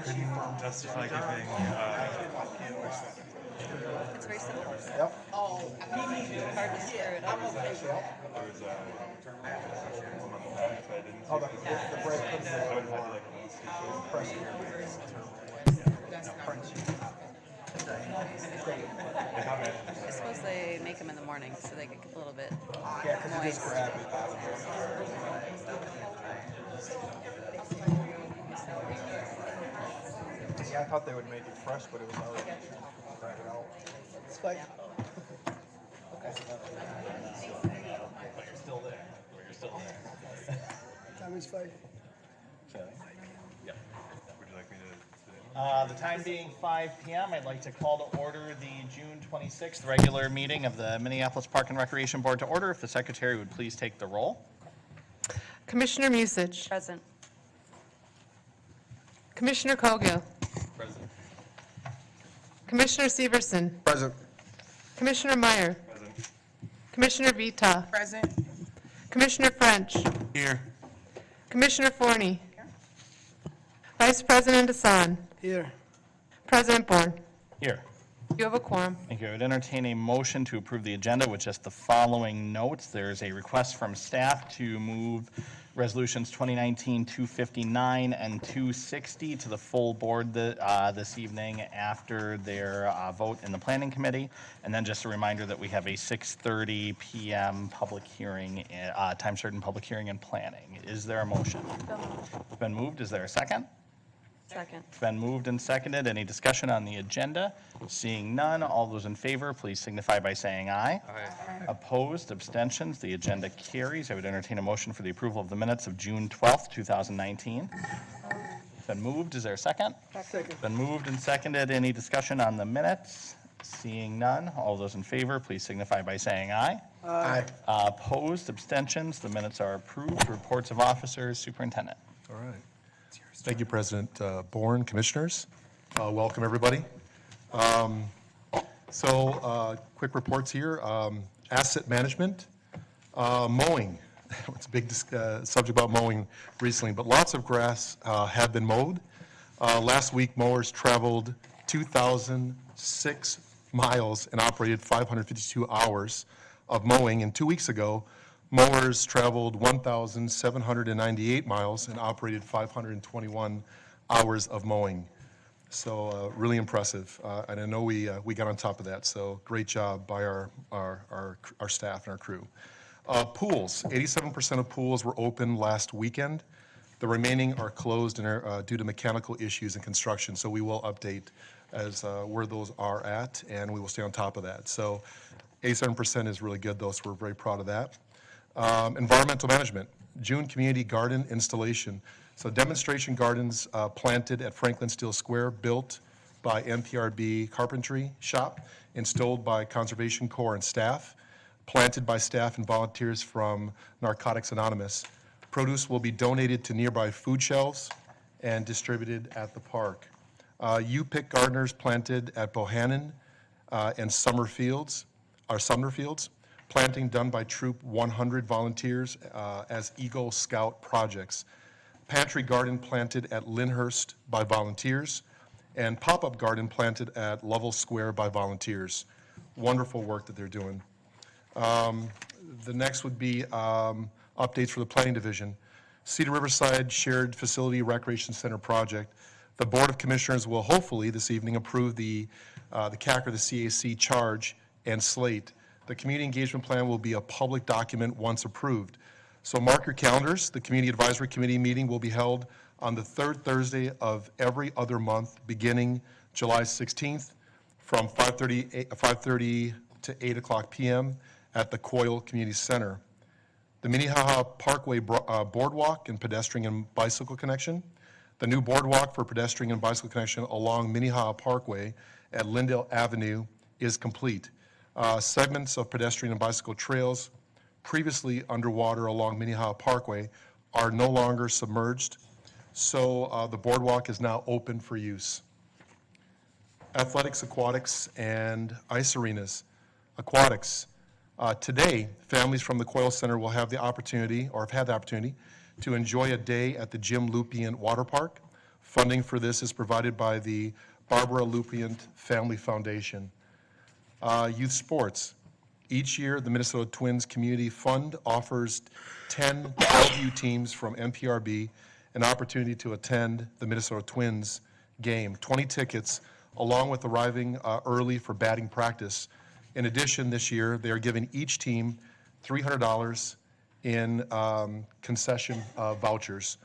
couldn't justify giving. It's very simple. Yep. Hard to screw it up. There was a woman on the back, but I didn't. Oh, the break couldn't I be would have had like press here. I suppose they make them in the morning so they get a little bit Yeah, because it is moist. grabby. Yeah, I thought they would make it fresh, but it was already dried out. It's fine. But you're still there. Tommy's fine. Yeah. Would you like me to? The time being 5 p.m., I'd like to call to order the June 26th regular meeting of the Minneapolis Park and Recreation Board to order. If the secretary would please take the roll. Commissioner Musich. Present. Commissioner Cogill. Present. Commissioner Severson. Present. Commissioner Meyer. Present. Commissioner Vita. Present. Commissioner French. Here. Commissioner Forney. Vice President Hassan. Here. President Bourne. Here. You have a quorum. Thank you. I would entertain a motion to approve the agenda with just the following notes. There's a request from staff to move resolutions 2019-259 and 260 to the full board this evening after their vote in the planning committee. And then just a reminder that we have a 6:30 p.m. public hearing, time certain public hearing and planning. Is there a motion? It's been moved. Is there a second? Second. It's been moved and seconded. Any discussion on the agenda? Seeing none, all those in favor, please signify by saying aye. Aye. Opposed, abstentions, the agenda carries. I would entertain a motion for the approval of the minutes of June 12th, 2019. It's been moved. Is there a second? Second. It's been moved and seconded. Any discussion on the minutes? Seeing none, all those in favor, please signify by saying aye. Aye. Opposed, abstentions, the minutes are approved. Reports of officers, superintendent. All right. Thank you, President Bourne, commissioners. Welcome, everybody. Quick reports here. Asset management, mowing. It's a big subject about mowing recently, but lots of grass have been mowed. Last week, mowers traveled 2,006 miles and operated 552 hours of mowing, and 2 weeks ago, mowers traveled 1,798 miles and operated 521 hours of mowing. So really impressive, and I know we got on top of that. So great job by our staff and our crew. Pools, 87% of pools were open last weekend. The remaining are closed and are due to mechanical issues and construction. So we will update as where those are at, and we will stay on top of that. So 87% is really good, though. So we're very proud of that. Environmental management, June community garden installation. So demonstration gardens planted at Franklin Steele Square, built by NPRB Carpentry Shop, installed by Conservation Corps and staff, planted by staff and volunteers from Narcotics Anonymous. Produce will be donated to nearby food shelves and distributed at the park. U-Pick gardeners planted at Bohannon and Sumner Fields. Planting done by Troop 100 volunteers as Eagle Scout projects. Pantry garden planted at Lyndhurst by volunteers, and pop-up garden planted at Lovell Square by volunteers. Wonderful work that they're doing. The next would be updates for the Planning Division. Cedar Riverside Shared Facility Recreation Center project. The Board of Commissioners will hopefully this evening approve the CAC or the CAC charge and slate. The community engagement plan will be a public document once approved. So mark your calendars. The Community Advisory Committee meeting will be held on the third Thursday of every other month, beginning July 16th from 5:30 to 8 o'clock p.m. at the Coyle Community Center. The Minnehaha Parkway Boardwalk and Pedestrian and Bicycle Connection. The new boardwalk for pedestrian and bicycle connection along Minnehaha Parkway at Lindale Avenue is complete. Segments of pedestrian and bicycle trails previously underwater along Minnehaha Parkway are no longer submerged, so the boardwalk is now open for use. Athletics, aquatics, and ice arenas. Aquatics. Today, families from the Coyle Center will have the opportunity, or have had the opportunity, to enjoy a day at the Jim Lupien Water Park. Funding for this is provided by the Barbara Lupiant Family Foundation. Youth sports. Each year, the Minnesota Twins Community Fund offers 10 Bellevue teams from MPRB an opportunity to attend the Minnesota Twins game. 20 tickets, along with arriving early for batting practice. In addition, this year, they are giving each team $300 in concession vouchers.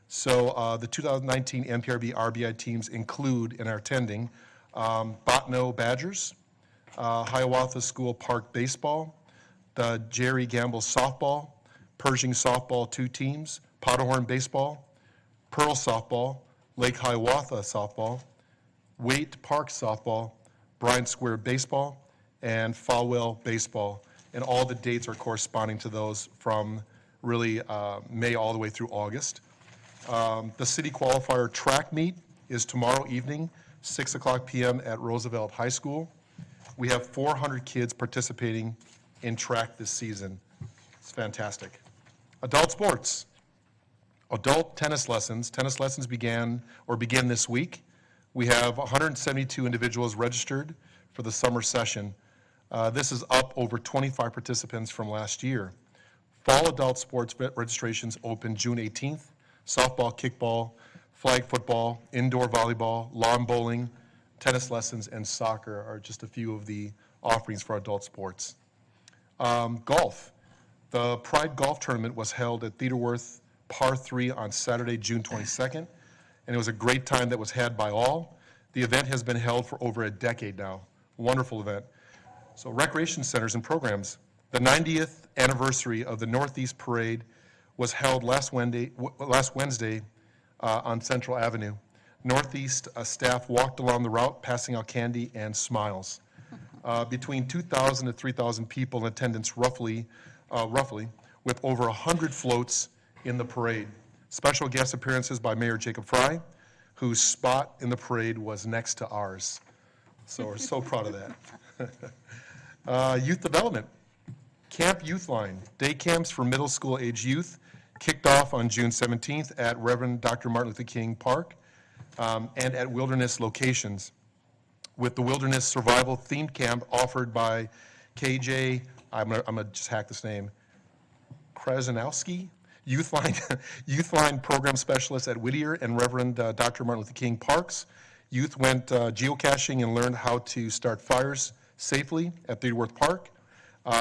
So the 2019 MPRB RBI teams include, and are attending, Botno Badgers, Hiawatha School Park Baseball, the Jerry Gamble Softball, Pershing Softball 2 teams, Powderhorn Baseball, Pearl Softball, Lake Hiawatha Softball, Waite Park Softball, Bryant Square Baseball, and Falwell Baseball. And all the dates are corresponding to those from really May all the way through August. The city qualifier track meet is tomorrow evening, 6 o'clock p.m. at Roosevelt High School. We have 400 kids participating in track this season. It's fantastic. Adult sports. Adult tennis lessons. Tennis lessons begin this week. We have 172 individuals registered for the summer session. This is up over 25 participants from last year. Fall adult sports registrations open June 18th. Softball, kickball, flag football, indoor volleyball, lawn bowling, tennis lessons, and soccer are just a few of the offerings for adult sports. Golf. The Pride Golf Tournament was held at Theaterworth Par 3 on Saturday, June 22nd, and it was a great time that was had by all. The event has been held for over a decade now. Wonderful event. So recreation centers and programs. The 90th anniversary of the Northeast Parade was held last Wednesday on Central Avenue. Northeast staff walked along the route, passing out candy and smiles. Between 2,000 to 3,000 people in attendance, roughly, with over 100 floats in the parade. Special guest appearances by Mayor Jacob Fry, whose spot in the parade was next to ours. So we're so proud of that. Youth development. Camp Youthline, day camps for middle school age youth, kicked off on June 17th at Reverend Dr. Martin Luther King Park and at wilderness locations, with the Wilderness Survival themed camp offered by KJ, I'm gonna just hack this name, Krasnowski, Youthline Program Specialist at Whittier and Reverend Dr. Martin Luther King Parks. Youth went geocaching and learned how to start fires safely at Theaterworth Park.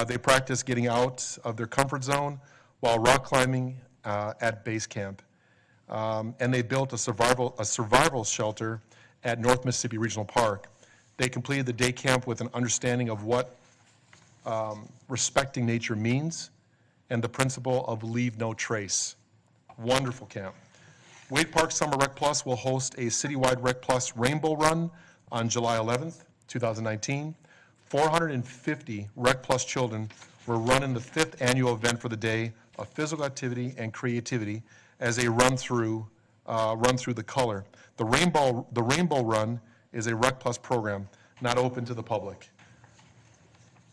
They practiced getting out of their comfort zone while rock climbing at base camp. And they built a survival shelter at North Mississippi Regional Park. They completed the day camp with an understanding of what respecting nature means and the principle of leave no trace. Wonderful camp. Wade Park Summer Rec Plus will host a citywide Rec Plus Rainbow Run on July 11th, 2019. 450 Rec Plus children will run in the 5th annual event for the day of physical activity and creativity as they run through the color. The Rainbow Run is a Rec Plus program, not open to the public.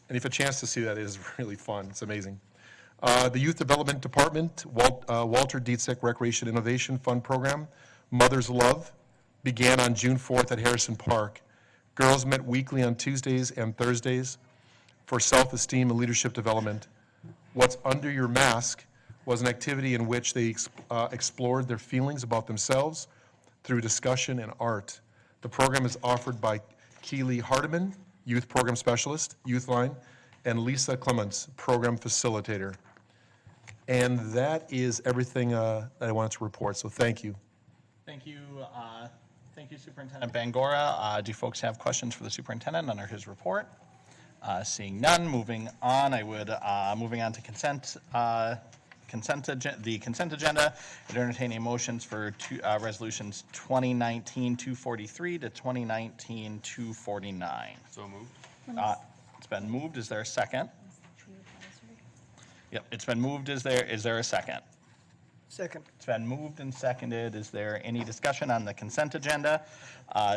And if you have a chance to see that, it is really fun. It's amazing. The Youth Development Department, Walter Dietzek Recreation Innovation Fund Program, Mother's Love, began on June 4th at Harrison Park. Girls met weekly on Tuesdays and Thursdays for self-esteem and leadership development. What's Under Your Mask was an activity in which they explored their feelings about themselves through discussion and art. The program is offered by Keely Hardiman, Youth Program Specialist, Youthline, and Lisa Clements, Program Facilitator. And that is everything that I wanted to report, so thank you. Thank you, Superintendent Bangora. Do folks have questions for the superintendent under his report? Seeing none, moving on to consent agenda. I'd entertain a motions for resolutions 2019-243 to 2019-249. So moved. It's been moved. Is there a second? Yep, it's been moved. Is there a second? Second. It's been moved and seconded. Is there any discussion on the consent agenda?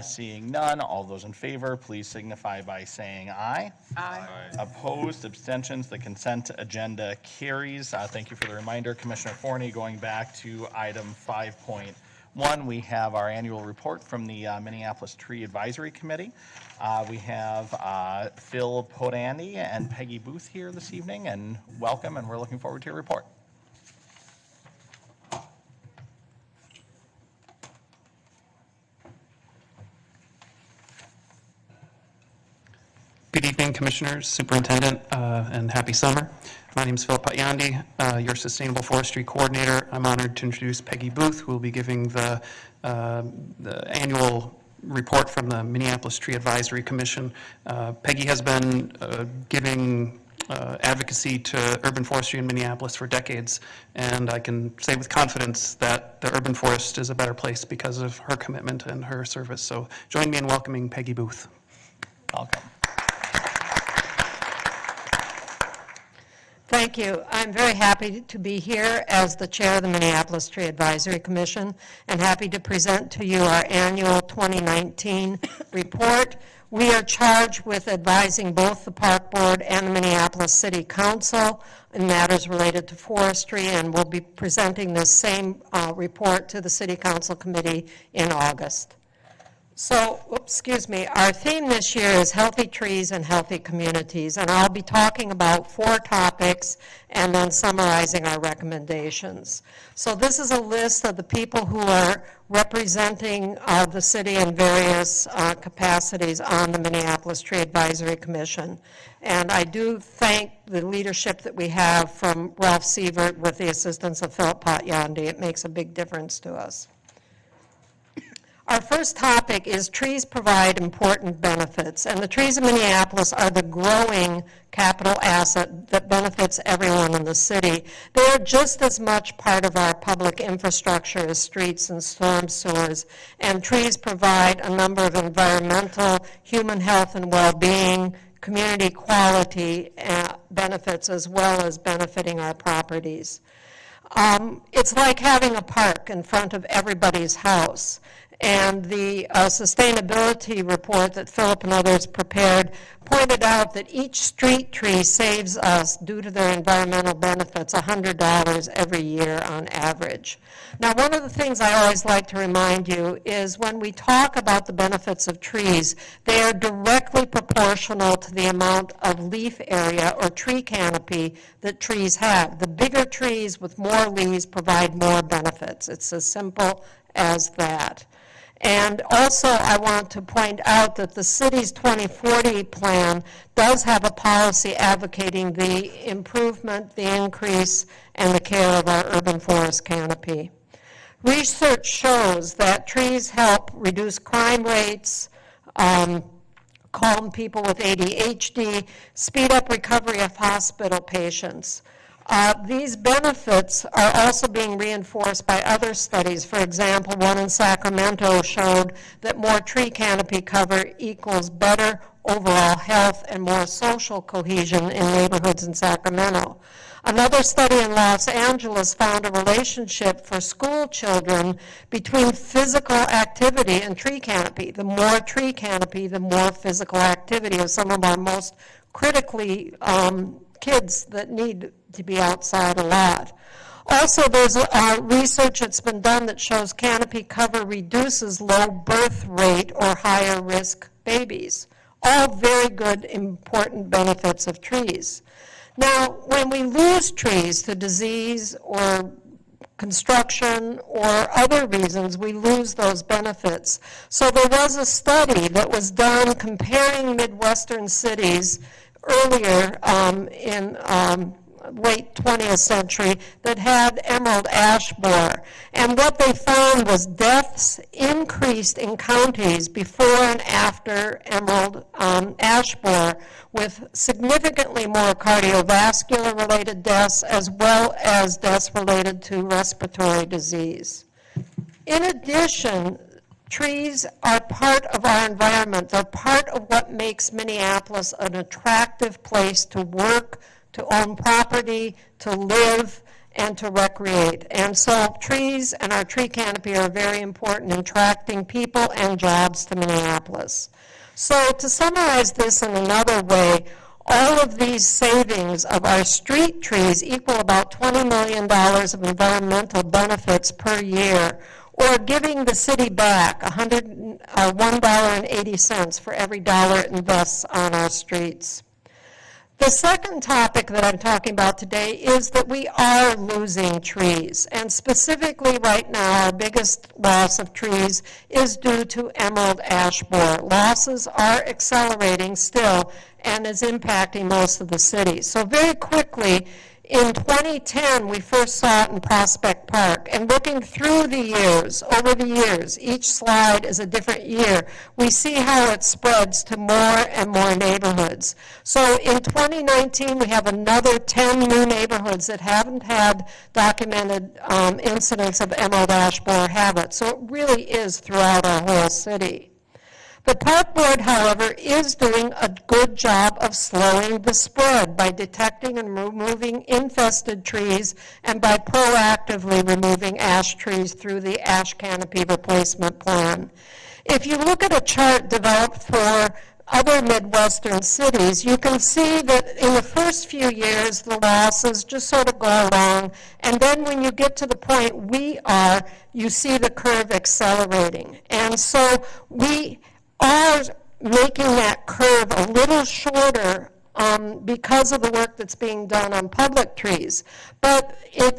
Seeing none, all those in favor, please signify by saying aye. Aye. Opposed, abstentions, the consent agenda carries. Thank you for the reminder, Commissioner Forney, going back to item 5.1 One, we have our annual report from the Minneapolis Tree Advisory Committee. We have Phil Podany and Peggy Booth here this evening, and welcome, and we're looking forward to your report. Good evening, Commissioners, Superintendent, and happy summer. My name is Phil Patyandi, your Sustainable Forestry Coordinator. I'm honored to introduce Peggy Booth, who will be giving the annual report from the Minneapolis Tree Advisory Commission. Peggy has been giving advocacy to urban forestry in Minneapolis for decades, and I can say with confidence that the urban forest is a better place because of her commitment and her service. So join me in welcoming Peggy Booth. Welcome. Thank you. I'm very happy to be here as the chair of the Minneapolis Tree Advisory Commission and happy to present to you our annual 2019 report. We are charged with advising both the Park Board and the Minneapolis City Council in matters related to forestry, and we'll be presenting this same report to the City Council Committee in August. So, excuse me, our theme this year is healthy trees and healthy communities, and I'll be talking about 4 topics and then summarizing our recommendations. So this is a list of the people who are representing the city in various capacities on the Minneapolis Tree Advisory Commission. And I do thank the leadership that we have from Ralph Sievert with the assistance of Philip Patyandi. It makes a big difference to us. Our first topic is trees provide important benefits, and the trees in Minneapolis are the growing capital asset that benefits everyone in the city. They are just as much part of our public infrastructure as streets and storm sewers, and trees provide a number of environmental, human health and well-being, community quality benefits, as well as benefiting our properties. It's like having a park in front of everybody's house. And the sustainability report that Philip and others prepared pointed out that each street tree saves us, due to their environmental benefits, $100 every year on average. Now, one of the things I always like to remind you is when we talk about the benefits of trees, they are directly proportional to the amount of leaf area or tree canopy that trees have. The bigger trees with more leaves provide more benefits. It's as simple as that. And also, I want to point out that the city's 2040 plan does have a policy advocating the improvement, the increase, and the care of our urban forest canopy. Research shows that trees help reduce crime rates, calm people with ADHD, speed up recovery of hospital patients. These benefits are also being reinforced by other studies. For example, one in Sacramento showed that more tree canopy cover equals better overall health and more social cohesion in neighborhoods in Sacramento. Another study in Los Angeles found a relationship for school children between physical activity and tree canopy. The more tree canopy, the more physical activity of some of our most critically kids that need to be outside a lot. Also, there's research that's been done that shows canopy cover reduces low birth rate or higher risk babies. All very good, important benefits of trees. Now, when we lose trees to disease or construction or other reasons, we lose those benefits. So there was a study that was done comparing Midwestern cities earlier in late 20th century that had emerald ash borer. And what they found was deaths increased in counties before and after emerald ash borer, with significantly more cardiovascular related deaths as well as deaths related to respiratory disease. In addition, trees are part of our environment. They're part of what makes Minneapolis an attractive place to work, to own property, to live, and to recreate. And so trees and our tree canopy are very important in attracting people and jobs to Minneapolis. So to summarize this in another way, all of these savings of our street trees equal about $20 million of environmental benefits per year, or giving the city back $1.80 for every dollar it invests on our streets. The second topic that I'm talking about today is that we are losing trees, and specifically right now our biggest loss of trees is due to emerald ash borer. Losses are accelerating still and is impacting most of the city. So very quickly, in 2010, we first saw it in Prospect Park, and looking through the years, over the years, each slide is a different year, we see how it spreads to more and more neighborhoods. So in 2019, we have another 10 new neighborhoods that haven't had documented incidents of emerald ash borer habit. So it really is throughout our whole city. The Park Board, however, is doing a good job of slowing the spread by detecting and removing infested trees and by proactively removing ash trees through the ash canopy replacement plan. If you look at a chart developed for other Midwestern cities, you can see that in the first few years, the losses just sort of go along, and then when you get to the point we are, you see the curve accelerating. And so we are making that curve a little shorter because of the work that's being done on public trees. But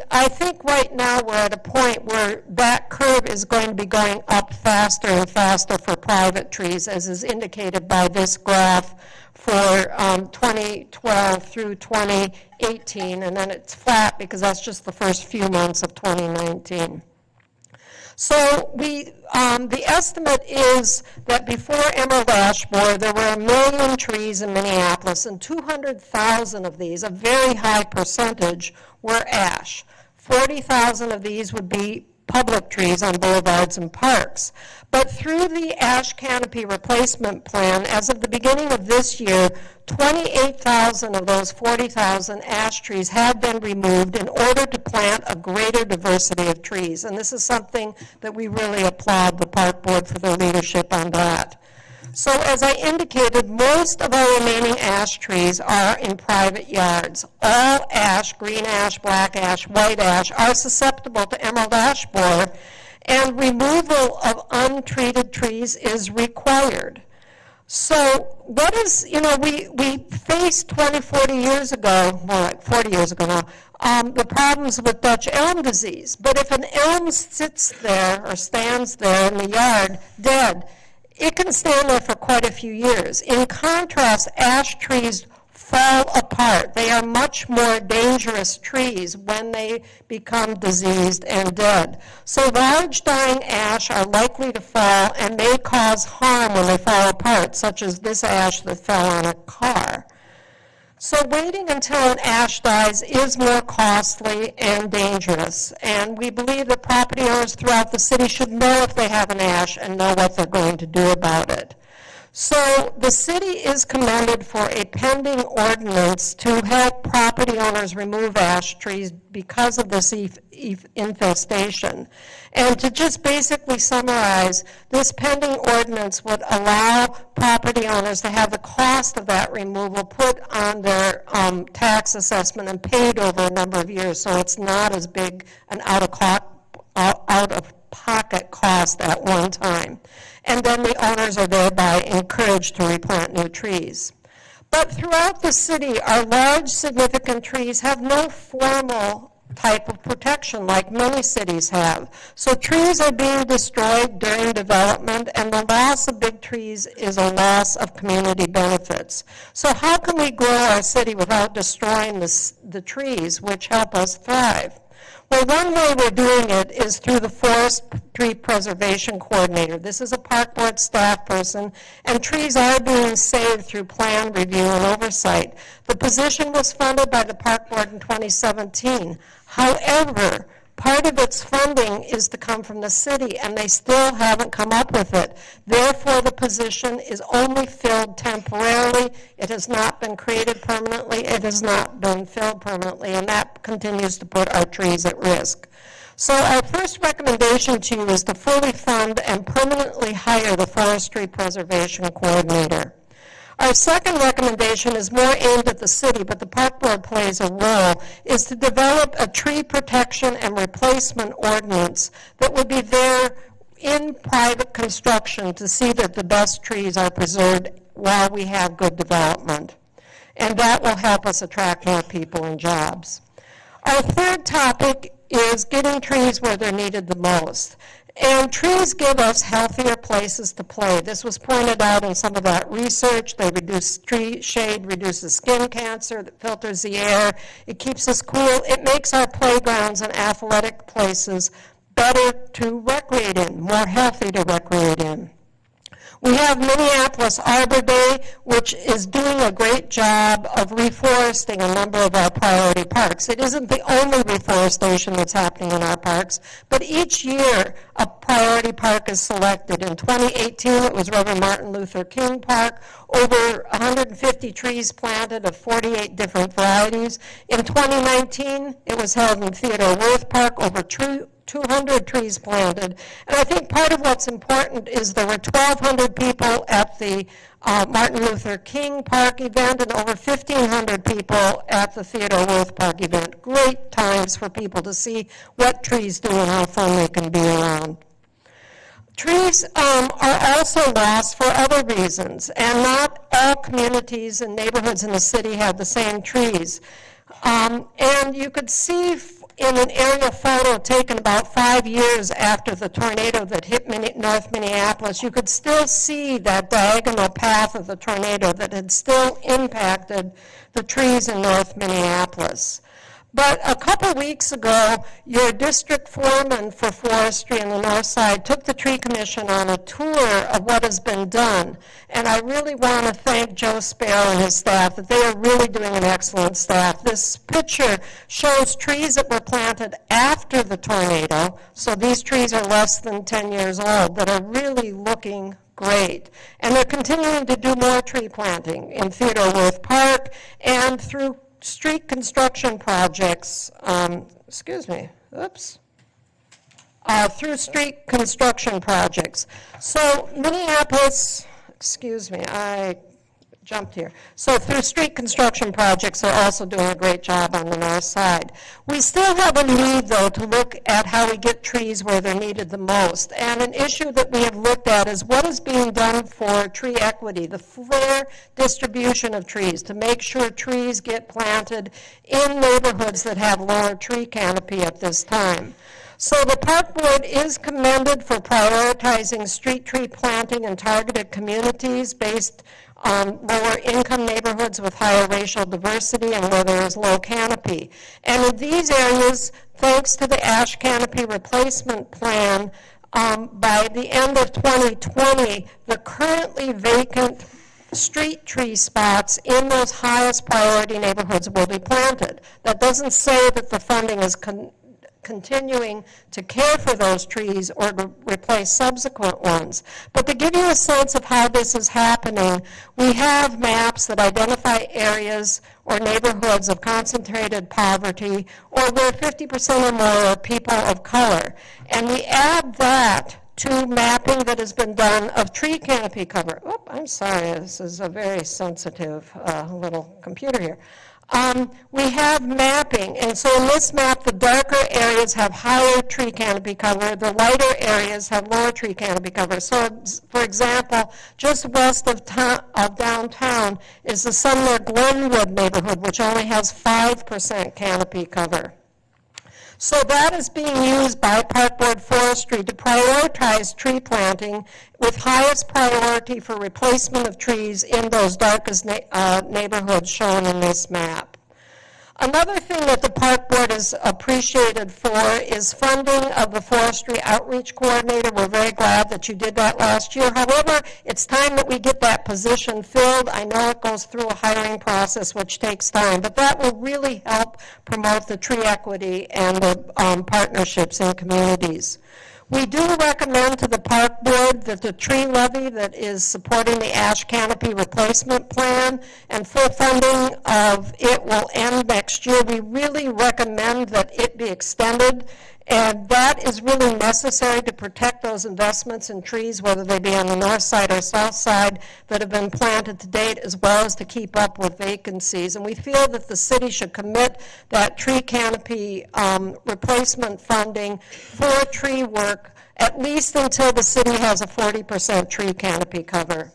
I think right now we're at a point where that curve is going to be going up faster and faster for private trees, as is indicated by this graph for 2012 through 2018, and then it's flat because that's just the first few months of 2019. So the estimate is that before emerald ash borer, there were 1 million trees in Minneapolis, and 200,000 of these, a very high percentage, were ash. 40,000 of these would be public trees on boulevards and parks. But through the ash canopy replacement plan, as of the beginning of this year, 28,000 of those 40,000 ash trees have been removed in order to plant a greater diversity of trees. And this is something that we really applaud the Park Board for their leadership on that. So as I indicated, most of our remaining ash trees are in private yards. All ash, green ash, black ash, white ash, are susceptible to emerald ash borer, and removal of untreated trees is required. So what is, we faced 20, 40 years ago, more like 40 years ago now, the problems with Dutch elm disease. But if an elm sits there or stands there in the yard dead, it can stand there for quite a few years. In contrast, ash trees fall apart. They are much more dangerous trees when they become diseased and dead. So large dying ash are likely to fall and may cause harm when they fall apart, such as this ash that fell on a car. So waiting until an ash dies is more costly and dangerous, and we believe that property owners throughout the city should know if they have an ash and know what they're going to do about it. So the city is commended for a pending ordinance to help property owners remove ash trees because of this infestation. And to just basically summarize, this pending ordinance would allow property owners to have the cost of that removal put on their tax assessment and paid over a number of years, so it's not as big an out-of-pocket cost at one time. And then the owners are thereby encouraged to replant new trees. But throughout the city, our large significant trees have no formal type of protection like many cities have. So trees are being destroyed during development, and the loss of big trees is a loss of community benefits. So how can we grow our city without destroying the trees which help us thrive? Well, one way we're doing it is through the Forest Tree Preservation Coordinator. This is a Park Board staff person, and trees are being saved through plan review and oversight. The position was funded by the Park Board in 2017. However, part of its funding is to come from the city, and they still haven't come up with it. Therefore, the position is only filled temporarily. It has not been created permanently. It has not been filled permanently, and that continues to put our trees at risk. So our first recommendation to you is to fully fund and permanently hire the Forestry Preservation Coordinator. Our second recommendation is more aimed at the city, but the park board plays a role, is to develop a tree protection and replacement ordinance that would be there in private construction to see that the best trees are preserved while we have good development. And that will help us attract more people and jobs. Our third topic is getting trees where they're needed the most. And trees give us healthier places to play. This was pointed out in some of that research. They reduce tree shade, reduces skin cancer, that filters the air. It keeps us cool. It makes our playgrounds and athletic places better to recreate in, more healthy to recreate in. We have Minneapolis Arbor Day, which is doing a great job of reforesting a number of our priority parks. It isn't the only reforestation that's happening in our parks, but each year a priority park is selected. In 2018, it was Reverend Martin Luther King Park, over 150 trees planted of 48 different varieties. In 2019, it was held in Theodore Wirth Park, over 200 trees planted. And I think part of what's important is there were 1,200 people at the Martin Luther King Park event and over 1,500 people at the Theodore Wirth Park event. Great times for people to see what trees do and how fun they can be around. Trees are also lost for other reasons, and not all communities and neighborhoods in the city have the same trees. And you could see in an aerial photo taken about 5 years after the tornado that hit North Minneapolis, you could still see that diagonal path of the tornado that had still impacted the trees in North Minneapolis. But a couple weeks ago, your district foreman for forestry in the north side took the tree commission on a tour of what has been done. And I really want to thank Joe Sparrow and his staff, that they are really doing an excellent staff. This picture shows trees that were planted after the tornado, so these trees are less than 10 years old, that are really looking great. And they're continuing to do more tree planting in Theodore Wirth Park and through street construction projects, through street construction projects. So Minneapolis, I jumped here. So through street construction projects, they're also doing a great job on the north side. We still have a need, though, to look at how we get trees where they're needed the most. And an issue that we have looked at is what is being done for tree equity, the fair distribution of trees, to make sure trees get planted in neighborhoods that have lower tree canopy at this time. So the Park Board is commended for prioritizing street tree planting in targeted communities based on lower income neighborhoods with higher racial diversity and where there is low canopy. And in these areas, thanks to the ash canopy replacement plan, by the end of 2020, the currently vacant street tree spots in those highest priority neighborhoods will be planted. That doesn't say that the funding is continuing to care for those trees or to replace subsequent ones. But to give you a sense of how this is happening, we have maps that identify areas or neighborhoods of concentrated poverty or where 50% or more are people of color. And we add that to mapping that has been done of tree canopy cover. Oh, I'm sorry, this is a very sensitive little computer here. We have mapping, and so in this map, the darker areas have higher tree canopy cover, the lighter areas have lower tree canopy cover. So, for example, just west of downtown is the Sumner Glenwood neighborhood, which only has 5% canopy cover. So that is being used by Park Board Forestry to prioritize tree planting with highest priority for replacement of trees in those darkest neighborhoods shown in this map. Another thing that the Park Board is appreciated for is funding of the Forestry Outreach Coordinator. We're very glad that you did that last year. However, it's time that we get that position filled. I know it goes through a hiring process, which takes time, but that will really help promote the tree equity and the partnerships in communities. We do recommend to the Park Board that the tree levy that is supporting the ash canopy replacement plan and full funding of it will end next year. We really recommend that it be extended And that is really necessary to protect those investments in trees, whether they be on the north side or south side, that have been planted to date, as well as to keep up with vacancies. And we feel that the city should commit that tree canopy replacement funding for tree work, at least until the city has a 40% tree canopy cover.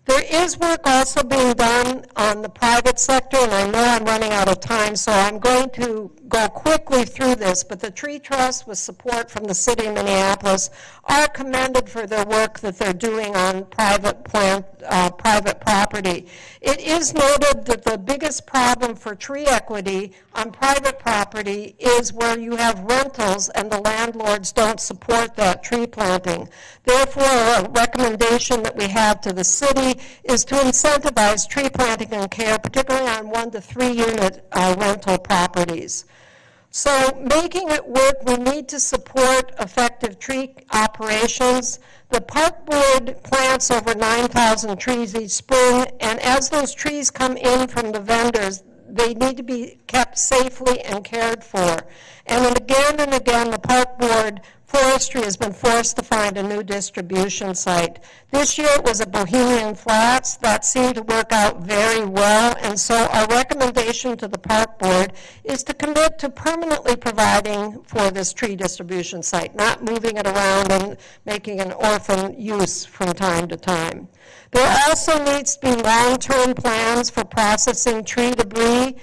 There is work also being done on the private sector, and I know I'm running out of time, so I'm going to go quickly through this, but the Tree Trust, with support from the city of Minneapolis, are commended for their work that they're doing on private property. It is noted that the biggest problem for tree equity on private property is where you have rentals and the landlords don't support that tree planting. Therefore, a recommendation that we have to the city is to incentivize tree planting and care, particularly on 1 to 3 unit rental properties. So making it work, we need to support effective tree operations. The park board plants over 9,000 trees each spring, and as those trees come in from the vendors, they need to be kept safely and cared for. And again, the park board forestry has been forced to find a new distribution site. This year it was at Bohemian Flats. That seemed to work out very well, and so our recommendation to the park board is to commit to permanently providing for this tree distribution site, not moving it around and making an orphan use from time to time. There also needs to be long-term plans for processing tree debris,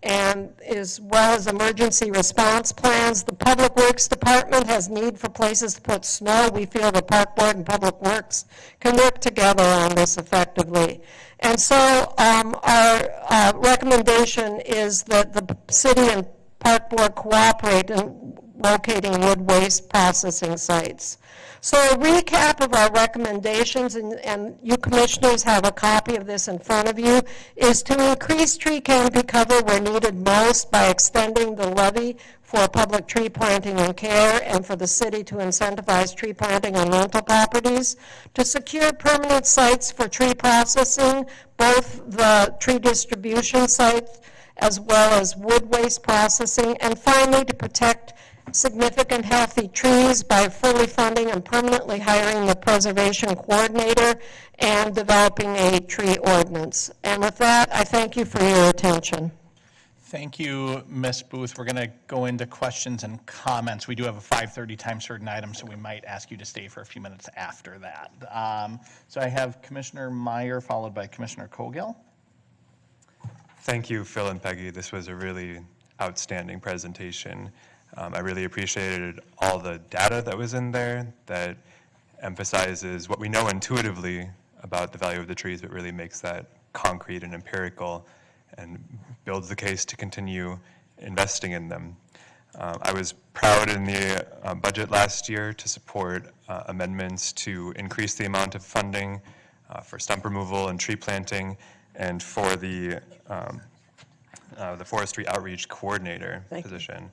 and as well as emergency response plans. The Public Works Department has need for places to put snow. We feel the Park Board and Public Works can work together on this effectively. And so our recommendation is that the city and Park Board cooperate in locating wood waste processing sites. So a recap of our recommendations, and you commissioners have a copy of this in front of you, is to increase tree canopy cover where needed most by extending the levy for public tree planting and care, and for the city to incentivize tree planting on rental properties, to secure permanent sites for tree processing, both the tree distribution sites as well as wood waste processing, and finally to protect significant healthy trees by fully funding and permanently hiring the preservation coordinator and developing a tree ordinance. And with that, I thank you for your attention. Thank you, Ms. Booth. We're going to go into questions and comments. We do have a 5:30 time certain item, so we might ask you to stay for a few minutes after that. So I have Commissioner Meyer followed by Commissioner Cogill. Thank you, Phil and Peggy. This was a really outstanding presentation. I really appreciated all the data that was in there that emphasizes what we know intuitively about the value of the trees, but really makes that concrete and empirical and builds the case to continue investing in them. I was proud in the budget last year to support amendments to increase the amount of funding for stump removal and tree planting, and for the forestry outreach coordinator position.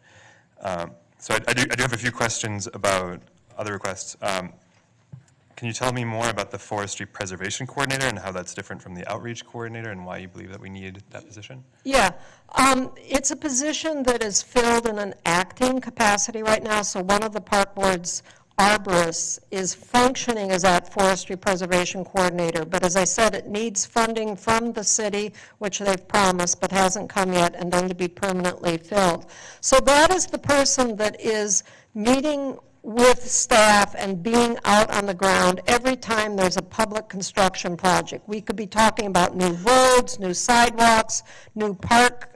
So I do have a few questions about other requests. Can you tell me more about the forestry preservation coordinator and how that's different from the outreach coordinator, and why you believe that we need that position? Yeah, it's a position that is filled in an acting capacity right now. So one of the park board's arborists is functioning as that forestry preservation coordinator. But as I said, it needs funding from the city, which they've promised but hasn't come yet, and then to be permanently filled. So that is the person that is meeting with staff and being out on the ground every time there's a public construction project. We could be talking about new roads, new sidewalks, new park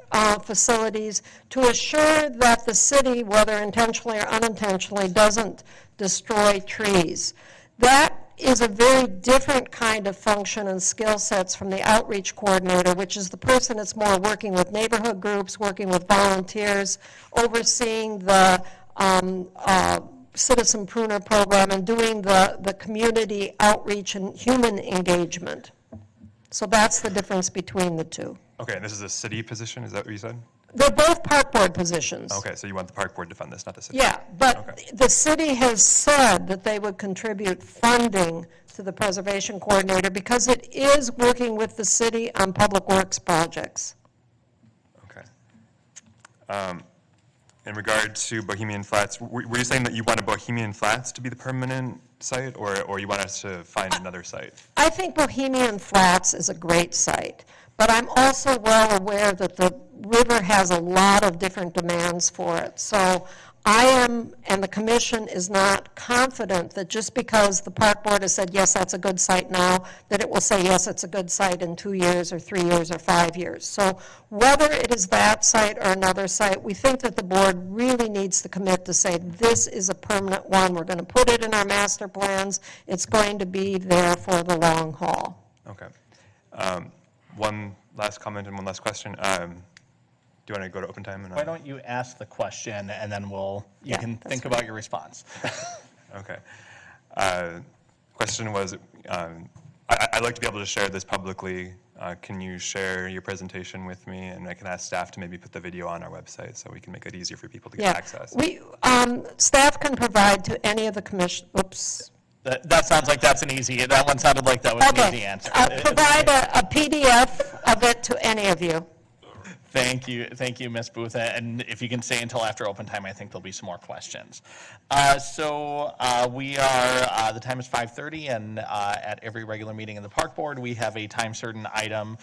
facilities, to assure that the city, whether intentionally or unintentionally, doesn't destroy trees. That is a very different kind of function and skill sets from the outreach coordinator, which is the person that's more working with neighborhood groups, working with volunteers, overseeing the citizen pruner program, and doing the community outreach and human engagement. So that's the difference between the two. Okay, and this is a city position, is that what you said? They're both park board positions. Okay, so you want the park board to fund this, not the city? Yeah, but Okay. the city has said that they would contribute funding to the preservation coordinator because it is working with the city on public works projects. Okay. in regard to Bohemian Flats, were you saying that you wanted Bohemian Flats to be the permanent site, or you want us to find another site? I think Bohemian Flats is a great site, but I'm also well aware that the river has a lot of different demands for it. So I am, and the commission is not confident that just because the park board has said, yes, that's a good site now, that it will say, yes, it's a good site in 2 years or 3 years or 5 years. So whether it is that site or another site, we think that the board really needs to commit to say, this is a permanent one. We're going to put it in our master plans. It's going to be there for the long haul. Okay. One last comment and one last question. Do you want to go to open time? Why don't you ask the question, and then you Yeah, can that's think fine. about your response. Okay. Question was, I'd like to be able to share this publicly. Can you share your presentation with me? And I can ask staff to maybe put the video on our website so we can make it easier for people to get Yeah, access. staff can provide to any of the commission, oops. That sounds like that's an easy, that one sounded like that was an easy Okay, answer. provide a PDF of it to any of you. Thank you, Ms. Booth. And if you can stay until after open time, I think there'll be some more questions. We are, the time is 5:30, and at every regular meeting in the park board, we have a time-certain item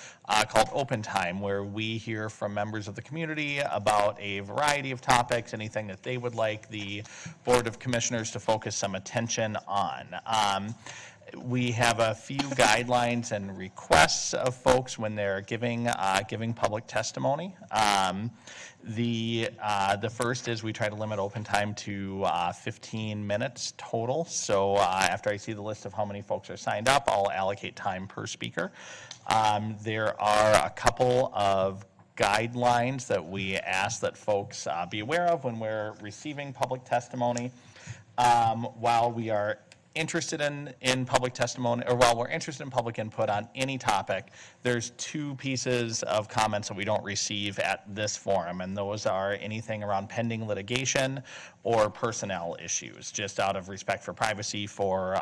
called open time, where we hear from members of the community about a variety of topics, anything that they would like the Board of Commissioners to focus some attention on. We have a few guidelines and requests of folks when they're giving public testimony. The first is we try to limit open time to 15 minutes total. So after I see the list of how many folks are signed up, I'll allocate time per speaker. There are a couple of guidelines that we ask that folks be aware of when we're receiving public testimony. While we are interested in public testimony, or while we're interested in public input on any topic, there's two pieces of comments that we don't receive at this forum, and those are anything around pending litigation or personnel issues, just out of respect for privacy for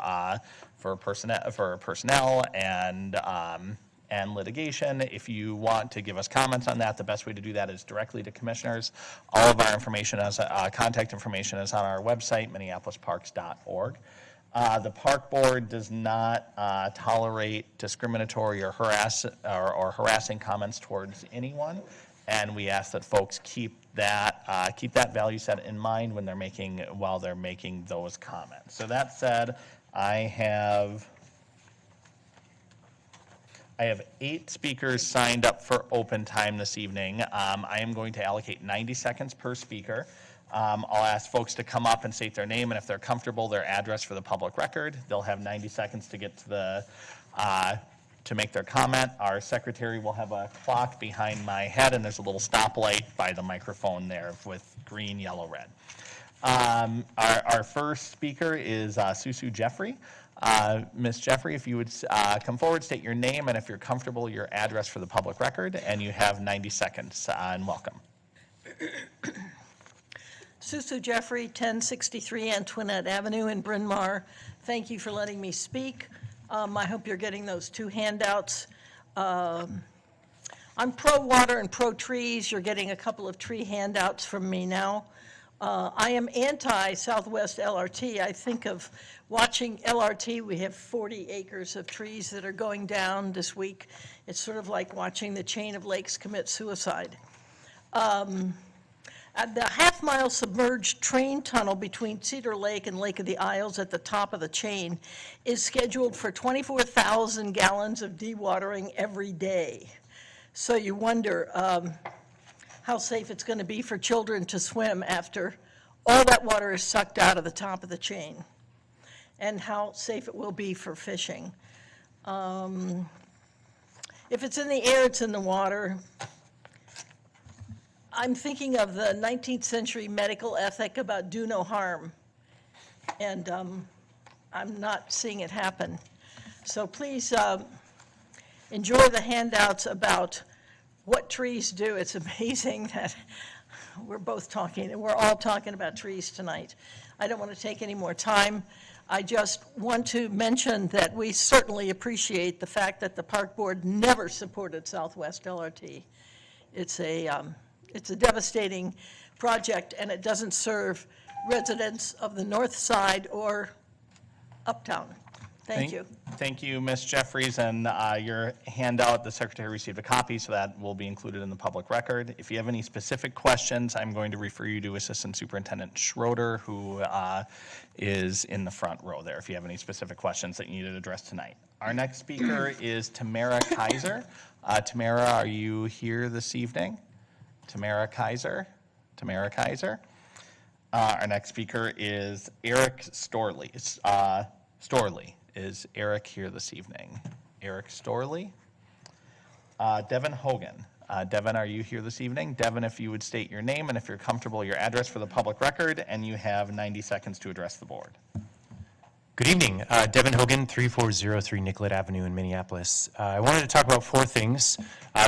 personnel and litigation. If you want to give us comments on that, the best way to do that is directly to commissioners. All of our information, contact information, is on our website, minneapolisparks.org. The park board does not tolerate discriminatory or harassing comments towards anyone, and we ask that folks keep that value set in mind while they're making those comments. So that said, I have 8 speakers signed up for open time this evening. I am going to allocate 90 seconds per speaker. I'll ask folks to come up and state their name, and if they're comfortable, their address for the public record. They'll have 90 seconds to get to to make their comment. Our secretary will have a clock behind my head, and there's a little stoplight by the microphone there with green, yellow, red. Our first speaker is Susu Jeffrey. Ms. Jeffrey, if you would come forward, state your name, and if you're comfortable, your address for the public record, and you have 90 seconds, and welcome. Susu Jeffrey, 1063 Antoinette Avenue in Bryn Mawr. Thank you for letting me speak. I hope you're getting those 2 handouts. I'm pro-water and pro-trees. You're getting a couple of tree handouts from me now. I am anti-Southwest LRT. I think of watching LRT. We have 40 acres of trees that are going down this week. It's sort of like watching the chain of lakes commit suicide. At the half-mile submerged train tunnel between Cedar Lake and Lake of the Isles at the top of the chain is scheduled for 24,000 gallons of dewatering every day. So you wonder how safe it's going to be for children to swim after all that water is sucked out of the top of the chain, and how safe it will be for fishing. If it's in the air, it's in the water. I'm thinking of the 19th century medical ethic about do no harm, and I'm not seeing it happen. So please enjoy the handouts about what trees do. It's amazing that we're all talking about trees tonight. I don't want to take any more time. I just want to mention that we certainly appreciate the fact that the park board never supported Southwest LRT. It's a devastating project, and it doesn't serve residents of the north side or uptown. Thank you. Thank you, Ms. Jeffries, and your handout, the secretary received a copy, so that will be included in the public record. If you have any specific questions, I'm going to refer you to Assistant Superintendent Schroeder, who is in the front row there, if you have any specific questions that you need to address tonight. Our next speaker is Tamara Kaiser. Tamara, are you here this evening? Tamara Kaiser? Tamara Kaiser? Our next speaker is Eric Storley. Storley. Is Eric here this evening? Eric Storley? Devin Hogan. Devin, are you here this evening? Devin, if you would state your name and if you're comfortable, your address for the public record, and you have 90 seconds to address the board. Good evening. Devin Hogan, 3403 Nicollet Avenue in Minneapolis. I wanted to talk about four things.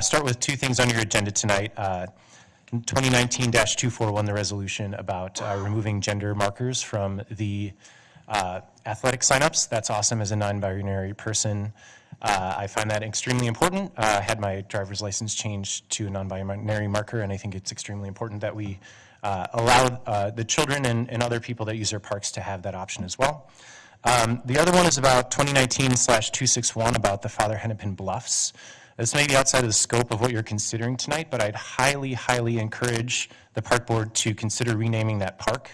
Start with two things on your agenda tonight. 2019-241, the resolution about removing gender markers from the athletic signups. That's awesome as a non-binary person. I find that extremely important. I had my driver's license changed to a non-binary marker, and I think it's extremely important that we allow the children and other people that use our parks to have that option as well. The other one is about 2019/261 about the Father Hennepin Bluffs. This may be outside of the scope of what you're considering tonight, but I'd highly, highly encourage the park board to consider renaming that park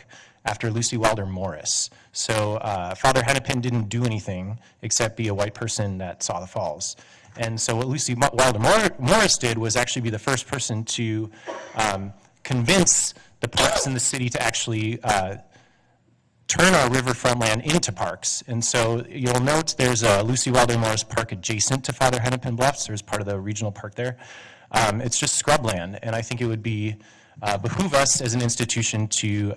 after Lucy Wilder Morris. So Father Hennepin didn't do anything except be a white person that saw the falls. And so what Lucy Wilder Morris did was actually be the first person to convince the parks in the city to actually turn our riverfront land into parks. And so you'll note there's a Lucy Wilder Morris Park adjacent to Father Hennepin Bluffs. There's part of the regional park there. It's just scrubland, and I think it would be behoove us as an institution to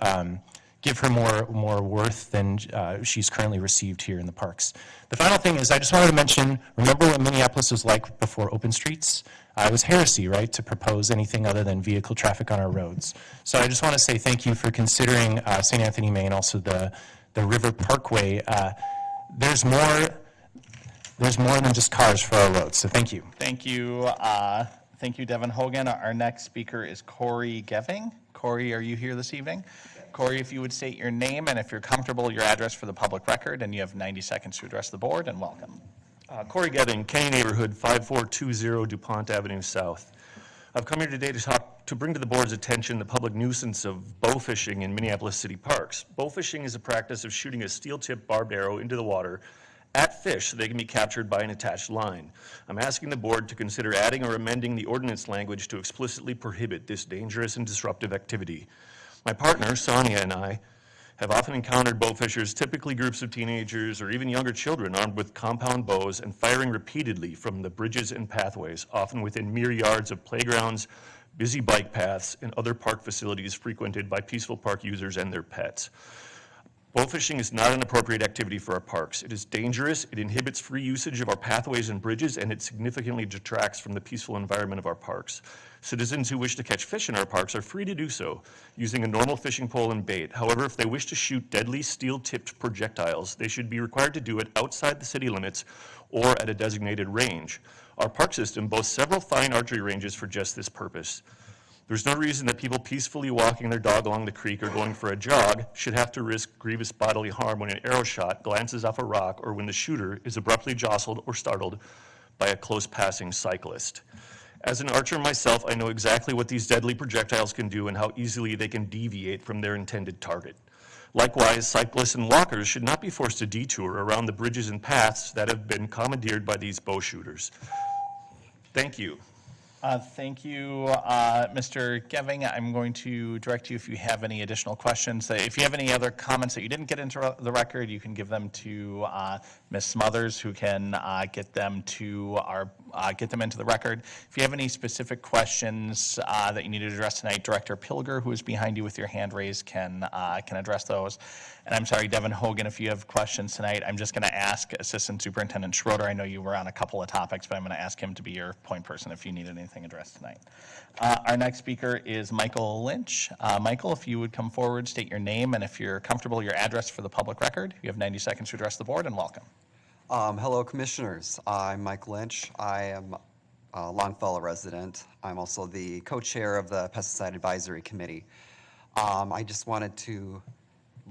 give her more worth than she's currently received here in the parks. The final thing is I just wanted to mention, remember what Minneapolis was like before open streets? It was heresy, right, to propose anything other than vehicle traffic on our roads. So I just want to say thank you for considering St. Anthony, May, and also the River Parkway. There's more than just cars for our roads, so thank you. Thank you. Thank you, Devin Hogan. Our next speaker is Corey Geving. Corey, are you here this evening? Corey, if you would state your name and if you're comfortable, your address for the public record, and you have 90 seconds to address the board, and welcome. Corey Geving, Kenny Neighborhood, 5420 DuPont Avenue South. I've come here today to bring to the board's attention the public nuisance of bow fishing in Minneapolis city parks. Bow fishing is a practice of shooting a steel-tipped barbed arrow into the water at fish so they can be captured by an attached line. I'm asking the board to consider adding or amending the ordinance language to explicitly prohibit this dangerous and disruptive activity. My partner, Sonia, and I have often encountered bow fishers, typically groups of teenagers or even younger children armed with compound bows and firing repeatedly from the bridges and pathways, often within mere yards of playgrounds, busy bike paths, and other park facilities frequented by peaceful park users and their pets. Bow fishing is not an appropriate activity for our parks. It is dangerous, it inhibits free usage of our pathways and bridges, and it significantly detracts from the peaceful environment of our parks. Citizens who wish to catch fish in our parks are free to do so, using a normal fishing pole and bait. However, if they wish to shoot deadly steel-tipped projectiles, they should be required to do it outside the city limits or at a designated range. Our park system boasts several fine archery ranges for just this purpose. There's no reason that people peacefully walking their dog along the creek or going for a jog should have to risk grievous bodily harm when an arrow shot glances off a rock or when the shooter is abruptly jostled or startled by a close passing cyclist. As an archer myself, I know exactly what these deadly projectiles can do and how easily they can deviate from their intended target. Likewise, cyclists and walkers should not be forced to detour around the bridges and paths that have been commandeered by these bow shooters. Thank you. Thank you, Mr. Geving. I'm going to direct you if you have any additional questions. If you have any other comments that you didn't get into the record, you can give them to Ms. Smothers, who can get them into the record. If you have any specific questions that you need to address tonight, Director Pilger, who is behind you with your hand raised, can address those. And I'm sorry, Devin Hogan, if you have questions tonight, I'm just going to ask Assistant Superintendent Schroeder. I know you were on a couple of topics, but I'm going to ask him to be your point person if you need anything addressed tonight. Our next speaker is Michael Lynch. Michael, if you would come forward, state your name, and if you're comfortable, your address for the public record. You have 90 seconds to address the board, and welcome. Hello, Commissioners. I'm Mike Lynch. I am a Longfellow resident. I'm also the co-chair of the Pesticide Advisory Committee. I just wanted to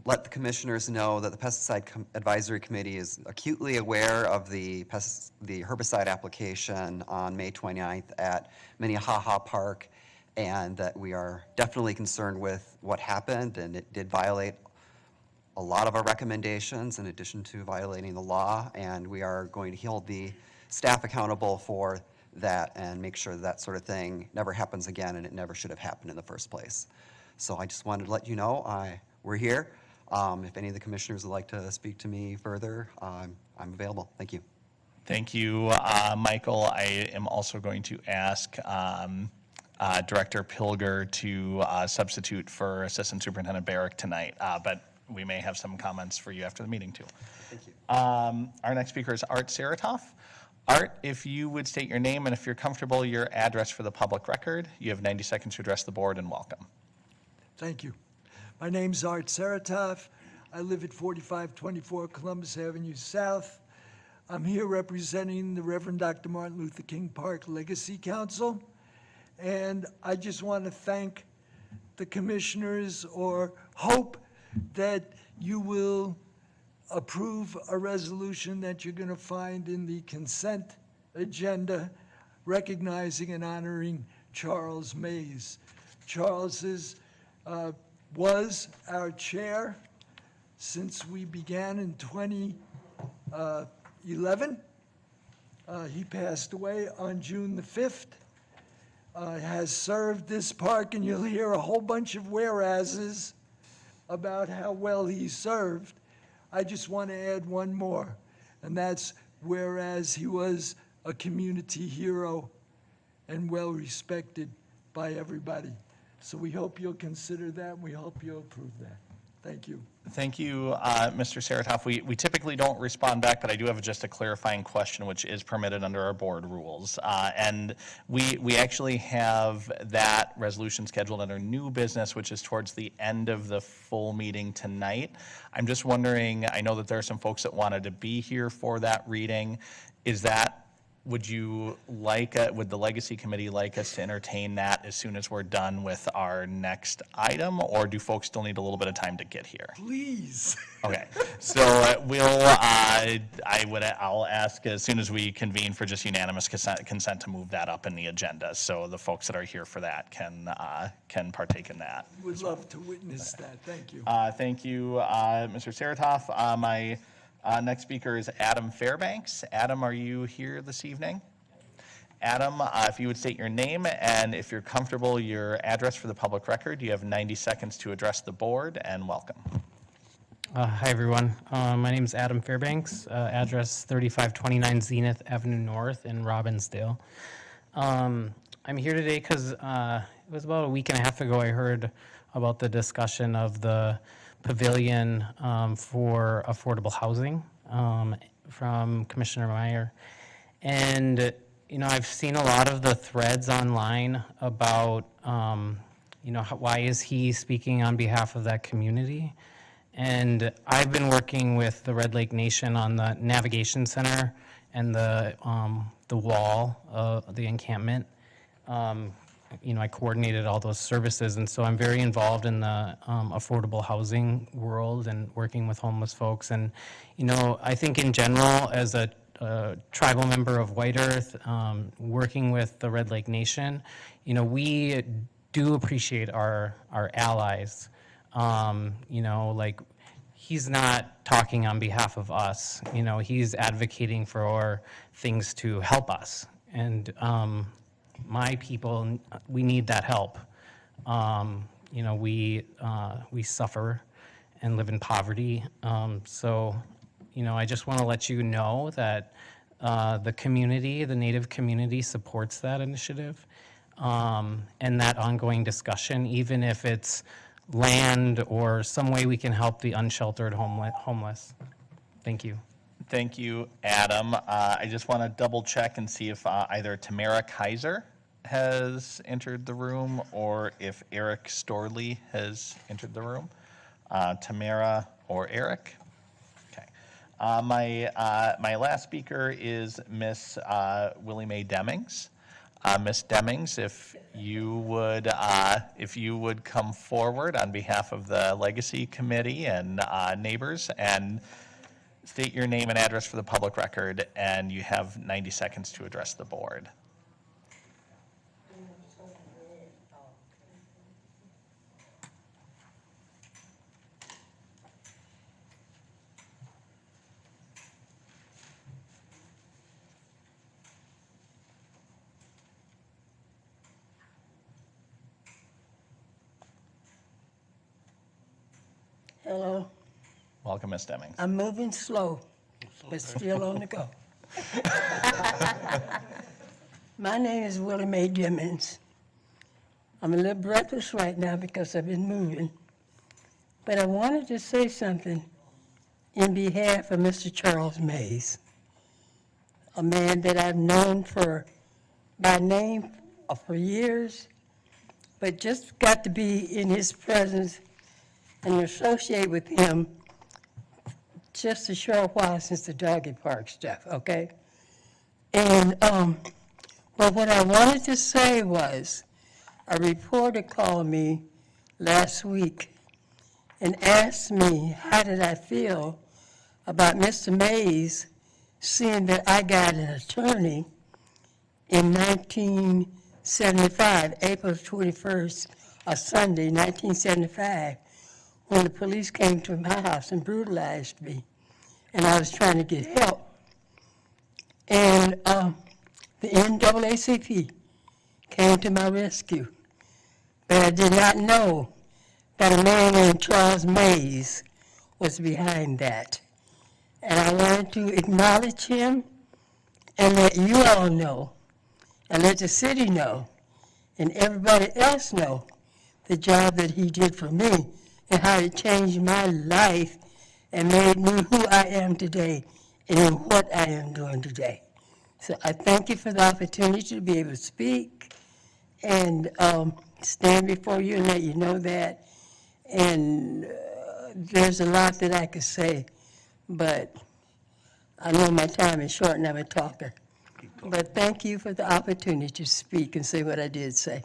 let the commissioners know that the Pesticide Advisory Committee is acutely aware of the herbicide application on May 29th at Minnehaha Park, and that we are definitely concerned with what happened, and it did violate a lot of our recommendations in addition to violating the law, and we are going to hold the staff accountable for that and make sure that sort of thing never happens again, and it never should have happened in the first place. So I just wanted to let you know we're here. If any of the commissioners would like to speak to me further, I'm available. Thank you. Thank you, Michael. I am also going to ask Director Pilger to substitute for Assistant Superintendent Barrick tonight, but we may have some comments for you after the meeting, too. Thank you. Our next speaker is Art Saratoff. Art, if you would state your name and if you're comfortable, your address for the public record. You have 90 seconds to address the board, and welcome. Thank you. My name's Art Saratoff. I live at 4524 Columbus Avenue South. I'm here representing the Reverend Dr. Martin Luther King Park Legacy Council. And I just want to thank the commissioners, or hope that you will approve a resolution that you're going to find in the consent agenda recognizing and honoring Charles Mays. Charles was our chair since we began in 2011. He passed away on June the 5th. Has served this park, and you'll hear a whole bunch of whereases about how well he served. I just want to add one more, and that's whereas he was a community hero and well respected by everybody. So we hope you'll consider that, and we hope you'll approve that. Thank you. Thank you, Mr. Saratoff. We typically don't respond back, but I do have just a clarifying question, which is permitted under our board rules. And we actually have that resolution scheduled under new business, which is towards the end of the full meeting tonight. I'm just wondering, I know that there are some folks that wanted to be here for that reading. Would the Legacy Committee like us to entertain that as soon as we're done with our next item, or do folks still need a little bit of time to get here? Please. Okay, so I'll ask as soon as we convene for just unanimous consent to move that up in the agenda, so the folks that are here for that can partake in that. Would love to witness that. Thank you. Thank you, Mr. Saratoff. My next speaker is Adam Fairbanks. Adam, are you here this evening? Adam, if you would state your name and if you're comfortable, your address for the public record. You have 90 seconds to address the board, and welcome. Hi, everyone. My name is Adam Fairbanks, address 3529 Zenith Avenue North in Robbinsdale. I'm here today because it was about a week and a half ago I heard about the discussion of the pavilion for affordable housing from Commissioner Meyer. And, I've seen a lot of the threads online about, why is he speaking on behalf of that community? And I've been working with the Red Lake Nation on the Navigation Center and the wall, the encampment. I coordinated all those services, and so I'm very involved in the affordable housing world and working with homeless folks. And, I think in general, as a tribal member of White Earth, working with the Red Lake Nation, we do appreciate our allies. He's not talking on behalf of us. He's advocating for things to help us. And my people, we need that help. We suffer and live in poverty. I just want to let you know that the community, the Native community, supports that initiative and that ongoing discussion, even if it's land or some way we can help the unsheltered homeless. Thank you. Thank you, Adam. I just want to double check and see if either Tamara Kaiser has entered the room or if Eric Storley has entered the room. Tamara or Eric? Okay. My last speaker is Miss Willie Mae Demings. Ms. Demings, if you would come forward on behalf of the Legacy Committee and neighbors and state your name and address for the public record, and you have 90 seconds to address the board. Hello, Welcome, Ms. Demings. I'm moving slow, but still on the go. My name is Willie Mae Demings. I'm a little breathless right now because I've been moving, but I wanted to say something in behalf of Mr. Charles Mays, a man that I've known by name for years, but just got to be in his presence and associate with him just a short while since the doggy park stuff, okay? And, but what I wanted to say was, a reporter called me last week and asked me how did I feel about Mr. Mays, seeing that I got an attorney in 1975, April 21st, a Sunday, 1975, when the police came to my house and brutalized me, and I was trying to get help. And the NAACP came to my rescue, but I did not know that a man named Charles Mays was behind that. And I wanted to acknowledge him and let you all know, and let the city know, and everybody else know the job that he did for me and how it changed my life and made me who I am today and what I am doing today. So I thank you for the opportunity to be able to speak and stand before you and let you know that. And there's a lot that I could say, but I know my time is short and I'm a talker. But thank you for the opportunity to speak and say what I did say.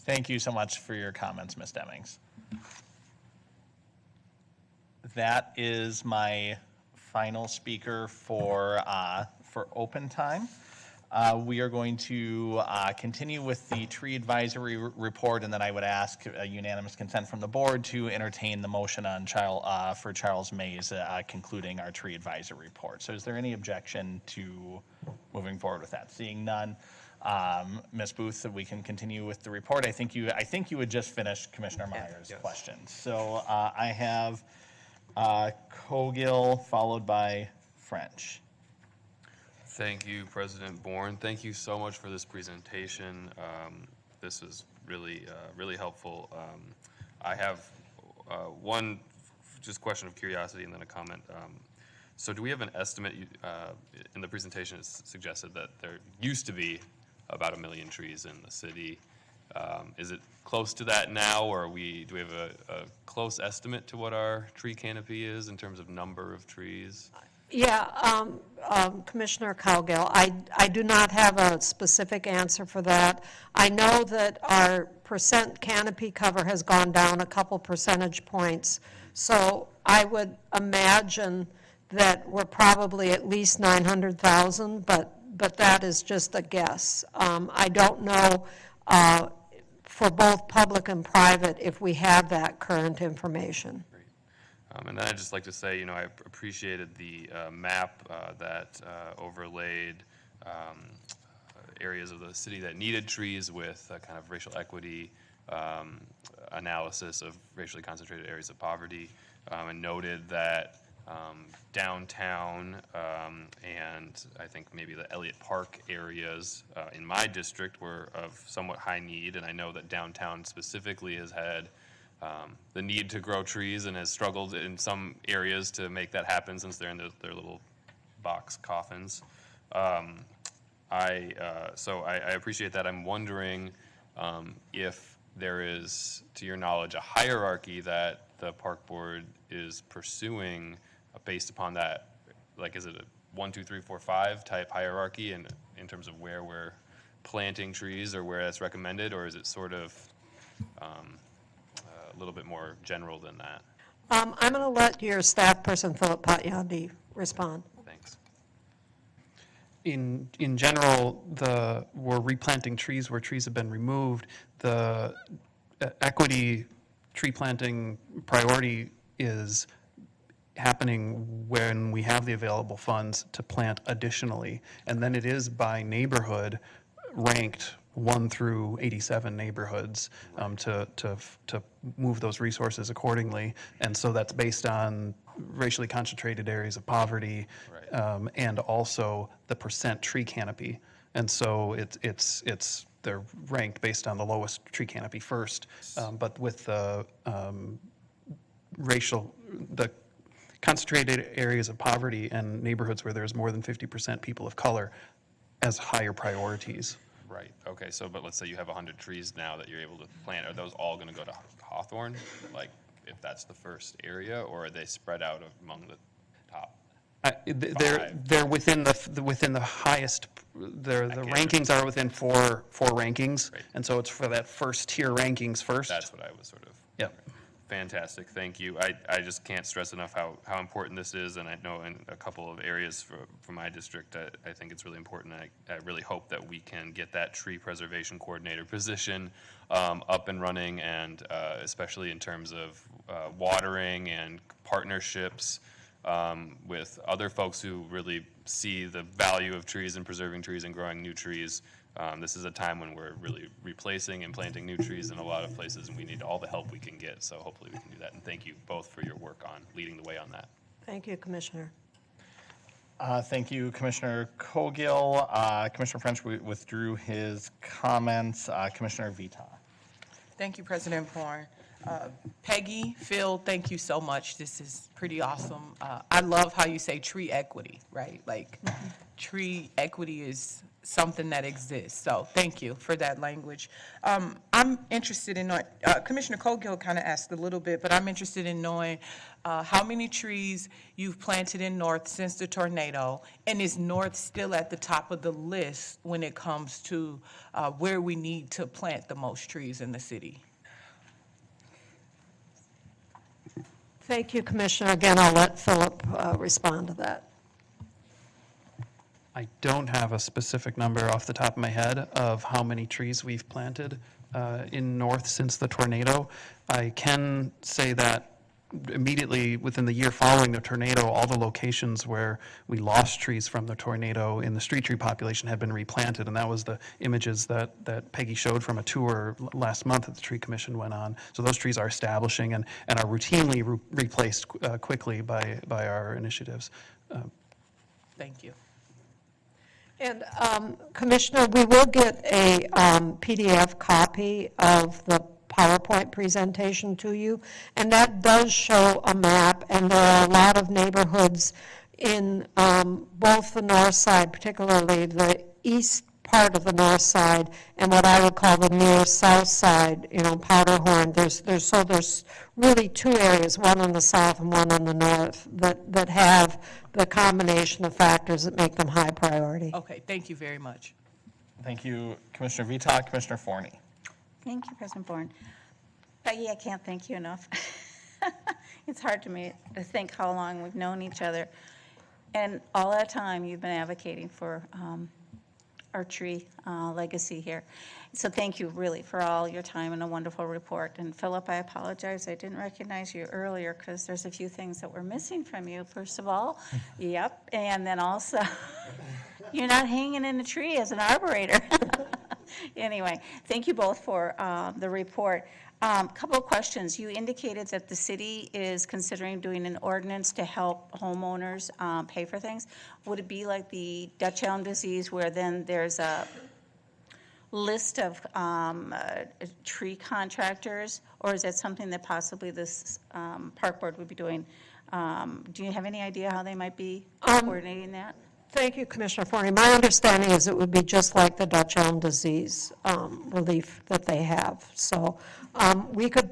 Thank you so much for your comments, Ms. Demings. That is my final speaker for open time. We are going to continue with the tree advisory report, and then I would ask unanimous consent from the board to entertain the motion on for Charles Mays concluding our tree advisory report. So is there any objection to moving forward with that? Seeing none, Ms. Booth, we can continue with the report. I think you had just finished Commissioner Meyer's questions. So I have Cogill followed by French. Thank you, President Bourne. Thank you so much for this presentation. This is really, really helpful. I have one just question of curiosity and then a comment. So do we have an estimate? In the presentation, it's suggested that there used to be about 1 million trees in the city. Is it close to that now, or do we have a close estimate to what our tree canopy is in terms of number of trees? Yeah, Commissioner Cowgill, I do not have a specific answer for that. I know that our percent canopy cover has gone down a couple percentage points, so I would imagine that we're probably at least 900,000, but that is just a guess. I don't know for both public and private if we have that current information. And then I'd just like to say, I appreciated the map that overlaid areas of the city that needed trees with kind of racial equity analysis of racially concentrated areas of poverty, and noted that downtown and I think maybe the Elliott Park areas in my district were of somewhat high need, and I know that downtown specifically has had the need to grow trees and has struggled in some areas to make that happen since they're in their little box coffins. So I appreciate that. I'm wondering if there is, to your knowledge, a hierarchy that the park board is pursuing based upon that. Like, is it a 1, 2, 3, 4, 5 type hierarchy in terms of where we're planting trees or where that's recommended, or is it sort of a little bit more general than that? I'm going to let your staff person, Philip Patyandi, respond. Thanks. In general, we're replanting trees where trees have been removed. The equity tree planting priority is happening when we have the available funds to plant additionally. And then it is by neighborhood ranked 1 through 87 neighborhoods to move those resources accordingly. And so that's based on racially concentrated areas of poverty, and also the percent tree canopy. And so they're ranked based on the lowest tree canopy first, but with the concentrated areas of poverty and neighborhoods where there's more than 50% people of color as higher priorities. Right, okay, so, but let's say you have 100 trees now that you're able to plant, are those all gonna go to Hawthorne? Like, if that's the first area, or are they spread out among the top? They're within the highest, the rankings are within four rankings, and so it's for that first tier rankings first. That's what I was sort of. Yep. Fantastic, thank you. I just can't stress enough how important this is, and I know in a couple of areas for my district, I think it's really important. I really hope that we can get that tree preservation coordinator position up and running, and especially in terms of watering and partnerships with other folks who really see the value of trees and preserving trees and growing new trees. This is a time when we're really replacing and planting new trees in a lot of places, and we need all the help we can get. So hopefully we can do that. And thank you both for your work on leading the way on that. Thank you, Commissioner. Thank you, Commissioner Cogill. Commissioner French withdrew his comments. Commissioner Vita. Thank you, President Bourne. Peggy, Phil, thank you so much. This is pretty awesome. I love how you say tree equity, right? Like, tree equity is something that exists. So thank you for that language. I'm interested in knowing, Commissioner Cogill kind of asked a little bit, but I'm interested in knowing how many trees you've planted in North since the tornado, and is North still at the top of the list when it comes to where we need to plant the most trees in the city? Thank you, Commissioner. Again, I'll let Philip respond to that. I don't have a specific number off the top of my head of how many trees we've planted in North since the tornado. I can say that immediately within the year following the tornado, all the locations where we lost trees from the tornado in the street tree population had been replanted, and that was the images that Peggy showed from a tour last month that the Tree Commission went on. So those trees are establishing and are routinely replaced quickly by our initiatives. Thank you. And Commissioner, we will get a PDF copy of the PowerPoint presentation to you, and that does show a map, and there are a lot of neighborhoods in both the north side, particularly the east part of the north side, and what I would call the near south side, Powderhorn. There's really two areas, one on the south and one on the north, that have the combination of factors that make them high priority. Okay, thank you very much. Thank you, Commissioner Vita. Commissioner Forney. Thank you, President Bourne. Peggy, I can't thank you enough. It's hard to me to think how long we've known each other. And all that time, you've been advocating for our tree legacy here. So thank you, really, for all your time and a wonderful report. And Philip, I apologize, I didn't recognize you earlier because there's a few things that were missing from you, first of all. Yep, and then also, you're not hanging in a tree as an arborator. Anyway, thank you both for the report. Couple of questions. You indicated that the city is considering doing an ordinance to help homeowners pay for things. Would it be like the Dutch elm disease where then there's a list of tree contractors, or is that something that possibly this park board would be doing? Do you have any idea how they might be coordinating that? Thank you, Commissioner Forney. My understanding is it would be just like the Dutch elm disease relief that they have. So we could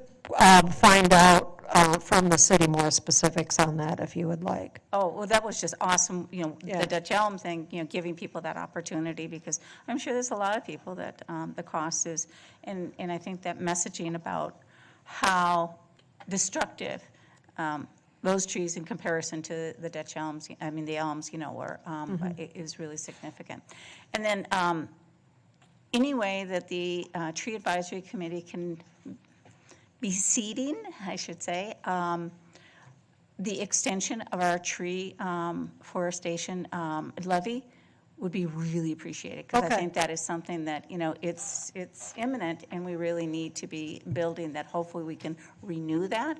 find out from the city more specifics on that if you would like. Oh, well, that was just awesome, Yeah. the Dutch elm thing, giving people that opportunity, because I'm sure there's a lot of people that the cost is, and I think that messaging about how destructive those trees in comparison to the Dutch elms, I mean, the elms, were, it is really significant. And then any way that the Tree Advisory Committee can be seeding, I should say, the extension of our tree forestation levy would be really appreciated, because I Okay. think that is something that, it's imminent, and we really need to be building that. Hopefully, we can renew that,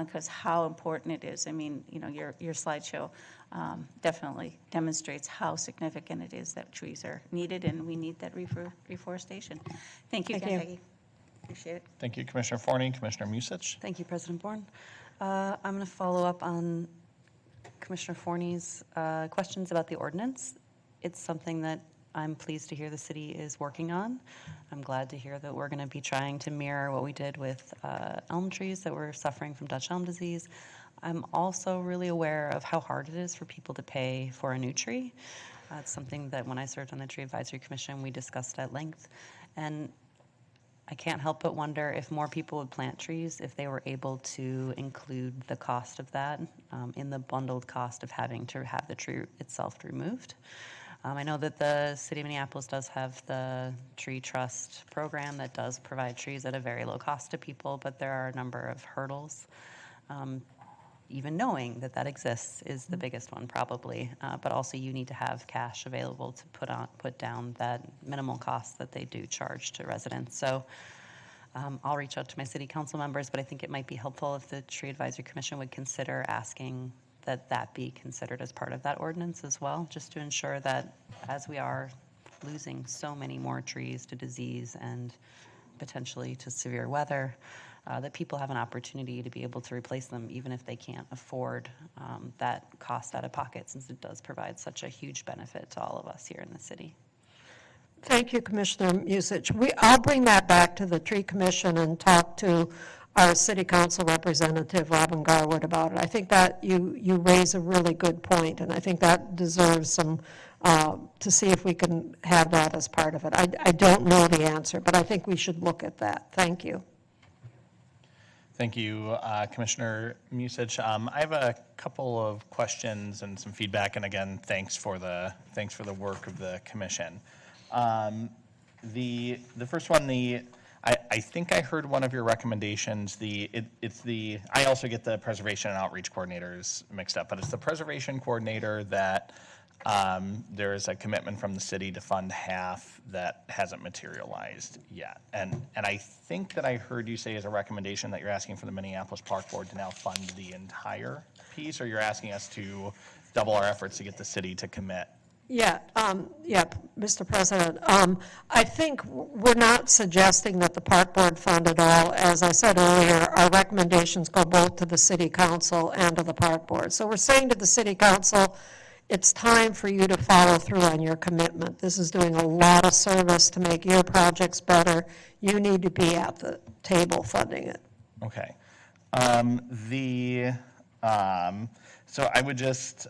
because how important it is. I mean, your slideshow definitely demonstrates how significant it is that trees are needed, and we need that reforestation. Thank you Thank again, you. Peggy. Appreciate it. Thank you, Commissioner Forney. Commissioner Musich? Thank you, President Bourne. I'm going to follow up on Commissioner Forney's questions about the ordinance. It's something that I'm pleased to hear the city is working on. I'm glad to hear that we're going to be trying to mirror what we did with elm trees that were suffering from Dutch elm disease. I'm also really aware of how hard it is for people to pay for a new tree. It's something that when I served on the Tree Advisory Commission, we discussed at length. And I can't help but wonder if more people would plant trees if they were able to include the cost of that in the bundled cost of having to have the tree itself removed. I know that the city of Minneapolis does have the Tree Trust program that does provide trees at a very low cost to people, but there are a number of hurdles. Even knowing that that exists is the biggest one probably, but also you need to have cash available to put down that minimal cost that they do charge to residents. So I'll reach out to my city council members, but I think it might be helpful if the Tree Advisory Commission would consider asking that be considered as part of that ordinance as well, just to ensure that as we are losing so many more trees to disease and potentially to severe weather, that people have an opportunity to be able to replace them, even if they can't afford that cost out of pocket, since it does provide such a huge benefit to all of us here in the city. Thank you, Commissioner Musich. I'll bring that back to the Tree Commission and talk to our City Council representative, Robin Garwood, about it. I think that you raise a really good point, and I think that deserves some, to see if we can have that as part of it. I don't know the answer, but I think we should look at that. Thank you. Thank you, Commissioner Musich. I have a couple of questions and some feedback, and again, thanks for the work of the commission. The first one, I think I heard one of your recommendations. I also get the preservation and outreach coordinators mixed up, but it's the preservation coordinator that there is a commitment from the city to fund half that hasn't materialized yet. And I think that I heard you say as a recommendation that you're asking for the Minneapolis Park Board to now fund the entire piece, or you're asking us to double our efforts to get the city to commit? Yeah, Mr. President, I think we're not suggesting that the Park Board fund it all. As I said earlier, our recommendations go both to the City Council and to the Park Board. So we're saying to the City Council, it's time for you to follow through on your commitment. This is doing a lot of service to make your projects better. You need to be at the table funding it. Okay. So I would just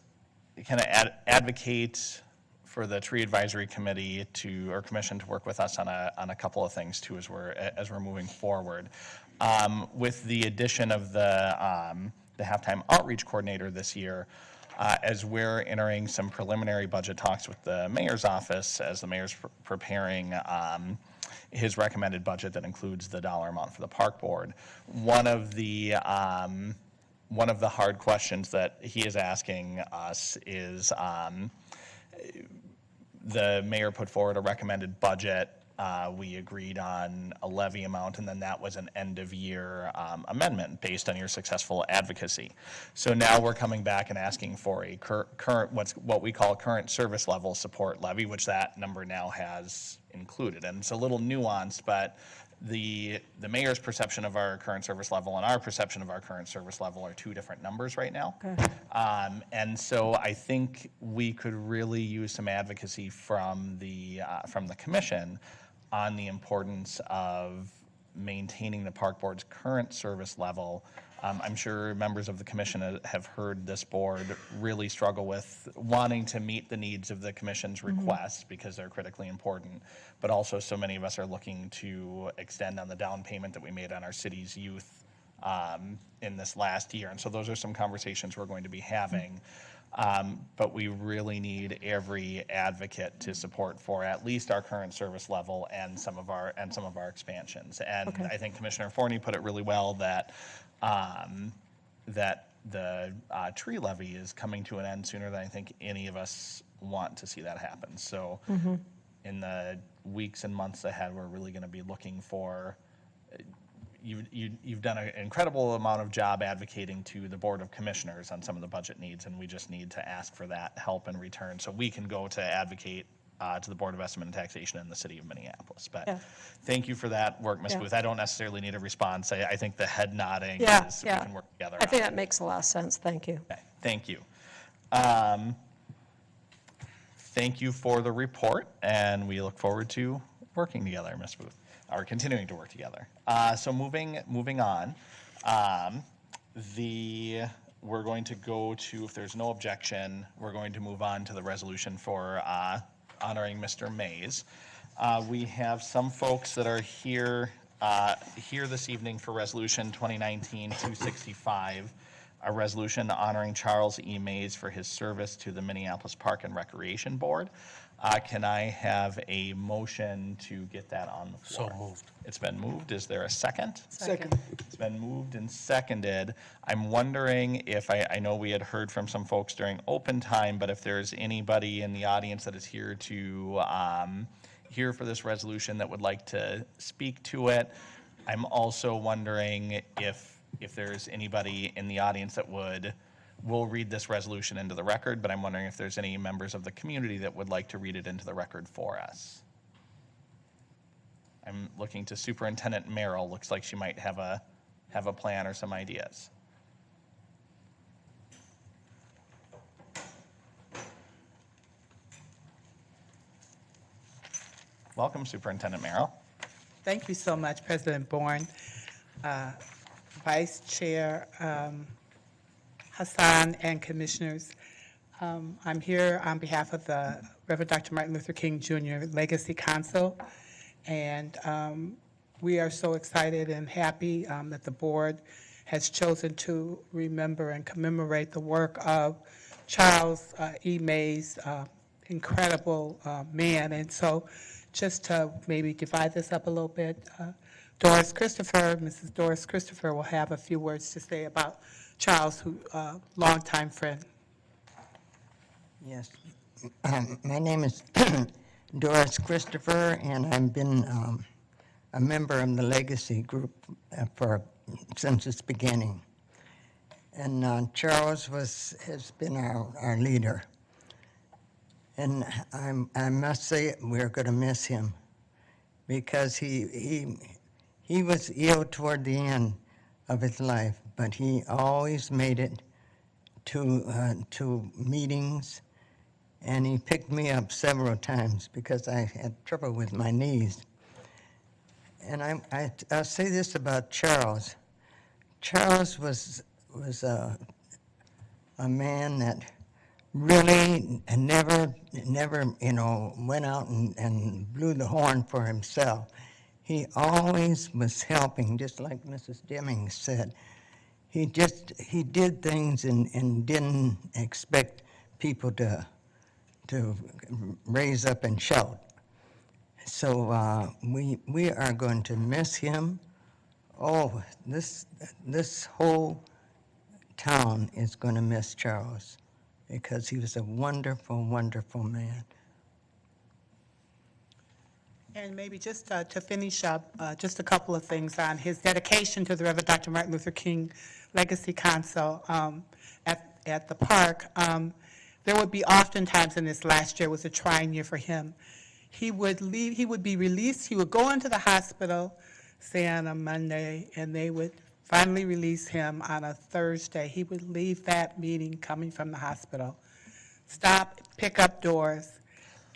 kind of advocate for the Tree Advisory Committee or Commission to work with us on a couple of things too as we're moving forward. With the addition of the halftime outreach coordinator this year, as we're entering some preliminary budget talks with the mayor's office, as the mayor's preparing his recommended budget that includes the dollar amount for the park board, one of the hard questions that he is asking us is the mayor put forward a recommended budget. We agreed on a levy amount, and then that was an end-of-year amendment based on your successful advocacy. So now we're coming back and asking for a current, what we call current service level support levy, which that number now has included. And it's a little nuanced, but the mayor's perception of our current service level and our perception of our current service level are two different numbers right now. Okay. And so I think we could really use some advocacy from the commission on the importance of maintaining the park board's current service level I'm sure members of the commission have heard this board really struggle with wanting to meet the needs of the commission's requests because they're critically important, but also so many of us are looking to extend on the down payment that we made on our city's youth in this last year. And so those are some conversations we're going to be having. But we really need every advocate to support for at least our current service level and some of our expansions. And I think Commissioner Forney put it really well that that the tree levy is coming to an end sooner than I think any of us want to see that happen. So in the weeks and months ahead, we're really going to be looking for. You've done an incredible amount of job advocating to the Board of Commissioners on some of the budget needs, and we just need to ask for that help in return so we can go to advocate to the Board of Estimate and Taxation in the city of Minneapolis. But thank you for that work, Ms. Booth. I don't necessarily need a response. I think the head nodding is we can work together. I think that makes a lot of sense. Thank you. Okay. Thank you. Thank you for the report, and we look forward to working together, Ms. Booth. Are continuing to work together. So moving on, we're going to go to, if there's no objection, we're going to move on to the resolution for honoring Mr. Mays. We have some folks that are here this evening for Resolution 2019-265, a resolution honoring Charles E. Mays for his service to the Minneapolis Park and Recreation Board. Can I have a motion to get that on the floor? So moved. It's been moved. Is there a second? Second. It's been moved and seconded. I'm wondering if, I know we had heard from some folks during open time, but if there's anybody in the audience that is here to here for this resolution that would like to speak to it. I'm also wondering if there's anybody in the audience that we'll read this resolution into the record, but I'm wondering if there's any members of the community that would like to read it into the record for us. I'm looking to Superintendent Merrill. Looks like she might have a plan or some ideas. Welcome, Superintendent Merrill. Thank you so much, President Bourne, Vice Chair Hassan, and Commissioners. I'm here on behalf of the Reverend Dr. Martin Luther King Jr. Legacy Council, and we are so excited and happy that the board has chosen to remember and commemorate the work of Charles E. Mays, incredible man. And so just to maybe divide this up a little bit, Mrs. Doris Christopher will have a few words to say about Charles, who longtime friend. Yes. My name is Doris Christopher, and I've been a member of the Legacy Group since its beginning. And Charles has been our leader. And I must say we're going to miss him because he was ill toward the end of his life, but he always made it to meetings, and he picked me up several times because I had trouble with my knees. And I'll say this about Charles. Charles was a man that really never, went out and blew the horn for himself. He always was helping, just like Mrs. Deming said. He did things and didn't expect people to raise up and shout. So we are going to miss him. Oh, this whole town is going to miss Charles because he was a wonderful, wonderful man. And maybe just to finish up, just a couple of things on his dedication to the Reverend Dr. Martin Luther King Legacy Council at the park. There would be oftentimes, in this last year was a trying year for him. He would leave, he would be released, he would go into the hospital, say on a Monday, and they would finally release him on a Thursday. He would leave that meeting coming from the hospital, stop, pick up Doors,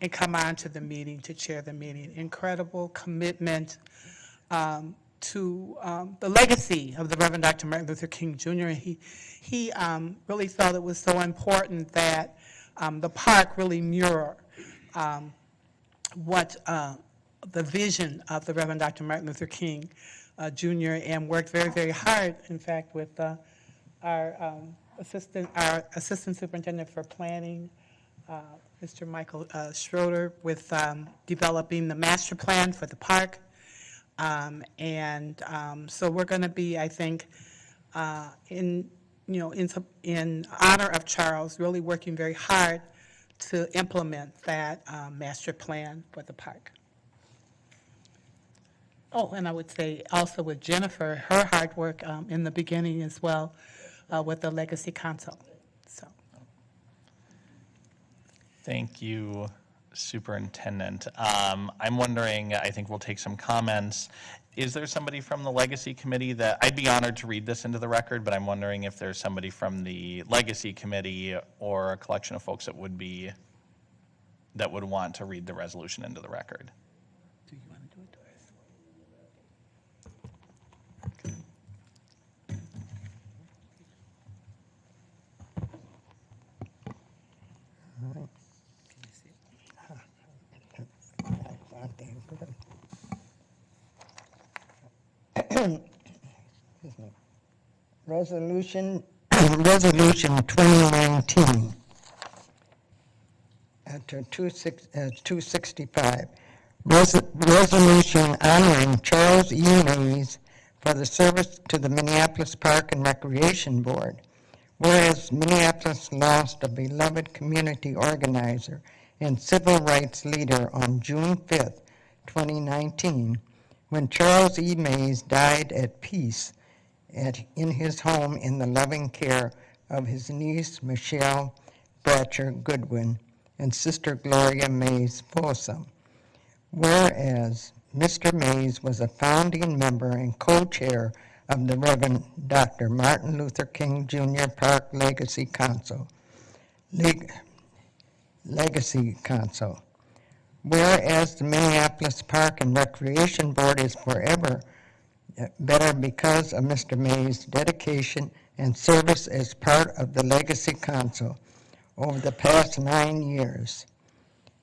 and come on to the meeting to chair the meeting. Incredible commitment to the legacy of the Reverend Dr. Martin Luther King Jr. He really felt it was so important that the park really mirror what the vision of the Reverend Dr. Martin Luther King Jr. and worked very, very hard, in fact, with our assistant superintendent for planning, Mr. Michael Schroeder, with developing the master plan for the park. So we're going to be, I think, in honor of Charles, really working very hard to implement that master plan for the park. Oh, and I would say also with Jennifer, her hard work in the beginning as well with the Legacy Council. So, thank you, Superintendent. I'm wondering, I think we'll take some comments. Is there somebody from the Legacy Committee that, I'd be honored to read this into the record, but I'm wondering if there's somebody from the Legacy Committee or a collection of folks that would want to read the resolution into the record. do you want to do it, Doris? Resolution 2019 to 265. Resolution honoring Charles E. Mays for the service to the Minneapolis Park and Recreation Board. Whereas Minneapolis lost a beloved community organizer and civil rights leader on June 5th, 2019, when Charles E. Mays died at peace in his home in the loving care of his niece, Michelle Bratcher Goodwin, and sister Gloria Mays Folsom. Whereas Mr. Mays was a founding member and co-chair of the Reverend Dr. Martin Luther King Jr. Park Legacy Council. Whereas the Minneapolis Park and Recreation Board is forever better because of Mr. Mays' dedication and service as part of the Legacy Council over the past 9 years.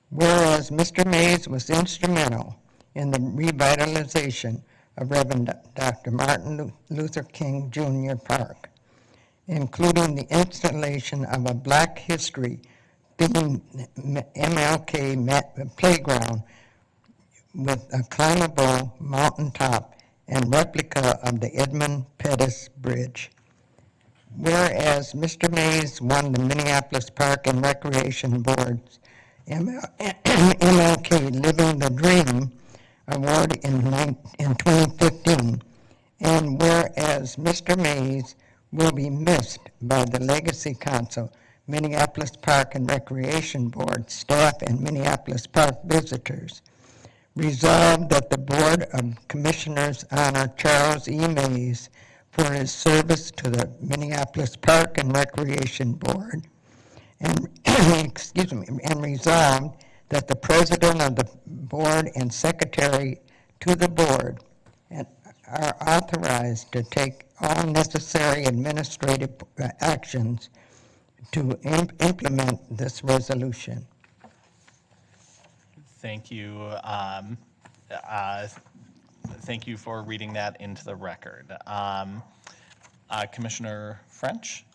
Whereas Mr. Mays was instrumental in the revitalization of Reverend Dr. Martin Luther King Jr. Park, including the installation of a Black History themed MLK playground with a climbable mountaintop and replica of the Edmund Pettus Bridge. Whereas Mr. Mays won the Minneapolis Park and Recreation Board's MLK Living the Dream Award in 2015, and whereas Mr. Mays will be missed by the Legacy Council, Minneapolis Park and Recreation Board staff, and Minneapolis Park visitors, resolved that the Board of Commissioners honor Charles E. Mays for his service to the Minneapolis Park and Recreation Board, and and resolved that the president of the board and secretary to the board are authorized to take all necessary administrative actions to implement this resolution. Thank you. Thank you for reading that into the record. Commissioner French?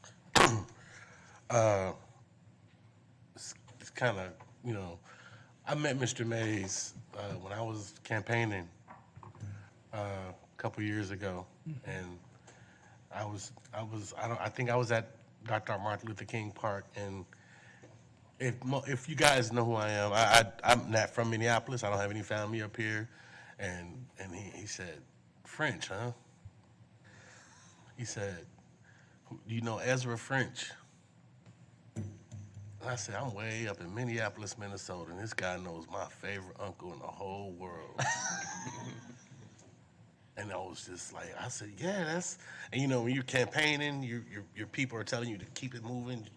It's kind of, I met Mr. Mays when I was campaigning a couple years ago, and I think I was at Dr. Martin Luther King Park, and if you guys know who I am, I'm not from Minneapolis. I don't have any family up here, and he said, French, huh? He said, do you know Ezra French? And I said, I'm way up in Minneapolis, Minnesota, and this guy knows my favorite uncle in the whole world. And I was just like, I said, yeah, that's, and when you're campaigning, your people are telling you to keep it moving,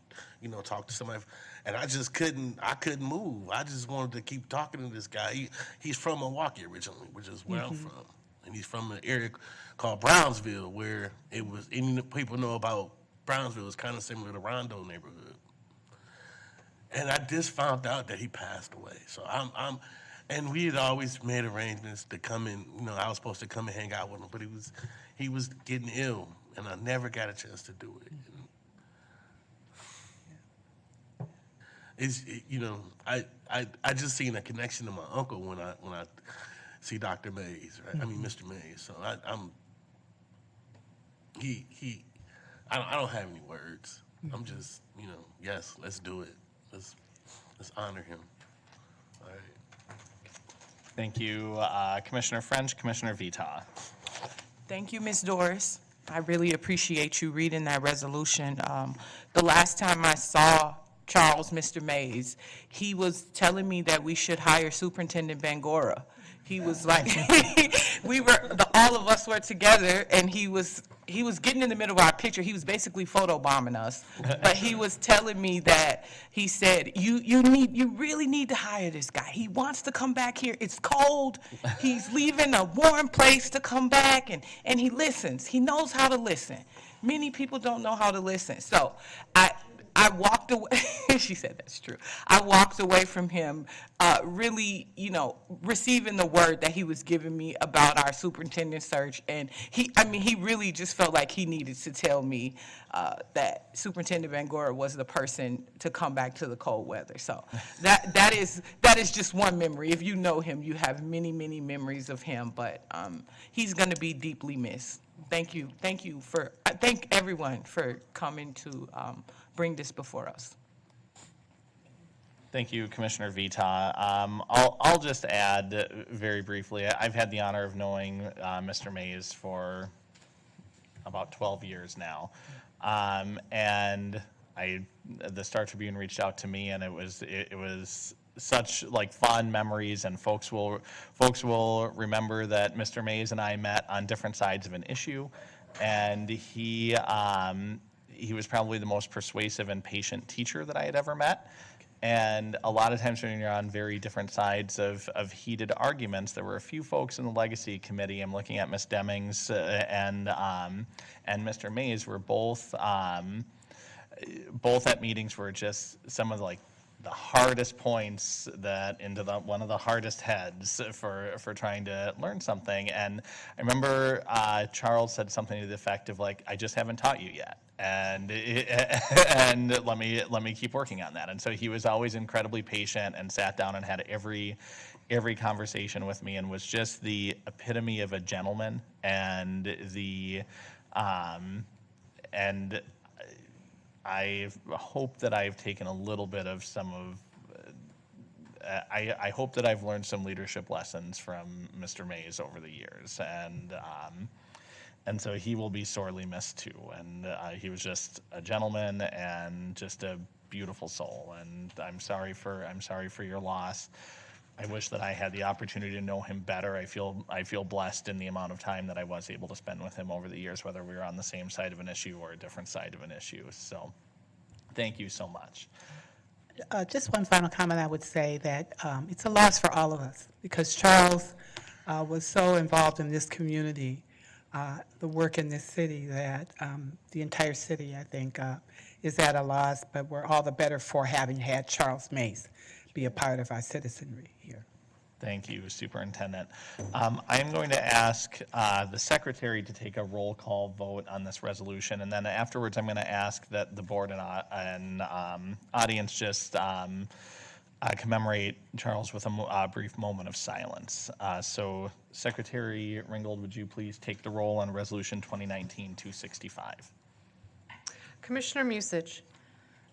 talk to somebody. And I couldn't move. I just wanted to keep talking to this guy. He's from Milwaukee originally, which is where I'm from. and he's from an area called Brownsville, where it was, and people know about Brownsville, it's kind of similar to Rondo neighborhood. And I just found out that he passed away. So and we had always made arrangements to come in, I was supposed to come and hang out with him, but he was getting ill, and I never got a chance to do it. I just seen a connection to my uncle when I see Dr. Mays, right? I mean, Mr. Mays. So I don't have any words. I'm just, yes, let's do it. Let's honor him. All right. Thank you, Commissioner French. Commissioner Vita. Thank you, Ms. Doris. I really appreciate you reading that resolution. The last time I saw Charles, Mr. Mays, he was telling me that we should hire Superintendent Bangora. He was like, all of us were together, and he was getting in the middle of our picture. He was basically photobombing us. But he was telling me that, he said, you really need to hire this guy. He wants to come back here. It's cold. He's leaving a warm place to come back, and he listens. He knows how to listen. Many people don't know how to listen. So I walked away. She said that's true. I walked away from him really, receiving the word that he was giving me about our superintendent search. And he really just felt like he needed to tell me that Superintendent Bangora was the person to come back to the cold weather. So that is just one memory. If you know him, you have many, many memories of him. But he's going to be deeply missed. Thank you. I thank everyone for coming to bring this before us. Thank you, Commissioner Vita. I'll just add very briefly, I've had the honor of knowing Mr. Mays for about 12 years now. And the Star Tribune reached out to me, and it was such fond memories, and folks will remember that Mr. Mays and I met on different sides of an issue, and he was probably the most persuasive and patient teacher that I had ever met. And a lot of times when you're on very different sides of heated arguments, there were a few folks in the Legacy Committee, I'm looking at Ms. Demings and Mr. Mays, were both at meetings where just some of the hardest points into one of the hardest heads for trying to learn something. And I remember Charles said something to the effect of I just haven't taught you yet. And let me keep working on that. And so he was always incredibly patient and sat down and had every conversation with me, and was just the epitome of a gentleman. And I hope that I've taken a little bit of I hope that I've learned some leadership lessons from Mr. Mays over the years, and so he will be sorely missed too. And he was just a gentleman and just a beautiful soul. And I'm sorry for your loss. I wish that I had the opportunity to know him better. I feel blessed in the amount of time that I was able to spend with him over the years, whether we were on the same side of an issue or a different side of an issue. So thank you so much. Just one final comment. I would say that it's a loss for all of us, because Charles was so involved in this community, the work in this city, that the entire city, I think, is at a loss, but we're all the better for having had Charles Mays be a part of our citizenry here. Thank you, Superintendent. I am going to ask the Secretary to take a roll call vote on this resolution, and then afterwards I'm going to ask that the board and audience just commemorate Charles with a brief moment of silence. So Secretary Ringgold, would you please take the roll on Resolution 2019-265? Commissioner Musich.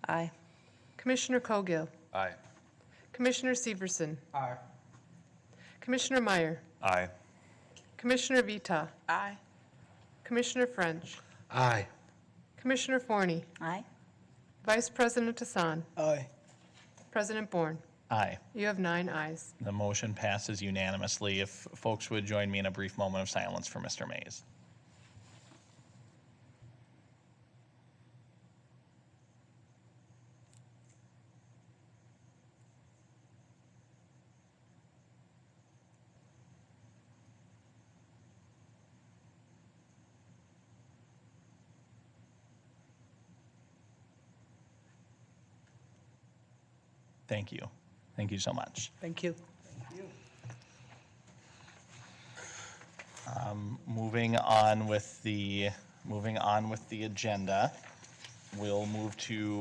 Aye. Commissioner Cogill. Aye. Commissioner Severson. Aye. Commissioner Meyer. Aye. Commissioner Vita. Aye. Commissioner French. Aye. Commissioner Forney. Aye. Vice President Hassan. Aye. President Bourne. Aye. You have 9 ayes. The motion passes unanimously. If folks would join me in a brief moment of silence for Mr. Mays. Thank you. Thank you so much. Thank you. Moving on with the agenda, we'll move to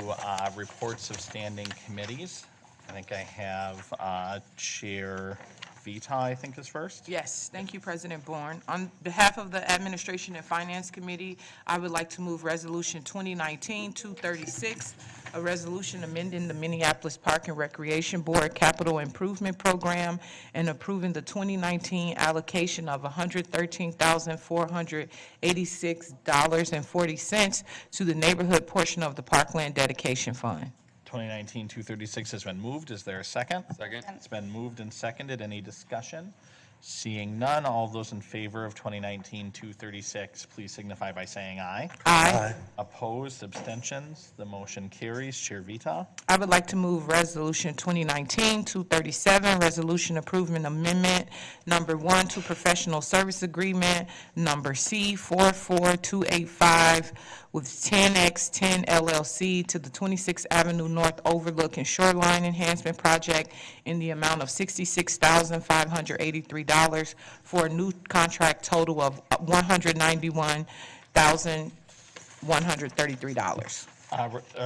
reports of standing committees. I think I have Chair Vita, I think, is first. Yes, thank you, President Bourne. On behalf of the Administration and Finance Committee, I would like to move Resolution 2019-236, a resolution amending the Minneapolis Park and Recreation Board Capital Improvement Program and approving the 2019 allocation of $113,486.40 to the neighborhood portion of the Parkland Dedication Fund. 2019-236 has been moved. Is there a second? Second. It's been moved and seconded. Any discussion? Seeing none, all those in favor of 2019-236, please signify by saying aye. Aye. Opposed, abstentions, the motion carries. Chair Vita. I would like to move Resolution 2019-237, resolution approving amendment number 1 to professional service agreement number C44285 with 10X10 LLC to the 26th Avenue North Overlook and Shoreline Enhancement Project in the amount of $66,583 for a new contract total of $191,133.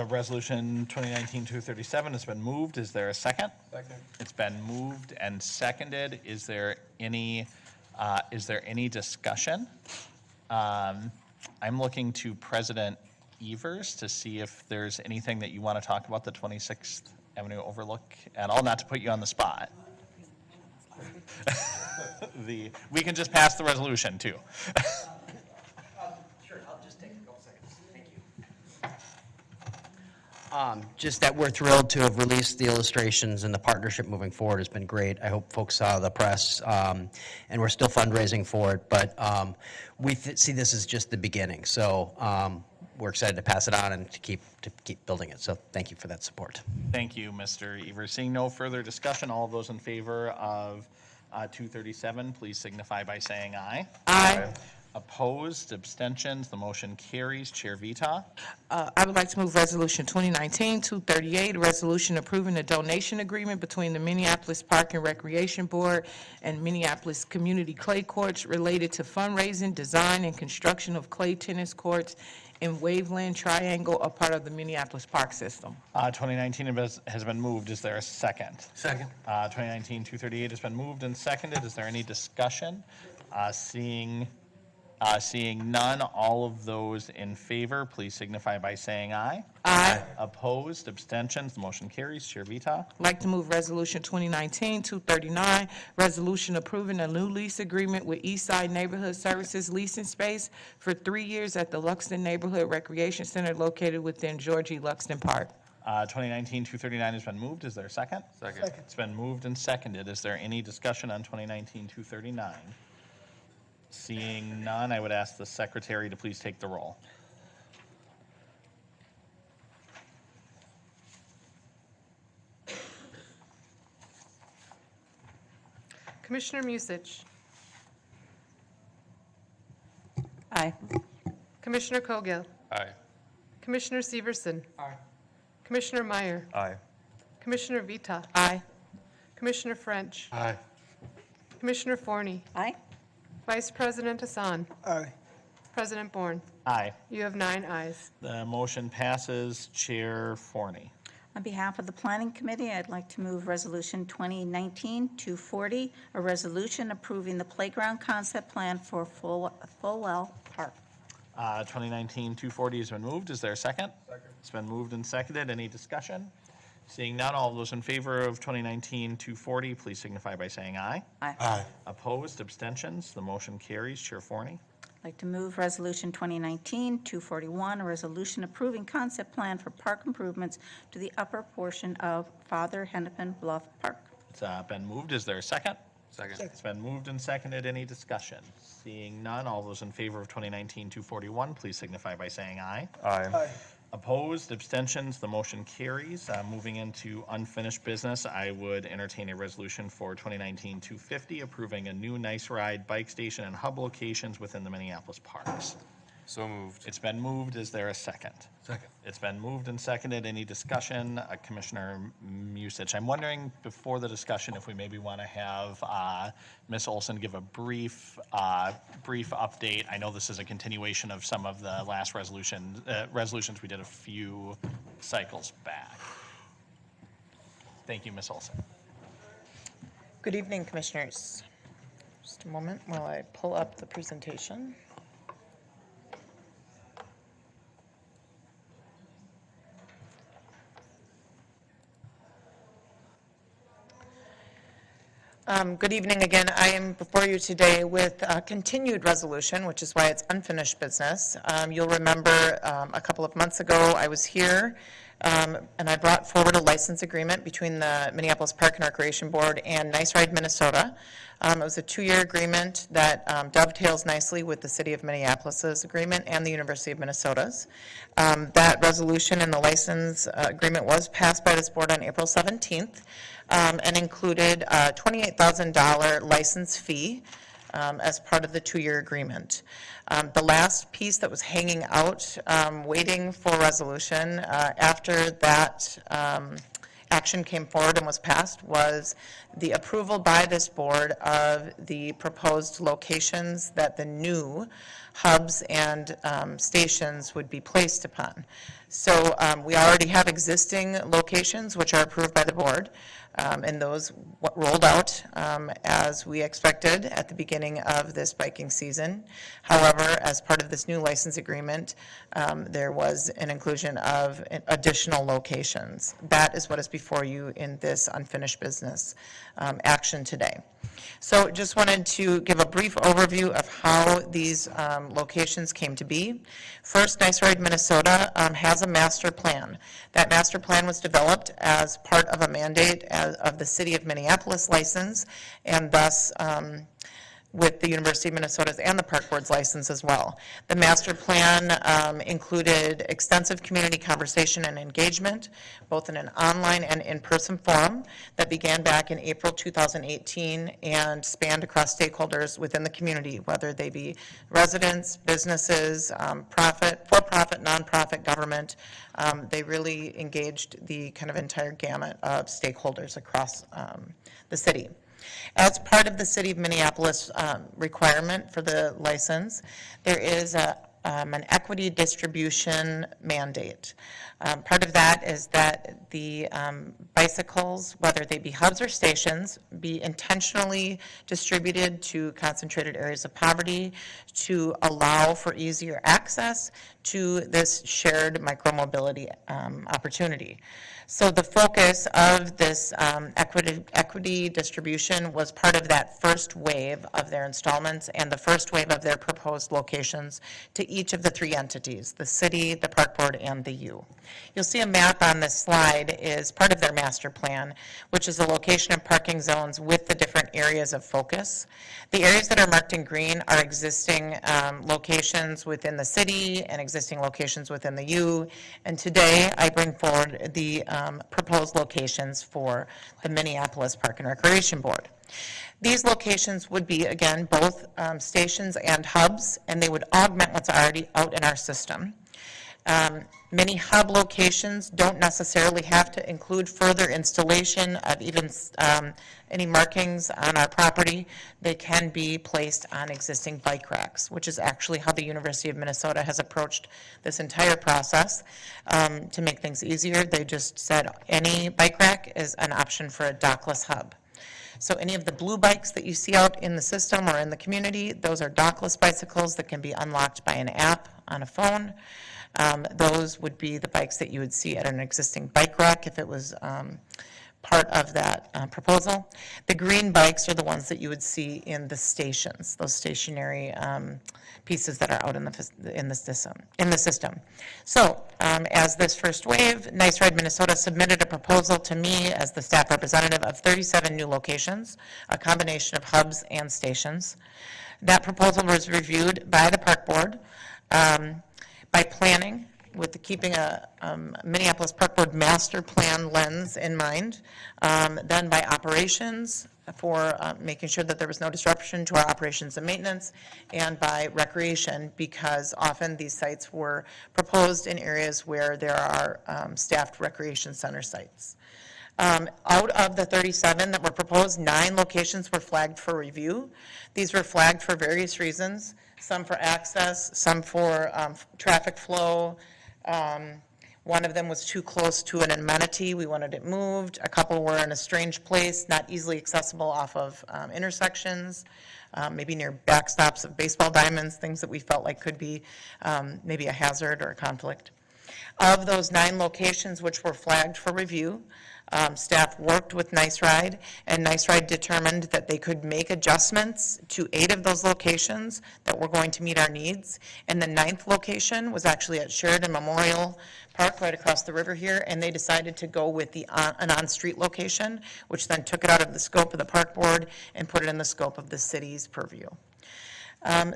Resolution 2019-237 has been moved. Is there a second? Second. It's been moved and seconded. Is there any discussion? I'm looking to President Evers to see if there's anything that you want to talk about the 26th Avenue Overlook at all, not to put you on the spot. We can just pass the resolution, too. Sure, I'll just take a couple seconds. Thank you. Just that we're thrilled to have released the illustrations, and the partnership moving forward has been great. I hope folks saw the press, and we're still fundraising for it, but we see this as just the beginning. So we're excited to pass it on and to keep building it. So thank you for that support. Thank you, Mr. Evers. Seeing no further discussion, all of those in favor of 237, please signify by saying aye. Aye. Opposed, abstentions, the motion carries. Chair Vita. I would like to move Resolution 2019-238, a resolution approving a donation agreement between the Minneapolis Park and Recreation Board and Minneapolis Community Clay Courts related to fundraising, design, and construction of clay tennis courts in Waveland Triangle, a part of the Minneapolis Park System. 2019 has been moved. Is there a second? Second. 2019-238 has been moved and seconded. Is there any discussion? Seeing none, all of those in favor, please signify by saying aye. Aye. Opposed, abstentions, the motion carries. Chair Vita. I'd like to move Resolution 2019-239, resolution approving a new lease agreement with Eastside Neighborhood Services leasing space for 3 years at the Luxton Neighborhood Recreation Center located within Georgie Luxton Park. 2019-239 has been moved. Is there a second? Second. It's been moved and seconded. Is there any discussion on 2019-239? Seeing none, I would ask the secretary to please take the roll. Commissioner Musich. Aye. Commissioner Cogill. Aye. Commissioner Severson. Aye. Commissioner Meyer. Aye. Commissioner Vita. Aye. Commissioner French. Aye. Commissioner Forney. Aye. Vice President Hassan. Aye. President Bourne. Aye. You have 9 ayes. The motion passes. Chair Forney. On behalf of the Planning Committee, I'd like to move Resolution 2019-240, a resolution approving the playground concept plan for Fulwell Park. 2019-240 has been moved. Is there a second? Second. It's been moved and seconded. Any discussion? Seeing none, all of those in favor of 2019-240, please signify by saying aye. Aye. Aye. Opposed, abstentions, the motion carries. Chair Forney. I'd like to move Resolution 2019-241, a resolution approving concept plan for park improvements to the upper portion of Father Hennepin Bluff Park. It's been moved. Is there a second? Second. It's been moved and seconded. Any discussion? Seeing none, all those in favor of 2019-241, please signify by saying aye. Aye. Opposed, abstentions, the motion carries. Moving into unfinished business, I would entertain a resolution for 2019-250, approving a new Nice Ride bike station and hub locations within the Minneapolis parks. So moved. It's been moved. Is there a second? Second. It's been moved and seconded. Any discussion? Commissioner Musich, I'm wondering before the discussion if we maybe want to have Ms. Olson give a brief update. I know this is a continuation of some of the last resolutions we did a few cycles back. Thank you, Ms. Olson. Good evening, Commissioners. Just a moment while I pull up the presentation. Good evening again. I am before you today with a continued resolution, which is why it's unfinished business. You'll remember a couple of months ago I was here and I brought forward a license agreement between the Minneapolis Park and Recreation Board and Nice Ride Minnesota. It was a 2-year agreement that dovetails nicely with the City of Minneapolis's agreement and the University of Minnesota's. That resolution and the license agreement was passed by this board on April 17th. And included a $28,000 license fee as part of the 2-year agreement. The last piece that was hanging out, waiting for resolution after that action came forward and was passed was the approval by this board of the proposed locations that the new hubs and stations would be placed upon. So we already have existing locations which are approved by the board. And those rolled out as we expected at the beginning of this biking season. However, as part of this new license agreement, there was an inclusion of additional locations. That is what is before you in this unfinished business action today. So just wanted to give a brief overview of how these locations came to be. First, Nice Ride Minnesota has a master plan. That master plan was developed as part of a mandate of the City of Minneapolis license, and thus with the University of Minnesota's and the Park Board's license as well. The master plan included extensive community conversation and engagement, both in an online and in-person forum that began back in April 2018 and spanned across stakeholders within the community, whether they be residents, businesses, for-profit, nonprofit, government. They really engaged the kind of entire gamut of stakeholders across the city. As part of the City of Minneapolis requirement for the license, there is an equity distribution mandate. Part of that is that the bicycles, whether they be hubs or stations, be intentionally distributed to concentrated areas of poverty to allow for easier access to this shared micromobility opportunity. So the focus of this equity distribution was part of that first wave of their installments and the first wave of their proposed locations to each of the 3 entities, the city, the park board, and the U. You'll see a map on this slide is part of their master plan, which is a location of parking zones with the different areas of focus. The areas that are marked in green are existing locations within the city and existing locations within the U. And today I bring forward the proposed locations for the Minneapolis Park and Recreation Board. These locations would be, again, both stations and hubs, and they would augment what's already out in our system. Many hub locations don't necessarily have to include further installation of even any markings on our property. They can be placed on existing bike racks, which is actually how the University of Minnesota has approached this entire process. To make things easier, they just said any bike rack is an option for a dockless hub. So any of the blue bikes that you see out in the system or in the community, those are dockless bicycles that can be unlocked by an app on a phone. Those would be the bikes that you would see at an existing bike rack if it was part of that proposal. The green bikes are the ones that you would see in the stations, those stationary pieces that are out in the system. So as this first wave, Nice Ride Minnesota submitted a proposal to me as the staff representative of 37 new locations, a combination of hubs and stations. That proposal was reviewed by the park board, by planning, with keeping a Minneapolis Park Board master plan lens in mind, then by operations for making sure that there was no disruption to our operations and maintenance, and by recreation, because often these sites were proposed in areas where there are staffed recreation center sites. Out of the 37 that were proposed, 9 locations were flagged for review. These were flagged for various reasons, some for access, some for traffic flow. One of them was too close to an amenity. We wanted it moved. A couple were in a strange place, not easily accessible off of intersections, maybe near backstops of baseball diamonds, things that we felt like could be maybe a hazard or a conflict. Of those 9 locations which were flagged for review, staff worked with Nice Ride, and Nice Ride determined that they could make adjustments to 8 of those locations that were going to meet our needs. And the 9th location was actually at Sheridan Memorial Park, right across the river here, and they decided to go with an on-street location, which then took it out of the scope of the park board and put it in the scope of the city's purview.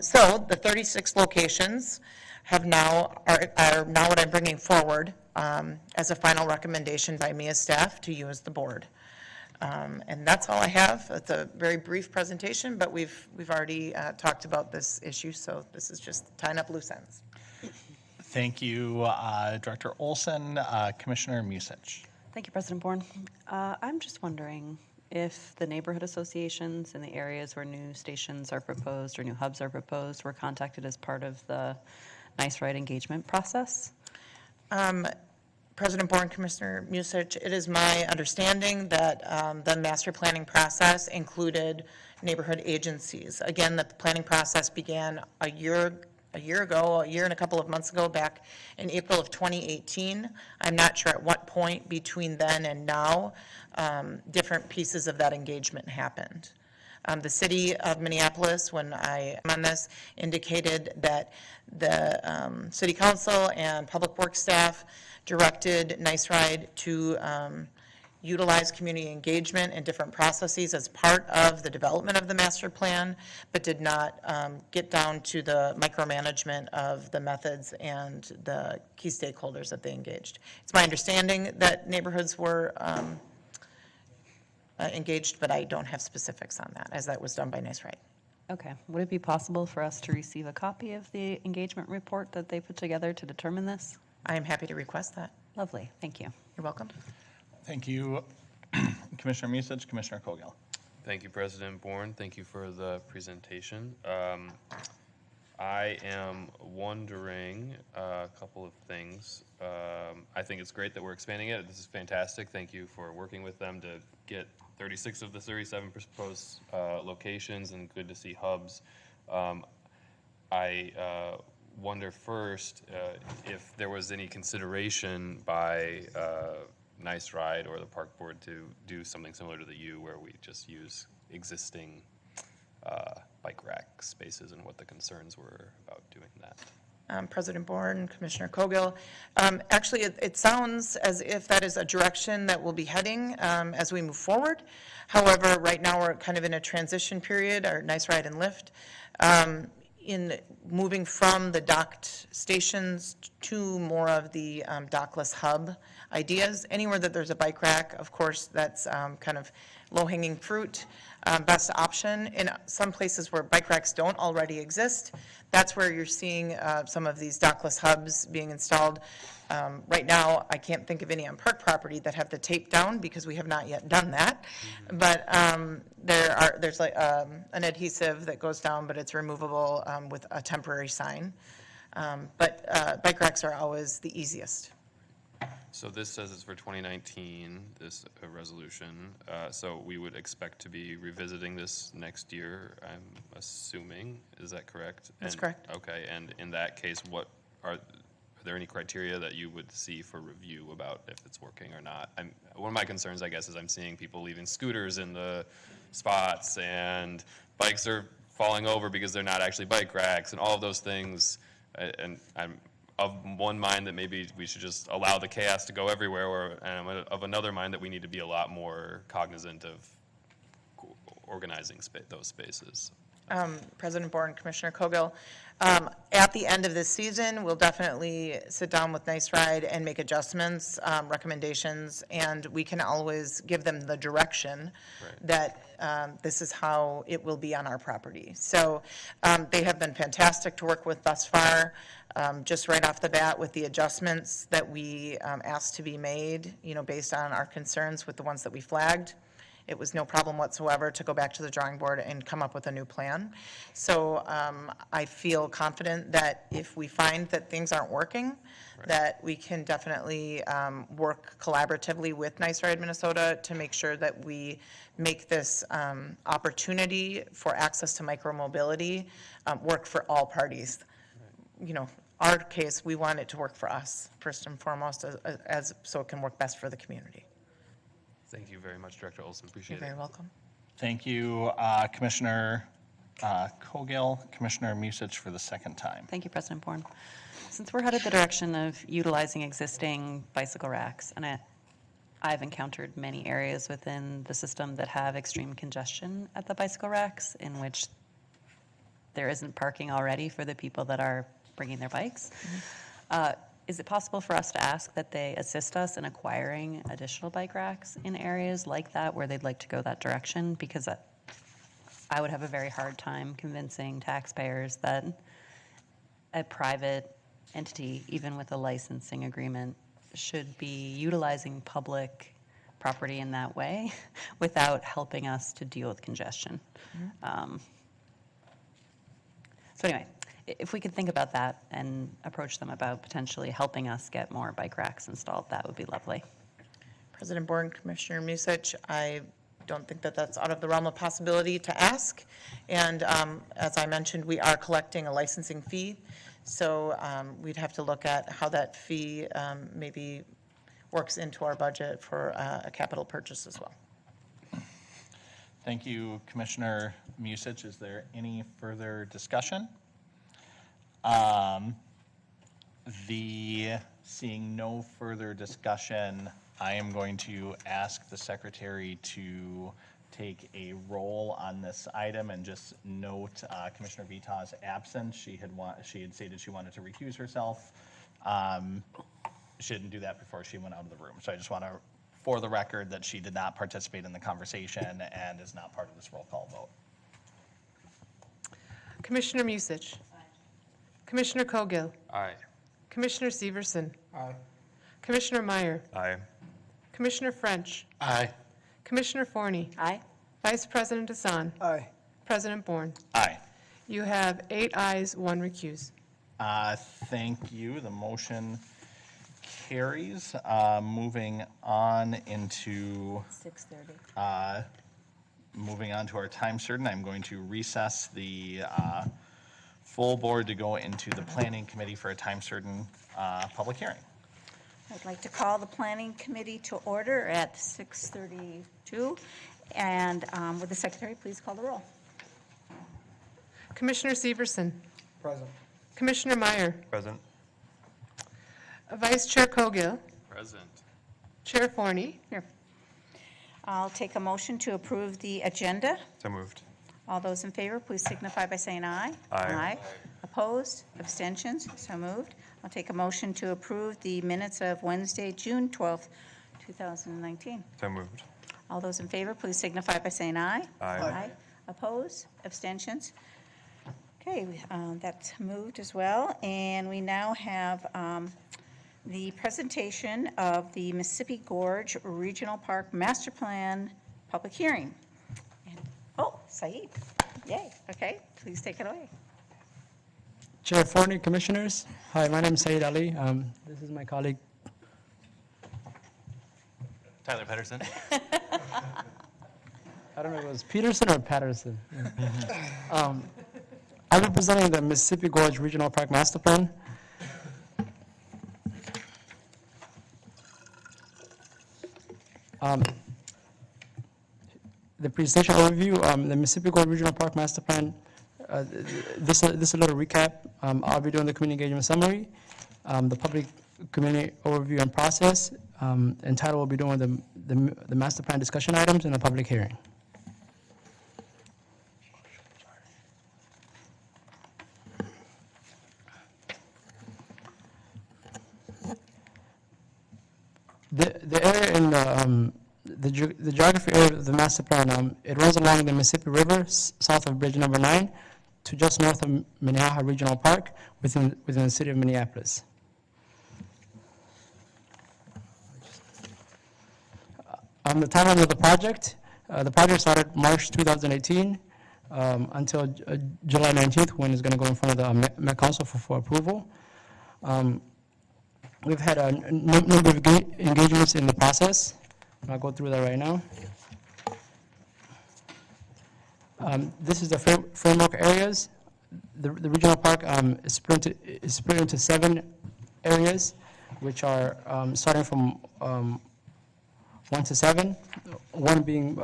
So the 36 locations are now what I'm bringing forward as a final recommendation by me as staff to you as the board. And that's all I have. It's a very brief presentation, but we've already talked about this issue, so this is just tying up loose ends. Thank you, Director Olson. Commissioner Musich. Thank you, President Bourne. I'm just wondering if the neighborhood associations in the areas where new stations are proposed or new hubs are proposed were contacted as part of the Nice Ride engagement process. President Bourne, Commissioner Musich, it is my understanding that the master planning process included neighborhood agencies. Again, that the planning process began a year and a couple of months ago, back in April of 2018. I'm not sure at what point between then and now different pieces of that engagement happened. The city of Minneapolis, when I am on this, indicated that the city council and public works staff directed Nice Ride to utilize community engagement and different processes as part of the development of the master plan, but did not get down to the micromanagement of the methods and the key stakeholders that they engaged. It's my understanding that neighborhoods were engaged, but I don't have specifics on that, as that was done by Nice Ride. Okay. Would it be possible for us to receive a copy of the engagement report that they put together to determine this? I am happy to request that. Lovely. Thank you. You're welcome. Thank you, Commissioner Musich. Commissioner Kogel. Thank you, President Bourne. Thank you for the presentation. I am wondering a couple of things. I think it's great that we're expanding it. This is fantastic. Thank you for working with them to get 36 of the 37 proposed locations, and good to see hubs. I wonder first if there was any consideration by Nice Ride or the park board to do something similar to the U, where we just use existing bike rack spaces, and what the concerns were about doing that. President Bourne, Commissioner Kogel. Actually, it sounds as if that is a direction that we'll be heading as we move forward. However, right now we're kind of in a transition period, our Nice Ride and Lift, in moving from the docked stations to more of the dockless hub ideas. Anywhere that there's a bike rack, of course, that's kind of low-hanging fruit, best option. In some places where bike racks don't already exist, that's where you're seeing some of these dockless hubs being installed. Right now, I can't think of any on park property that have the tape down, because we have not yet done that. But there's like an adhesive that goes down, but it's removable with a temporary sign. But bike racks are always the easiest. So this says it's for 2019, this resolution. So we would expect to be revisiting this next year, I'm assuming. Is that correct? That's correct. Okay, and in that case, what are there any criteria that you would see for review about if it's working or not? One of my concerns, I guess, is I'm seeing people leaving scooters in the spots, and bikes are falling over because they're not actually bike racks, and all of those things. And I'm of one mind that maybe we should just allow the chaos to go everywhere, and I'm of another mind that we need to be a lot more cognizant of organizing those spaces. President Bourne, Commissioner Cogill. At the end of this season, we'll definitely sit down with Nice Ride and make adjustments, recommendations, and we can always give them the direction that this is how it will be on our property. So they have been fantastic to work with thus far. Just right off the bat with the adjustments that we asked to be made, based on our concerns with the ones that we flagged. It was no problem whatsoever to go back to the drawing board and come up with a new plan. So I feel confident that if we find that things aren't working, that we can definitely work collaboratively with Nice Ride Minnesota to make sure that we make this opportunity for access to micromobility work for all parties. Our case, we want it to work for us, first and foremost, so it can work best for the community. Thank you very much, Director Olson. Appreciate it. You're very welcome. Thank you, Commissioner Cogill, Commissioner Musich for the second time. Thank you, President Bourne. Since we're headed the direction of utilizing existing bicycle racks, and I've encountered many areas within the system that have extreme congestion at the bicycle racks in which there isn't parking already for the people that are bringing their bikes. Is it possible for us to ask that they assist us in acquiring additional bike racks in areas like that where they'd like to go that direction? Because I would have a very hard time convincing taxpayers that a private entity, even with a licensing agreement, should be utilizing public property in that way without helping us to deal with congestion. So anyway, if we could think about that and approach them about potentially helping us get more bike racks installed, that would be lovely. President Bourne, Commissioner Musich, I don't think that that's out of the realm of possibility to ask. And as I mentioned, we are collecting a licensing fee. So we'd have to look at how that fee maybe works into our budget for a capital purchase as well. Thank you, Commissioner Musich. Is there any further discussion? Seeing no further discussion, I am going to ask the secretary to take a roll on this item and just note Commissioner Vita's absence. She had stated she wanted to recuse herself. She didn't do that before she went out of the room. So I just want to, for the record, that she did not participate in the conversation and is not part of this roll call vote. Commissioner Musich. Commissioner Cogill. Aye. Commissioner Severson. Aye. Commissioner Meyer. Aye. Commissioner French. Aye. Commissioner Forney. Aye. Vice President Hassan. Aye. President Bourne. Aye. You have 8 ayes, 1 recuse. Thank you. The motion carries. Moving on into 6:30. moving on to our time certain, I'm going to recess the full board to go into the planning committee for a time certain public hearing. I'd like to call the Planning Committee to order at 6:32. And would the Secretary please call the roll? Commissioner Severson. Present. Commissioner Meyer. Present. Vice Chair Cogill. Present. Chair Forney. Here. I'll take a motion to approve the agenda. So moved. All those in favor, please signify by saying aye. Aye. Opposed? Abstentions? So moved. I'll take a motion to approve the minutes of Wednesday, June 12th, 2019. So moved. All those in favor, please signify by saying aye. Aye. Opposed? Abstentions? Okay, that's moved as well. And we now have the presentation of the Mississippi Gorge Regional Park Master Plan public hearing. Oh, Saeed. Yay. Okay, please take it away. Chair Forney, Commissioners. Hi, my name is Saeed Ali. This is my colleague. Tyler Pedersen. I don't know if it was Peterson or Patterson. I'm representing the Mississippi Gorge Regional Park Master Plan. The presentation overview, the Mississippi Gorge Regional Park Master Plan, this is a little recap. I'll be doing the community engagement summary, the public community overview and process, and Tyler will be doing the master plan discussion items in the public hearing. The area in the geography area of the master plan, it runs along the Mississippi River south of Bridge Number 9 to just north of Minnehaha Regional Park within the city of Minneapolis. On the timeline of the project started March 2018 until July 19th, when it's going to go in front of the Met Council for approval. We've had a number of engagements in the process. I'll go through that right now. This is the framework areas. The regional park is split into 7 areas, which are starting from 1 to 7. 1 being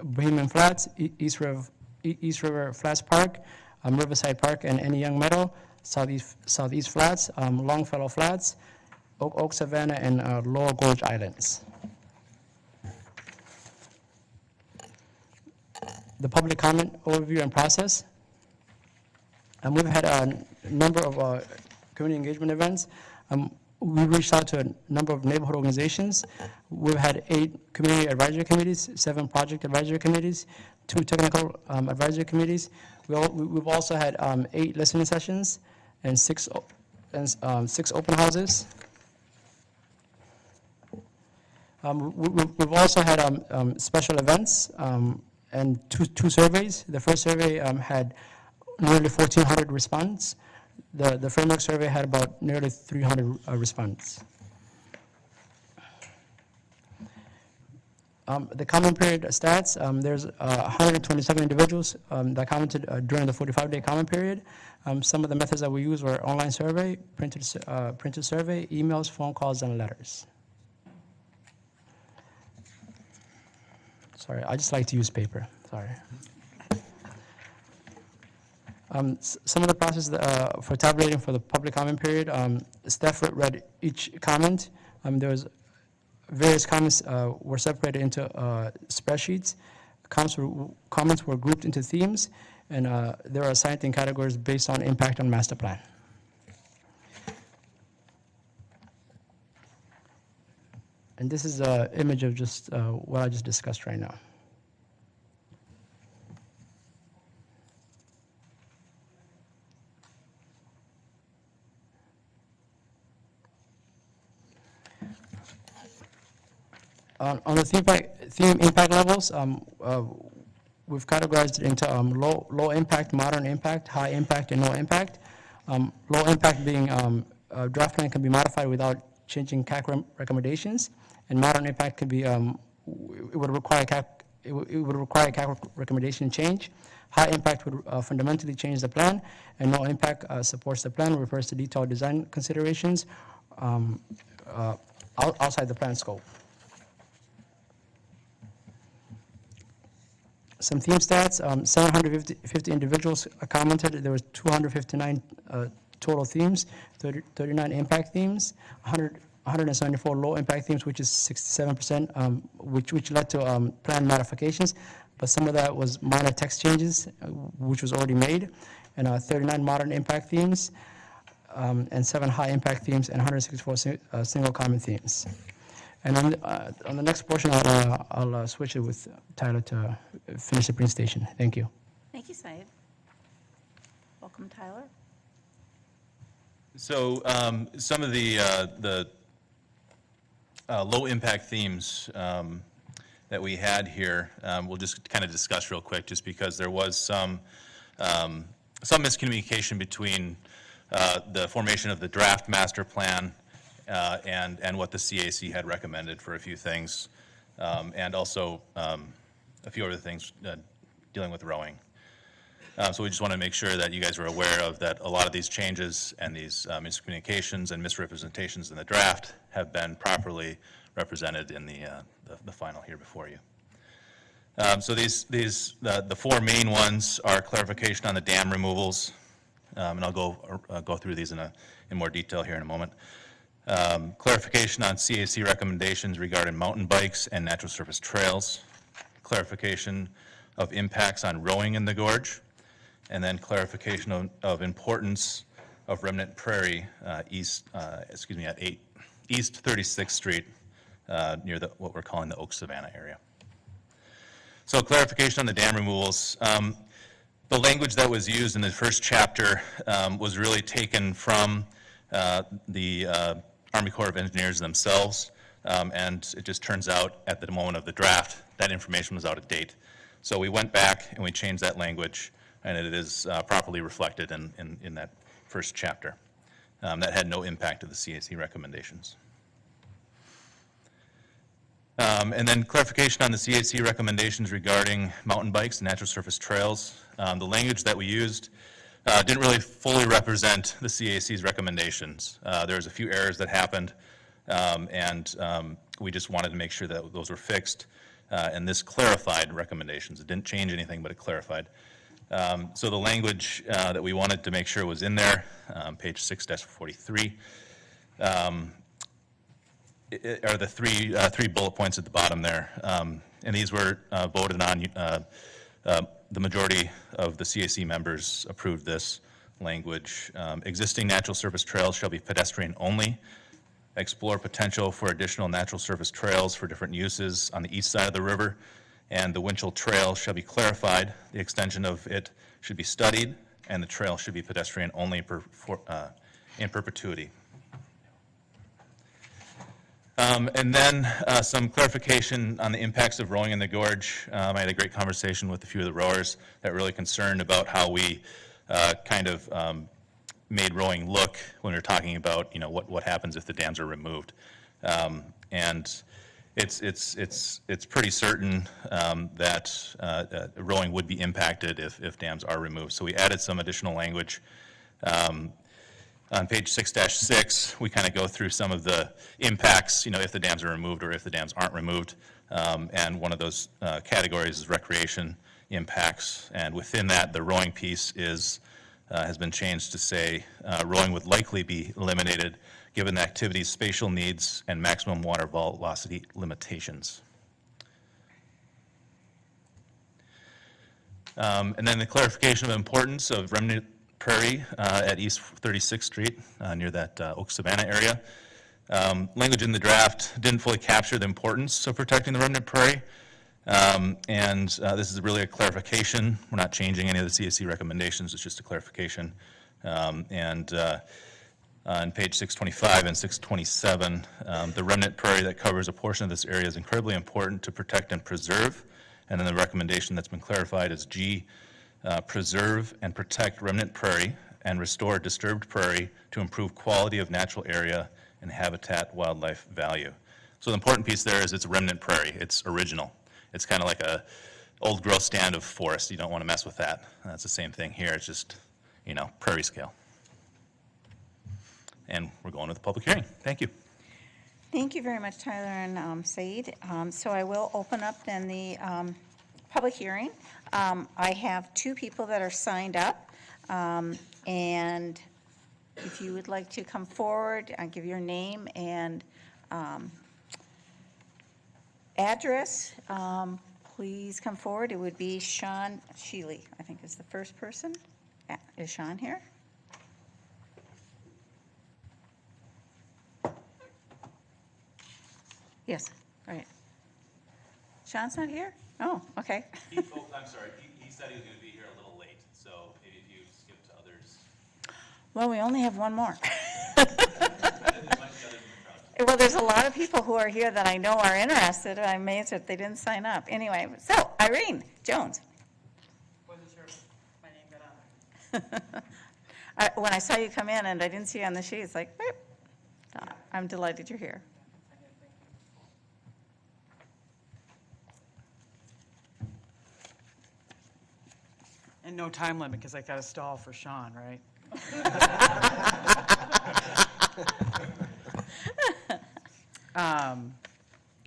Bohemian Flats, East River Flats Park, Riverside Park, and Any Young Meadow, Southeast Flats, Longfellow Flats, Oak Savannah, and Lower Gorge Islands. The public comment overview and process. And we've had a number of community engagement events. We reached out to a number of neighborhood organizations. We've had 8 community advisory committees, 7 project advisory committees, 2 technical advisory committees. We've also had 8 listening sessions and 6 open houses. We've also had special events and two surveys. The first survey had nearly 1,400 respondents. The framework survey had about nearly 300 respondents. The comment period stats, there's 127 individuals that commented during the 45-day comment period. Some of the methods that we used were online survey, printed survey, emails, phone calls, and letters. Sorry, I just like to use paper, sorry. Some of the process for tabulating for the public comment period, staff read each comment. There was various comments were separated into spreadsheets. Comments were grouped into themes, and they were assigned in categories based on impact on master plan. And this is an image of just what I just discussed right now. On the theme impact levels, we've categorized it into low impact, moderate impact, high impact, and no impact. Low impact being draft plan can be modified without changing CAC recommendations, and moderate impact could be it would require CAC recommendation change. High impact would fundamentally change the plan, and no impact supports the plan, refers to detailed design considerations outside the plan scope. Some theme stats, 750 individuals commented. There was 259 total themes, 39 impact themes, 174 low impact themes, which is 67%, which led to plan modifications. But some of that was minor text changes, which was already made, and 39 modern impact themes, and 7 high impact themes, and 164 single comment themes. And on the next portion, I'll switch it with Tyler to finish the presentation. Thank you. Thank you, Saeed. Welcome, Tyler. So some of the low impact themes that we had here, we'll just kind of discuss real quick, just because there was some miscommunication between the formation of the draft master plan and what the CAC had recommended for a few things, and also a few other things dealing with rowing. So we just want to make sure that you guys are aware of that. A lot of these changes and these miscommunications and misrepresentations in the draft have been properly represented in the final here before you. So the 4 main ones are clarification on the dam removals, and I'll go through these in more detail here in a moment. Clarification on CAC recommendations regarding mountain bikes and natural surface trails, clarification of impacts on rowing in the gorge, and then clarification of importance of remnant prairie at East 36th Street near what we're calling the Oak Savanna area. So clarification on the dam removals. The language that was used in the first chapter was really taken from the Army Corps of Engineers themselves, and it just turns out at the moment of the draft, that information was out of date. So we went back and we changed that language, and it is properly reflected in that first chapter. That had no impact to the CAC recommendations. And then clarification on the CAC recommendations regarding mountain bikes and natural surface trails. The language that we used didn't really fully represent the CAC's recommendations. There was a few errors that happened, and we just wanted to make sure that those were fixed. And this clarified recommendations. It didn't change anything, but it clarified. So the language that we wanted to make sure was in there, page 6-43, are the three bullet points at the bottom there. And these were voted on. The majority of the CAC members approved this language. Existing natural surface trails shall be pedestrian only. Explore potential for additional natural surface trails for different uses on the east side of the river, and the Winchell Trail shall be clarified. The extension of it should be studied, and the trail should be pedestrian only in perpetuity. And then some clarification on the impacts of rowing in the gorge. I had a great conversation with a few of the rowers that were really concerned about how we kind of made rowing look when we were talking about, what happens if the dams are removed. And it's pretty certain that rowing would be impacted if dams are removed. So we added some additional language. On page 6-6, we kind of go through some of the impacts, if the dams are removed or if the dams aren't removed. And one of those categories is recreation impacts. And within that, the rowing piece has been changed to say rowing would likely be eliminated given the activity's spatial needs and maximum water velocity limitations. And then the clarification of importance of remnant prairie at East 36th Street near that Oak Savanna area. Language in the draft didn't fully capture the importance of protecting the remnant prairie. And this is really a clarification. We're not changing any of the CAC recommendations. It's just a clarification. And on page 625 and 627, the remnant prairie that covers a portion of this area is incredibly important to protect and preserve. And then the recommendation that's been clarified is G, preserve and protect remnant prairie and restore disturbed prairie to improve quality of natural area and habitat wildlife value. So the important piece there is it's remnant prairie. It's original. It's kind of like a old growth stand of forest. You don't want to mess with that. That's the same thing here. It's just, prairie scale. And we're going to the public hearing. Thank you. Thank you very much, Tyler and Said. So I will open up then the public hearing. I have 2 people that are signed up. And if you would like to come forward, I'll give your name and address. Please come forward. It would be Sean Sheely, I think is the first person. Is Sean here? Yes, right. Sean's not here? Oh, okay. I'm sorry. He said he was going to be here a little late, so maybe if you skip to others. Well, we only have one more. Well, there's a lot of people who are here that I know are interested. I'm amazed that they didn't sign up. Anyway, so Irene Jones. Wasn't sure if my name got on there. When I saw you come in and I didn't see you on the sheet, it's like, whoop. I'm delighted you're here. And no time limit, because I got to stall for Sean, right?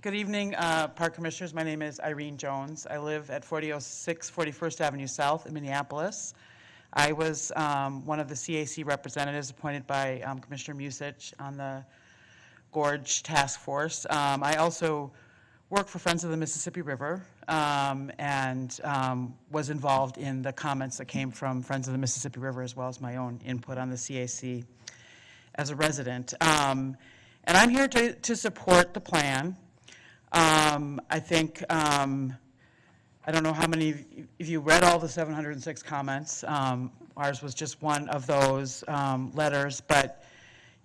Good evening, Park Commissioners. My name is Irene Jones. I live at 4006 41st Avenue South in Minneapolis. I was one of the CAC representatives appointed by Commissioner Musich on the Gorge Task Force. I also work for Friends of the Mississippi River and was involved in the comments that came from Friends of the Mississippi River, as well as my own input on the CAC as a resident. And I'm here to support the plan I think, I don't know how many, if you read all the 706 comments, ours was just one of those letters, but,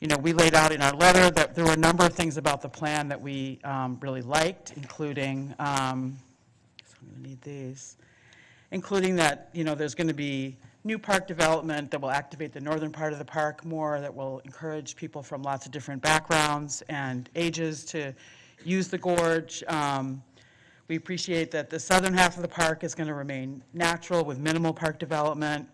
you know, we laid out in our letter that there were a number of things about the plan that we really liked, including, so I'm gonna need these, including that, you know, there's gonna be new park development that will activate the northern part of the park more, that will encourage people from lots of different backgrounds and ages to use the gorge. We appreciate that the southern half of the park is going to remain natural with minimal park development.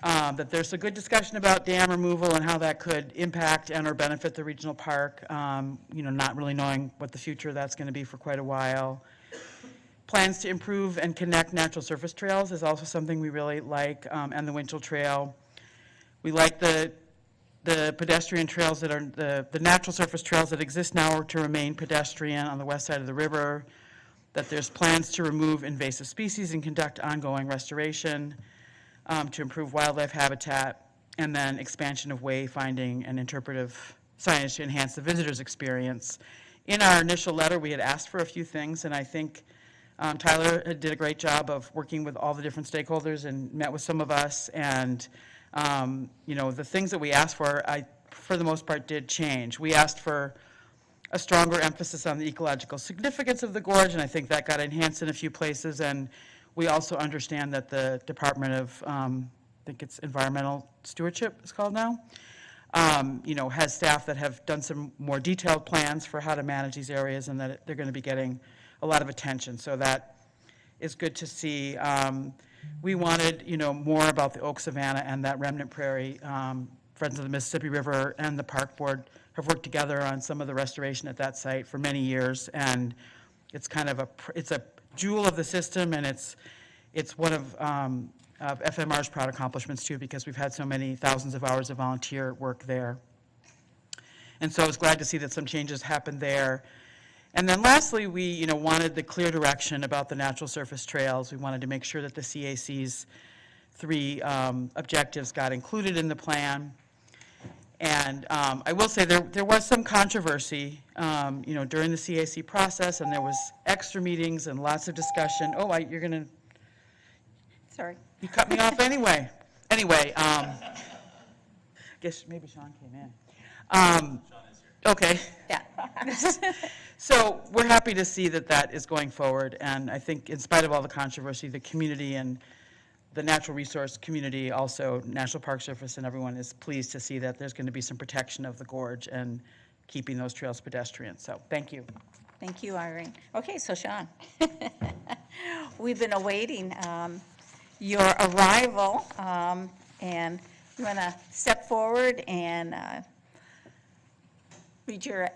That there's a good discussion about dam removal and how that could impact and or benefit the regional park, you know, not really knowing what the future of that's going to be for quite a while. Plans to improve and connect natural surface trails is also something we really like, and the Winchell Trail. We like the pedestrian trails that are, the natural surface trails that exist now are to remain pedestrian on the west side of the river, that there's plans to remove invasive species and conduct ongoing restoration, to improve wildlife habitat, and then expansion of wayfinding and interpretive signage to enhance the visitor's experience. In our initial letter, we had asked for a few things, and I think Tyler did a great job of working with all the different stakeholders and met with some of us, and you know, the things that we asked for the most part, did change. We asked for a stronger emphasis on the ecological significance of the gorge, and I think that got enhanced in a few places, and we also understand that the Department of, I think it's Environmental Stewardship it's called now, you know, has staff that have done some more detailed plans for how to manage these areas, and that they're going to be getting a lot of attention, so that is good to see. We wanted, you know, more about the oak savanna and that remnant prairie. Friends of the Mississippi River and the Park Board have worked together on some of the restoration at that site for many years, and it's kind of it's a jewel of the system, and it's one of FMR's proud accomplishments too, because we've had so many thousands of hours of volunteer work there. And so I was glad to see that some changes happened there. And then lastly, we, you know, wanted the clear direction about the natural surface trails. We wanted to make sure that the CAC's 3 objectives got included in the plan. And I will say there was some controversy, you know, during the CAC process, and there was extra meetings and lots of discussion. Oh, you're going to... Sorry. You cut me off anyway. Anyway, guess maybe Sean came in. Okay. Yeah. So we're happy to see that that is going forward, and I think in spite of all the controversy, the community and the natural resource community, also National Park Service, and everyone is pleased to see that there's going to be some protection of the gorge and keeping those trails pedestrian. So thank you. Thank you, Irene. Okay, so Sean, we've been awaiting your arrival, and you want to step forward and read your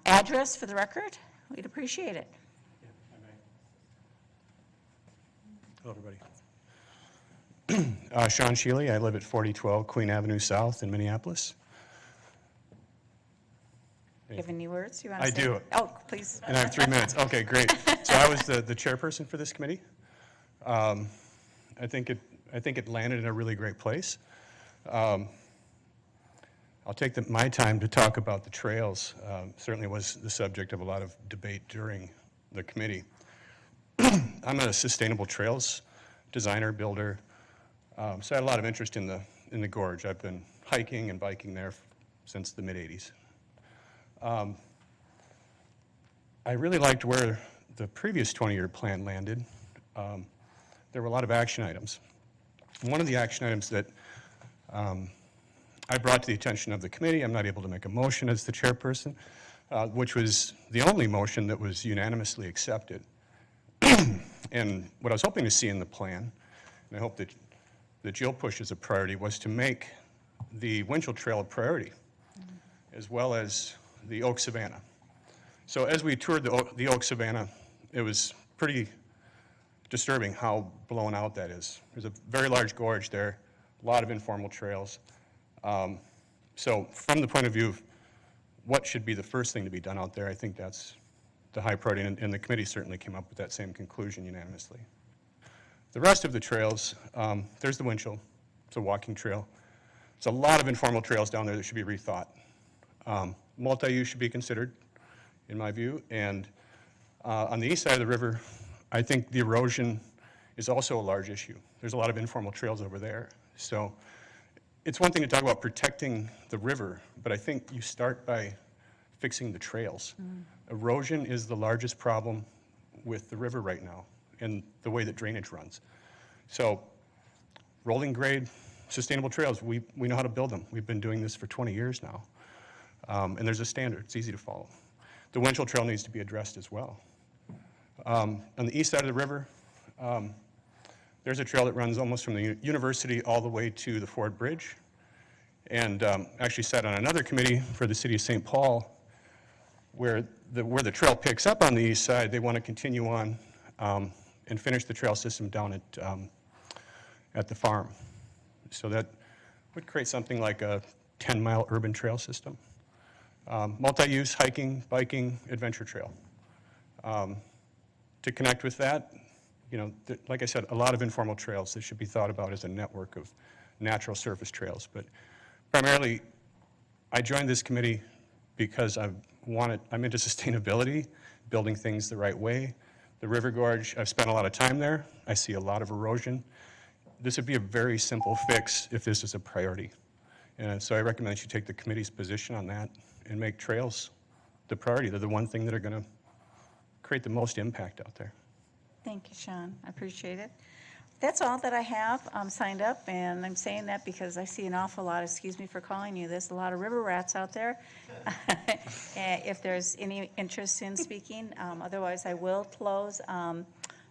address for the record? We'd appreciate it. Hello, everybody. Sean Shealy. I live at 4012 Queen Avenue South in Minneapolis. Do you have any words you want to I say? do. Oh, please. And I have 3 minutes. Okay, great. So I was the chairperson for this committee. I think it landed in a really great place. I'll take my time to talk about the trails. Certainly was the subject of a lot of debate during the committee. I'm a sustainable trails designer, builder, so I had a lot of interest in the gorge. I've been hiking and biking there since the mid-'80s. I really liked where the previous 20-year plan landed. There were a lot of action items. One of the action items that I brought to the attention of the committee, I'm not able to make a motion as the chairperson, which was the only motion that was unanimously accepted. And what I was hoping to see in the plan, and I hope that you'll push as a priority, was to make the Winchell Trail a priority, as well as the Oak Savanna. So as we toured the Oak Savanna, it was pretty disturbing how blown out that is. There's a very large gorge there, a lot of informal trails. So from the point of view of what should be the first thing to be done out there, I think that's the high priority, and the committee certainly came up with that same conclusion unanimously. The rest of the trails, there's the Winchell. It's a walking trail. It's a lot of informal trails down there that should be rethought. Multi-use should be considered, in my view, and On the east side of the river, I think the erosion is also a large issue. There's a lot of informal trails over there. So it's one thing to talk about protecting the river, but I think you start by fixing the trails. Erosion is the largest problem with the river right now and the way that drainage runs. So rolling grade, sustainable trails, we know how to build them. We've been doing this for 20 years now. And there's a standard, it's easy to follow. The Winchell Trail needs to be addressed as well. On the east side of the river, there's a trail that runs almost from the university all the way to the Ford Bridge. And actually sat on another committee for the city of St. Paul where the trail picks up on the east side, they want to continue on and finish the trail system down at the farm. So that would create something like a 10-mile urban trail system. Multi-use hiking, biking, adventure trail. To connect with that, you know, like I said, a lot of informal trails that should be thought about as a network of natural surface trails. But primarily, I joined this committee because I'm into sustainability, building things the right way. The river gorge, I've spent a lot of time there. I see a lot of erosion. This would be a very simple fix if this is a priority. And so I recommend that you take the committee's position on that and make trails the priority. They're the one thing that are going to create the most impact out there. Thank you, Sean. I appreciate it. That's all that I have signed up, and I'm saying that because I see an awful lot, excuse me for calling you this, a lot of river rats out there. If there's any interest in speaking, otherwise I will close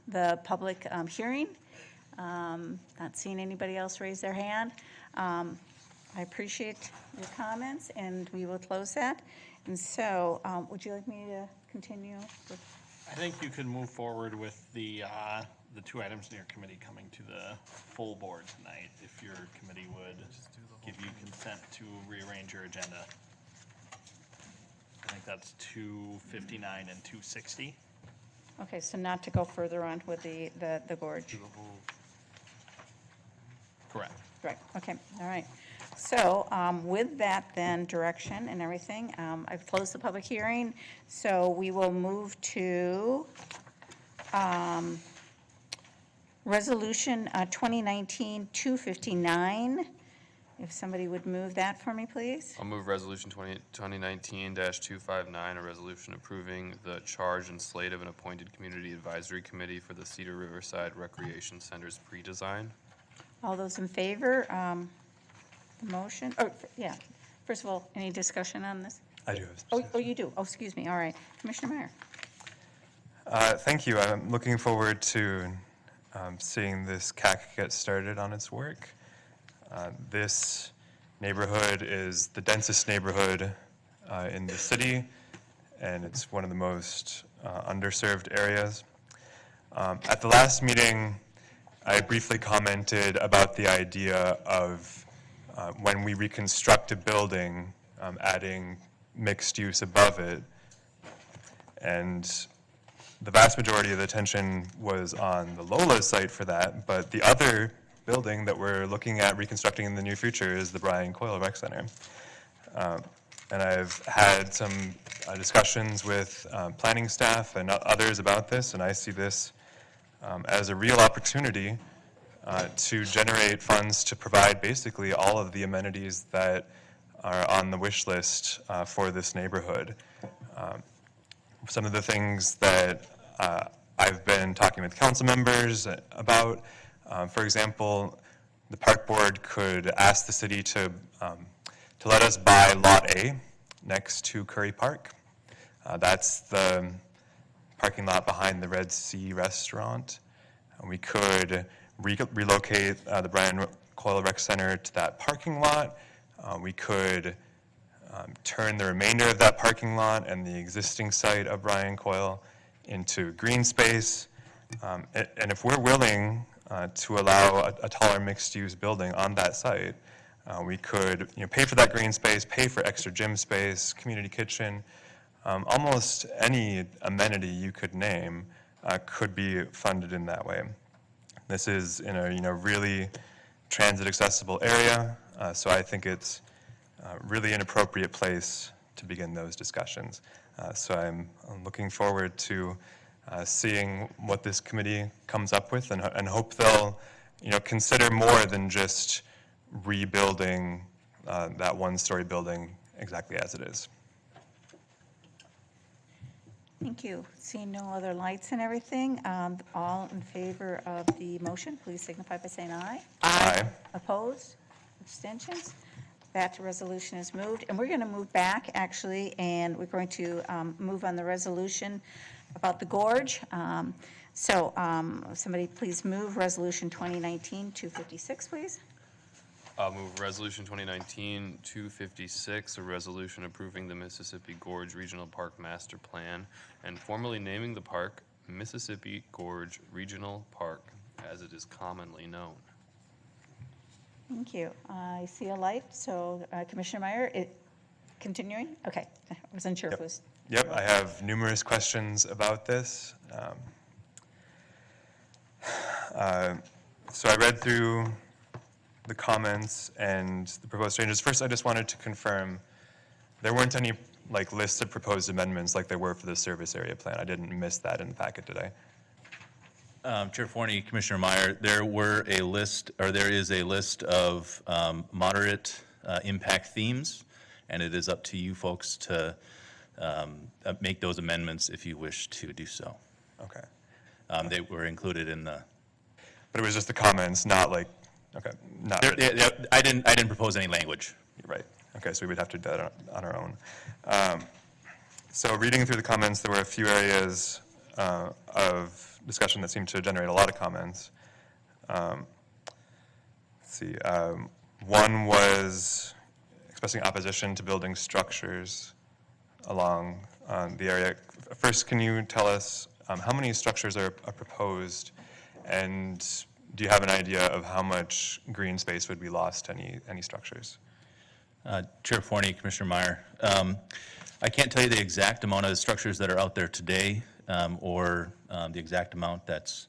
the public hearing. Not seeing anybody else raise their hand. I appreciate your comments, and we will close that. And so, would you like me to continue with? I think you could move forward with the two items in your committee coming to the full board tonight, if your committee would give you consent to rearrange your agenda. I think that's 259 and 260. Okay, so not to go further on with the gorge. Correct. Right, okay, all right. So with that then direction and everything, I've closed the public hearing. So we will move to Resolution 2019-259. If somebody would move that for me, please. I'll move Resolution 2019-259, a resolution approving the charge and slate of an appointed Community Advisory Committee for the Cedar Riverside Recreation Center's pre-design. All those in favor? The motion? Oh, yeah. First of all, any discussion on this? I do have Oh, you do? Oh, excuse me. All right. Commissioner Meyer. Thank you. I'm looking forward to seeing this CAC get started on its work. This neighborhood is the densest neighborhood in the city, and it's one of the most underserved areas. At the last meeting, I briefly commented about the idea of when we reconstruct a building, adding mixed use above it. And the vast majority of the attention was on the Lola site for that, but the other building that we're looking at reconstructing in the near future is the Brian Coyle Rec Center. And I've had some discussions with planning staff and others about this, and I see this as a real opportunity to generate funds to provide basically all of the amenities that are on the wish list for this neighborhood. Some of the things that I've been talking with council members about, for example, the park board could ask the city to let us buy Lot A next to Curry Park. That's the parking lot behind the Red Sea restaurant. We could relocate the Brian Coyle Rec Center to that parking lot. We could turn the remainder of that parking lot and the existing site of Brian Coyle into green space. And if we're willing to allow a taller mixed-use building on that site, we could pay for that green space, pay for extra gym space, community kitchen. Almost any amenity you could name could be funded in that way. This is in a really transit-accessible area, so I think it's really an appropriate place to begin those discussions. So I'm looking forward to seeing what this committee comes up with, and hope they'll, consider more than just rebuilding that one-story building exactly as it is. Thank you. Seeing no other lights and everything, all in favor of the motion, please signify by saying aye. Aye. Opposed? Abstentions? That resolution is moved. And we're going to move back, actually, and we're going to move on the resolution about the gorge. Somebody please move Resolution 2019-256, please. I'll move Resolution 2019-256, a resolution approving the Mississippi Gorge Regional Park Master Plan and formally naming the park Mississippi Gorge Regional Park, as it is commonly known. Thank you. I see a light, so Commissioner Meyer, continuing? Okay, I wasn't sure if it was. Yep, I have numerous questions about this. So I read through the comments and the proposed changes. First, I just wanted to confirm there weren't any lists of proposed amendments like there were for the service area plan. I didn't miss that in the packet today. Chair Forney, Commissioner Meyer, there is a list of moderate impact themes, and it is up to you folks to make those amendments if you wish to do so. Okay. They were included in the. But it was just the comments, not okay, not. I didn't propose any language. Right. Okay, so we would have to do that on our own. So reading through the comments, there were a few areas of discussion that seemed to generate a lot of comments. Let's see. One was expressing opposition to building structures along the area. First, can you tell us how many structures are proposed, and do you have an idea of how much green space would be lost to any structures? Chair Forney, Commissioner Meyer, I can't tell you the exact amount of the structures that are out there today or the exact amount that's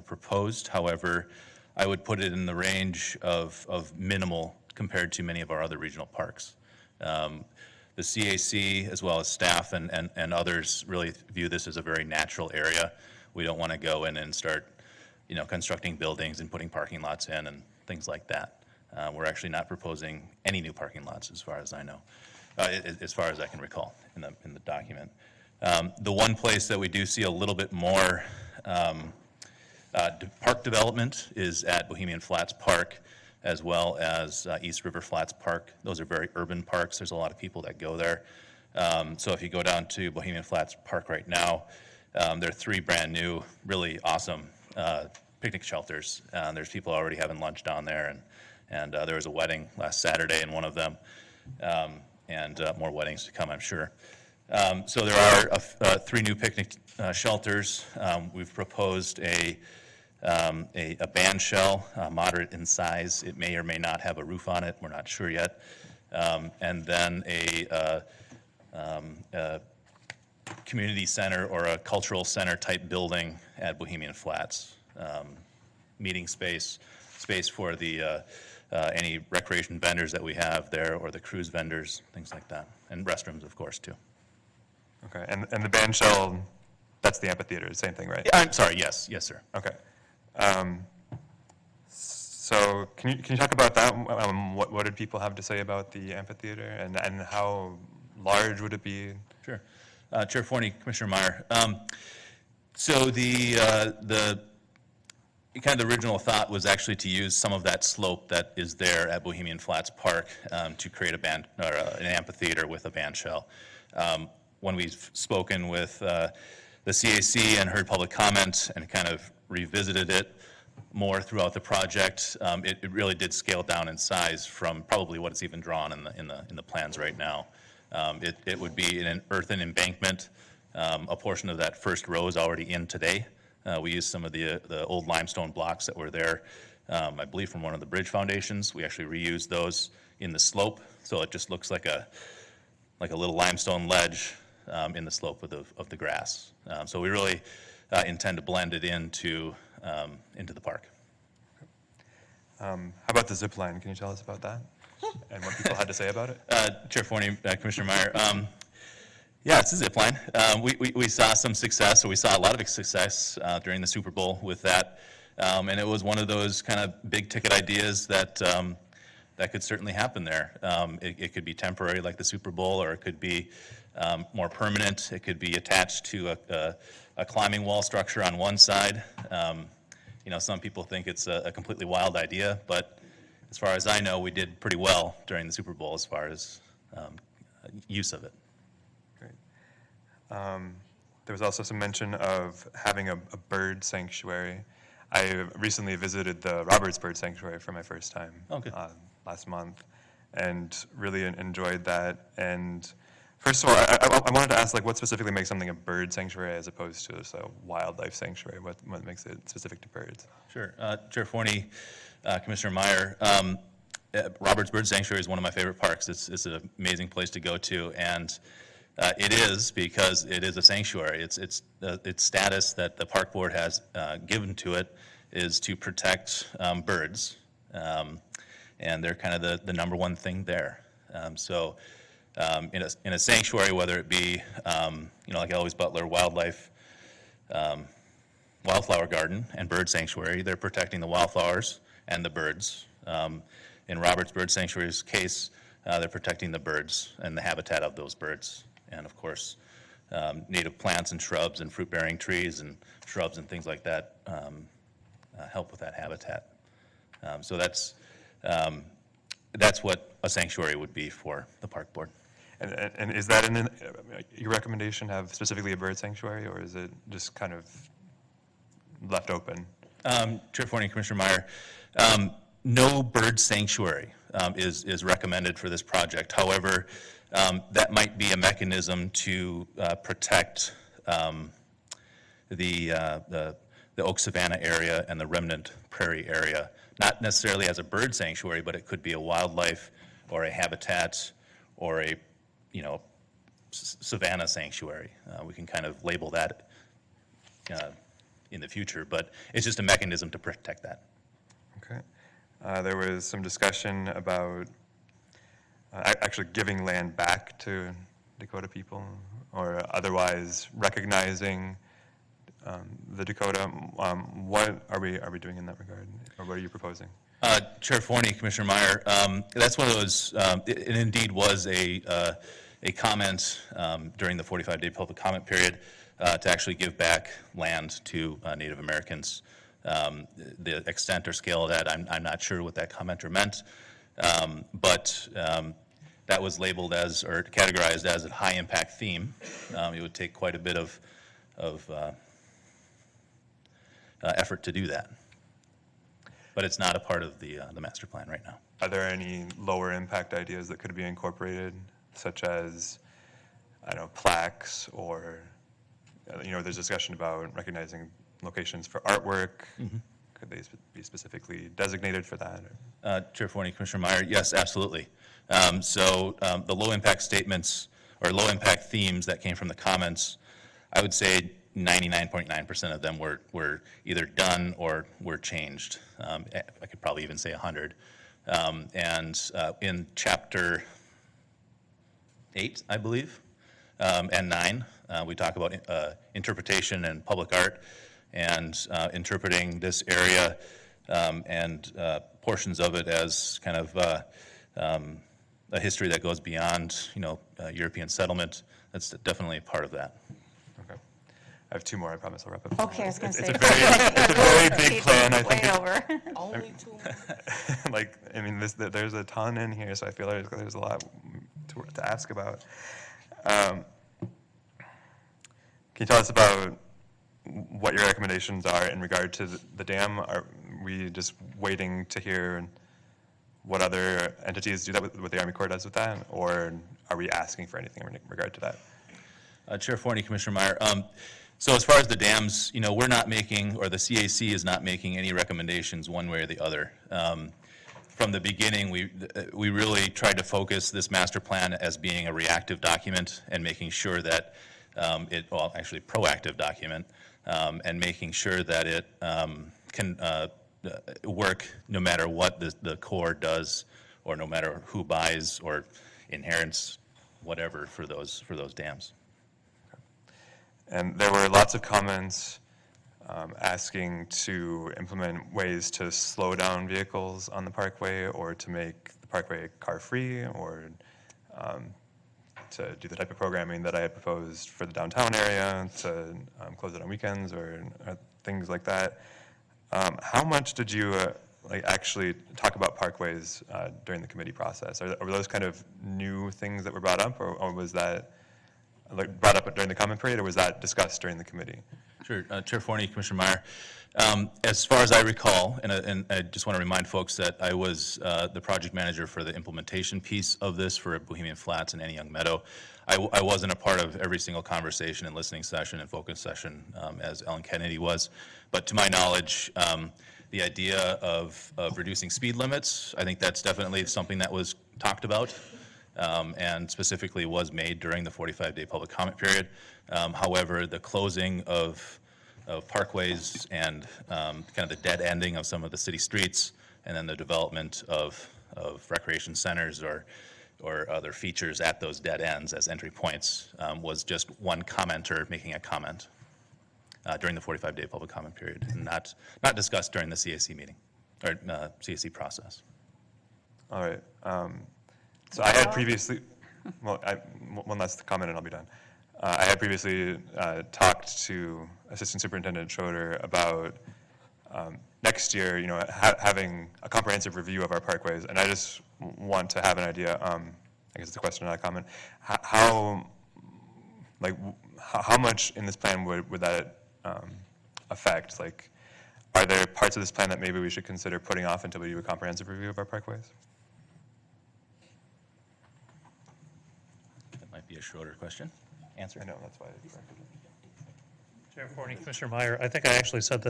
proposed. However, I would put it in the range of minimal compared to many of our other regional parks. The CAC, as well as staff and others, really view this as a very natural area. We don't want to go in and start, constructing buildings and putting parking lots in and things like that. We're actually not proposing any new parking lots, as far as I know, as far as I can recall in the document. The one place that we do see a little bit more park development is at Bohemian Flats Park, as well as East River Flats Park. Those are very urban parks. There's a lot of people that go there. So if you go down to Bohemian Flats Park right now, there are 3 brand new, really awesome picnic shelters. There's people already having lunch down there, and there was a wedding last Saturday in one of them, and more weddings to come, I'm sure. So there are 3 new picnic shelters. We've proposed a band shell, moderate in size. It may or may not have a roof on it. We're not sure yet. And then a community center or a cultural center type building at Bohemian Flats. Meeting space for the any recreation vendors that we have there, or the cruise vendors, things like that, and restrooms, of course, too. Okay, and the band shell, that's the amphitheater, same thing, right? I'm sorry, yes, sir. Okay. So can you talk about that? What did people have to say about the amphitheater, and how large would it be? Sure. Chair Forney, Commissioner Meyer. So the kind of the original thought was actually to use some of that slope that is there at Bohemian Flats Park to create a band or an amphitheater with a band shell. When we've spoken with the CAC and heard public comments and kind of revisited it more throughout the project, it really did scale down in size from probably what it's even drawn in the plans right now. It would be in an earthen embankment. A portion of that first row is already in today. We used some of the old limestone blocks that were there, I believe from one of the bridge foundations. We actually reused those in the slope, so it just looks like a little limestone ledge in the slope of the grass. So we really intend to blend it into the park. How about the zip line? Can you tell us about that? And what people had to say about it? Chair Forney, Commissioner Meyer. Yeah, it's a zip line. We saw some success, or we saw a lot of success during the Super Bowl with that. And it was one of those kind of big ticket ideas that that could certainly happen there. It could be temporary like the Super Bowl, or it could be more permanent. It could be attached to a climbing wall structure on one side. You know, some people think it's a completely wild idea, but as far as I know, we did pretty well during the Super Bowl as far as use of it. There was also some mention of having a bird sanctuary. I recently visited the Roberts Bird Sanctuary for my first time last month, and really enjoyed that. And first of all, I wanted to ask, like, what specifically makes something a bird sanctuary as opposed to just a wildlife sanctuary? What makes it specific to birds? Sure. Chair Forney, Commissioner Meyer, Roberts Bird Sanctuary is one of my favorite parks. It's an amazing place to go to, and it is because it is a sanctuary. Its status that the park board has given to it is to protect birds, and they're kind of the number one thing there. So in a sanctuary, whether it be you know, like Elvis Butler Wildlife Wildflower Garden and Bird Sanctuary, they're protecting the wildflowers and the birds. In Roberts Bird Sanctuary's case, they're protecting the birds and the habitat of those birds. And of course, native plants and shrubs and fruit-bearing trees and shrubs and things like that help with that habitat. So that's what a sanctuary would be for the park board. And is that in your recommendation, have specifically a bird sanctuary, or is it just kind of left open? Chair Forney, Commissioner Meyer, no bird sanctuary is recommended for this project. However, that might be a mechanism to protect the oak savanna area and the remnant prairie area, not necessarily as a bird sanctuary, but it could be a wildlife or a habitat or a, you know, savanna sanctuary. We can kind of label that in the future, but it's just a mechanism to protect that. Okay. There was some discussion about actually giving land back to Dakota people, or otherwise recognizing the Dakota. What are we doing in that regard, or what are you proposing? Chair Forney, Commissioner Meyer, that's one of those. It indeed was a comment during the 45-day public comment period to actually give back land to Native Americans. The extent or scale of that, I'm not sure what that commenter meant, but that was labeled as, or categorized as, a high-impact theme. It would take quite a bit of effort to do that, but it's not a part of the master plan right now. Are there any lower impact ideas that could be incorporated, such as, I don't know, plaques, or, you know, there's discussion about recognizing locations for artwork. Mm-hmm. Could they be specifically designated for that? Chair Forney, Commissioner Meyer, yes, absolutely. So the low impact statements or low impact themes that came from the comments, I would say 99.9% of them were either done or were changed. I could probably even say 100. And in chapter 8, I believe, and 9, we talk about interpretation and public art, and interpreting this area and portions of it as kind of a history that goes beyond, you know, European settlement. That's definitely a part of that. Okay. I have two more, I promise I'll wrap up. Okay, I was going to say. It's a very big plan, I think. Way over. Only two. Like, I mean, there's a ton in here, so I feel like there's a lot to ask about. Can you tell us about what your recommendations are in regard to the dam? Are we just waiting to hear what other entities do that, what the Army Corps does with that, or are we asking for anything in regard to that? Chair Forney, Commissioner Meyer. So as far as the dams, you know, we're not making, or the CAC is not making any recommendations one way or the other. From the beginning, we really tried to focus this master plan as being a reactive document and making sure that well, actually proactive document, and making sure that it can work no matter what the Corps does, or no matter who buys or inherits whatever for those dams. And there were lots of comments asking to implement ways to slow down vehicles on the parkway or to make the parkway car-free or to do the type of programming that I had proposed for the downtown area, to close it on weekends or things like that. How much did you actually talk about parkways during the committee process? Are those kind of new things that were brought up, or was that brought up during the comment period, or was that discussed during the committee? Sure. Chair Forney, Commissioner Meyer. As far as I recall, and I just want to remind folks that I was the project manager for the implementation piece of this for Bohemian Flats and Young Meadow. I wasn't a part of every single conversation and listening session and focus session as Ellen Kennedy was, but to my knowledge, the idea of reducing speed limits, I think that's definitely something that was talked about and specifically was made during the 45-day public comment period. However, the closing of parkways and kind of the dead ending of some of the city streets, and then the development of recreation centers or other features at those dead ends as entry points was just one commenter making a comment during the 45-day public comment period, and not discussed during the CAC meeting or CAC process. All right. So I had previously, well, one last comment and I'll be done. I had previously talked to Assistant Superintendent Schroeder about next year, having a comprehensive review of our parkways, and I just want to have an idea. I guess it's a question, not a comment. How much in this plan would that affect? Like, are there parts of this plan that maybe we should consider putting off until we do a comprehensive review of our parkways? That might be a Schroeder question. Answer. I know, that's why. Chair Forney, Commissioner Meyer, I think I actually said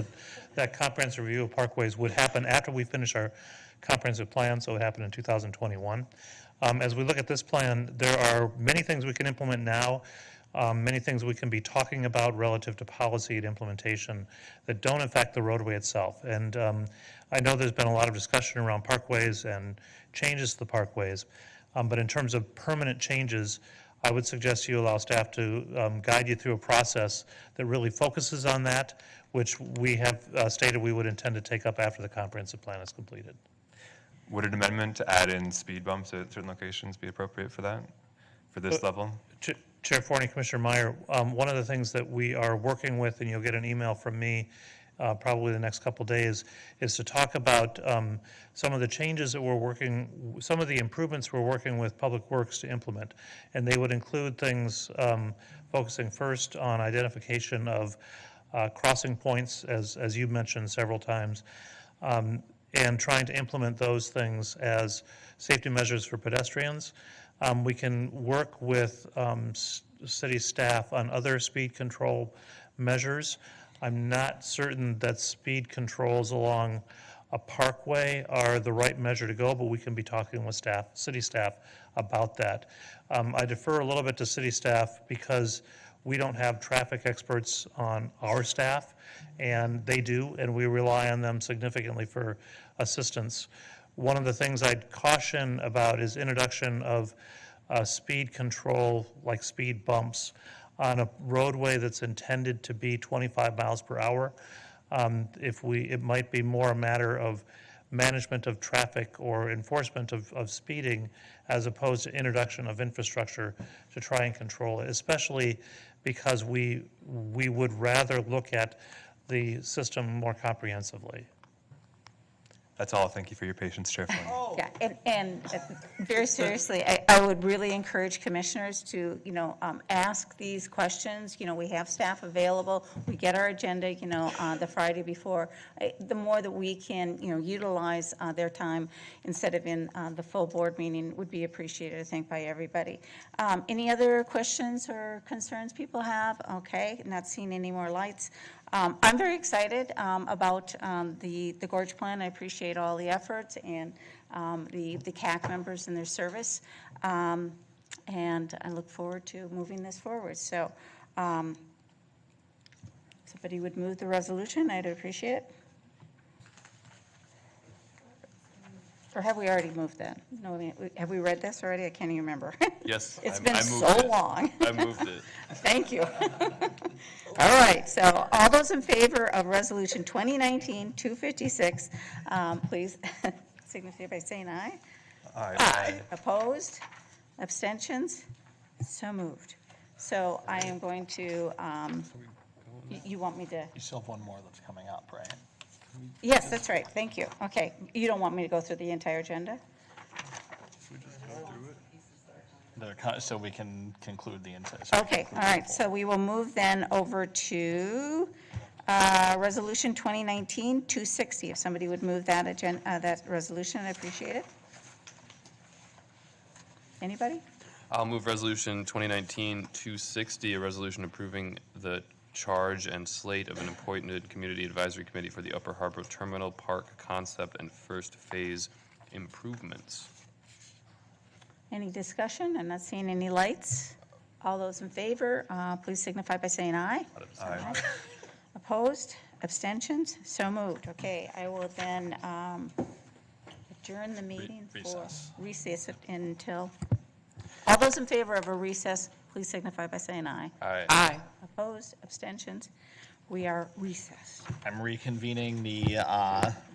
that comprehensive review of parkways would happen after we finish our comprehensive plan, so it happened in 2021. As we look at this plan, there are many things we can implement now, many things we can be talking about relative to policy and implementation that don't affect the roadway itself. And I know there's been a lot of discussion around parkways and changes to the parkways, but in terms of permanent changes, I would suggest you allow staff to guide you through a process that really focuses on that, which we have stated we would intend to take up after the comprehensive plan is completed. Would an amendment to add in speed bumps at certain locations be appropriate for that, for this level? Chair Forney, Commissioner Meyer, one of the things that we are working with, and you'll get an email from me probably the next couple days, is to talk about some of the changes that we're working, some of the improvements we're working with Public Works to implement. And they would include things focusing first on identification of crossing points, as you mentioned several times, and trying to implement those things as safety measures for pedestrians. We can work with city staff on other speed control measures. I'm not certain that speed controls along a parkway are the right measure to go, but we can be talking with staff, city staff, about that. I defer a little bit to city staff because we don't have traffic experts on our staff, and they do, and we rely on them significantly for assistance. One of the things I'd caution about is introduction of speed control, like speed bumps, on a roadway that's intended to be 25 miles per hour. It might be more a matter of management of traffic or enforcement of speeding as opposed to introduction of infrastructure to try and control it, especially because we would rather look at the system more comprehensively. That's all. Thank you for your patience, Chair Forney. Yeah, and very seriously, I would really encourage commissioners to, ask these questions. We have staff available. We get our agenda, the Friday before. The more that we can, utilize their time instead of in the full board meeting would be appreciated, I think, by everybody. Any other questions or concerns people have? Okay, not seeing any more lights. I'm very excited about the Gorge Plan. I appreciate all the efforts and the CAC members and their service. And I look forward to moving this forward. So somebody would move the resolution, I'd appreciate it. Or have we already moved that? No, have we read this already? I can't even remember. Yes. It's I been moved so it. long. I moved it. Thank you. All right, so all those in favor of Resolution 2019-256, please signify by saying aye. Aye. Opposed? Abstentions? So moved. So I am going to, you want me to? You still have one more that's coming up, right? Yes, that's right, thank you. Okay, you don't want me to go through the entire agenda? So we can conclude the insight. Okay, all right, so we will move then over to Resolution 2019-260. If somebody would move that that resolution, I'd appreciate it. Anybody? I'll move Resolution 2019-260, a resolution approving the charge and slate of an appointed Community Advisory Committee for the Upper Harbor Terminal Park concept and first phase improvements. Any discussion? I'm not seeing any lights. All those in favor, please signify by saying aye. Aye. Opposed? Abstentions? So moved. Okay, I will then adjourn the meeting for recess until, all those in favor of a recess, please signify by saying aye. Aye. Aye. Opposed? Abstentions? We are recessed. I'm reconvening the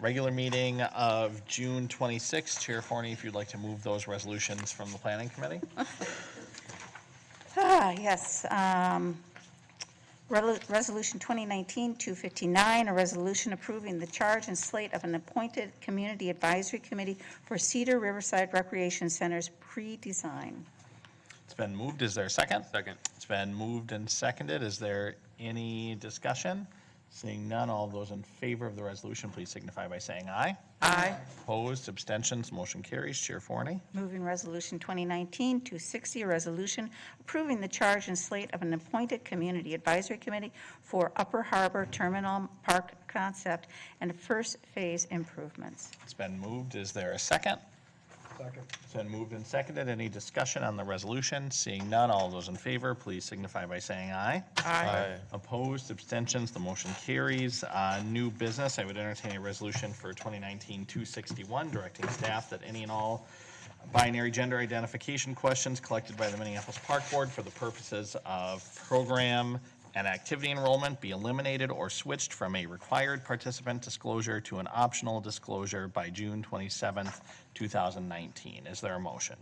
regular meeting of June 26th. Chair Forney, if you'd like to move those resolutions from the Planning Committee. Yes. Resolution 2019-259, a resolution approving the charge and slate of an appointed Community Advisory Committee for Cedar Riverside Recreation Center's pre-design. It's been moved. Is there a second? Second. It's been moved and seconded. Is there any discussion? Seeing none, all those in favor of the resolution, please signify by saying aye. Aye. Opposed, abstentions, motion carries. Chair Forney. Moving Resolution 2019-260, a resolution approving the charge and slate of an appointed Community Advisory Committee for Upper Harbor Terminal Park concept and first phase improvements. It's been moved. Is there a second? Second. It's been moved and seconded. Any discussion on the resolution? Seeing none, all those in favor, please signify by saying aye. Aye. Opposed, abstentions, the motion carries. New business, I would entertain a resolution for 2019-261, directing staff that any and all binary gender identification questions collected by the Minneapolis Park Board for the purposes of program and activity enrollment be eliminated or switched from a required participant disclosure to an optional disclosure by June 27th, 2019. Is there a motion?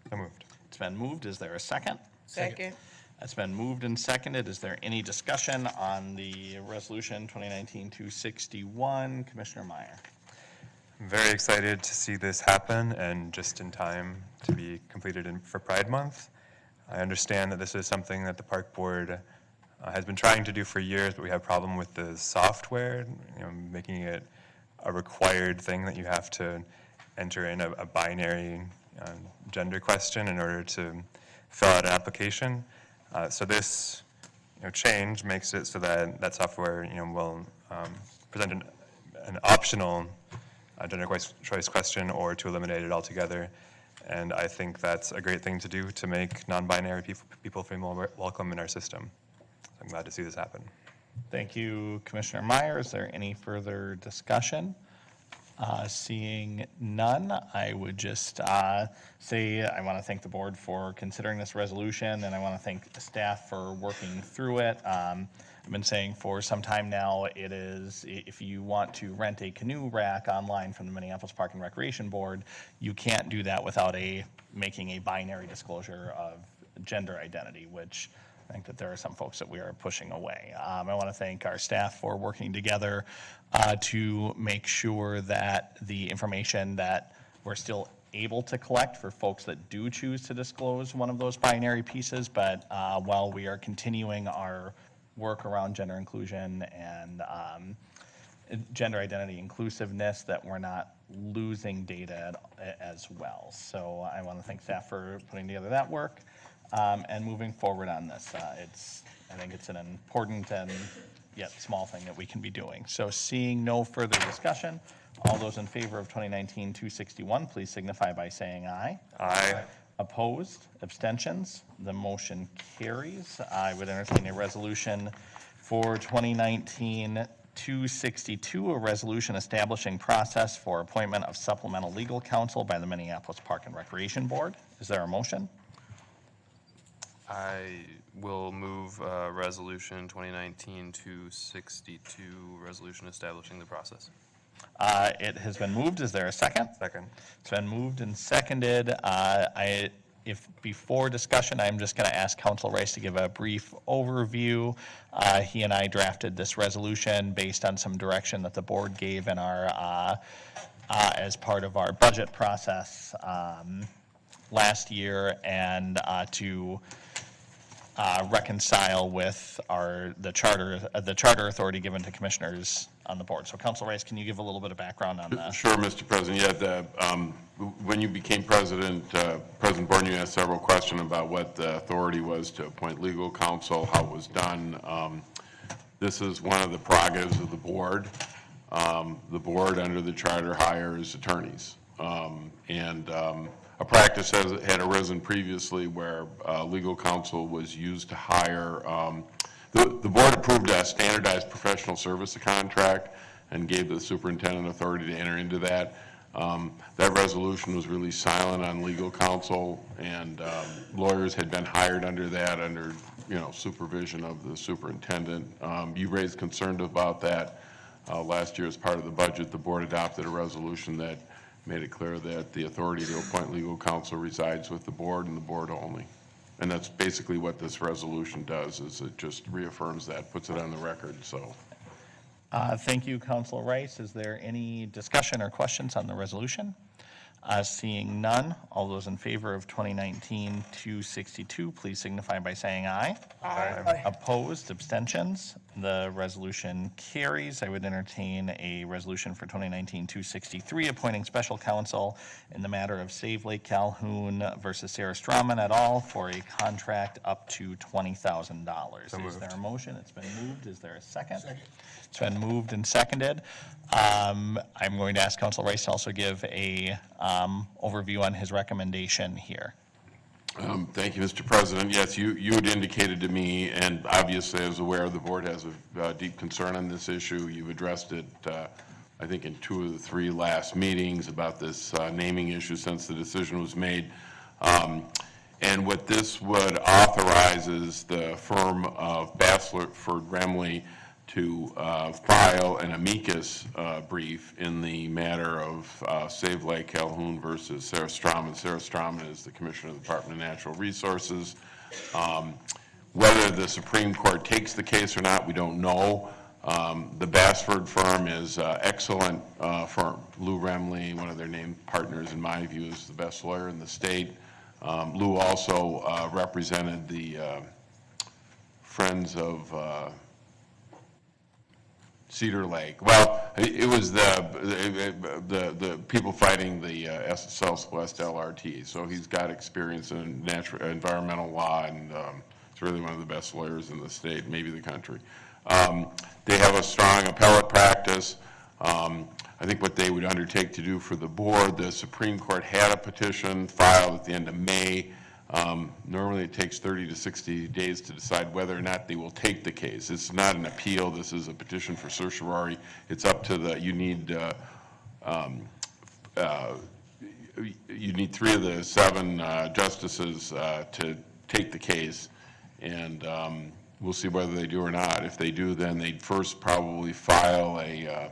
So moved. It's been moved. Is there a second? Second. It's been moved and seconded. Is there any discussion on the resolution 2019-261? Commissioner Meyer. I'm very excited to see this happen and just in time to be completed for Pride Month. I understand that this is something that the Park Board has been trying to do for years, but we have a problem with the software, making it a required thing that you have to enter in a binary gender question in order to fill out an application. So this change makes it so that that software will present an optional gender choice question or to eliminate it altogether. And I think that's a great thing to do to make non-binary people feel more welcome in our system. I'm glad to see this happen. Thank you, Commissioner Meyer. Is there any further discussion? Seeing none, I would just say I want to thank the board for considering this resolution, and I want to thank the staff for working through it. I've been saying for some time now, it is, if you want to rent a canoe rack online from the Minneapolis Park and Recreation Board, you can't do that without making a binary disclosure of gender identity, which I think that there are some folks that we are pushing away. I want to thank our staff for working together to make sure that the information that we're still able to collect for folks that do choose to disclose one of those binary pieces, but while we are continuing our work around gender inclusion and gender identity inclusiveness, that we're not losing data as well. So I want to thank staff for putting together that work. And moving forward on this, I think it's an important and yet small thing that we can be doing. So seeing no further discussion, all those in favor of 2019-261, please signify by saying aye. Aye. Opposed, abstentions, the motion carries. I would entertain a resolution for 2019-262, 262, a resolution establishing process for appointment of supplemental legal counsel by the Minneapolis Park and Recreation Board. Is there a motion? I will move Resolution 2019-262, resolution establishing the process. It has been moved. Is there a second? Second. It's been moved and seconded. If before discussion, I'm just going to ask Council Rice to give a brief overview. He and I drafted this resolution based on some direction that the board gave in our, as part of our budget process last year, and to reconcile with the charter authority given to commissioners on the board. So Council Rice, can you give a little bit of background on that? Sure, Mr. President. Yeah, when you became president, President Bourne, you asked several questions about what the authority was to appoint legal counsel, how it was done. This is one of the prerogatives of the board. The board, under the charter, hires attorneys. A practice had arisen previously where legal counsel was used to hire. The board approved a standardized professional service contract and gave the superintendent authority to enter into that. That resolution was really silent on legal counsel, and lawyers had been hired under that, under supervision of the superintendent. You raised concern about that. Last year, as part of the budget, the board adopted a resolution that made it clear that the authority to appoint legal counsel resides with the board and the board only. And that's basically what this resolution does, is it just reaffirms that, puts it on the record, so. Thank you, Council Rice. Is there any discussion or questions on the resolution? Seeing none, all those in favor of 2019-262, please signify by saying aye. Aye. Opposed, abstentions, the resolution carries. I would entertain a resolution for 2019-263, appointing special counsel in the matter of Save Lake Calhoun versus Sarah Strawman et al. For a contract up to $20,000. Is there a motion? It's been moved. Is there a second? Second. It's been moved and seconded. I'm going to ask Council Rice to also give a overview on his recommendation here. Thank you, Mr. President. Yes, you had indicated to me, and obviously I was aware the board has a deep concern on this issue. You've addressed it, I think, in 2 of the 3 last meetings about this naming issue since the decision was made. And what this would authorize is the firm of Bassford Remley to file an amicus brief in the matter of Save Lake Calhoun versus Sarah Strawman. Sarah Strawman is the Commissioner of the Department of Natural Resources. Whether the Supreme Court takes the case or not, we don't know. The Bassford firm is an excellent firm. Lou Remley, one of their named partners, in my view, is the best lawyer in the state. Lou also represented the Friends of Cedar Lake. Well, it was the people fighting the Southwest LRT. So he's got experience in environmental law, and he's really one of the best lawyers in the state, maybe the country. They have a strong appellate practice. I think what they would undertake to do for the board, the Supreme Court had a petition filed at the end of May. Normally it takes 30 to 60 days to decide whether or not they will take the case. It's not an appeal. This is a petition for certiorari. It's up to you need 3 of the 7 justices to take the case, and we'll see whether they do or not. If they do, then they'd first probably file a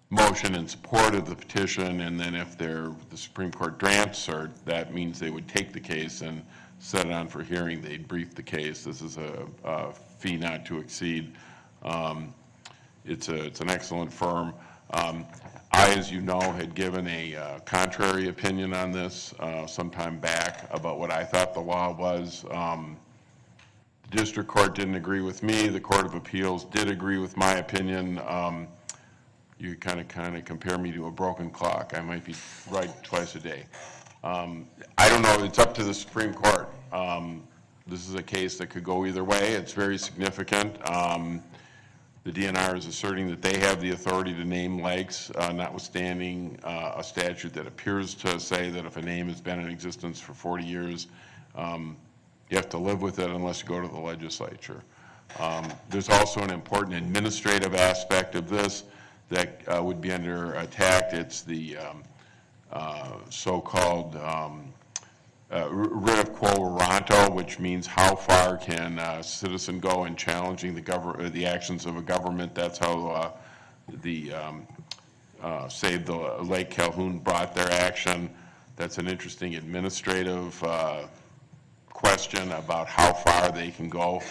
motion in support of the petition, and then if the Supreme Court grants, or that means they would take the case and set it on for hearing, they'd brief the case. This is a fee not to exceed. It's an excellent firm. I, as you know, had given a contrary opinion on this some time back about what I thought the law was. The district court didn't agree with me. The Court of Appeals did agree with my opinion. You kind of compare me to a broken clock. I might be right twice a day. I don't know. It's up to the Supreme Court. This is a case that could go either way. It's very significant. The DNR is asserting that they have the authority to name lakes, notwithstanding a statute that appears to say that if a name has been in existence for 40 years, you have to live with it unless you go to the legislature. There's also an important administrative aspect of this that would be under attack. It's the so-called writ of quo warranto, which means how far can a citizen go in challenging the actions of a government. That's how Save the Lake Calhoun brought their action. That's an interesting administrative question about how far they can go.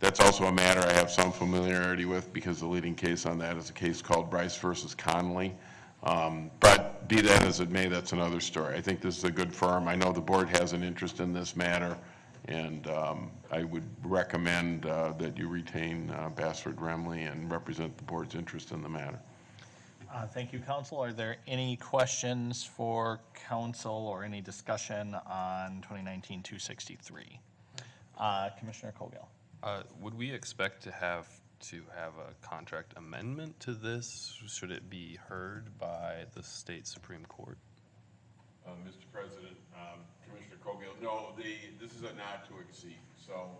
That's also a matter I have some familiarity with because the leading case on that is a case called Bryce versus Connolly. But be that as it may, that's another story. I think this is a good firm. I know the board has an interest in this matter, and I would recommend that you retain Bassford Remley and represent the board's interest in the matter. Thank you, council. Are there any questions for council or any discussion on 2019-263? Commissioner Colgill. Would we expect to have a contract amendment to this? Should it be heard by the state Supreme Court? Mr. President, Commissioner Colgill, no, this is a not to exceed, so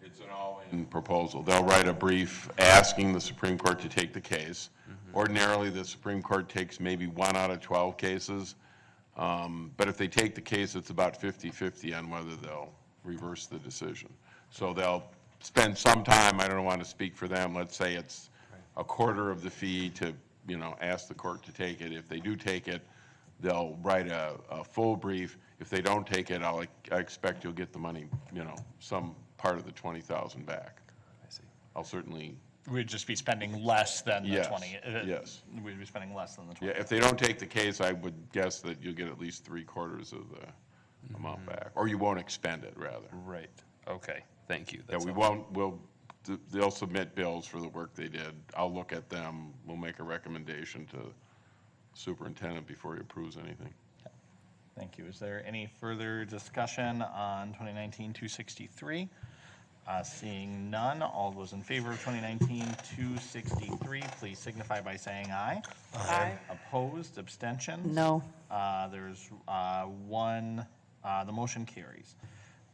it's an all-in proposal. They'll write a brief asking the Supreme Court to take the case. Ordinarily, the Supreme Court takes maybe 1 out of 12 cases, but if they take the case, it's about 50-50 on whether they'll reverse the decision. So they'll spend some time, I don't want to speak for them, let's say it's a quarter of the fee to, ask the court to take it. If they do take it, they'll write a full brief. If they don't take it, I expect you'll get the money, some part of the $20,000 back. I see. I'll certainly. We'd just be spending less than the Yes, 20. yes. We'd be spending less than the 20. Yeah, if they don't take the case, I would guess that you'll get at least 3/4 of the amount back, or you won't expend it, rather. Right. Okay. Thank you. Yeah, we won't, they'll submit bills for the work they did. I'll look at them. We'll make a recommendation to superintendent before he approves anything. Thank you. Is there any further discussion on 2019-263? Seeing none, all those in favor of 2019-263, please signify by saying aye. Aye. Opposed, abstentions? No. There's one, the motion carries.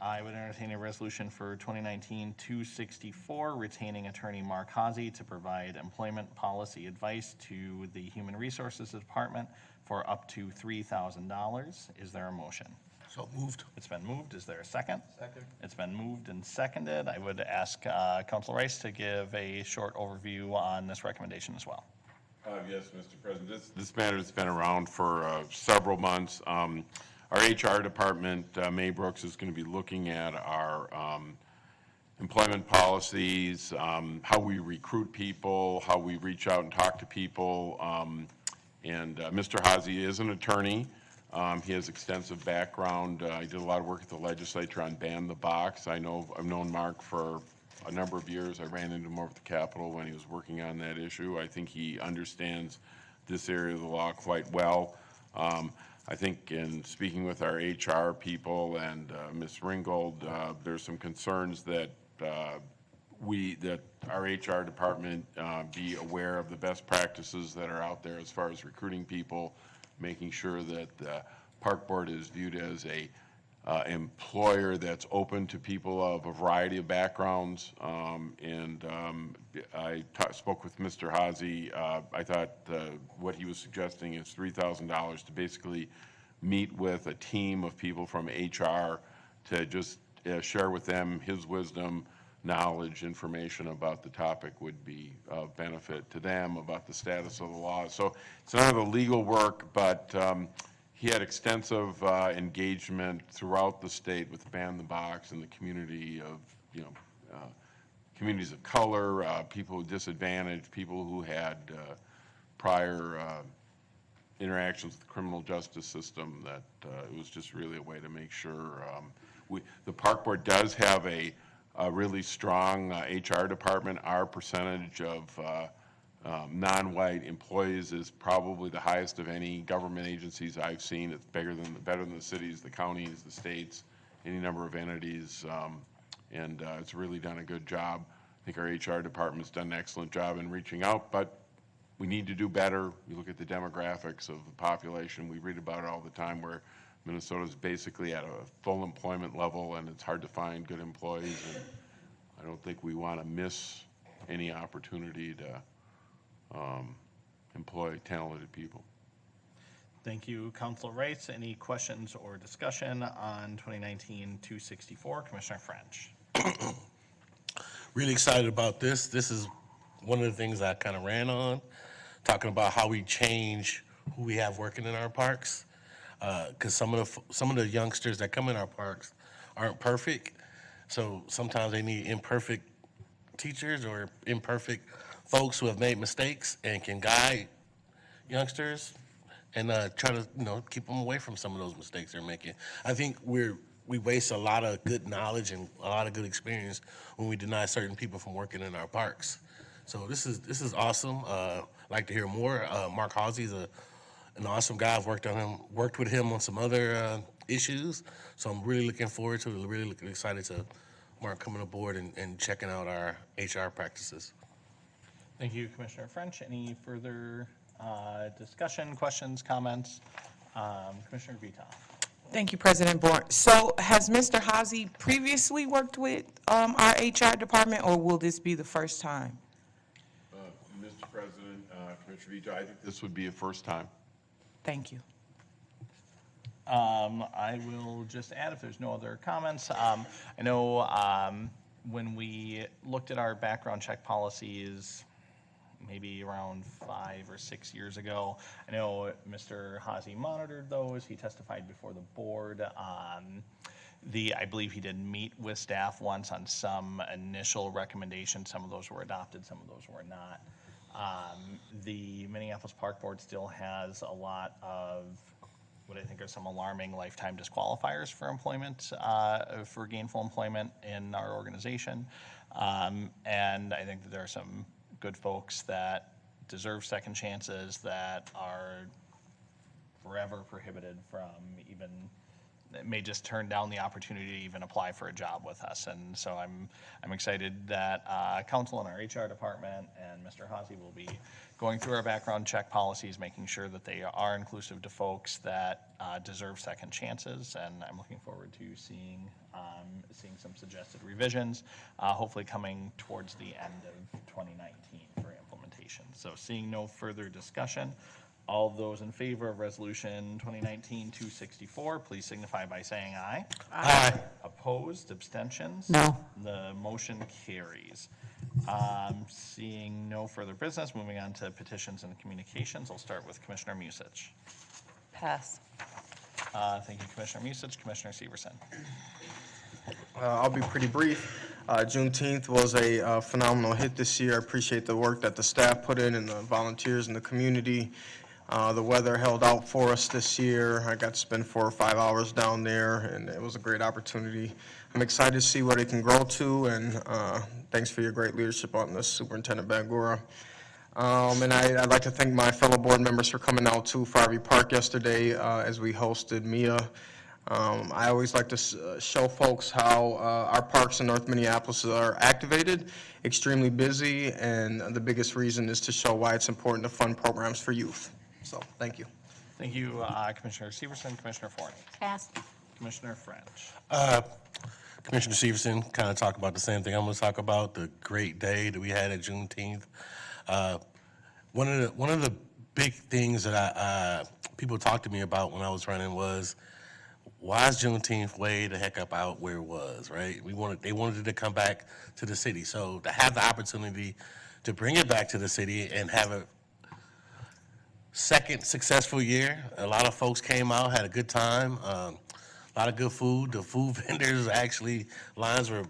I would entertain a resolution for 2019-264, retaining Attorney Mark Hazy to provide employment policy advice to the Human Resources Department for up to $3,000. Is there a motion? So moved. It's been moved. Is there a second? Second. It's been moved and seconded. I would ask Council Rice to give a short overview on this recommendation as well. Yes, Mr. President. This matter has been around for several months. Our HR department, May Brooks, is going to be looking at our employment policies, how we recruit people, how we reach out and talk to people. And Mr. Hazy is an attorney. He has extensive background. He did a lot of work at the legislature on Ban the Box. I've known Mark for a number of years. I ran into him over at the Capitol when he was working on that issue. I think he understands this area of the law quite well. I think in speaking with our HR people and Ms. Ringgold, there's some concerns that our HR department be aware of the best practices that are out there as far as recruiting people, making sure that the Park Board is viewed as a employer that's open to people of a variety of backgrounds. I spoke with Mr. Hazy. I thought what he was suggesting is $3,000 to basically meet with a team of people from HR to just share with them his wisdom, knowledge, information about the topic would be of benefit to them about the status of the law. So it's none of the legal work, but he had extensive engagement throughout the state with Ban the Box and the community of, communities of color, people with disadvantaged, people who had prior interactions with the criminal justice system, that it was just really a way to make sure. The Park Board does have a really strong HR department. Our percentage of non-white employees is probably the highest of any government agencies I've seen. It's better than the cities, the counties, the states, any number of entities, and it's really done a good job. I think our HR department's done an excellent job in reaching out, but we need to do better. You look at the demographics of the population. We read about it all the time, where Minnesota's basically at a full employment level, and it's hard to find good employees. I don't think we want to miss any opportunity to employ talented people. Thank you, Councilor Rice. Any questions or discussion on 2019-264? Commissioner French. Really excited about this. This is one of the things I kind of ran on, talking about how we change who we have working in our parks. Because some of the youngsters that come in our parks aren't perfect, so sometimes they need imperfect teachers or imperfect folks who have made mistakes and can guide youngsters and try to keep them away from some of those mistakes they're making. I think we waste a lot of good knowledge and a lot of good experience when we deny certain people from working in our parks. So this is awesome. I'd like to hear more. Mark Hawsey's an awesome guy. I've worked with him on some other issues. So I'm really looking forward to it, really excited to Mark coming aboard and checking out our HR practices. Thank you, Commissioner French. Any further discussion, questions, comments? Commissioner Vita. Thank you, President Bourne. So has Mr. Hawsey previously worked with our HR department, or will this be the first time? Mr. President, Commissioner Vito, I think this would be a first time. Thank you. I will just add, if there's no other comments, I know when we looked at our background check policies maybe around 5 or 6 years ago, I know Mr. Hawsey monitored those. He testified before the board. I believe he did meet with staff once on some initial recommendations. Some of those were adopted, some of those were not. The Minneapolis Park Board still has a lot of what I think are some alarming lifetime disqualifiers for employment, for gainful employment in our organization. And I think that there are some good folks that deserve second chances that are forever prohibited from even, may just turn down the opportunity to even apply for a job with us. And so I'm excited that council and our HR department and Mr. Hawsey will be going through our background check policies, making sure that they are inclusive to folks that deserve second chances. And I'm looking forward to seeing some suggested revisions, hopefully coming towards the end of 2019 for implementation. So seeing no further discussion, all those in favor of Resolution 2019-264, please signify by saying aye. Aye. Opposed, abstentions? No. The motion carries. Seeing no further business, moving on to petitions and communications. I'll start with Commissioner Musich. Pass. Thank you, Commissioner Musich. Commissioner Severson. I'll be pretty brief. Juneteenth was a phenomenal hit this year. I appreciate the work that the staff put in and the volunteers in the community. The weather held out for us this year. I got to spend 4 or 5 hours down there, and it was a great opportunity. I'm excited to see what it can grow to, and thanks for your great leadership on this, Superintendent Bangura. And I'd like to thank my fellow board members for coming out to Farvey Park yesterday as we hosted MIA. I always like to show folks how our parks in North Minneapolis are activated, extremely busy, and the biggest reason is to show why it's important to fund programs for youth. So, thank you. Thank you, Commissioner Severson. Commissioner Forney. Pass. Commissioner French. Commissioner Severson kind of talked about the same thing. I'm going to talk about the great day that we had at Juneteenth. One of the big things that people talked to me about when I was running was, why is Juneteenth way the heck up out where it was, right? They wanted it to come back to the city. So to have the opportunity to bring it back to the city and have a second successful year, a lot of folks came out, had a good time, a lot of good food. The food vendors actually, lines were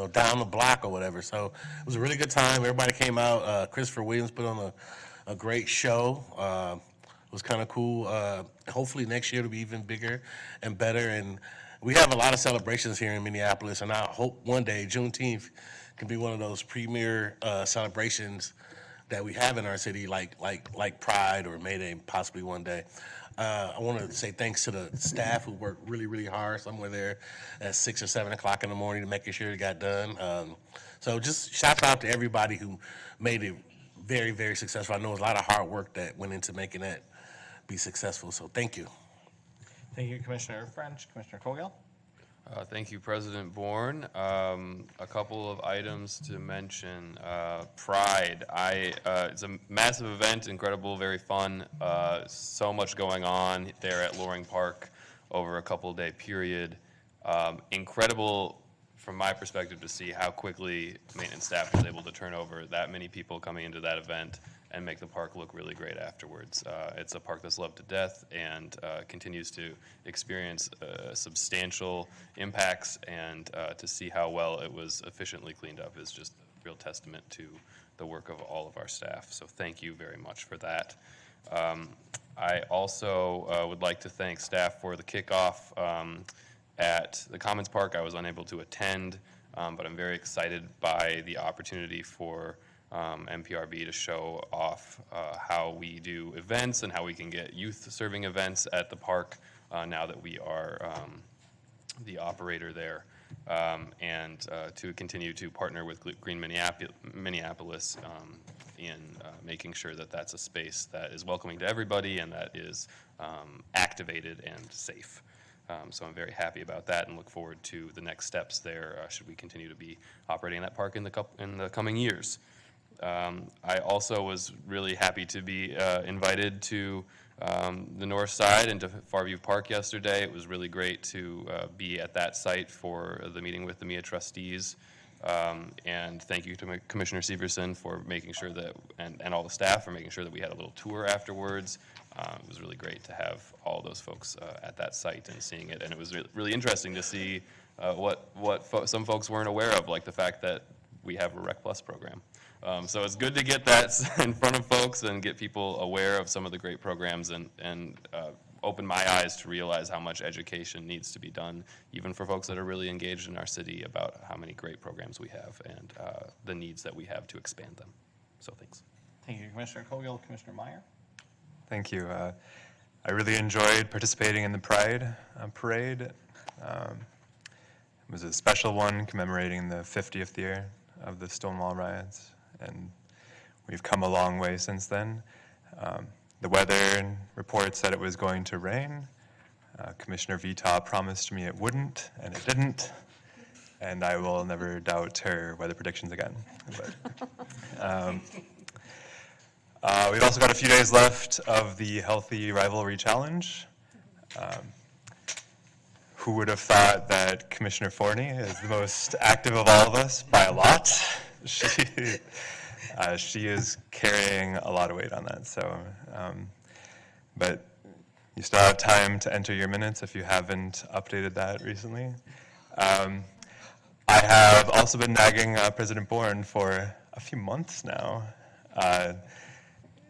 down the block or whatever. So it was a really good time. Everybody came out. Christopher Williams put on a great show. It was kind of cool. Hopefully next year it'll be even bigger and better. And we have a lot of celebrations here in Minneapolis, and I hope one day Juneteenth can be one of those premier celebrations that we have in our city, like Pride or May Day, possibly one day. I want to say thanks to the staff who worked really, really hard. Some were there at 6 or 7 o'clock in the morning to making sure it got done. So just shout out to everybody who made it very, very successful. I know it was a lot of hard work that went into making that be successful. So thank you. Thank you, Commissioner French. Commissioner Colgill. Thank you, President Bourne. A couple of items to mention. Pride. It's a massive event, incredible, very fun. So much going on there at Loring Park over a couple-day period. Incredible, from my perspective, to see how quickly maintenance staff was able to turn over that many people coming into that event and make the park look really great afterwards. It's a park that's loved to death and continues to experience substantial impacts, and to see how well it was efficiently cleaned up is just a real testament to the work of all of our staff. So thank you very much for that. I also would like to thank staff for the kickoff at the Commons Park. I was unable to attend, but I'm very excited by the opportunity for MPRB to show off how we do events and how we can get youth serving events at the park now that we are the operator there, and to continue to partner with Green Minneapolis in making sure that that's a space that is welcoming to everybody and that is activated and safe. So I'm very happy about that and look forward to the next steps there should we continue to be operating that park in the coming years. I also was really happy to be invited to the north side and to Farview Park yesterday. It was really great to be at that site for the meeting with the MIA trustees. And thank you to Commissioner Severson for making sure that, and all the staff for making sure that we had a little tour afterwards. It was really great to have all those folks at that site and seeing it. And it was really interesting to see what some folks weren't aware of, like the fact that we have a Rec Plus program. So it's good to get that in front of folks and get people aware of some of the great programs and open my eyes to realize how much education needs to be done, even for folks that are really engaged in our city, about how many great programs we have and the needs that we have to expand them. So thanks. Thank you, Commissioner Cogill. Commissioner Meyer? Thank you. I really enjoyed participating in the Pride Parade. It was a special one commemorating the 50th year of the Stonewall riots, and we've come a long way since then. The weather report said it was going to rain. Commissioner Vitaw promised me it wouldn't, and it didn't, and I will never doubt her weather predictions again. But, we've also got a few days left of the Healthy Rivalry Challenge. Who would have thought that Commissioner Forney is the most active of all of us by a lot? She is carrying a lot of weight on that. So, but you still have time to enter your minutes if you haven't updated that recently. I have also been nagging President Bourne for a few months now.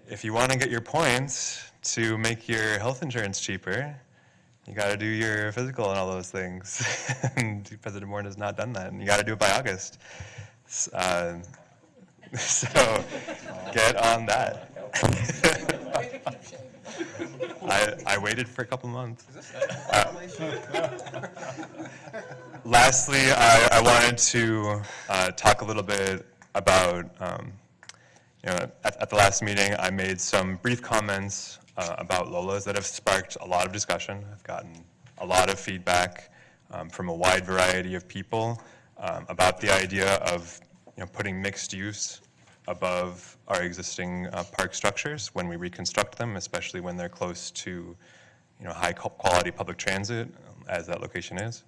If you want to get your points to make your health insurance cheaper, you got to do your physical and all those things. And President Bourne has not done that, and you got to do it by August. So get on that. I waited for a couple months. Lastly, I wanted to talk a little bit about, at the last meeting, I made some brief comments about Lolas that have sparked a lot of discussion. I've gotten a lot of feedback from a wide variety of people about the idea of putting mixed use above our existing park structures when we reconstruct them, especially when they're close to high quality public transit, as that location is.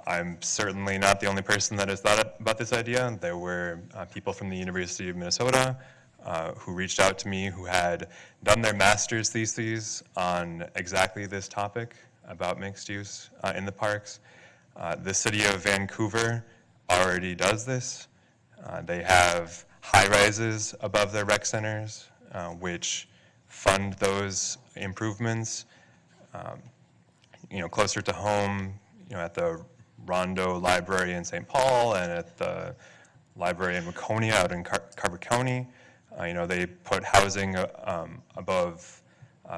I'm certainly not the only person that has thought about this idea. There were people from the University of Minnesota who reached out to me who had done their master's theses on exactly this topic about mixed use in the parks. The city of Vancouver already does this. They have high rises above their rec centers, which fund those improvements. Closer to home, at the Rondo Library in St. Paul and at the library in Waconia out in Carver County. They put housing above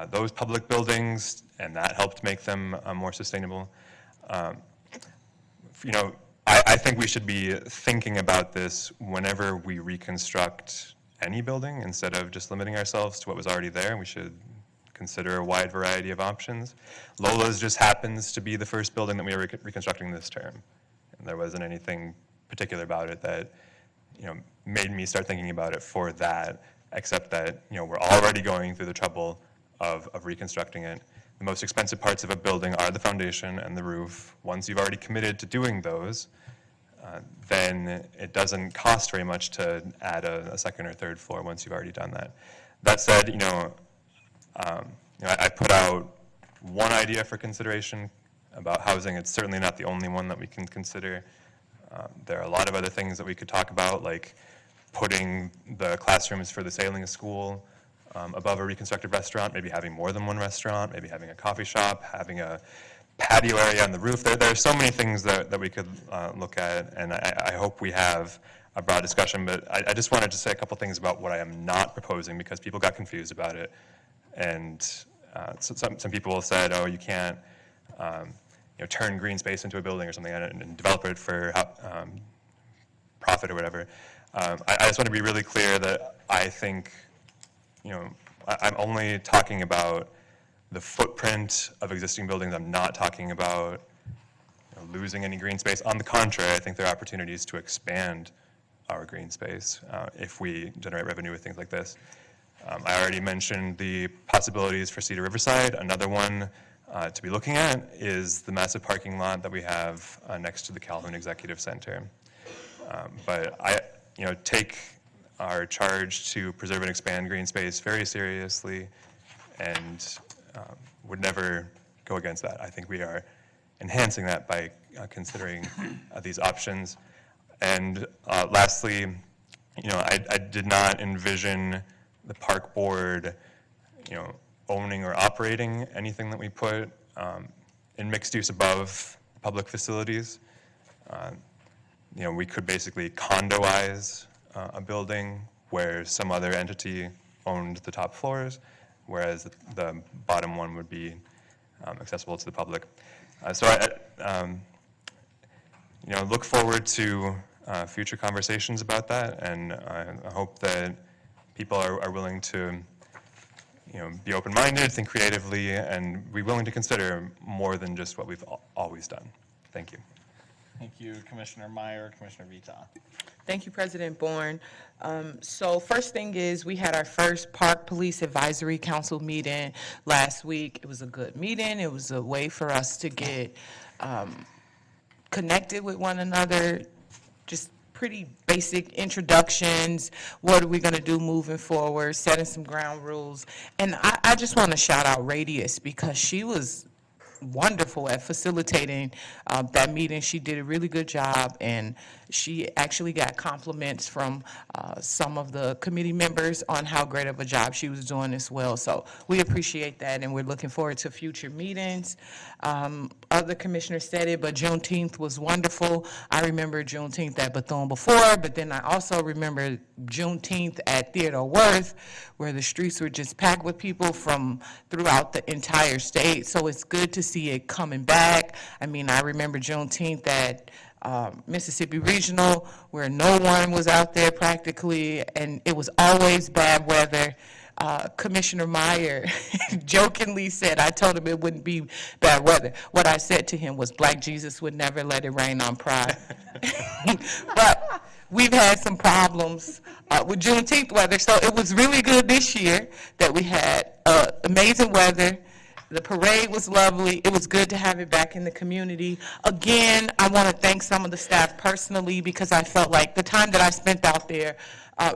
those public buildings, and that helped make them more sustainable. I think we should be thinking about this whenever we reconstruct any building instead of just limiting ourselves to what was already there. We should consider a wide variety of options. Lola's just happens to be the first building that we are reconstructing this term. And there wasn't anything particular about it that, made me start thinking about it for that, except that, we're already going through the trouble of reconstructing it. The most expensive parts of a building are the foundation and the roof. Once you've already committed to doing those, then it doesn't cost very much to add a second or third floor once you've already done that. That said, I put out one idea for consideration about housing. It's certainly not the only one that we can consider. There are a lot of other things that we could talk about, like putting the classrooms for the sailing school above a reconstructed restaurant, maybe having more than one restaurant, maybe having a coffee shop, having a patio area on the roof. There are so many things that we could look at, and I hope we have a broad discussion, but I just wanted to say a couple things about what I am not proposing, because people got confused about it. And so some people said, oh, you can't turn green space into a building or something and develop it for profit or whatever. I just want to be really clear that I think, I'm only talking about the footprint of existing buildings. I'm not talking about losing any green space. On the contrary, I think there are opportunities to expand our green space if we generate revenue with things like this. I already mentioned the possibilities for Cedar Riverside. Another one to be looking at is the massive parking lot that we have next to the Calhoun Executive Center. But I take our charge to preserve and expand green space very seriously, and would never go against that. I think we are enhancing that by considering these options. And lastly, I did not envision the park board, owning or operating anything that we put in mixed use above public facilities. We could basically condoize a building where some other entity owned the top floors, whereas the bottom one would be accessible to the public. So I look forward to future conversations about that, and I hope that people are willing to be open-minded, think creatively, and be willing to consider more than just what we've always done. Thank you. Thank you, Commissioner Meyer. Commissioner Vita. Thank you, President Bourne. So first thing is, we had our first Park Police Advisory Council meeting last week. It was a good meeting. It was a way for us to get connected with one another, just pretty basic introductions. What are we going to do moving forward, setting some ground rules. And I just want to shout out Radius, because she was wonderful at facilitating that meeting. She did a really good job, and she actually got compliments from some of the committee members on how great of a job she was doing as well. So we appreciate that, and we're looking forward to future meetings. Other commissioners said it, but Juneteenth was wonderful. I remember Juneteenth at Bethune before, but then I also remember Juneteenth at Theodore Worth, where the streets were just packed with people from throughout the entire state. So it's good to see it coming back. I mean, I remember Juneteenth at Mississippi Regional, where no one was out there practically, and it was always bad weather. Commissioner Meyer jokingly said, I told him it wouldn't be bad weather. What I said to him was, Black Jesus would never let it rain on Pride. But we've had some problems with Juneteenth weather, so it was really good this year that we had amazing weather. The parade was lovely. It was good to have it back in the community. Again, I want to thank some of the staff personally, because I felt like the time that I spent out there,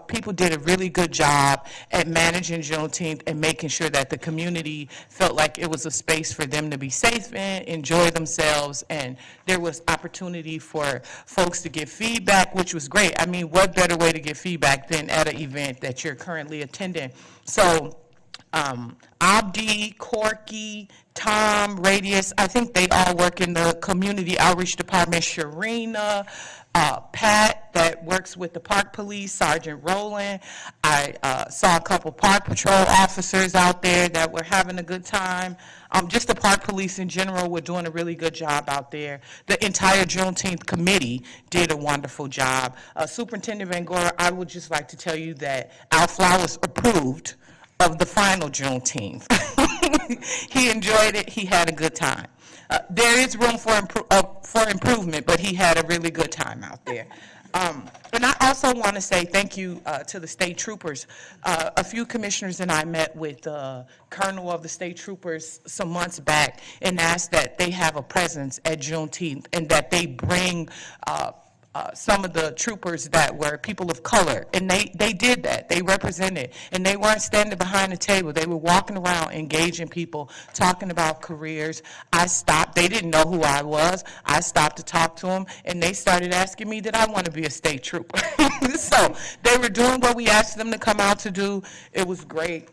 people did a really good job at managing Juneteenth and making sure that the community felt like it was a space for them to be safe in, enjoy themselves, and there was opportunity for folks to give feedback, which was great. I mean, what better way to give feedback than at an event that you're currently attending? So Abdi, Corky, Tom, Radius, I think they all work in the community outreach department. Sharina, Pat, that works with the park police, Sergeant Rowland. I saw a couple park patrol officers out there that were having a good time. Just the park police in general were doing a really good job out there. The entire Juneteenth committee did a wonderful job. Superintendent Van Gore, I would just like to tell you that our flowers approved of the final Juneteenth. He enjoyed it. He had a good time. There is room for improvement, but he had a really good time out there. And I also want to say thank you to the state troopers. A few commissioners and I met with the colonel of the state troopers some months back and asked that they have a presence at Juneteenth and that they bring some of the troopers that were people of color, and they did that. They represented, and they weren't standing behind the table. They were walking around engaging people, talking about careers. I stopped. They didn't know who I was. I stopped to talk to them, and they started asking me, did I want to be a state trooper? So they were doing what we asked them to come out to do. It was great.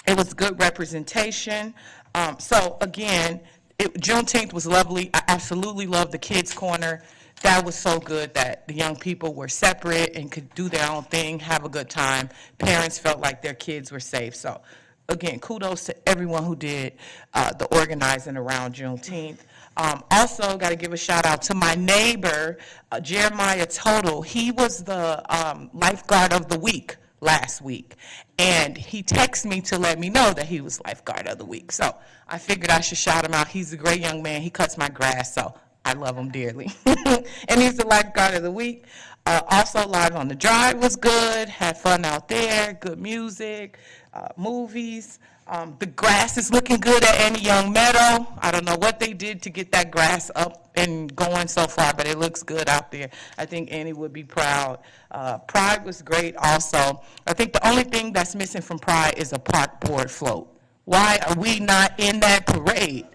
It was good representation. So again, Juneteenth was lovely. I absolutely loved the Kids Corner. That was so good that the young people were separate and could do their own thing, have a good time. Parents felt like their kids were safe. So, again, kudos to everyone who did the organizing around Juneteenth. Also, got to give a shout out to my neighbor, Jeremiah Total. He was the lifeguard of the week last week, and he texted me to let me know that he was lifeguard of the week. So I figured I should shout him out. He's a great young man. He cuts my grass, so I love him dearly. And he's the lifeguard of the week. Also, Live on the Drive was good. Had fun out there. Good music, movies. The grass is looking good at Annie Young Meadow. I don't know what they did to get that grass up and going so far, but it looks good out there. I think Annie would be proud. Pride was great also. I think the only thing that's missing from Pride is a park board float. Why are we not in that parade?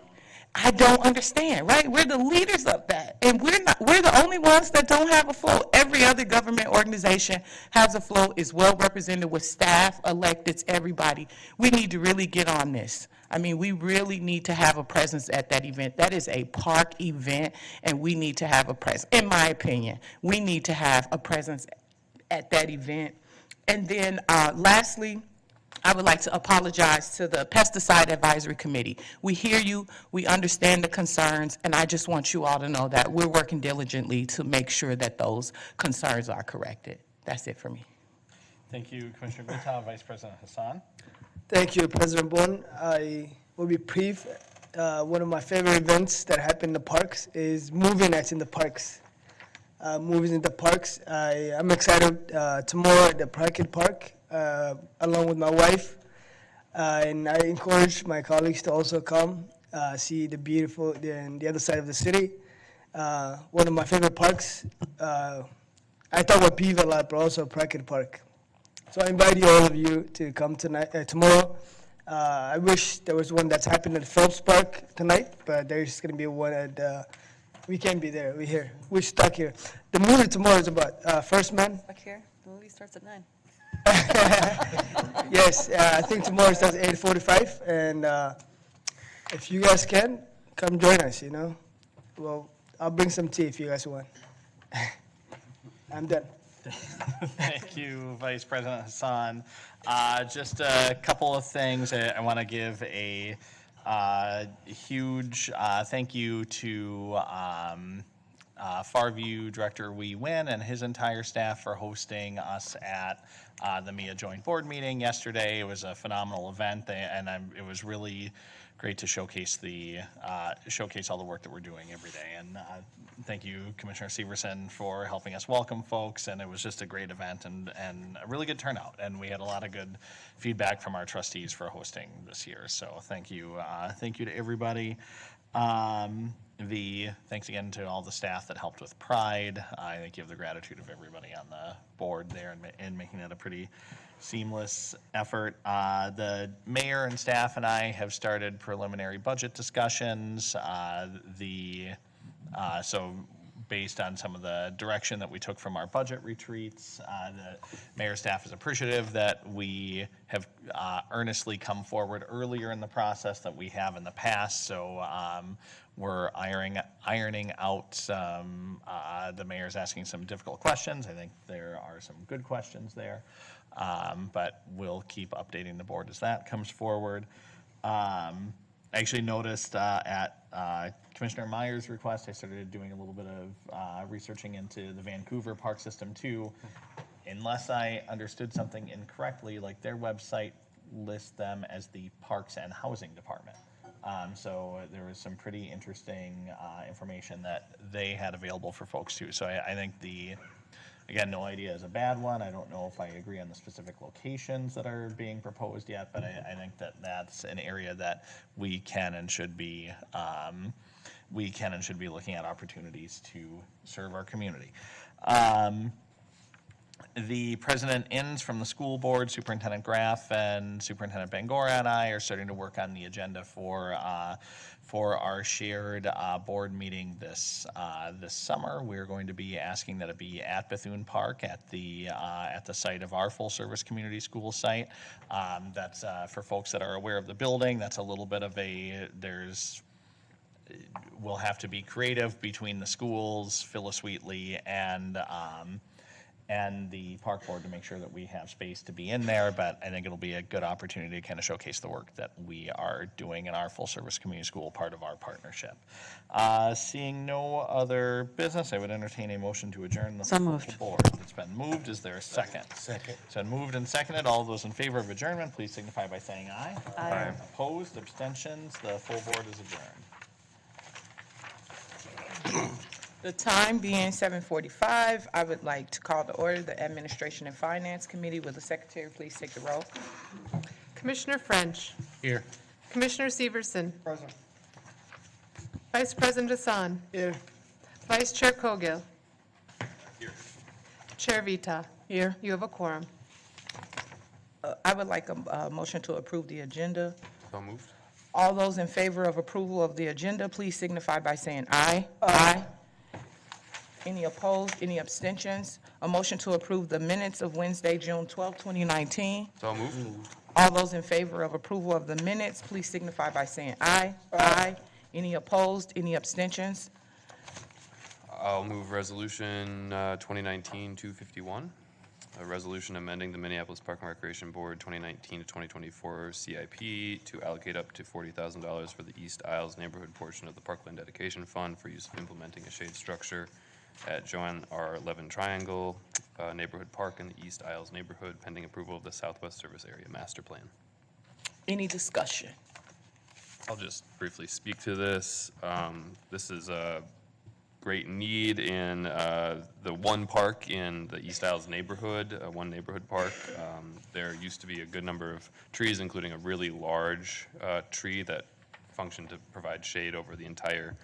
I don't understand, right? We're the leaders of that, and we're the only ones that don't have a float. Every other government organization has a float, is well represented with staff, electeds, everybody. We need to really get on this. I mean, we really need to have a presence at that event. That is a park event, and we need to have a presence. In my opinion, we need to have a presence at that event. And then lastly, I would like to apologize to the Pesticide Advisory Committee. We hear you, we understand the concerns, and I just want you all to know that we're working diligently to make sure that those concerns are corrected. That's it for me. Thank you, Commissioner Brittow. Vice President Hassan. Thank you, President Bourne. I will be brief. One of my favorite events that happen in the parks is movie nights in the parks. Movies in the parks. I'm excited tomorrow at the Pracket Park. Along with my wife, and I encourage my colleagues to also come see the beautiful, the other side of the city. One of my favorite parks, I talk about Beaver a lot, but also Pracket Park. So I invite all of you to come tomorrow. I wish there was one that's happening at Phelps Park tonight, but there's going to be one at, we can't be there, we're here. We're stuck here. The movie tomorrow is about First Man. Back here, the movie starts at 9. Yes, I think tomorrow starts at 8:45, and if you guys can, come join us, you know. Well, I'll bring some tea if you guys want. I'm done. Thank you, Vice President Hassan. Just a couple of things. I want to give a huge thank you to Farview Director Wee Win and his entire staff for hosting us at the MIA Joint Board meeting yesterday. It was a phenomenal event, and it was really great to showcase all the work that we're doing every day. And thank you, Commissioner Severson, for helping us welcome folks. And it was just a great event and a really good turnout. And we had a lot of good feedback from our trustees for hosting this year. So thank you to everybody. Thanks again to all the staff that helped with Pride. I think you have the gratitude of everybody on the board there in making it a pretty seamless effort. The mayor and staff and I have started preliminary budget discussions. So based on some of the direction that we took from our budget retreats, the mayor's staff is appreciative that we have earnestly come forward earlier in the process than we have in the past. So we're ironing out the mayor's asking some difficult questions. I think there are some good questions there, but we'll keep updating the board as that comes forward. I actually noticed at Commissioner Meyer's request, I started doing a little bit of researching into the Vancouver Park System too. Unless I understood something incorrectly, like their website list them as the Parks and Housing Department. So there was some pretty interesting information that they had available for folks too. So I think again, no idea is a bad one. I don't know if I agree on the specific locations that are being proposed yet, but I think that that's an area that we can and should be looking at opportunities to serve our community. The president-ins from the school board, Superintendent Graff and Superintendent Bangora, and I are starting to work on the agenda for our shared board meeting this summer. We're going to be asking that it be at Bethune Park at the site of our full-service community school site. That's for folks that are aware of the building. That's a little bit of we'll have to be creative between the schools, Phyllis Wheatley, and the park board to make sure that we have space to be in there, but I think it'll be a good opportunity to kind of showcase the work that we are doing in our full-service community school, part of our partnership. Seeing no other business, I would entertain a motion to adjourn the full board. It's been moved. Is there a second? Second. It's been moved and seconded. All those in favor of adjournment, please signify by saying aye. Aye. Opposed, abstentions, the full board is adjourned. The time being 7:45, I would like to call to order the Administration and Finance Committee. Will the secretary please take the roll? Commissioner French. Here. Commissioner Severson. Present. Vice President Hassan. Here. Vice Chair Cogill. Here. Chair Vita. Here. You have a quorum. I would like a motion to approve the agenda. So moved. All those in favor of approval of the agenda, please signify by saying aye. Aye. Any opposed, any abstentions? A motion to approve the minutes of Wednesday, June 12, 2019. So moved. All those in favor of approval of the minutes, please signify by saying aye. Aye. Any opposed, any abstentions? I'll move resolution 2019-251, a resolution amending the Minneapolis Park and Recreation Board 2019 to 2024 CIP to allocate up to $40,000 for the East Isles neighborhood portion of the Parkland Dedication Fund for use of implementing a shade structure at Joanne R. Levin Triangle Neighborhood Park in the East Isles neighborhood, pending approval of the Southwest Service Area Master Plan. Any discussion? I'll just briefly speak to this. This is a great need in the one park in the East Isles neighborhood, one neighborhood park. There used to be a good number of trees, including a really large tree that functioned to provide shade over the entire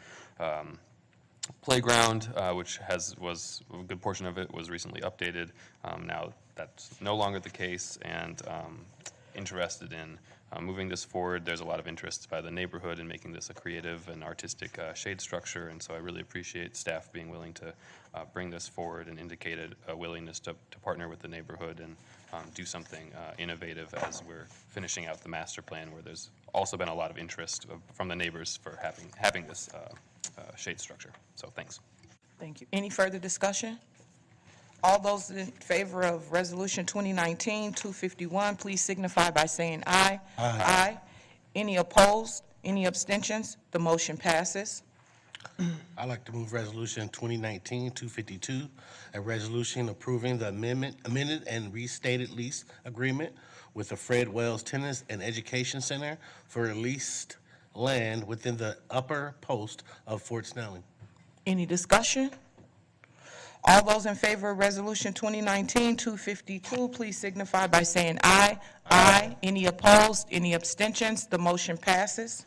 playground, which was a good portion of it was recently updated. Now that's no longer the case, and interested in moving this forward. There's a lot of interest by the neighborhood in making this a creative and artistic shade structure, and so I really appreciate staff being willing to bring this forward and indicated a willingness to partner with the neighborhood and do something innovative as we're finishing out the master plan, where there's also been a lot of interest from the neighbors for having this shade structure. So thanks. Thank you. Any further discussion? All those in favor of Resolution 2019-251, please signify by saying aye. Aye. Any opposed? Any abstentions? The motion passes. I'd like to move Resolution 2019-252, a resolution approving the amended and restated lease agreement with the Fred Wells Tennis and Education Center for leased land within the upper post of Fort Snelling. Any discussion? All those in favor of Resolution 2019-252, please signify by saying aye. Aye. Any opposed? Any abstentions? The motion passes.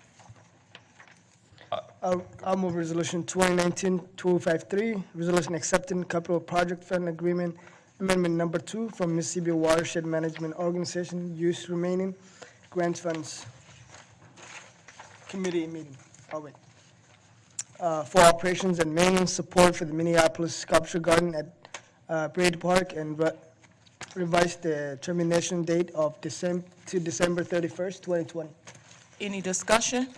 I'll move Resolution 2019-253, resolution accepting capital project fund agreement amendment number 2 from Mississippi Watershed Management Organization, use remaining grants funds. Committee meeting. Oh, wait. For operations and maintenance support for the Minneapolis Sculpture Garden at Braid Park, and revise the termination date of December 31st, 2020. Any discussion?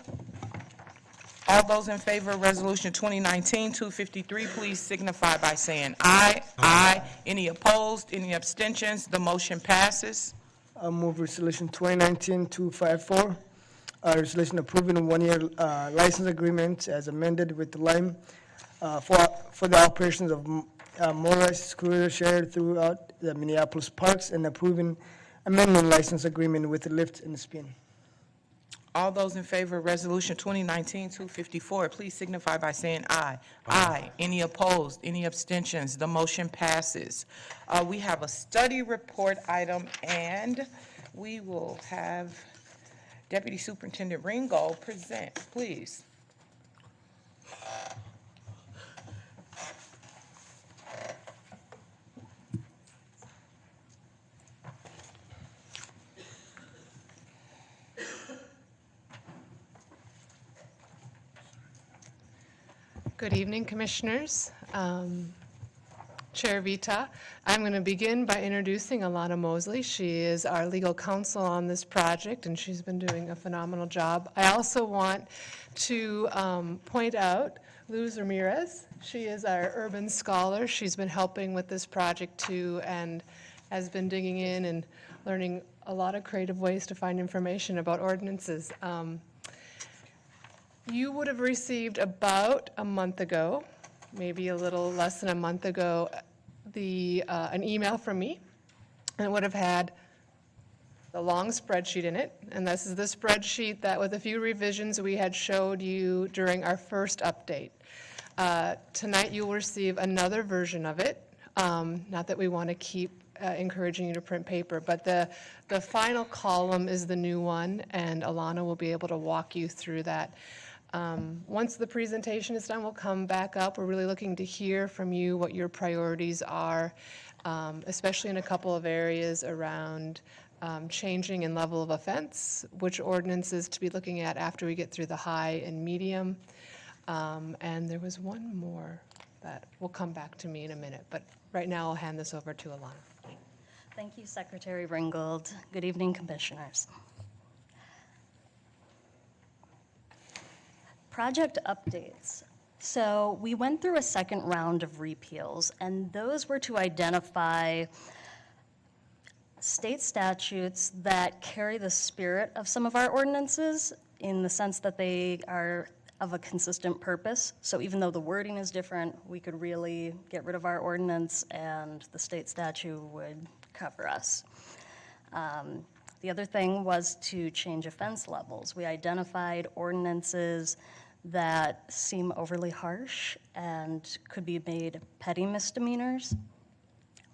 All those in favor of Resolution 2019-253, please signify by saying aye. Aye. Any opposed? Any abstentions? The motion passes. I'll move Resolution 2019-254, resolution approving a one-year license agreement as amended with Lime for the operations of motorized scooter shared throughout the Minneapolis parks, and approving amendment license agreement with the Lift and Spin. All those in favor of Resolution 2019-254, please signify by saying aye. Aye. Any opposed? Any abstentions? The motion passes. We have a study report item, and we will have Deputy Superintendent Ringgold present, please. Good evening, Commissioners. Chair Vita, I'm going to begin by introducing Alana Mosley. She is our legal counsel on this project, and she's been doing a phenomenal job. I also want to point out Luz Ramirez. She is our urban scholar. She's been helping with this project too, and has been digging in and learning a lot of creative ways to find information about ordinances. You would have received about a month ago, maybe a little less than a month ago, an email from me, and it would have had the long spreadsheet in it. And this is the spreadsheet that, with a few revisions, we had showed you during our first update. Tonight you will receive another version of it. Not that we want to keep encouraging you to print paper, but the final column is the new one, and Alana will be able to walk you through that. Once the presentation is done, we'll come back up. We're really looking to hear from you what your priorities are, especially in a couple of areas around changing in level of offense, which ordinances to be looking at after we get through the high and medium. And there was one more that will come back to me in a minute, but right now I'll hand this over to Alana. Thank you, Secretary Ringgold. Good evening, Commissioners. Project updates. So we went through a second round of repeals, and those were to identify state statutes that carry the spirit of some of our ordinances in the sense that they are of a consistent purpose. So even though the wording is different, we could really get rid of our ordinance and the state statute would cover us. The other thing was to change offense levels. We identified ordinances that seem overly harsh and could be made petty misdemeanors.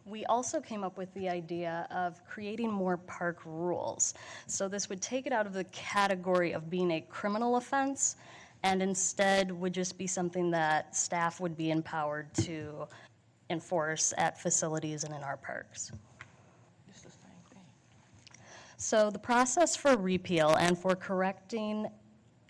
We also came up with the idea of creating more park rules. So this would take it out of the category of being a criminal offense and instead would just be something that staff would be empowered to enforce at facilities and in our parks. So the process for repeal and for correcting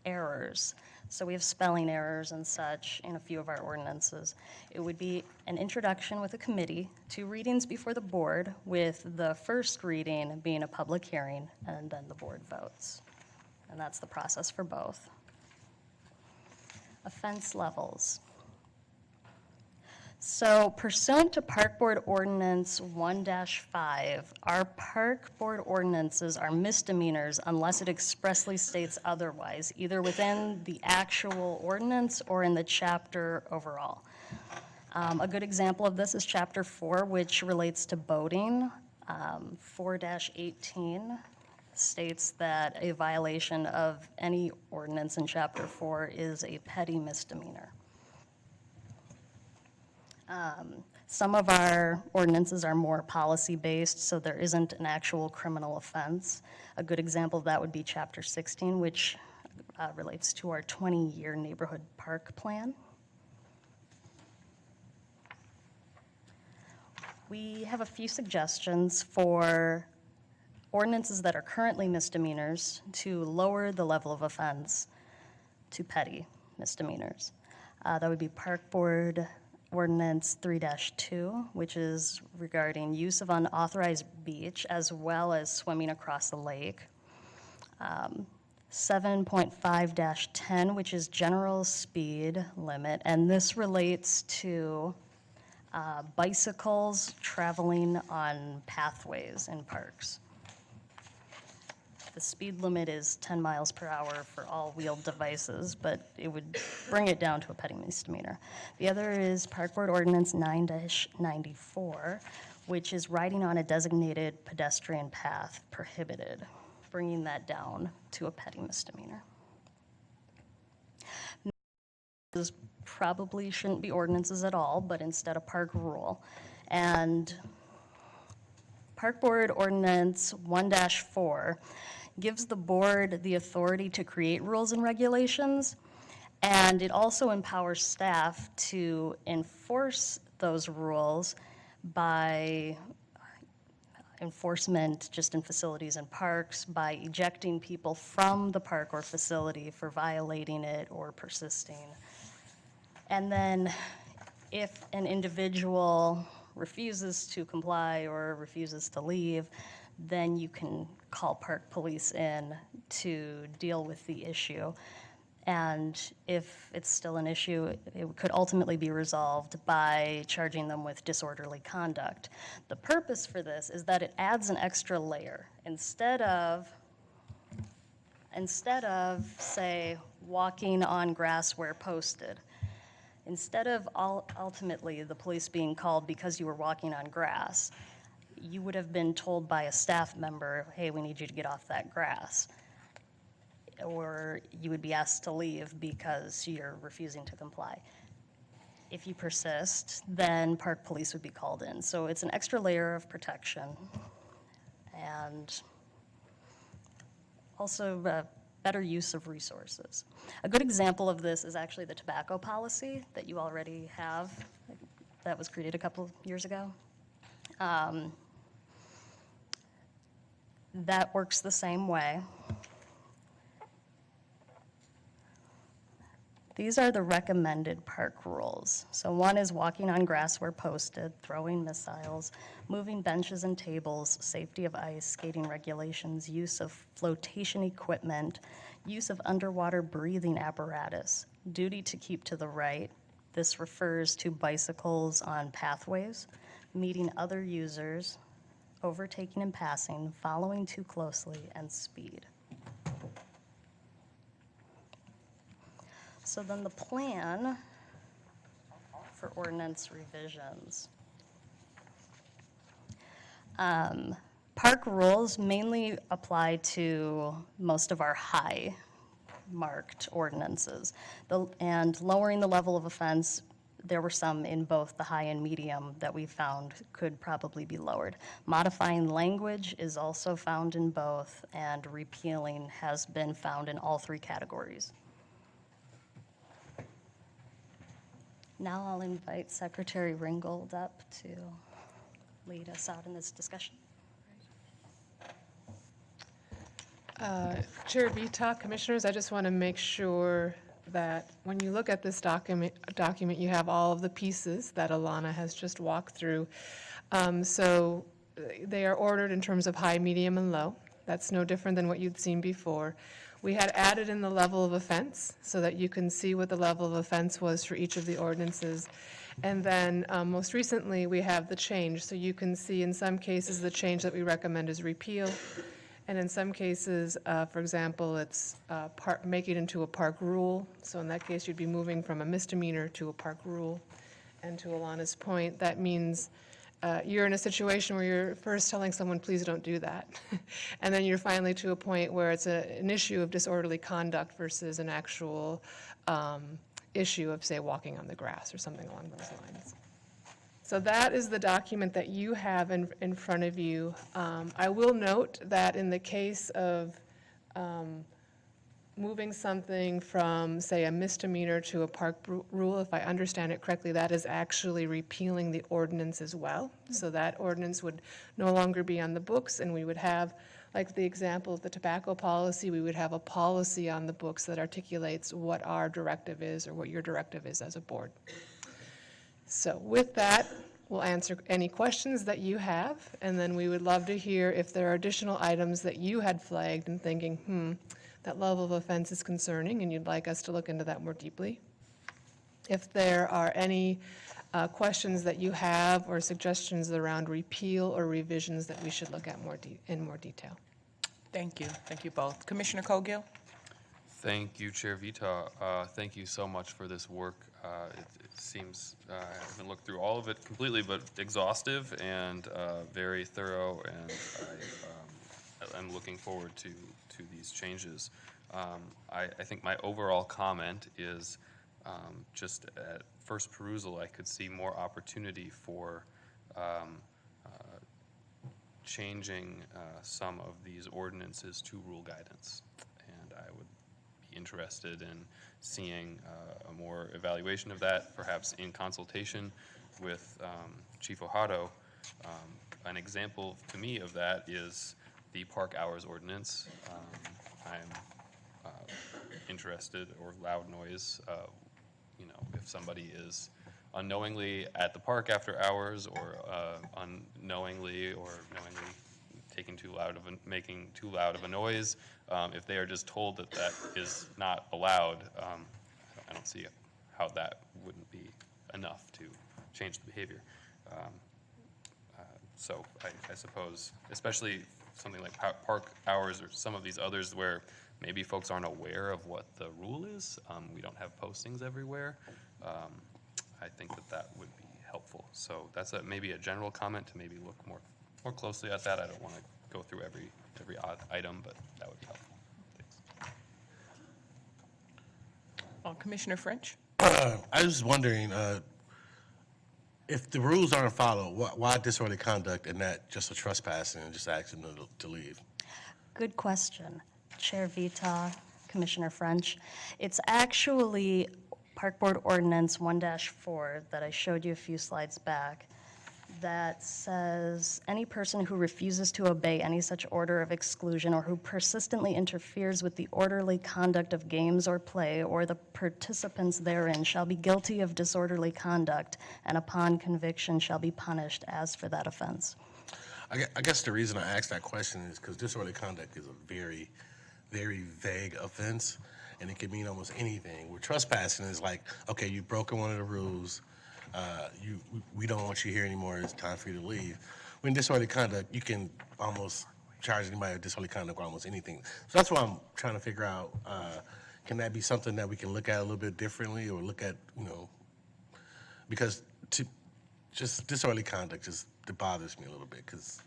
errors, so we have spelling errors and such in a few of our ordinances. It would be an introduction with a committee, 2 readings before the board, with the first reading being a public hearing, and then the board votes. And that's the process for both. Offense levels. So pursuant to Park Board Ordinance 1-5, our Park Board ordinances are misdemeanors unless it expressly states otherwise, either within the actual ordinance or in the chapter overall. A good example of this is Chapter 4, which relates to boating. 4-18 states that a violation of any ordinance in Chapter 4 is a petty misdemeanor. Some of our ordinances are more policy-based, so there isn't an actual criminal offense. A good example of that would be Chapter 16, which relates to our 20-year neighborhood park plan. We have a few suggestions for ordinances that are currently misdemeanors to lower the level of offense to petty misdemeanors. That would be Park Board Ordinance 3-2, which is regarding use of unauthorized beach as well as swimming across the lake. 7.5-10, which is general speed limit, and this relates to bicycles traveling on pathways in parks. The speed limit is 10 miles per hour for all wheeled devices, but it would bring it down to a petty misdemeanor. The other is Park Board Ordinance 9-94, which is riding on a designated pedestrian path prohibited, bringing that down to a petty misdemeanor. Those probably shouldn't be ordinances at all, but instead a park rule. And Park Board Ordinance 1-4 gives the board the authority to create rules and regulations, and it also empowers staff to enforce those rules by enforcement just in facilities and parks, by ejecting people from the park or facility for violating it or persisting. And then if an individual refuses to comply or refuses to leave, then you can call park police in to deal with the issue. And if it's still an issue, it could ultimately be resolved by charging them with disorderly conduct. The purpose for this is that it adds an extra layer. Instead of, say, walking on grass where posted, instead of ultimately the police being called because you were walking on grass, you would have been told by a staff member, hey, we need you to get off that grass. Or you would be asked to leave because you're refusing to comply. If you persist, then park police would be called in. So it's an extra layer of protection. And also better use of resources. A good example of this is actually the tobacco policy that you already have, that was created a couple years ago. That works the same way. These are the recommended park rules. So one is walking on grass where posted, throwing missiles, moving benches and tables, safety of ice, skating regulations, use of flotation equipment, use of underwater breathing apparatus, duty to keep to the right. This refers to bicycles on pathways, meeting other users, overtaking and passing, following too closely, and speed. So then the plan for ordinance revisions. Park rules mainly apply to most of our high marked ordinances. And lowering the level of offense, there were some in both the high and medium that we found could probably be lowered. Modifying language is also found in both, and repealing has been found in all three categories. Now I'll invite Secretary Ringgold up to lead us out in this discussion. Chair Vita, Commissioners, I just want to make sure that when you look at this document, you have all of the pieces that Alana has just walked through. So they are ordered in terms of high, medium, and low. That's no different than what you'd seen before. We had added in the level of offense so that you can see what the level of offense was for each of the ordinances. And then most recently, we have the change. So you can see in some cases the change that we recommend is repeal. And in some cases, for example, it's make it into a park rule. So in that case, you'd be moving from a misdemeanor to a park rule. And to Alana's point, that means you're in a situation where you're first telling someone, please don't do that. And then you're finally to a point where it's an issue of disorderly conduct versus an actual issue of, say, walking on the grass or something along those lines. So that is the document that you have in front of you. I will note that in the case of moving something from, say, a misdemeanor to a park rule, if I understand it correctly, that is actually repealing the ordinance as well. So that ordinance would no longer be on the books, and we would have, like the example of the tobacco policy, we would have a policy on the books that articulates what our directive is or what your directive is as a board. So with that, we'll answer any questions that you have, and then we would love to hear if there are additional items that you had flagged and thinking, that level of offense is concerning, and you'd like us to look into that more deeply. If there are any questions that you have or suggestions around repeal or revisions that we should look at in more detail. Thank you. Thank you both. Commissioner Cogill? Thank you, Chair Vita. Thank you so much for this work. It seems, I haven't looked through all of it completely, but exhaustive and very thorough, and I'm looking forward to these changes. I think my overall comment is just at first perusal, I could see more opportunity for changing some of these ordinances to rule guidance. And I would be interested in seeing a more evaluation of that, perhaps in consultation with Chief Ohado. An example to me of that is the park hours ordinance. I'm interested, or loud noise, you know, if somebody is unknowingly at the park after hours, or unknowingly or knowingly making too loud of a noise, if they are just told that that is not allowed, I don't see how that wouldn't be enough to change the behavior. So I suppose, especially something like park hours or some of these others where maybe folks aren't aware of what the rule is, we don't have postings everywhere, I think that would be helpful. So that's maybe a general comment to maybe look more closely at that. I don't want to go through every odd item, but that would be helpful. Thanks. Commissioner French? I was just wondering, if the rules aren't followed, why disorderly conduct and not just a trespassing and just asking them to leave? Good question. Chair Vita, Commissioner French. It's actually Park Board Ordinance 1-4 that I showed you a few slides back that says any person who refuses to obey any such order of exclusion or who persistently interferes with the orderly conduct of games or play or the participants therein shall be guilty of disorderly conduct and upon conviction shall be punished as for that offense. I guess the reason I asked that question is because disorderly conduct is a very, very vague offense, and it can mean almost anything. Where trespassing is like, okay, you've broken one of the rules, we don't want you here anymore, it's time for you to leave. When disorderly conduct, you can almost charge anybody with disorderly conduct or almost anything. So that's why I'm trying to figure out, can that be something that we can look at a little bit differently, or look at, you know, because just disorderly conduct just it bothers me a little bit, because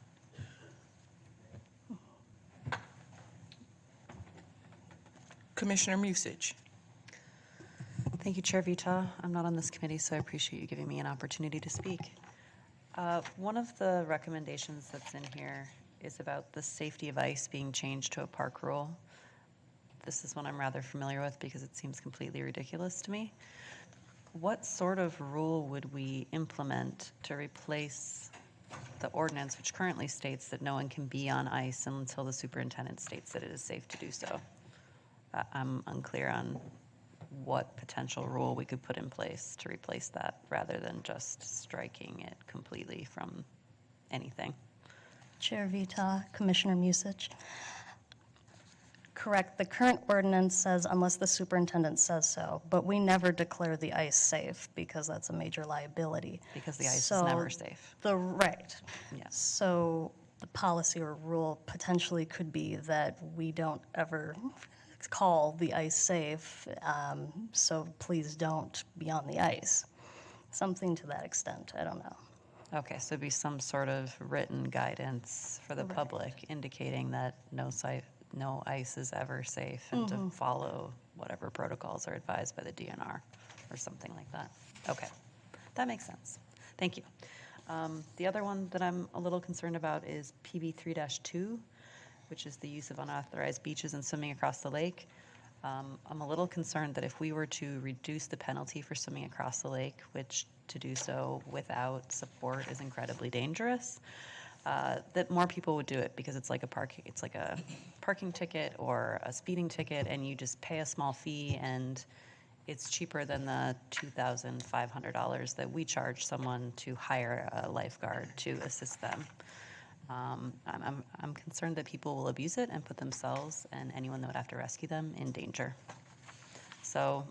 Commissioner Musich? Thank you, Chair Vita. I'm not on this committee, so I appreciate you giving me an opportunity to speak. One of the recommendations that's in here is about the safety of ice being changed to a park rule. This is one I'm rather familiar with because it seems completely ridiculous to me. What sort of rule would we implement to replace the ordinance, which currently states that no one can be on ice until the superintendent states that it is safe to do so? I'm unclear on what potential rule we could put in place to replace that, rather than just striking it completely from anything. Chair Vita, Commissioner Musich. Correct, the current ordinance says unless the superintendent says so, but we never declare the ice safe because that's a major liability. Because the ice is never safe. Right. Yes. So the policy or rule potentially could be that we don't ever call the ice safe, so please don't be on the ice. Something to that extent, I don't know. Okay, so it'd be some sort of written guidance for the public indicating that no ice is ever safe, and to follow whatever protocols are advised by the DNR or something like that. Okay, that makes sense. Thank you. The other one that I'm a little concerned about is PB 3-2, which is the use of unauthorized beaches and swimming across the lake. I'm a little concerned that if we were to reduce the penalty for swimming across the lake, which to do so without support is incredibly dangerous, that more people would do it, because it's like a parking ticket or a speeding ticket, and you just pay a small fee, and it's cheaper than the $2,500 that we charge someone to hire a lifeguard to assist them. I'm concerned that people will abuse it and put themselves and anyone that would have to rescue them in danger. So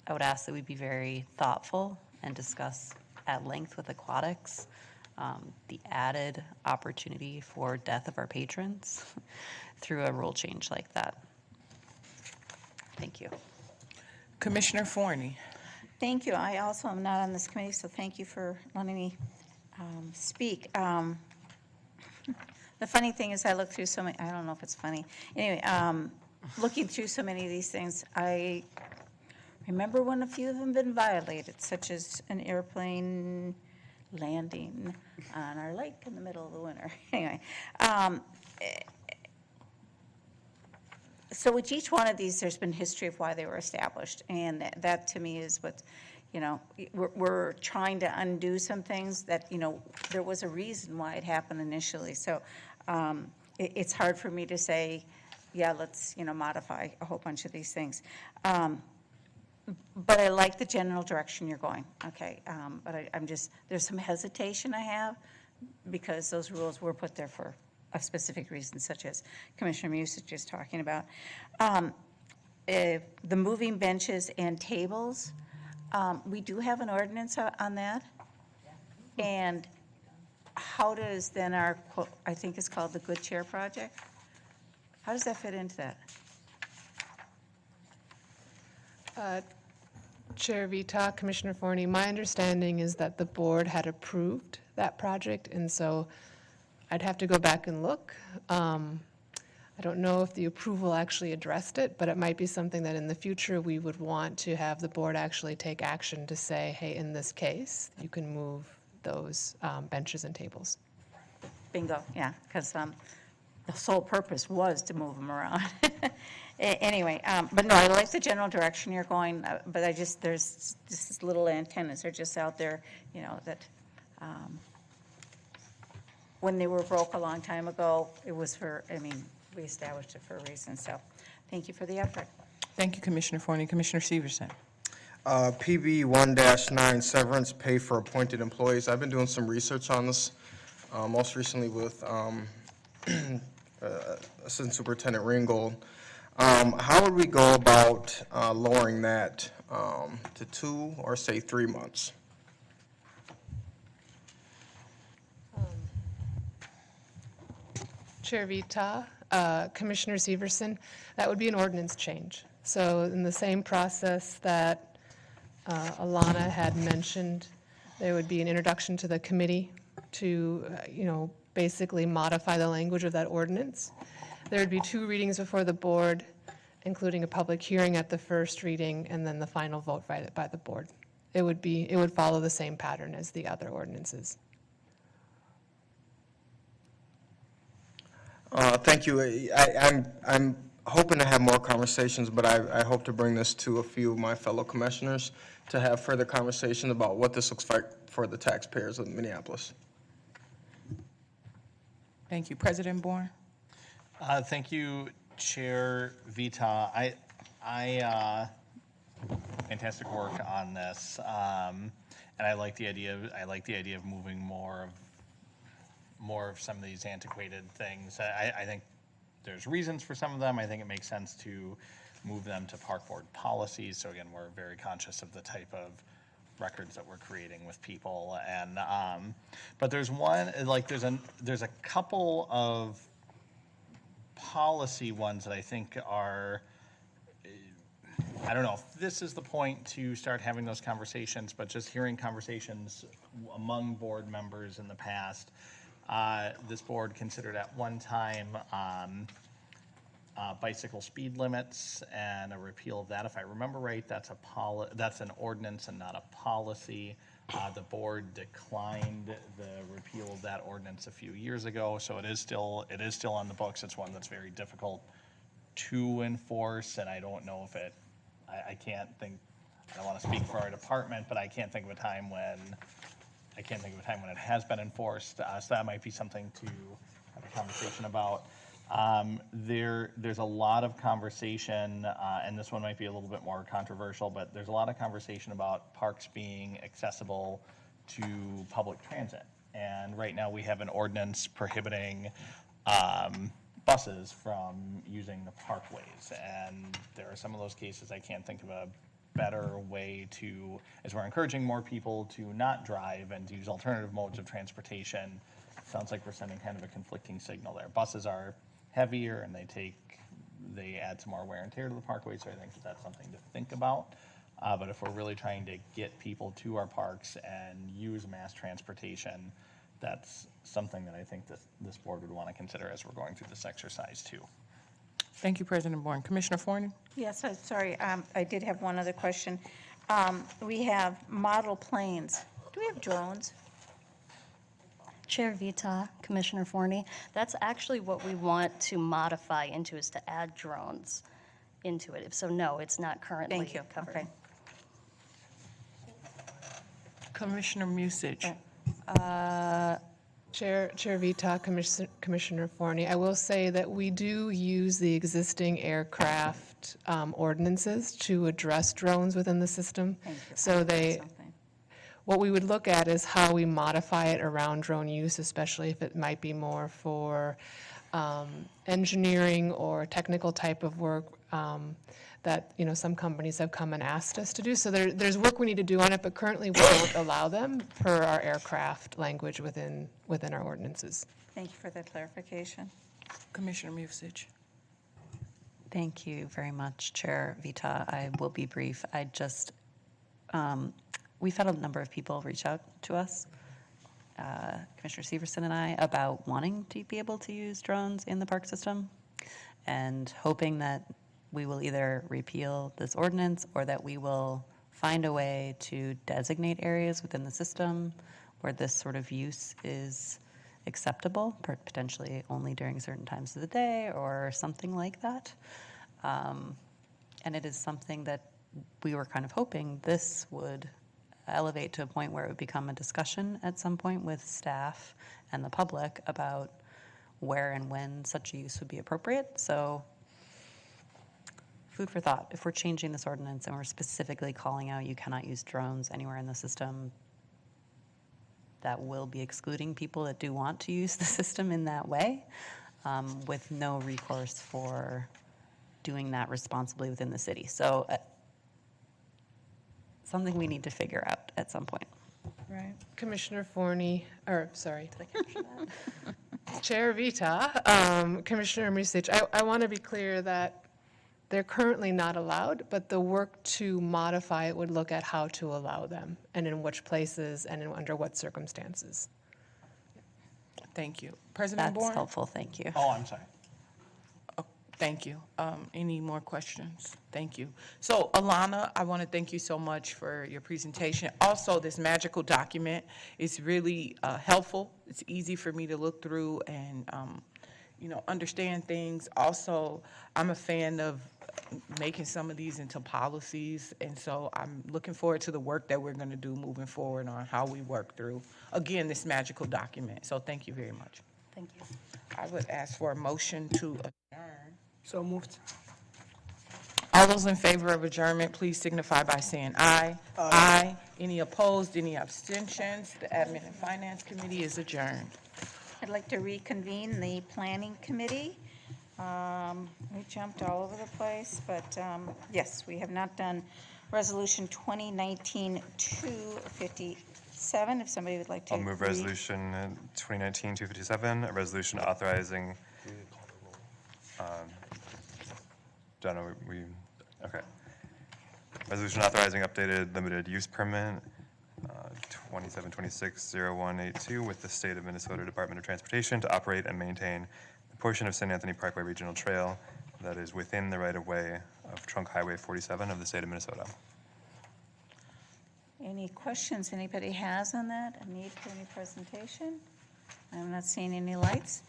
I would ask that we be very thoughtful and discuss at length with aquatics the added opportunity for death of our patrons. through a rule change like that. Thank you. Commissioner Forney. Thank you. I also am not on this committee, so thank you for letting me speak. The funny thing is I look through so many, I don't know if it's funny. Anyway, looking through so many of these things, I remember when a few of them been violated, such as an airplane landing on our lake in the middle of the winter. Anyway, so with each one of these, there's been history of why they were established, and that to me is what, you know, we're trying to undo some things that, you know, there was a reason why it happened initially. So it's hard for me to say, yeah, let's, you know, modify a whole bunch of these things. But I like the general direction you're going, okay? But I'm just, there's some hesitation I have because those rules were put there for a specific reason, such as Commissioner Muse is just talking about. The moving benches and tables, we do have an ordinance on that. And how does then our, I think it's called the Good Chair Project, how does that fit into that? Chair Vita, Commissioner Forney, my understanding is that the board had approved that project, and so I'd have to go back and look. I don't know if the approval actually addressed it, but it might be something that in the future we would want to have the board actually take action to say, hey, in this case, you can move those benches and tables. Bingo, yeah, because the sole purpose was to move them around. Anyway, but no, I like the general direction you're going, but I just, there's just this little antennas, they're just out there, you know, that when they were broke a long time ago, it was for, I mean, we established it for a reason, so thank you for the effort. Thank you, Commissioner Forney. Commissioner Severson. PB 1-9 severance pay for appointed employees. I've been doing some research on this, most recently with Assistant Superintendent Ringgold. How would we go about lowering that to 2 or say 3 months? Chair Vita, Commissioner Severson, that would be an ordinance change. So in the same process that Alana had mentioned, there would be an introduction to the committee to, you know, basically modify the language of that ordinance. There would be 2 readings before the board, including a public hearing at the first reading, and then the final vote by the board. It would follow the same pattern as the other ordinances. Thank you. I'm hoping to have more conversations, but I hope to bring this to a few of my fellow commissioners to have further conversations about what this looks like for the taxpayers of Minneapolis. Thank you. President Bourne. Thank you, Chair Vita. Fantastic work on this, and I like the idea of moving more of some of these antiquated things. I think there's reasons for some of them. I think it makes sense to move them to park board policies. So again, we're very conscious of the type of records that we're creating with people. And but there's one, like there's a couple of policy ones that I think are, I don't know if this is the point to start having those conversations, but just hearing conversations among board members in the past. This board considered at one time bicycle speed limits and a repeal of that. If I remember right, that's an ordinance and not a policy. The board declined the repeal of that ordinance a few years ago, so it is still on the books. It's one that's very difficult to enforce, and I don't know if it. I can't think. I don't want to speak for our department, but I can't think of a time when. I can't think of a time when it has been enforced, so that might be something to have a conversation about. There's a lot of conversation, and this one might be a little bit more controversial, but there's a lot of conversation about parks being accessible to public transit. And right now we have an ordinance prohibiting buses from using the parkways. And there are some of those cases I can't think of a better way to, as we're encouraging more people to not drive and to use alternative modes of transportation. Sounds like we're sending kind of a conflicting signal there. Buses heavier and they add some more wear and tear to the parkway, so I think that's something to think about. But if we're really trying to get people to our parks and use mass transportation, that's something that I think this board would want to consider as we're going through this exercise too. Thank you, President Bourne. Commissioner Forney? Yes, sorry, I did have one other question. We have model planes. Do we have drones? Chair Vita, Commissioner Forney, that's actually what we want to modify into, is to add drones into it. So no, it's not currently Thank you. covered. Okay. Commissioner Musich? Chair Vita, Commissioner Forney, I will say that we do use the existing aircraft ordinances to address drones within the system. So what we would look at is how we modify it around drone use, especially if it might be more for engineering or technical type of work that, some companies have come and asked us to do. So there's work we need to do on it, but currently we don't allow them per our aircraft language within our ordinances. Thank you for that clarification. Commissioner Musich? Thank you very much, Chair Vita. I will be brief. I just, we've had a number of people reach out to us, Commissioner Severson and I, about wanting to be able to use drones in the park system and hoping that we will either repeal this ordinance or that we will find a way to designate areas within the system where this sort of use is acceptable, potentially only during certain times of the day or something like that. And it is something that we were kind of hoping this would elevate to a point where it would become a discussion at some point with staff and the public about where and when such a use would be appropriate. So food for thought. If we're changing this ordinance and we're specifically calling out you cannot use drones anywhere in the system, that will be excluding people that do want to use the system in that way, with no recourse for doing that responsibly within the city. So something we need to figure out at some point. Right. Commissioner Forney, or sorry, did I capture that? Chair Vita, Commissioner Musich, I want to be clear that they're currently not allowed, but the work to modify it would look at how to allow them and in which places and under what circumstances. Thank you. President Bourne? That's helpful, thank you. Oh, I'm sorry. Thank you. Any more questions? Thank you. So Alana, I want to thank you so much for your presentation. Also, this magical document is really helpful. It's easy for me to look through and understand things. Also, I'm a fan of making some of these into policies, and so I'm looking forward to the work that we're going to do moving forward on how we work through, again, this magical document. So thank you very much. Thank you. I would ask for a motion to adjourn. So moved. All those in favor of adjournment, please signify by saying aye. Aye. Any opposed, any abstentions? The Admin and Finance Committee is adjourned. I'd like to reconvene the Planning Committee. We jumped all over the place, but yes, we have not done Resolution 2019-257. If somebody would like to I'll move Resolution 2019-257, a resolution authorizing, Donna, okay. Resolution authorizing updated limited use permit, 2726-0182 with the State of Minnesota Department of Transportation to operate and maintain the portion of St. Anthony Parkway Regional Trail that is within the right-of-way of Trunk Highway 47 of the State of Minnesota. Any questions anybody has on that? A need for any presentation? I'm not seeing any lights.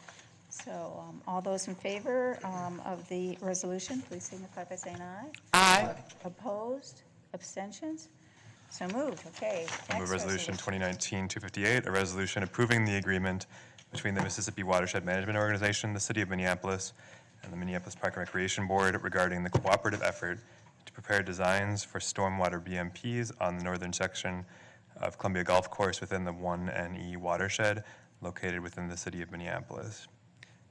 So all those in favor of the resolution, please signify by saying aye. Aye. Opposed? Abstentions? So moved. Okay. I'll move Next Resolution 2019-258, a resolution approving the agreement between the Mississippi Watershed Management Organization, the City of Minneapolis, and the Minneapolis Park and Recreation Board regarding the cooperative effort to prepare designs for stormwater BMPs on the northern section of Columbia Golf Course within the 1NE watershed located within the City of Minneapolis.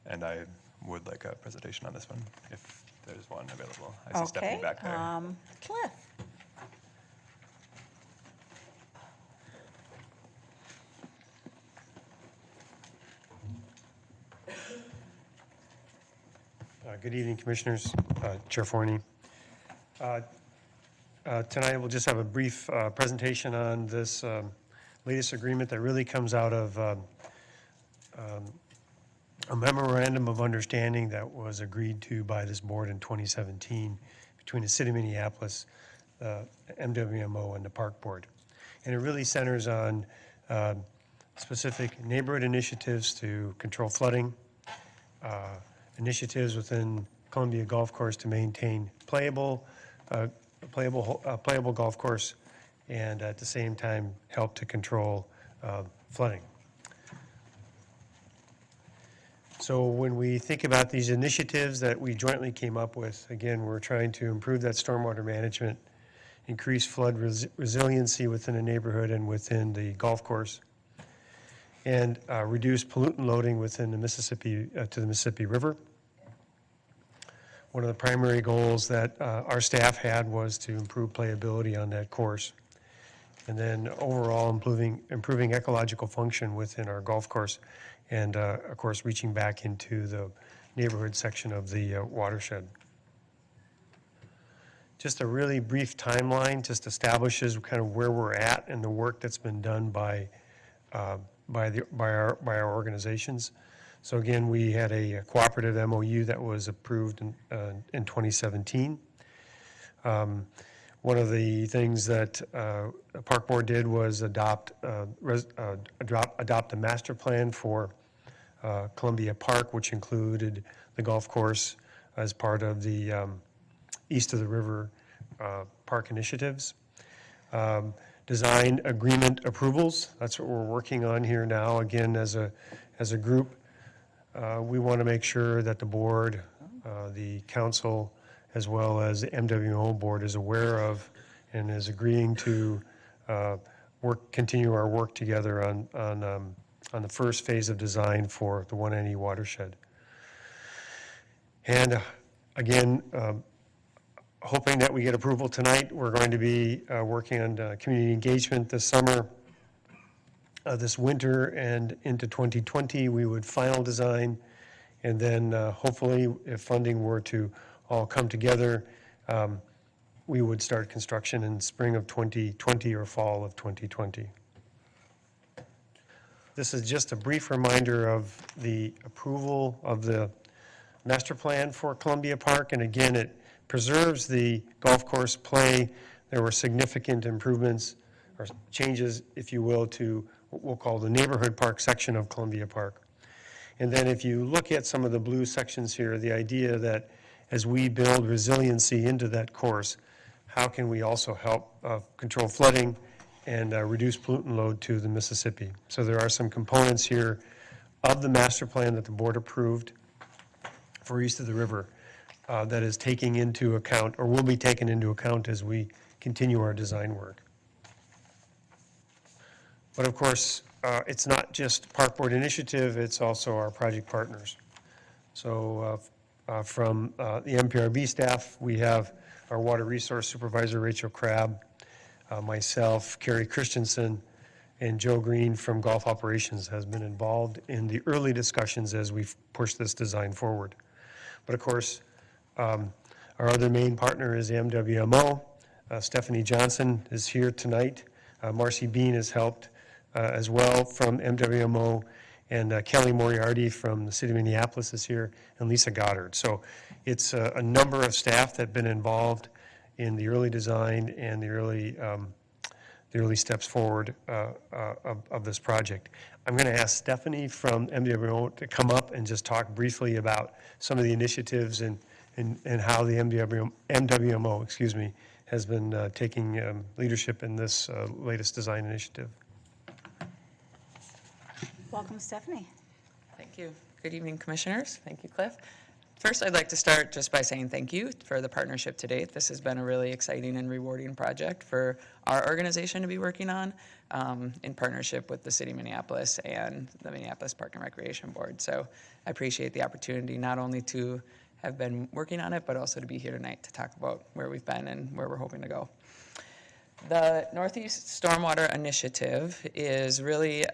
And I would like a presentation on this one, if there's one available. I see Stephanie back there. Cliff. Good evening, Commissioners, Chair Forney. Tonight, we'll just have a brief presentation on this latest agreement that really comes out of a memorandum of understanding that was agreed to by this board in 2017 between the City of Minneapolis, MWMO, and the Park Board. And it really centers on specific neighborhood initiatives to control flooding, initiatives within Columbia Golf Course to maintain playable golf course, and at the same time help to control flooding. So when we think about these initiatives that we jointly came up with, again, we're trying to improve that stormwater management, increase flood resiliency within the neighborhood and within the golf course, and reduce pollutant loading within the Mississippi to the Mississippi River. One of the primary goals that our staff had was to improve playability on that course, and then overall improving ecological function within our golf course, and of course reaching back into the neighborhood section of the watershed. Just a really brief timeline just establishes kind of where we're at and the work that's been done by our organizations. So again, we had a cooperative MOU that was approved in 2017. One of the things that the Park Board did was adopt a master plan for Columbia Park, which included the golf course as part of the East of the River Park initiatives. Design agreement approvals, that's what we're working on here now. Again, as a group, we want to make sure that the board, the council, as well as the MWO board is aware of and is agreeing to continue our work together on the first phase of design for the 1NE watershed. And again, hoping that we get approval tonight, we're going to be working on community engagement this summer. This winter and into 2020, we would final design, and then hopefully, if funding were to all come together, we would start construction in spring of 2020 or fall of 2020. This is just a brief reminder of the approval of the master plan for Columbia Park, and again, it preserves the golf course play. There were significant improvements or changes, if you will, to what we'll call the neighborhood park section of Columbia Park. And then if you look at some of the blue sections here, the idea that as we build resiliency into that course, how can we also help control flooding and reduce pollutant load to the Mississippi? So there are some components here of the master plan that the board approved for East of the River that is taking into account, or will be taken into account as we continue our design work. But of course, it's not just Park Board initiative, it's also our project partners. So from the MPRB staff, we have our Water Resource Supervisor, Rachel Crabb, myself, Carrie Christensen, and Joe Green from Golf Operations has been involved in the early discussions as we've pushed this design forward. But of course, our other main partner is the MWMO. Stephanie Johnson is here tonight. Marcy Bean has helped as well from MWMO, and Kelly Moriarty from the City of Minneapolis is here, and Lisa Goddard. So it's a number of staff that have been involved in the early design and the early steps forward of this project. I'm going to ask Stephanie from MWMO to come up and just talk briefly about some of the initiatives and how the MWMO, has been taking leadership in this latest design initiative. Welcome, Stephanie. Thank you. Good evening, Commissioners. Thank you, Cliff. First, I'd like to start just by saying thank you for the partnership to date. This has been a really exciting and rewarding project for our organization to be working on in partnership with the City of Minneapolis and the Minneapolis Park and Recreation Board. So I appreciate the opportunity not only to have been working on it, but also to be here tonight to talk about where we've been and where we're hoping to go. The Northeast Stormwater Initiative is really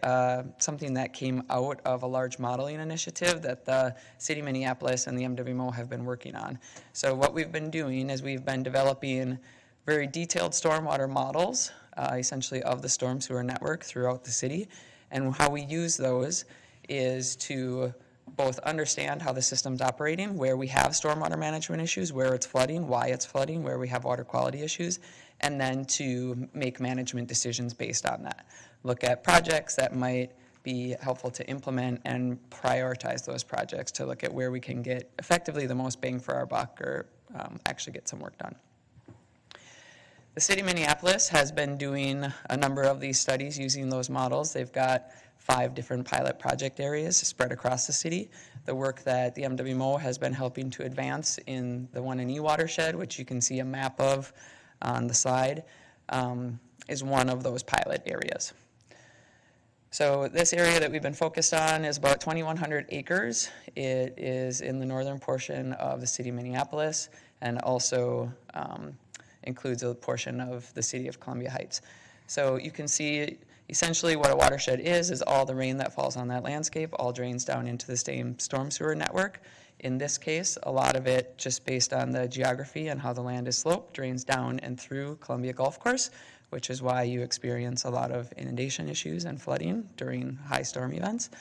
something that came out of a large modeling initiative that the City of Minneapolis and the MWMO have been working on. So what we've been doing is we've been developing very detailed stormwater models, essentially of the storm sewer network throughout the city. And how we use those is to both understand how the system's operating, where we have stormwater management issues, where it's flooding, why it's flooding, where we have water quality issues, and then to make management decisions based on that. Look at projects that might be helpful to implement and prioritize those projects to look at where we can get effectively the most bang for our buck or actually get some work done. The City of Minneapolis has been doing a number of these studies using those models. They've got 5 different pilot project areas spread across the city. The work that the MWMO has been helping to advance in the 1&E watershed, which you can see a map of on the slide, is one of those pilot areas. So this area that we've been focused on is about 2,100 acres. It is in the northern portion of the City of Minneapolis and also includes a portion of the City of Columbia Heights. So you can see essentially what a watershed is all the rain that falls on that landscape all drains down into the same storm sewer network. In this case, a lot of it, just based on the geography and how the land is sloped, drains down and through Columbia Golf Course, which is why you experience a lot of inundation issues and flooding during high storm events.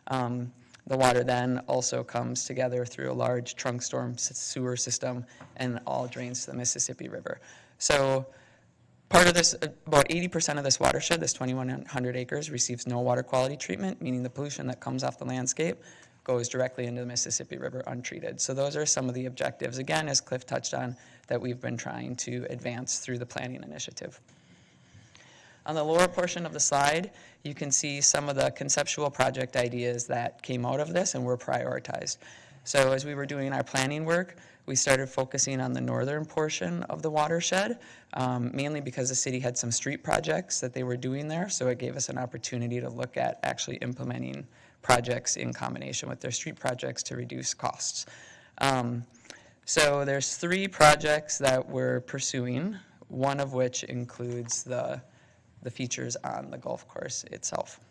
The water then also comes together through a large trunk storm sewer system and all drains to the Mississippi River. So part of this, about 80% of this watershed, this 2,100 acres, receives no water quality treatment, meaning the pollution that comes off the landscape goes directly into the Mississippi River untreated. So those are some of the objectives, again, as Cliff touched on, that we've been trying to advance through the planning initiative. On the lower portion of the slide, you can see some of the conceptual project ideas that came out of this and were prioritized. So as we were doing our planning work, we started focusing on the northern portion of the watershed, mainly because the city had some street projects that they were doing there, so it gave us an opportunity to look at actually implementing projects in combination with their street projects to reduce costs. So there's 3 projects that we're pursuing, one of which includes the features on the golf course itself.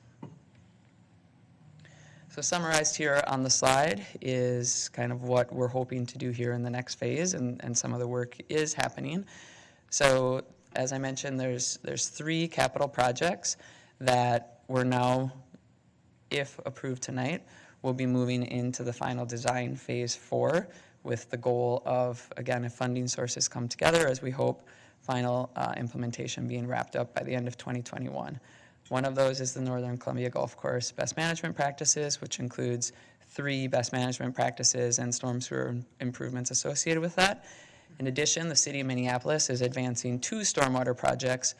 So summarized here on the slide is kind of what we're hoping to do here in the next phase, and some of the work is happening. So as I mentioned, there's 3 capital projects that we're now, if approved tonight, we'll be moving into the final design phase 4 with the goal of, again, if funding sources come together, as we hope, final implementation being wrapped up by the end of 2021. One of those is the Northern Columbia Golf Course Best Management Practices, which includes 3 best management practices and storm sewer improvements associated with that. In addition, the City of Minneapolis is advancing 2 stormwater projects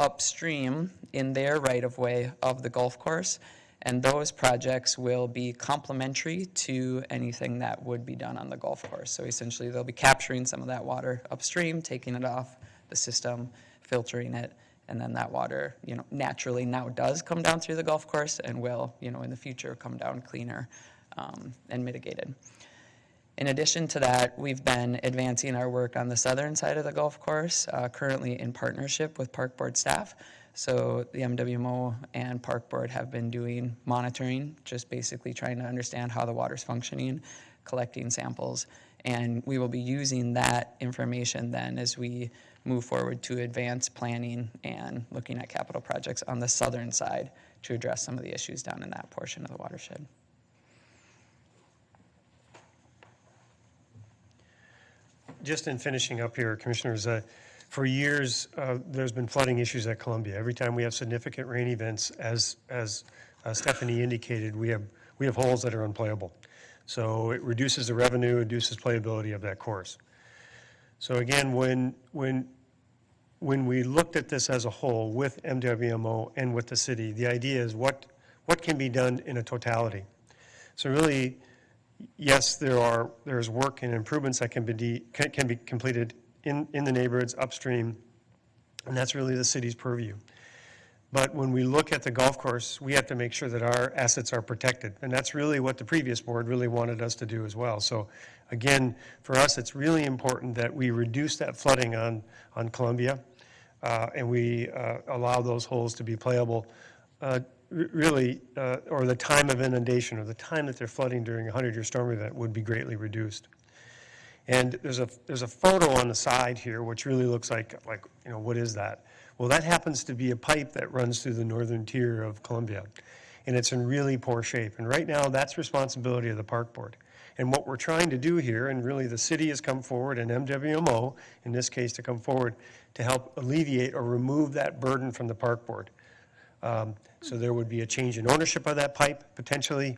upstream in their right-of-way of the golf course, and those projects will be complementary to anything that would be done on the golf course. So essentially, they'll be capturing some of that water upstream, taking it off the system, filtering it, and then that water, naturally now does come down through the golf course and will, in the future come down cleaner and mitigated. In addition to that, we've been advancing our work on the southern side of the golf course, currently in partnership with Park Board staff. So the MWMO and Park Board have been doing monitoring, just basically trying to understand how the water's functioning, collecting samples, and we will be using that information then as we move forward to advance planning and looking at capital projects on the southern side to address some of the issues down in that portion of the watershed. Just in finishing up here, Commissioners, for years, there's been flooding issues at Columbia. Every time we have significant rain events, as Stephanie indicated, we have holes that are unplayable. So it reduces the revenue, reduces playability of that course. So again, when we looked at this as a whole with MWMO and with the city, the idea is what can be done in a totality. So really, yes, there's work and improvements that can be completed in the neighborhoods upstream, and that's really the city's purview. But when we look at the golf course, we have to make sure that our assets are protected, and that's really what the previous board really wanted us to do as well. So again, for us, it's really important that we reduce that flooding on Columbia. and we allow those holes to be playable, really, or the time of inundation or the time that they're flooding during a 100-year storm event would be greatly reduced. And there's a photo on the side here which really looks like what is that? Well, that happens to be a pipe that runs through the northern tier of Columbia, and it's in really poor shape. And right now, that's responsibility of the park board. And what we're trying to do here, and really the city has come forward, and MWMO, in this case, to come forward to help alleviate or remove that burden from the park board. So there would be a change in ownership of that pipe, potentially,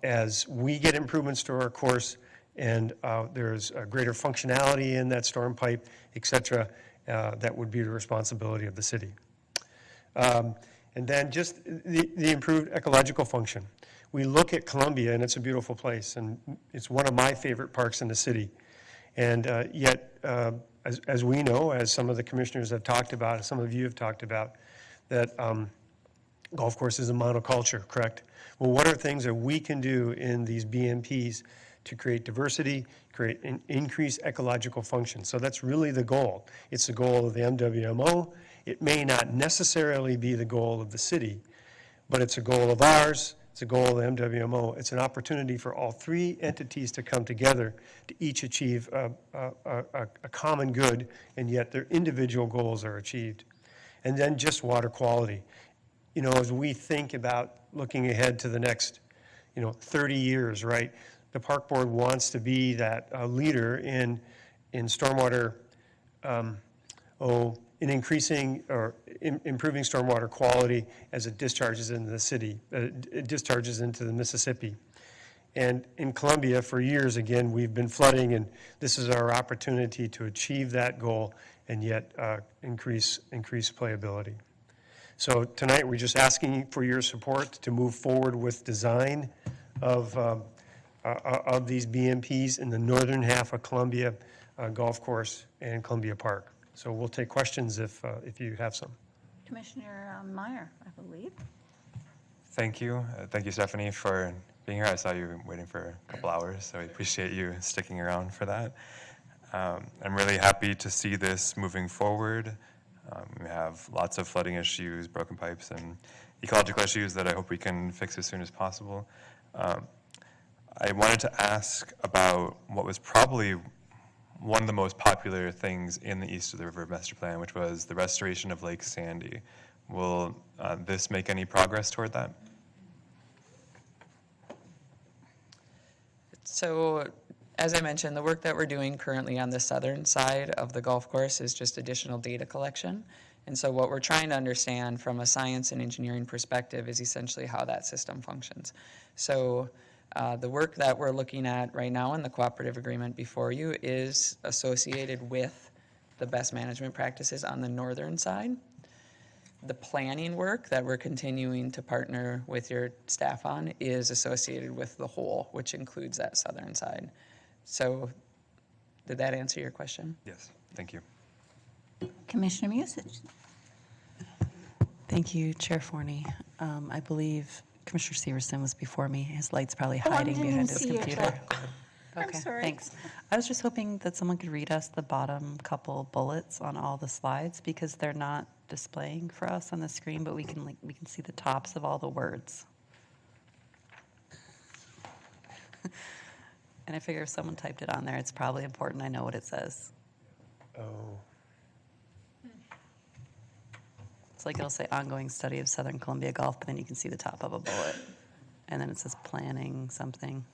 as we get improvements to our course, and there's a greater functionality in that storm pipe, et cetera, that would be the responsibility of the city. And then just the improved ecological function. We look at Columbia, and it's a beautiful place, and it's one of my favorite parks in the city. And yet, as we know, as some of the commissioners have talked about, as some of you have talked about, that golf course is a monoculture, correct? Well, what are things that we can do in these BMPs to create diversity, create an increased ecological function? So that's really the goal. It's the goal of the MWMO. It may not necessarily be the goal of the city, but it's a goal of ours. It's a goal of the MWMO. It's an opportunity for all three entities to come together to each achieve a common good, and yet their individual goals are achieved. And then just water quality. As we think about looking ahead to the next, 30 years, right? The park board wants to be that leader in stormwater, in increasing or improving stormwater quality as it discharges into the city, it discharges into the Mississippi. And in Columbia, for years, again, we've been flooding, and this is our opportunity to achieve that goal and yet increase playability. So tonight, we're just asking for your support to move forward with design of these BMPs in the northern half of Columbia Golf Course and Columbia Park. So we'll take questions if you have some. Commissioner Meyer, I believe. Thank you. Thank you, Stephanie, for being here. I saw you waiting for a couple hours, so I appreciate you sticking around for that. I'm really happy to see this moving forward. We have lots of flooding issues, broken pipes, and ecological issues that I hope we can fix as soon as possible. I wanted to ask about what was probably one of the most popular things in the East of the River Master Plan, which was the restoration of Lake Sandy. Will this make any progress toward that? So, as I mentioned, the work that we're doing currently on the southern side of the golf course is just additional data collection. And so what we're trying to understand from a science and engineering perspective is essentially how that system functions. So the work that we're looking at right now in the cooperative agreement before you is associated with the best management practices on the northern side. The planning work that we're continuing to partner with your staff on is associated with the whole, which includes that southern side. So did that answer your question? Yes, thank you. Commissioner Musich. Thank you, Chair Forney. I believe Commissioner Severson was before me. His light's probably Oh, I hiding didn't behind even his see your computer. truck. I'm Okay, sorry. thanks. I was just hoping that someone could read us the bottom couple bullets on all the slides because they're not displaying for us on the screen, but we can see the tops of all the words. And I figure if someone typed it on there, it's probably important I know what it says. Oh. It's like it'll say ongoing study of Southern Columbia Golf, but then you can see the top of a bullet. And then it says planning something.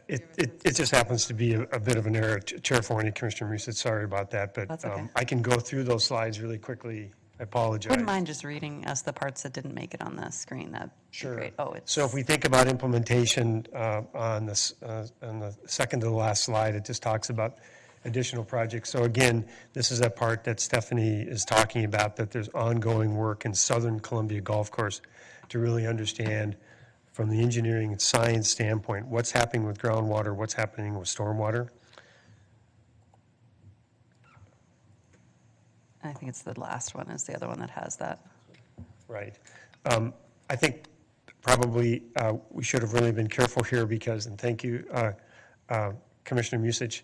It just happens to be a bit of an error. Chair Forney, Commissioner Musich, sorry about that, but That's okay. I can go through those slides really quickly. I apologize. Wouldn't mind just reading us the parts that didn't make it on the screen. That'd be great. Oh, it's So if we think about implementation on the second to the last slide, it just talks about additional projects. So again, this is that part that Stephanie is talking about, that there's ongoing work in Southern Columbia Golf Course to really understand from the engineering and science standpoint, what's happening with groundwater, what's happening with stormwater. I think it's the last one is the other one that has that. Right. I think probably we should have really been careful here because, and thank you, Commissioner Musich,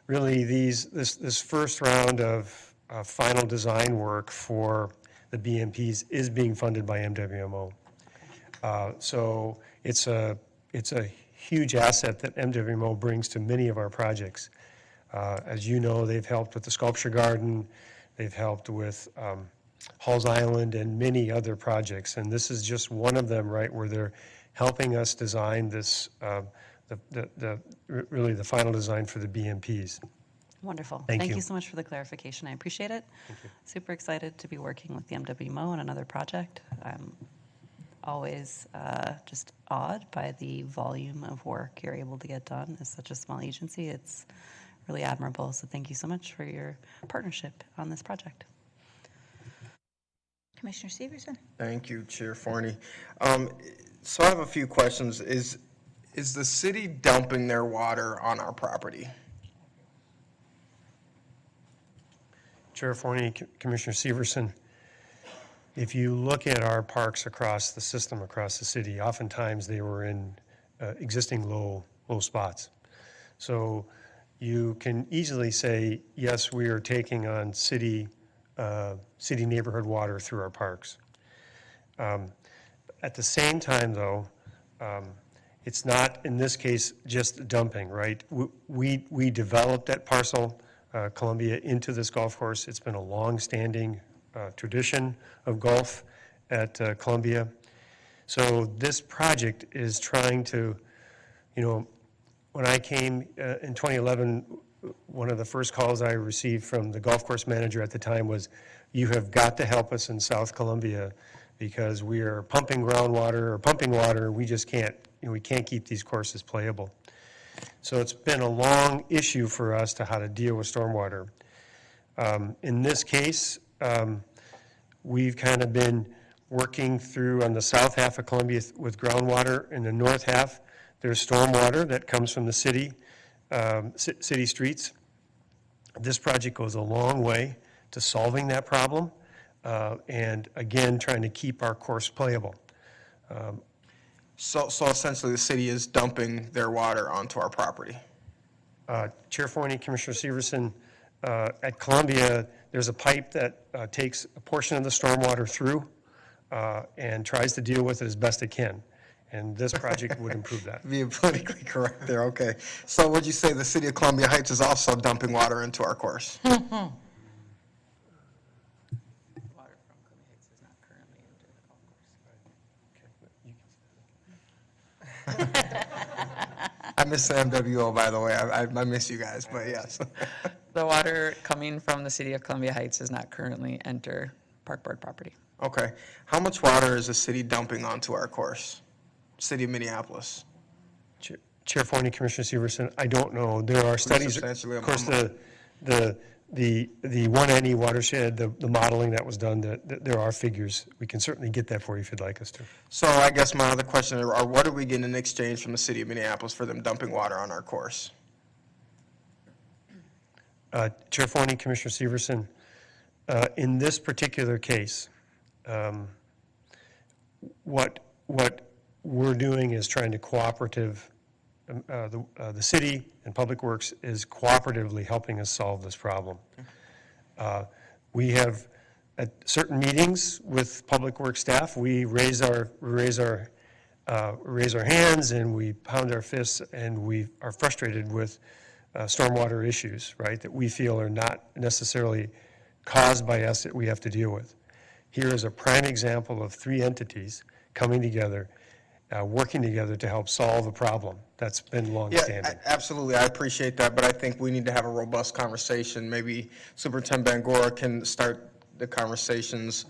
really this first round of final design work for the BMPs is being funded by MWMO. So it's a huge asset that MWMO brings to many of our projects. As you know, they've helped with the sculpture garden, they've helped with Halls Island and many other projects, and this is just one of them, right, where they're helping us design this, really the final design for the BMPs. Wonderful. Thank Thank you. you so much for the clarification. I appreciate it. Super excited to be working with the MWMO on another project. I'm always just awed by the volume of work you're able to get done as such a small agency. It's really admirable. So thank you so much for your partnership on this project. Commissioner Severson. Thank you, Chair Forney. So I have a few questions. Is the city dumping their water on our property? Chair Forney, Commissioner Severson, if you look at our parks across the system, across the city, oftentimes they were in existing low spots. So you can easily say, yes, we are taking on city neighborhood water through our parks. At the same time, though, it's not, in this case, just dumping, right? We developed that parcel, Columbia, into this golf course. It's been a long-standing tradition of golf at Columbia. So this project is trying to, when I came in 2011, one of the first calls I received from the golf course manager at the time was, you have got to help us in South Columbia because we are pumping groundwater or pumping water. We just can't, we can't keep these courses playable. So it's been a long issue for us to how to deal with stormwater. In this case, we've kind of been working through on the south half of Columbia with groundwater. In the north half, there's stormwater that comes from the city, city streets. This project goes a long way to solving that problem, and again, trying to keep our course playable. So essentially, the city is dumping their water onto our property. Chair Forney, Commissioner Severson, at Columbia, there's a pipe that takes a portion of the stormwater through and tries to deal with it as best it can. And this project would improve that. Being politically correct there, okay. So would you say the city of Columbia Heights is also dumping water into our course? I miss the MWO, by the way. I miss you guys, but yes. The water coming from the city of Columbia Heights does not currently enter Park Board property. Okay. How much water is the city dumping onto our course? City of Minneapolis. Chair Forney, Commissioner Severson, I don't know. There are studies, of course, the 1NE watershed, the modeling that was done, there are figures. We can certainly get that for you if you'd like us to. So I guess my other question is, what are we getting in exchange from the city of Minneapolis for them dumping water on our course? Chair Forney, Commissioner Severson, in this particular case, what we're doing is trying to the city and Public Works is cooperatively helping us solve this problem. We have, at certain meetings with Public Works staff, we raise our hands and we pound our fists, and we are frustrated with stormwater issues, right, that we feel are not necessarily caused by us that we have to deal with. Here is a prime example of three entities coming together, working together to help solve a problem that's been long-standing. Yeah, absolutely. I appreciate that, but I think we need to have a robust conversation. Maybe Superintendent Bangura can start the conversations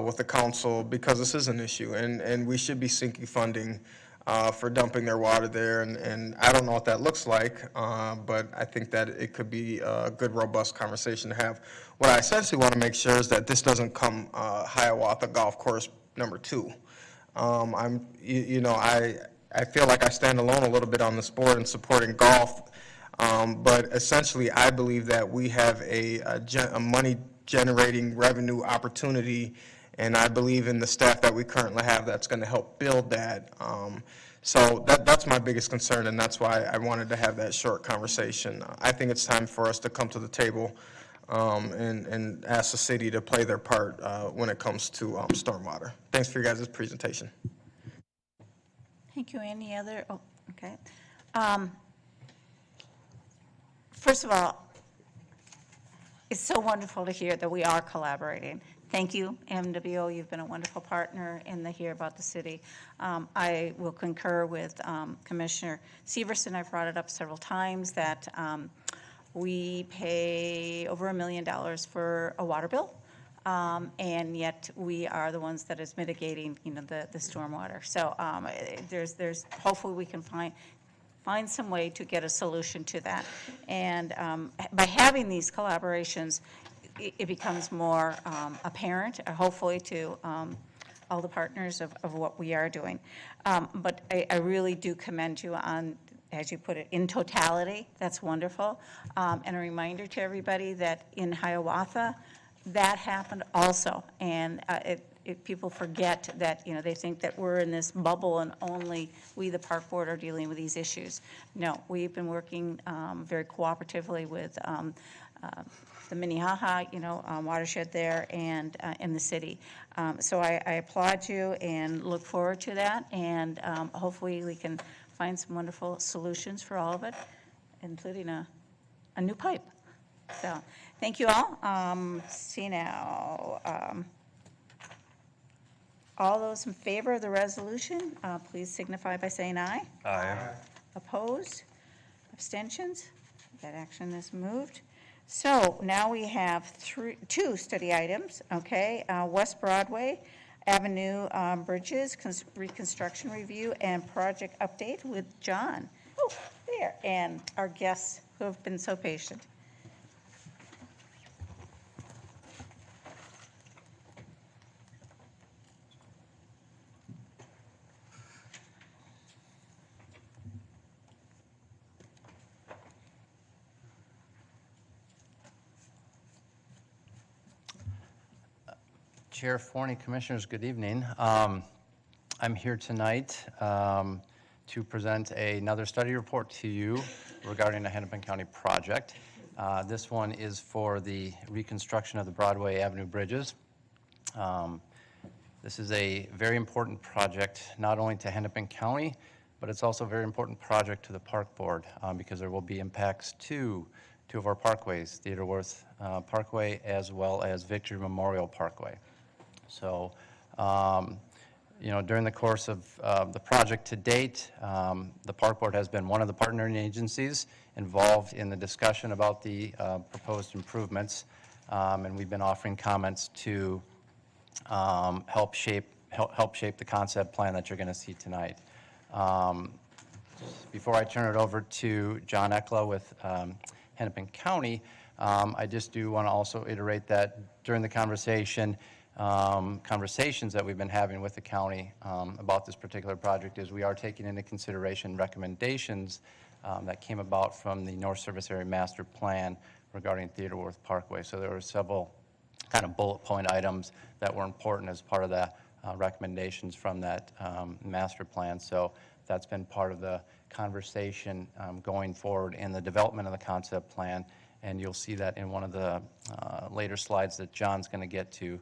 with the council, because this is an issue, and we should be seeking funding for dumping their water there, and I don't know what that looks like, but I think that it could be a good, robust conversation to have. What I essentially want to make sure is that this doesn't come Hiawatha Golf Course #2. I feel like I stand alone a little bit on this board in supporting golf, but essentially I believe that we have a money-generating revenue opportunity, and I believe in the staff that we currently have that's going to help build that. So that's my biggest concern, and that's why I wanted to have that short conversation. I think it's time for us to come to the table and ask the city to play their part when it comes to stormwater. Thanks for your guys' presentation. Thank you. Any other? Oh, okay. First of all, it's so wonderful to hear that we are collaborating. Thank you, MWO. You've been a wonderful partner in the Hear About the City. I will concur with Commissioner Severson. I've brought it up several times that we pay over $1 million for a water bill, and yet we are the ones that is mitigating, the stormwater. So there's hopefully we can find some way to get a solution to that. And by having these collaborations, it becomes more apparent, hopefully, to all the partners of what we are doing. But I really do commend you on, as you put it, in totality. That's wonderful. And a reminder to everybody that in Hiawatha, that happened also. And people forget that, they think that we're in this bubble and only we, the park board, are dealing with these issues. No, we've been working very cooperatively with the Minnehaha, watershed there and in the city. So I applaud you and look forward to that. And hopefully we can find some wonderful solutions for all of it, including a new pipe. So thank you all. See now. All those in favor of the resolution, please signify by saying aye. Aye. Opposed? Abstentions? That action is moved. So now we have two study items, okay? West Broadway Avenue Bridges Reconstruction Review and Project Update with John. Oh, there, and our guests who have been so patient. Chair Forney, Commissioners, good evening. I'm here tonight to present another study report to you regarding the Hennepin County project. This one is for the reconstruction of the Broadway Avenue bridges. This is a very important project, not only to Hennepin County, but it's also a very important project to the Park Board because there will be impacts to two of our parkways, Theodore Wirth Parkway as well as Victory Memorial Parkway. So, during the course of the project to date, the Park Board has been one of the partnering agencies involved in the discussion about the proposed improvements, and we've been offering comments to help shape the concept plan that you're going to see tonight. Before I turn it over to John Ekla with Hennepin County, I just do want to also iterate that during the conversations that we've been having with the county about this particular project is we are taking into consideration recommendations that came about from the North Service Area Master Plan regarding Theodore Wirth Parkway. So there were several kind of bullet point items that were important as part of the recommendations from that master plan. So that's been part of the conversation going forward in the development of the concept plan, and you'll see that in one of the later slides that John's going to get to.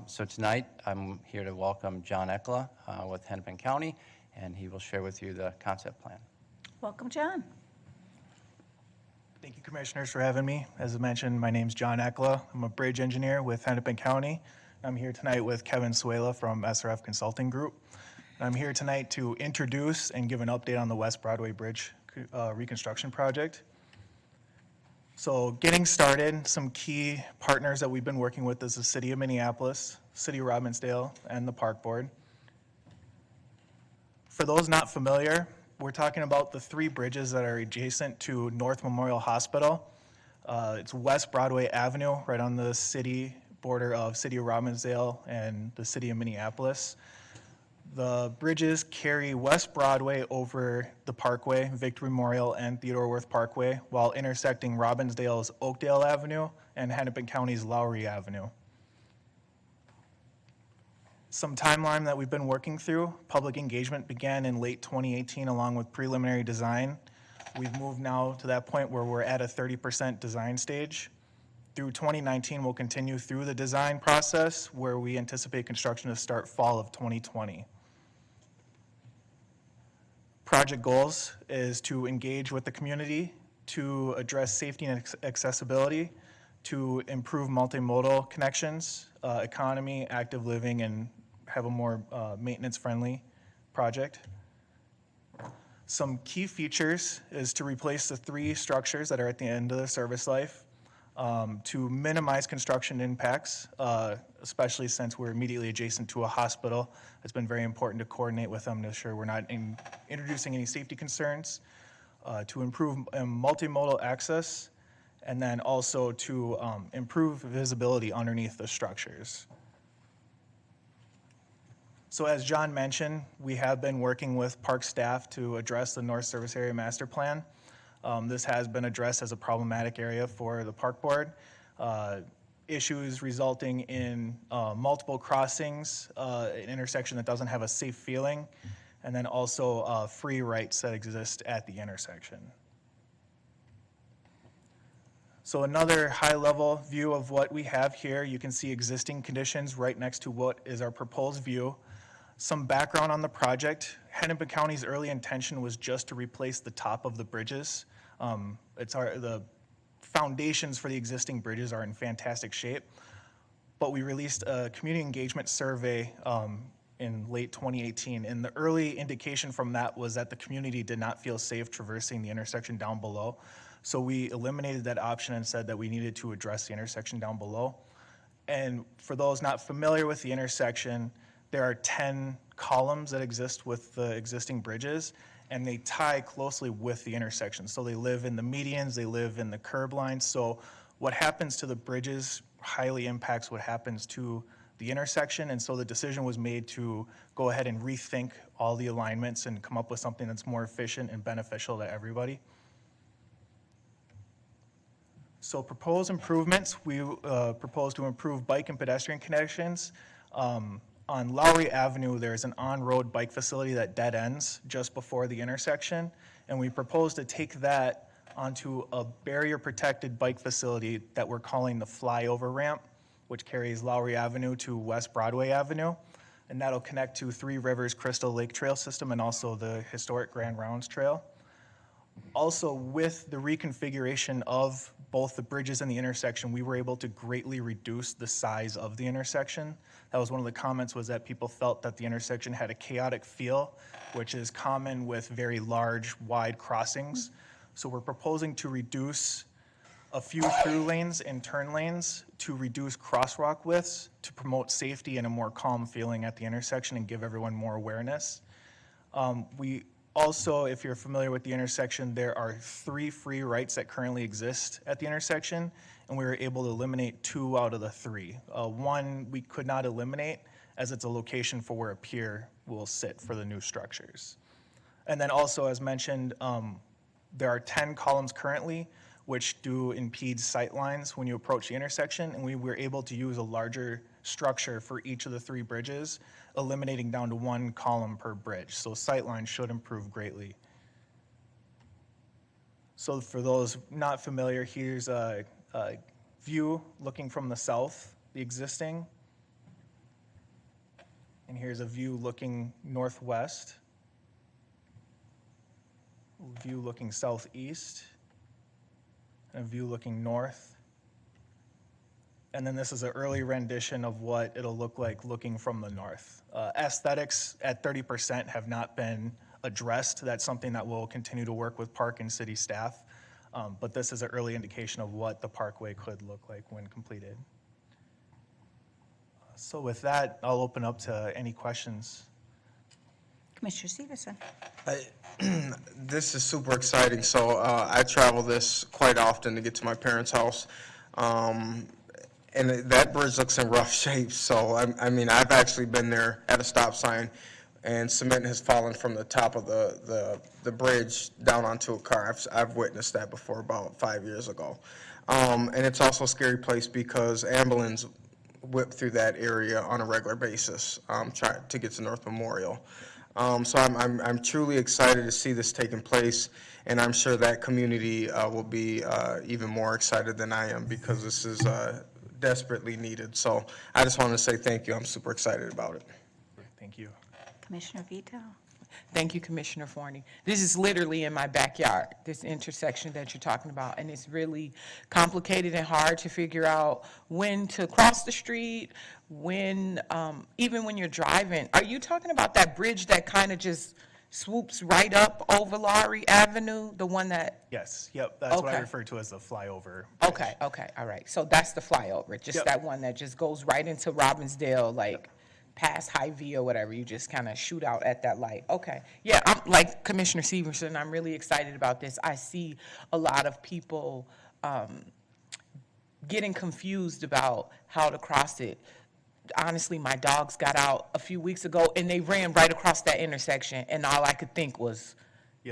So tonight, I'm here to welcome John Ekla with Hennepin County, and he will share with you the concept plan. Welcome, John. Thank you, Commissioners, for having me. As I mentioned, my name's John Ekla. I'm a bridge engineer with Hennepin County. I'm here tonight with Kevin Suela from SRF Consulting Group. I'm here tonight to introduce and give an update on the West Broadway Bridge reconstruction project. So getting started, some key partners that we've been working with is the City of Minneapolis, City of Robbinsdale, and the Park Board. For those not familiar, we're talking about the three bridges that are adjacent to North Memorial Hospital. It's West Broadway Avenue, right on the city border of City of Robbinsdale and the City of Minneapolis. The bridges carry West Broadway over the Parkway, Victory Memorial and Theodore Wirth Parkway, while intersecting Robbinsdale's Oakdale Avenue and Hennepin County's Lowry Avenue. Some timeline that we've been working through. Public engagement began in late 2018 along with preliminary design. We've moved now to that point where we're at a 30% design stage. Through 2019, we'll continue through the design process where we anticipate construction to start fall of 2020. Project goals is to engage with the community, to address safety and accessibility, to improve multimodal connections, economy, active living, and have a more maintenance-friendly project. Some key features is to replace the 3 structures that are at the end of the service life, to minimize construction impacts, especially since we're immediately adjacent to a hospital. It's been very important to coordinate with them to ensure we're not introducing any safety concerns, to improve multimodal access, and then also to improve visibility underneath the structures. So as John mentioned, we have been working with park staff to address the North Service Area Master Plan. This has been addressed as a problematic area for the park board. Issues resulting in multiple crossings, an intersection that doesn't have a safe feeling, and then also free rights that exist at the intersection. So another high-level view of what we have here, you can see existing conditions right next to what is our proposed view. Some background on the project. Hennepin County's early intention was just to replace the top of the bridges. The foundations for the existing bridges are in fantastic shape, but we released a community engagement survey in late 2018, and the early indication from that was that the community did not feel safe traversing the intersection down below. So we eliminated that option and said that we needed to address the intersection down below. And for those not familiar with the intersection, there are 10 columns that exist with the existing bridges, and they tie closely with the intersection. So they live in the medians, they live in the curb lines. So what happens to the bridges highly impacts what happens to the intersection. And so the decision was made to go ahead and rethink all the alignments and come up with something that's more efficient and beneficial to everybody. So proposed improvements, we propose to improve bike and pedestrian connections. On Lowry Avenue, there's an on-road bike facility that dead ends just before the intersection, and we propose to take that onto a barrier-protected bike facility that we're calling the flyover ramp, which carries Lowry Avenue to West Broadway Avenue, and that'll connect to Three Rivers Crystal Lake Trail System and also the historic Grand Rounds Trail. Also, with the reconfiguration of both the bridges and the intersection, we were able to greatly reduce the size of the intersection. That was one of the comments, was that people felt that the intersection had a chaotic feel, which is common with very large, wide crossings. So we're proposing to reduce a few through lanes and turn lanes to reduce crosswalk widths to promote safety and a more calm feeling at the intersection and give everyone more awareness. We also, if you're familiar with the intersection, there are 3 free rights that currently exist at the intersection, and we were able to eliminate 2 out of the 3. One we could not eliminate, as it's a location for where a pier will sit for the new structures. And then also, as mentioned, there are 10 columns currently which do impede sight lines when you approach the intersection, and we were able to use a larger structure for each of the 3 bridges, eliminating down to 1 column per bridge. So sight lines should improve greatly. So for those not familiar, here's a view looking from the south, the existing. And here's a view looking northwest. A view looking southeast. And a view looking north. And then this is an early rendition of what it'll look like looking from the north. Aesthetics at 30% have not been addressed. That's something that we'll continue to work with park and city staff. But this is an early indication of what the parkway could look like when completed. So with that, I'll open up to any questions. Commissioner Severson. This is super exciting. So I travel this quite often to get to my parents' house. And that bridge looks in rough shape. So, I mean, I've actually been there at a stop sign, and cement has fallen from the top of the bridge down onto a car. I've witnessed that before about 5 years ago. And it's also a scary place because ambulance whip through that area on a regular basis, try to get to North Memorial. So I'm truly excited to see this taking place, and I'm sure that community will be even more excited than I am, because this is desperately needed. So I just want to say thank you. I'm super excited about it. Thank you. Commissioner Vito. Thank you, Commissioner Forney. This is literally in my backyard, this intersection that you're talking about, and it's really complicated and hard to figure out when to cross the street, when, even when you're driving. Are you talking about that bridge that kind of just swoops right up over Laurie Avenue, the one that? Yes, yep, that's what I Okay. refer to as the flyover. Okay, all right. So that's the flyover, just Yep. that one that just goes right into Robbinsdale, like past Hy-Vee or whatever. You just kind of shoot out at that light. Okay. Yeah, I'm like Commissioner Severson, I'm really excited about this. I see a lot of people getting confused about how to cross it. Honestly, my dogs got out a few weeks ago and they ran right across that intersection, and all I could think was,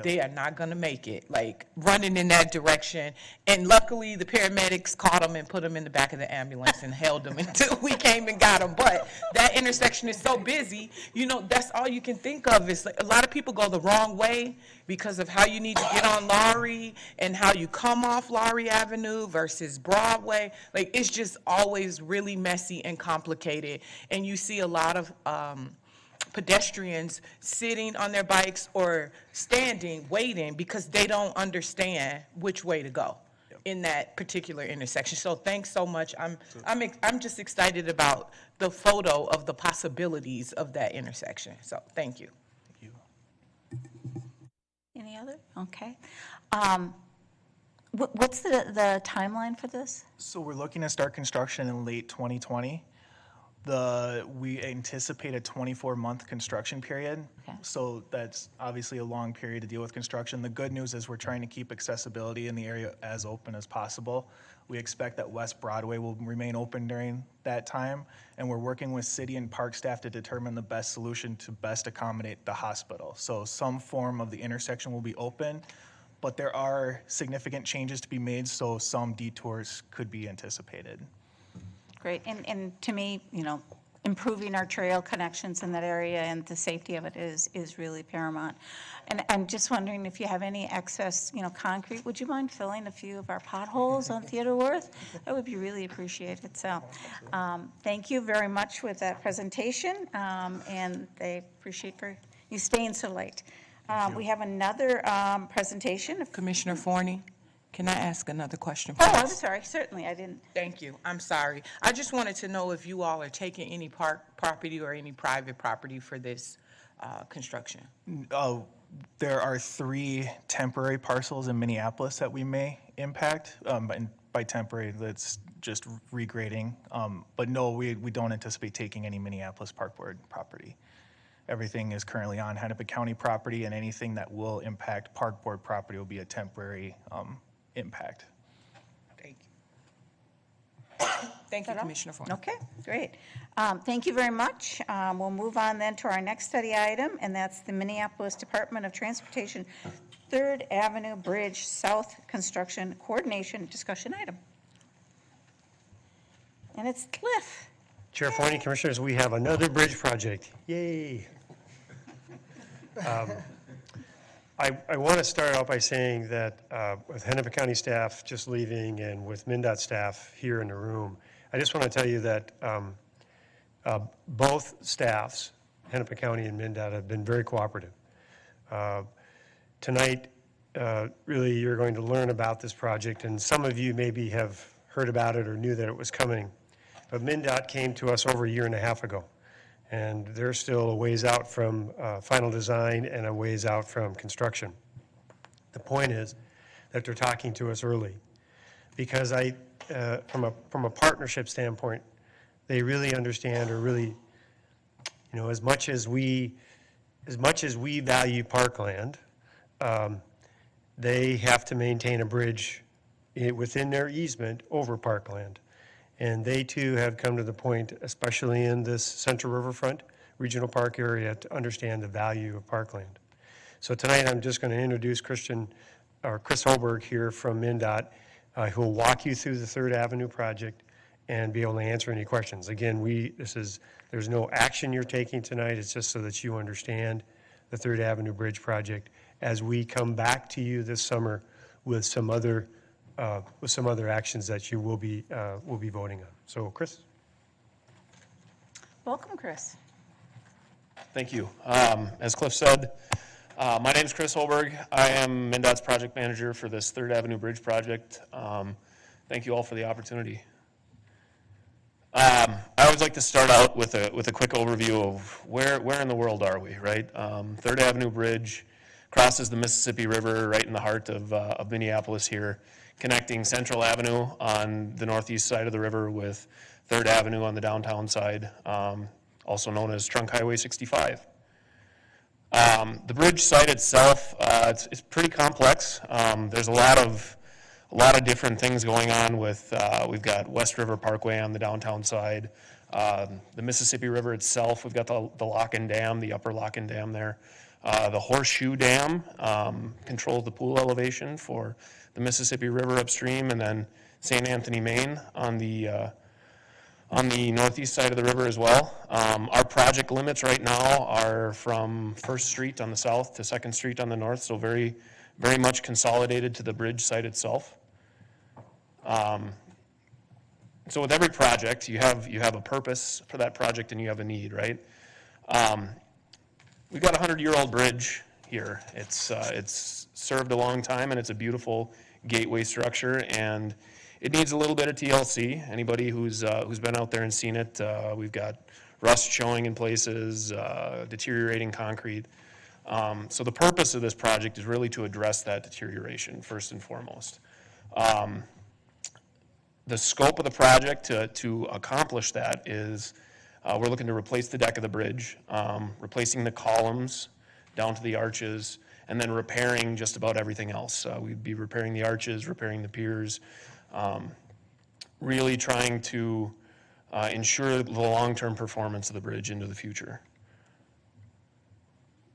they are not gonna make it, like running in that direction. And luckily, the paramedics caught them and put them in the back of the ambulance and held them until we came and got them. But that intersection is so busy, you know, that's all you can think of. Is like, a lot of people go the wrong way because of how you need to get on Laurie and how you come off Laurie Avenue versus Broadway. Like, it's just always really messy and complicated. And you see a lot of pedestrians sitting on their bikes or standing, waiting, because they don't understand which way to go in that particular intersection. So thanks so much. I'm just excited about the photo of the possibilities of that intersection. So thank you. Any other? Okay. What's the timeline for this? So we're looking to start construction in late 2020. We anticipate a 24-month construction period. Okay. So that's obviously a long period to deal with construction. The good news is we're trying to keep accessibility in the area as open as possible. We expect that West Broadway will remain open during that time, and we're working with city and park staff to determine the best solution to best accommodate the hospital. So some form of the intersection will be open, but there are significant changes to be made, so some detours could be anticipated. Great, and to me, you know, improving our trail connections in that area and the safety of it is really paramount. And I'm just wondering if you have any excess, you know, concrete, would you mind filling a few of our potholes on Theodore Worth? That would be really appreciated. So thank you very much with that presentation, and I appreciate for you staying so late. We have another presentation. Commissioner Forney, can I ask another question, please? Oh, I'm sorry, certainly, I didn't. Thank you, I'm sorry. I just wanted to know if you all are taking any park property or any private property for this construction. There are 3 temporary parcels in Minneapolis that we may impact. And by temporary, that's just regrading. But no, we don't anticipate taking any Minneapolis Park Board property. Everything is currently on Hennepin County property, and anything that will impact Park Board property will be a temporary impact. Thank you. Thank you, Commissioner Forney. Okay, great. Thank you very much. We'll move on then to our next study item, and that's the Minneapolis Department of Transportation 3rd Avenue Bridge South Construction Coordination Discussion Item. And it's Cliff. Chair Forney, Commissioners, we have another bridge project. Yay. I want to start out by saying that with Hennepin County staff just leaving and with MnDOT staff here in the room, I just want to tell you that both staffs, Hennepin County and MnDOT, have been very cooperative. Tonight, really, you're going to learn about this project, and some of you maybe have heard about it or knew that it was coming. But MnDOT came to us over a year and a half ago, and they're still a ways out from final design and a ways out from construction. The point is that they're talking to us early, because from a partnership standpoint, they really understand, or really, you know, as much as we value parkland, they have to maintain a bridge within their easement over parkland. And they too have come to the point, especially in this Central Riverfront Regional Park area, to understand the value of parkland. So tonight I'm just going to introduce Chris Holberg here from MnDOT, who will walk you through the 3rd Avenue project and be able to answer any questions. Again, there's no action you're taking tonight, it's just so that you understand the Third Avenue Bridge project as we come back to you this summer with some other actions that you will be voting on. So, Chris? Welcome, Chris. Thank you. As Cliff said, my name is Chris Holberg. I am MnDOT's project manager for this Third Avenue Bridge project. Thank you all for the opportunity. I always like to start out with a quick overview of where in the world are we, right? Third Avenue Bridge crosses the Mississippi River right in the heart of Minneapolis here, connecting Central Avenue on the northeast side of the river with Third Avenue on the downtown side, also known as Trunk Highway 65. The bridge site itself, it's pretty complex. There's a lot of different things going on with, we've got West River Parkway on the downtown side. The Mississippi River itself, we've got the Lock-in Dam, the upper Lock-in Dam there. The Horseshoe Dam controls the pool elevation for the Mississippi River upstream, and then St. Anthony, Maine on the northeast side of the river as well. Our project limits right now are from 1st Street on the south to 2nd Street on the north, so very, very much consolidated to the bridge site itself. So with every project, you have a purpose for that project and you have a need, right? We've got a 100-year-old bridge here. It's served a long time, and it's a beautiful gateway structure, and it needs a little bit of TLC. Anybody who's been out there and seen it, we've got rust showing in places, deteriorating concrete. So the purpose of this project is really to address that deterioration first and foremost. The scope of the project to accomplish that is we're looking to replace the deck of the bridge, replacing the columns down to the arches, and then repairing just about everything else. We'd be repairing the arches, repairing the piers, really trying to ensure the long-term performance of the bridge into the future.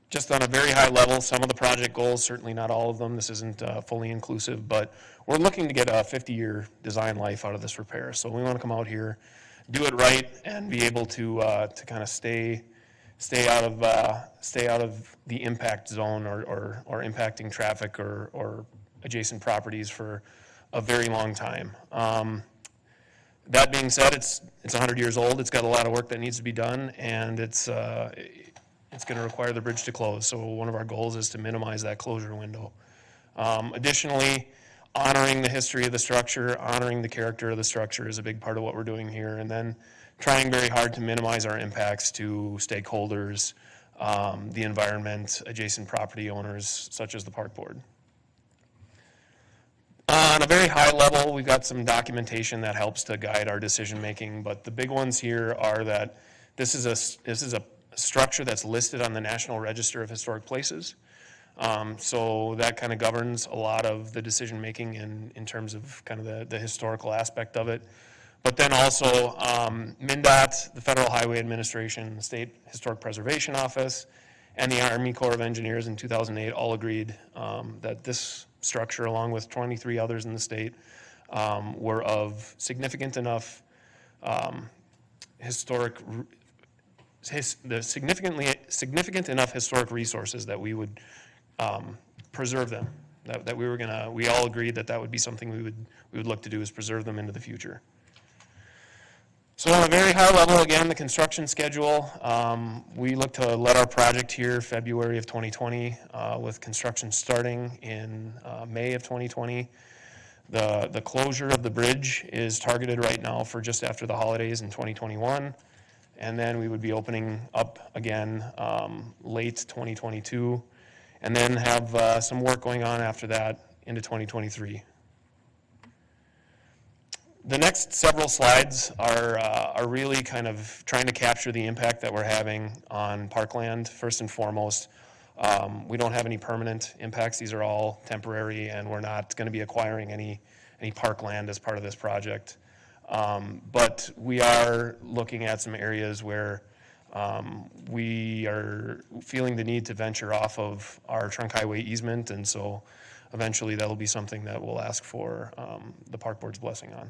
Just on a very high level, some of the project goals, certainly not all of them, this isn't fully inclusive, but we're looking to get a 50-year design life out of this repair. So we want to come out here, do it right, and be able to kind of stay out of the impact zone or impacting traffic or adjacent properties for a very long time. That being said, it's 100 years old. It's got a lot of work that needs to be done, and it's going to require the bridge to close. So one of our goals is to minimize that closure window. Additionally, honoring the history of the structure, honoring the character of the structure is a big part of what we're doing here, and then trying very hard to minimize our impacts to stakeholders, the environment, adjacent property owners, such as the park board. On a very high level, we've got some documentation that helps to guide our decision making, but the big ones here are that this is a structure that's listed on the National Register of Historic Places. So that kind of governs a lot of the decision making in terms of kind of the historical aspect of it. But then also MnDOT, the Federal Highway Administration, the State Historic Preservation Office, and the Army Corps of Engineers in 2008 all agreed that this structure, along with 23 others in the state, were of significant enough significant enough historic resources that we would preserve them. That we all agreed that would be something we would look to do, is preserve them into the future. So on a very high level, again, the construction schedule, we look to let our project here February of 2020 with construction starting in May of 2020. The closure of the bridge is targeted right now for just after the holidays in 2021. And then we would be opening up again late 2022, and then have some work going on after that into 2023. The next several slides are really kind of trying to capture the impact that we're having on parkland. First and foremost, we don't have any permanent impacts. These are all temporary, and we're not going to be acquiring any parkland as part of this project. But we are looking at some areas where we are feeling the need to venture off of our trunk highway easement, and so eventually that'll be something that we'll ask for the park board's blessing on.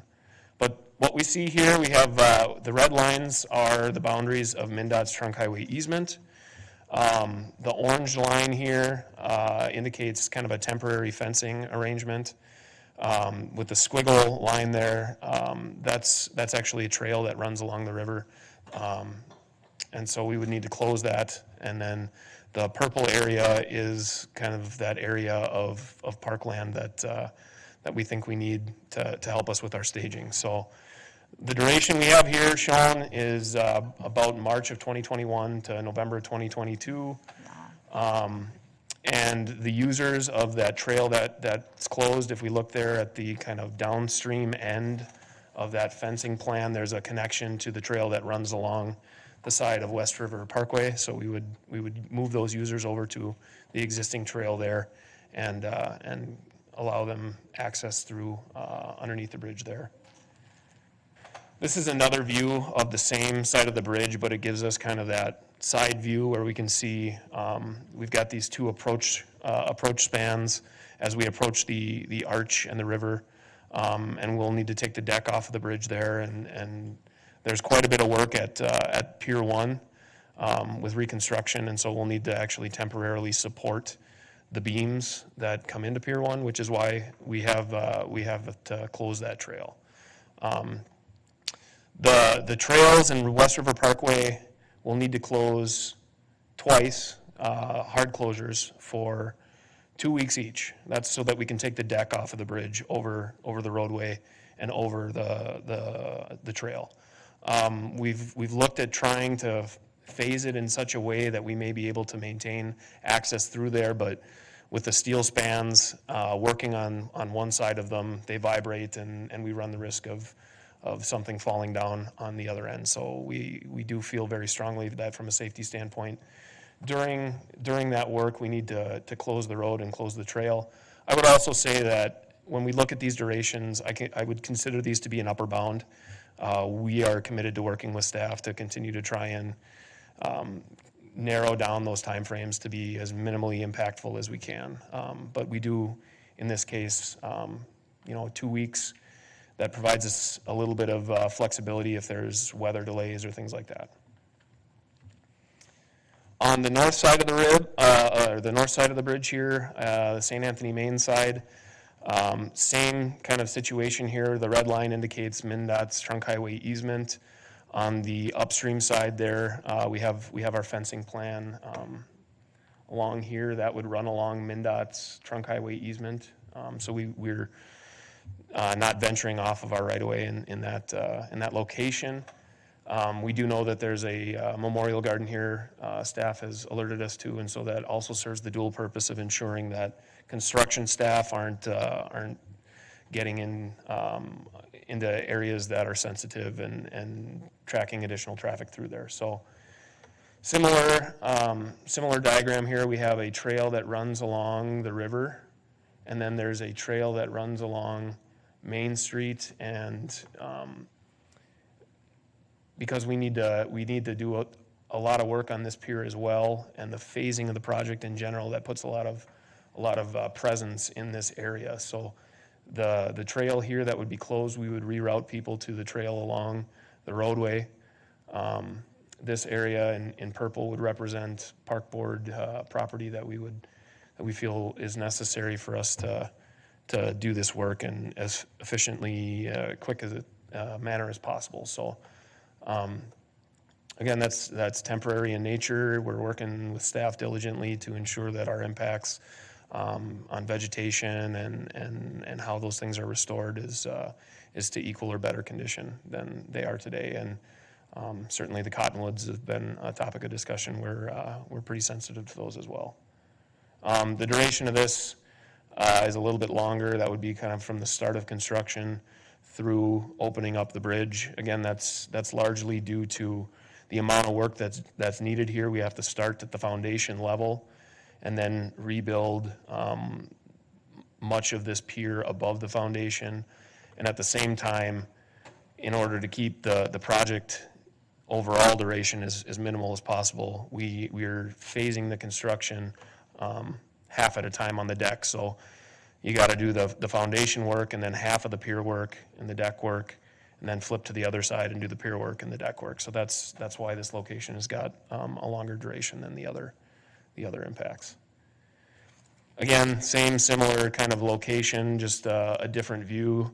But what we see here, we have the red lines are the boundaries of MnDOT's trunk highway easement. The orange line here indicates kind of a temporary fencing arrangement. With the squiggle line there, that's actually a trail that runs along the river. And so we would need to close that. And then the purple area is kind of that area of parkland that we think we need to help us with our staging. So the duration we have here shown is about March of 2021 to November 2022. And the users of that trail that's closed, if we look there at the kind of downstream end of that fencing plan, there's a connection to the trail that runs along the side of West River Parkway. So we would move those users over to the existing trail there and allow them access through underneath the bridge there. This is another view of the same side of the bridge, but it gives us kind of that side view where we can see we've got these two approach spans as we approach the arch and the river, and we'll need to take the deck off of the bridge there, and there's quite a bit of work at Pier 1 with reconstruction, and so we'll need to actually temporarily support the beams that come into Pier 1, which is why we have to close that trail. The trails in West River Parkway will need to close twice, hard closures for 2 weeks each. That's so that we can take the deck off of the bridge over the roadway and over the trail. We've looked at trying to phase it in such a way that we may be able to maintain access through there, but with the steel spans working on one side of them, they vibrate and we run the risk of something falling down on the other end. So we do feel very strongly that from a safety standpoint, during that work, we need to close the road and close the trail. I would also say that when we look at these durations, I would consider these to be an upper bound. We are committed to working with staff to continue to try and narrow down those timeframes to be as minimally impactful as we can. But we do, in this case, 2 weeks. That provides us a little bit of flexibility if there's weather delays or things like that. On the north side of the bridge here, the St. Anthony Main side, same kind of situation here. The red line indicates MnDOT's trunk highway easement. On the upstream side there, we have our fencing plan along here that would run along MnDOT's trunk highway easement. So we're not venturing off of our right-of-way in that location. We do know that there's a memorial garden here staff has alerted us to, and so that also serves the dual purpose of ensuring that construction staff aren't getting into areas that are sensitive and tracking additional traffic through there. So similar diagram here. We have a trail that runs along the river, and then there's a trail that runs along Main Street, and because we need to do a lot of work on this pier as well, and the phasing of the project in general, that puts a lot of presence in this area. So the trail here that would be closed, we would reroute people to the trail along the roadway. This area in purple would represent park board property that we feel is necessary for us to do this work in as efficiently, quick as a manner as possible. So again, that's temporary in nature. We're working with staff diligently to ensure that our impacts on vegetation and how those things are restored is to equal or better condition than they are today. And certainly the cottonwoods have been a topic of discussion. We're pretty sensitive to those as well. The duration of this is a little bit longer. That would be kind of from the start of construction through opening up the bridge. Again, that's largely due to the amount of work that's needed here. We have to start at the foundation level and then rebuild much of this pier above the foundation. And at the same time, in order to keep the project overall duration as minimal as possible, we're phasing the construction half at a time on the deck. So you got to do the foundation work and then half of the pier work and the deck work and then flip to the other side and do the pier work and the deck work. So that's why this location has got a longer duration than the other impacts. Again, similar kind of location, just a different view.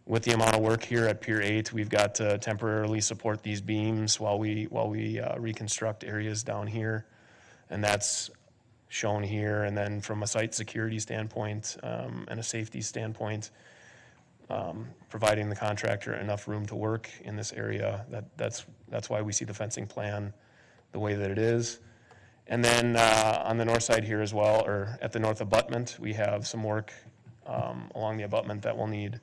With the amount of work here at Pier 8, we've got to temporarily support these beams while we reconstruct areas down here, and that's shown here. And then from a site security standpoint and a safety standpoint, providing the contractor enough room to work in this area, that's why we see the fencing plan the way that it is. And then on the north side here as well, or at the north abutment, we have some work along the abutment that we'll need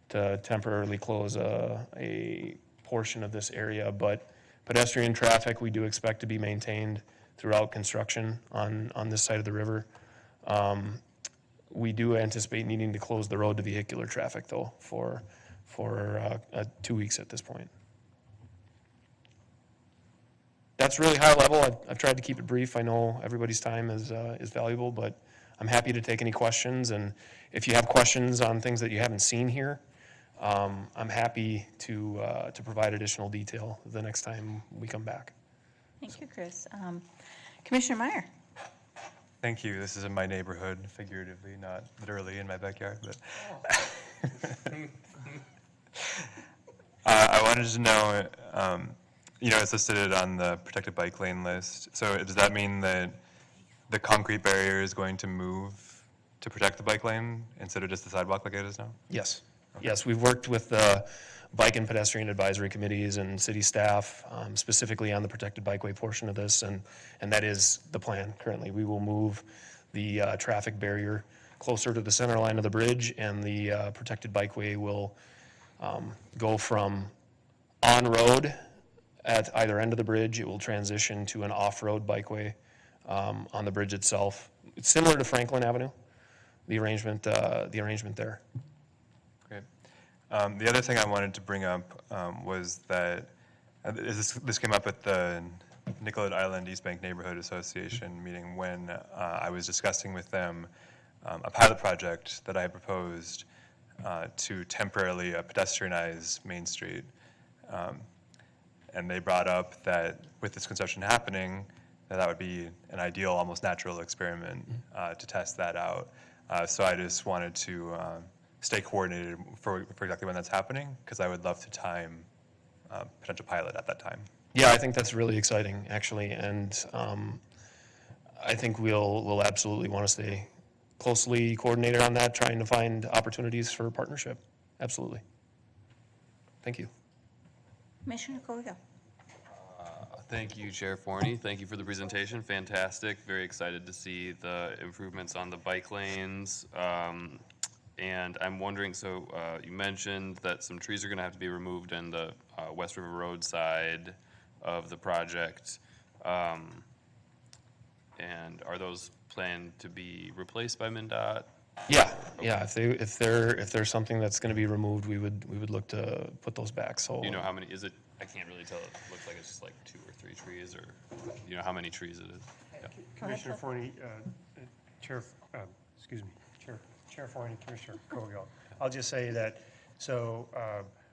to temporarily close a portion of this area. But pedestrian traffic, we do expect to be maintained throughout construction on this side of the river. We do anticipate needing to close the road to vehicular traffic, though, for 2 weeks at this point. That's really high level. I've tried to keep it brief. I know everybody's time is valuable, but I'm happy to take any questions. And if you have questions on things that you haven't seen here, I'm happy to provide additional detail the next time we come back. Thank you, Chris. Commissioner Meyer. Thank you. This is in my neighborhood, figuratively, not literally in my backyard. But I wanted to know, it's listed on the protected bike lane list. So does that mean that the concrete barrier is going to move to protect the bike lane instead of just the sidewalk like it is now? Yes. Okay. Yes, we've worked with the bike and pedestrian advisory committees and city staff, specifically on the protected bikeway portion of this, and that is the plan currently. We will move the traffic barrier closer to the center line of the bridge, and the protected bikeway will go from on-road at either end of the bridge. It will transition to an off-road bikeway on the bridge itself. It's similar to Franklin Avenue, the arrangement there. Great. The other thing I wanted to bring up was that this came up at the Nicollet Island East Bank Neighborhood Association meeting when I was discussing with them a pilot project that I proposed to temporarily pedestrianize Main Street. And they brought up that with this construction happening, that would be an ideal, almost natural experiment to test that out. So I just wanted to stay coordinated for exactly when that's happening, because I would love to time potential pilot at that time. Yeah, I think that's really exciting, actually, and I think we'll absolutely want to stay closely coordinated on that, trying to find opportunities for partnership. Absolutely. Thank you. Commissioner Cohill. Thank you, Chair Forney. Thank you for the presentation. Fantastic. Very excited to see the improvements on the bike lanes. And I'm wondering, so you mentioned that some trees are going to have to be removed in the West River Road side of the project. And are those planned to be replaced by MnDOT? Yeah, okay. Yeah. If there's something that's going to be removed, we would look to put those back. So do you know how many? Is it? I can't really tell. It looks like it's just like 2 or 3 trees, or you know how many trees it is? Yeah. Commissioner Forney, Chair Forney, Commissioner Cogill. I'll just say that, so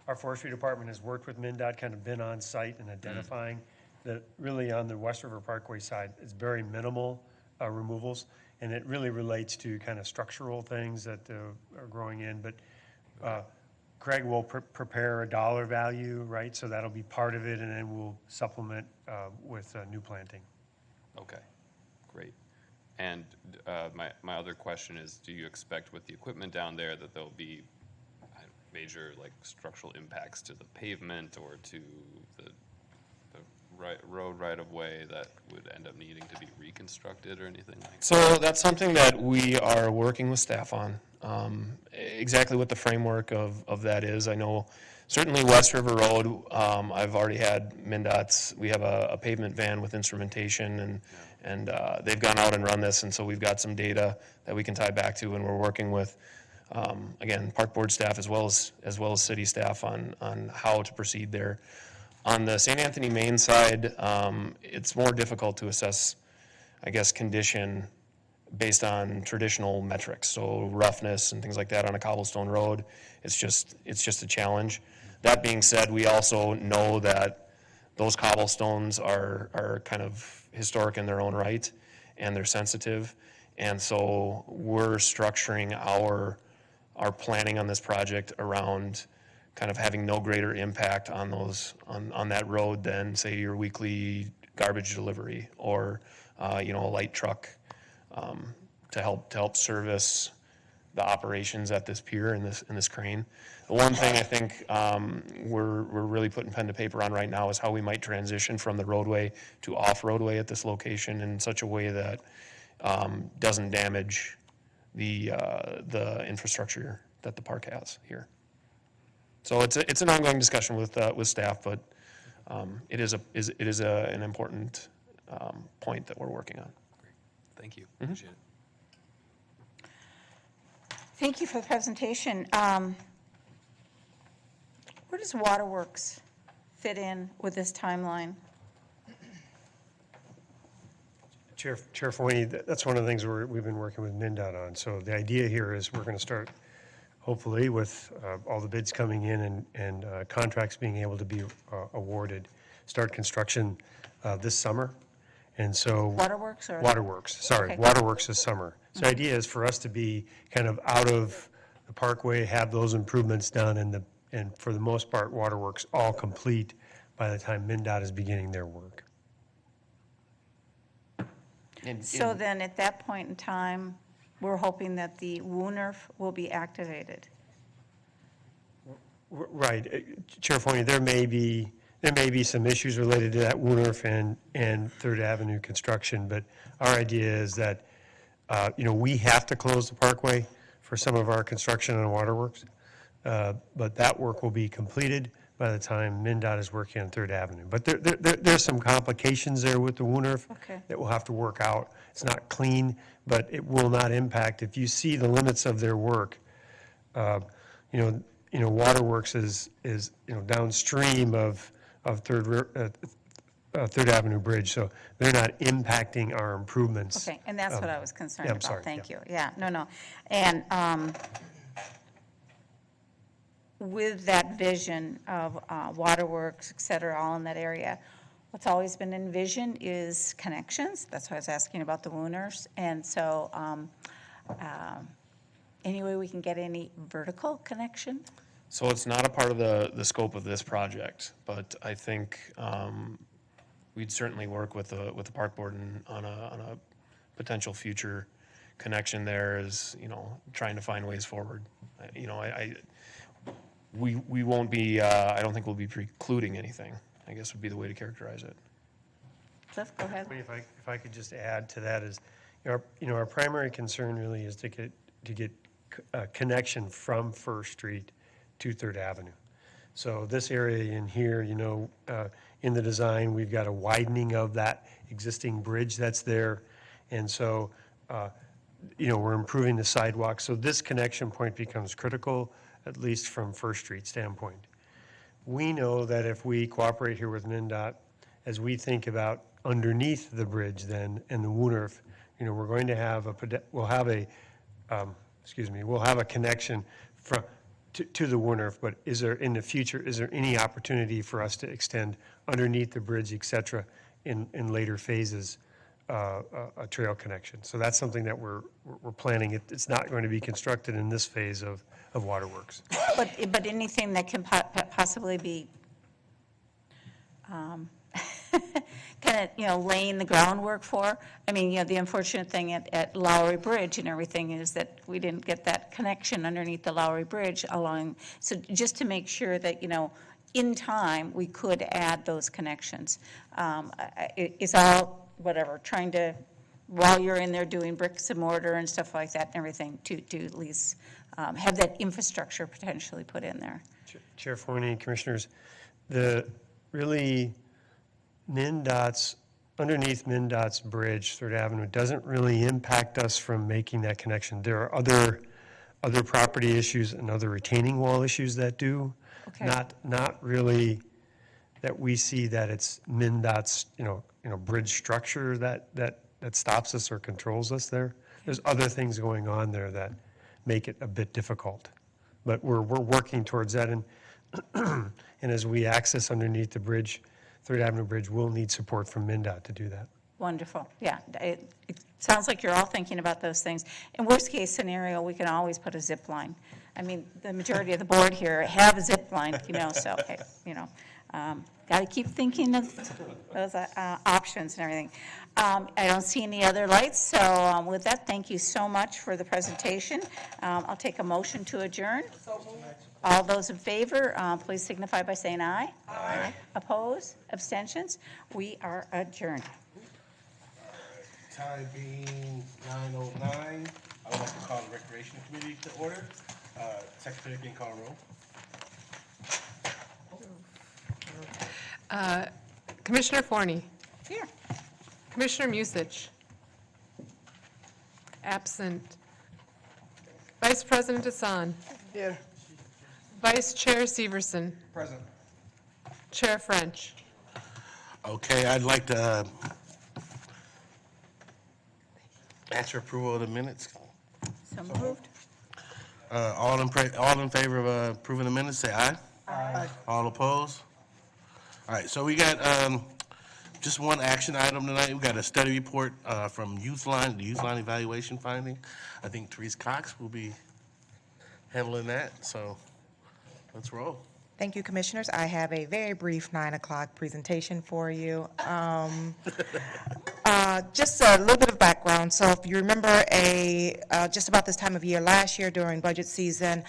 our forestry department has worked with MnDOT, kind of been on site and identifying that really on the West River Parkway side, it's very minimal removals, and it really relates to kind of structural things that are growing in. But Craig will prepare a dollar value, right? So that'll be part of it, and then we'll supplement with new planting. Okay, great. And my other question is, do you expect with the equipment down there that there'll be major like structural impacts to the pavement or to the road right-of-way that would end up needing to be reconstructed or anything like that? So that's something that we are working with staff on. Exactly what the framework of that is. I know certainly West River Road, I've already had MnDOT's, we have a pavement van with instrumentation, and they've gone out and run this, and so we've got some data that we can tie back to, and we're working with, again, park board staff as well as city staff on how to proceed there. On the St. Anthony Main side, it's more difficult to assess, I guess, condition based on traditional metrics, so roughness and things like that on a cobblestone road. It's just a challenge. That being said, we also know that those cobblestones are kind of historic in their own right, and they're sensitive. And so we're structuring our planning on this project around kind of having no greater impact on those, on that road than, say, your weekly garbage delivery or, a light truck to help service the operations at this pier and this crane. The one thing I think we're really putting pen to paper on right now is how we might transition from the roadway to off-roadway at this location in such a way that doesn't damage the infrastructure that the park has here. So it's an ongoing discussion with staff, but it is an important point that we're working on. Thank you. Appreciate it. Thank you for the presentation. Where does Waterworks fit in with this timeline? Chair Foyne, that's one of the things we've been working with MnDOT on. So the idea here is we're going to start, hopefully, with all the bids coming in and contracts being able to be awarded, start construction this summer. And so Waterworks or? Waterworks, sorry, Okay. Waterworks this summer. So the idea is for us to be kind of out of the parkway, have those improvements done, and for the most part, Waterworks all complete by the time MnDOT is beginning their work. So then, at that point in time, we're hoping that the WUNRF will be activated. Right. Chair Foyne, there may be some issues related to that WUNRF and Third Avenue construction, but our idea is that, we have to close the parkway for some of our construction on Waterworks, but that work will be completed by the time MnDOT is working on Third Avenue. But there's some complications there with the WUNRF that we'll have to work out. It's not clean, but it will not impact. If you see the limits of their work, Waterworks is downstream of Third Avenue Bridge, so they're not impacting our improvements. Okay, and that's what I was concerned I'm about. sorry, Thank you. Yeah, no. And with that vision of Waterworks, et cetera, all in that area, what's always been envisioned is connections. That's why I was asking about the WUNRFs. And so any way we can get any vertical connection? So it's not a part of the scope of this project, but I think we'd certainly work with the park board on a potential future connection there, as trying to find ways forward. We won't be. I don't think we'll be precluding anything, I guess would be the way to characterize it. Cliff, go ahead. If I could just add to that is, our primary concern really is to get a connection from First Street to Third Avenue. So this area in here, in the design, we've got a widening of that existing bridge that's there. And so, we're improving the sidewalk. So this connection point becomes critical, at least from First Street standpoint. We know that if we cooperate here with MnDOT, as we think about underneath the bridge then and the WUNRF, we're going to have we'll have a connection to the WUNRF, but in the future, is there any opportunity for us to extend underneath the bridge, et cetera, in later phases, a trail connection? So that's something that we're planning. It's not going to be constructed in this phase of Waterworks. But anything that can possibly be kind of, laying the groundwork for? I mean, the unfortunate thing at Lowry Bridge and everything is that we didn't get that connection underneath the Lowry Bridge along. So just to make sure that, in time, we could add those connections. It's all, trying to, while you're in there doing bricks and mortar and stuff like that and everything, to at least have that infrastructure potentially put in there. Chair Foyne and Commissioners, underneath MnDOT's bridge, Third Avenue, doesn't really impact us from making that connection. There are other property issues and other retaining wall issues that do. Okay. Not really that we see that it's MnDOT's, bridge structure that stops us or controls us there. There's other things going on there that make it a bit difficult. But we're working towards that. And And as we access underneath the bridge, Third Avenue Bridge, we'll need support from MnDOT to do that. Wonderful, yeah. It sounds like you're all thinking about those things. In worst-case scenario, we can always put a zip line. I mean, the majority of the board here have a zip line, so, hey, got to keep thinking of those options and everything. I don't see any other lights, so with that, thank you so much for the presentation. I'll take a motion to adjourn. All those in favor, please signify by saying aye. Aye. Oppose? Abstentions? We are adjourned. Time being 9:09, I would like to call the Recreation Committee to order. Secretary can call roll. Commissioner Forney. Here. Commissioner Musich. Absent. Vice President Hassan. Here. Vice Chair Severson. Present. Chair French. Okay, I'd like to ask for approval of the minutes. So moved. All in favor of approving the minutes, say aye. Aye. All opposed? All right, so we got just one action item tonight. We got a study report from Youth Line, the Youth Line evaluation finding. I think Therese Cox will be handling that, so let's roll. Thank you, Commissioners. I have a very brief 9 o'clock presentation for you. Just a little bit of background. So if you remember, just about this time of year last year during budget season,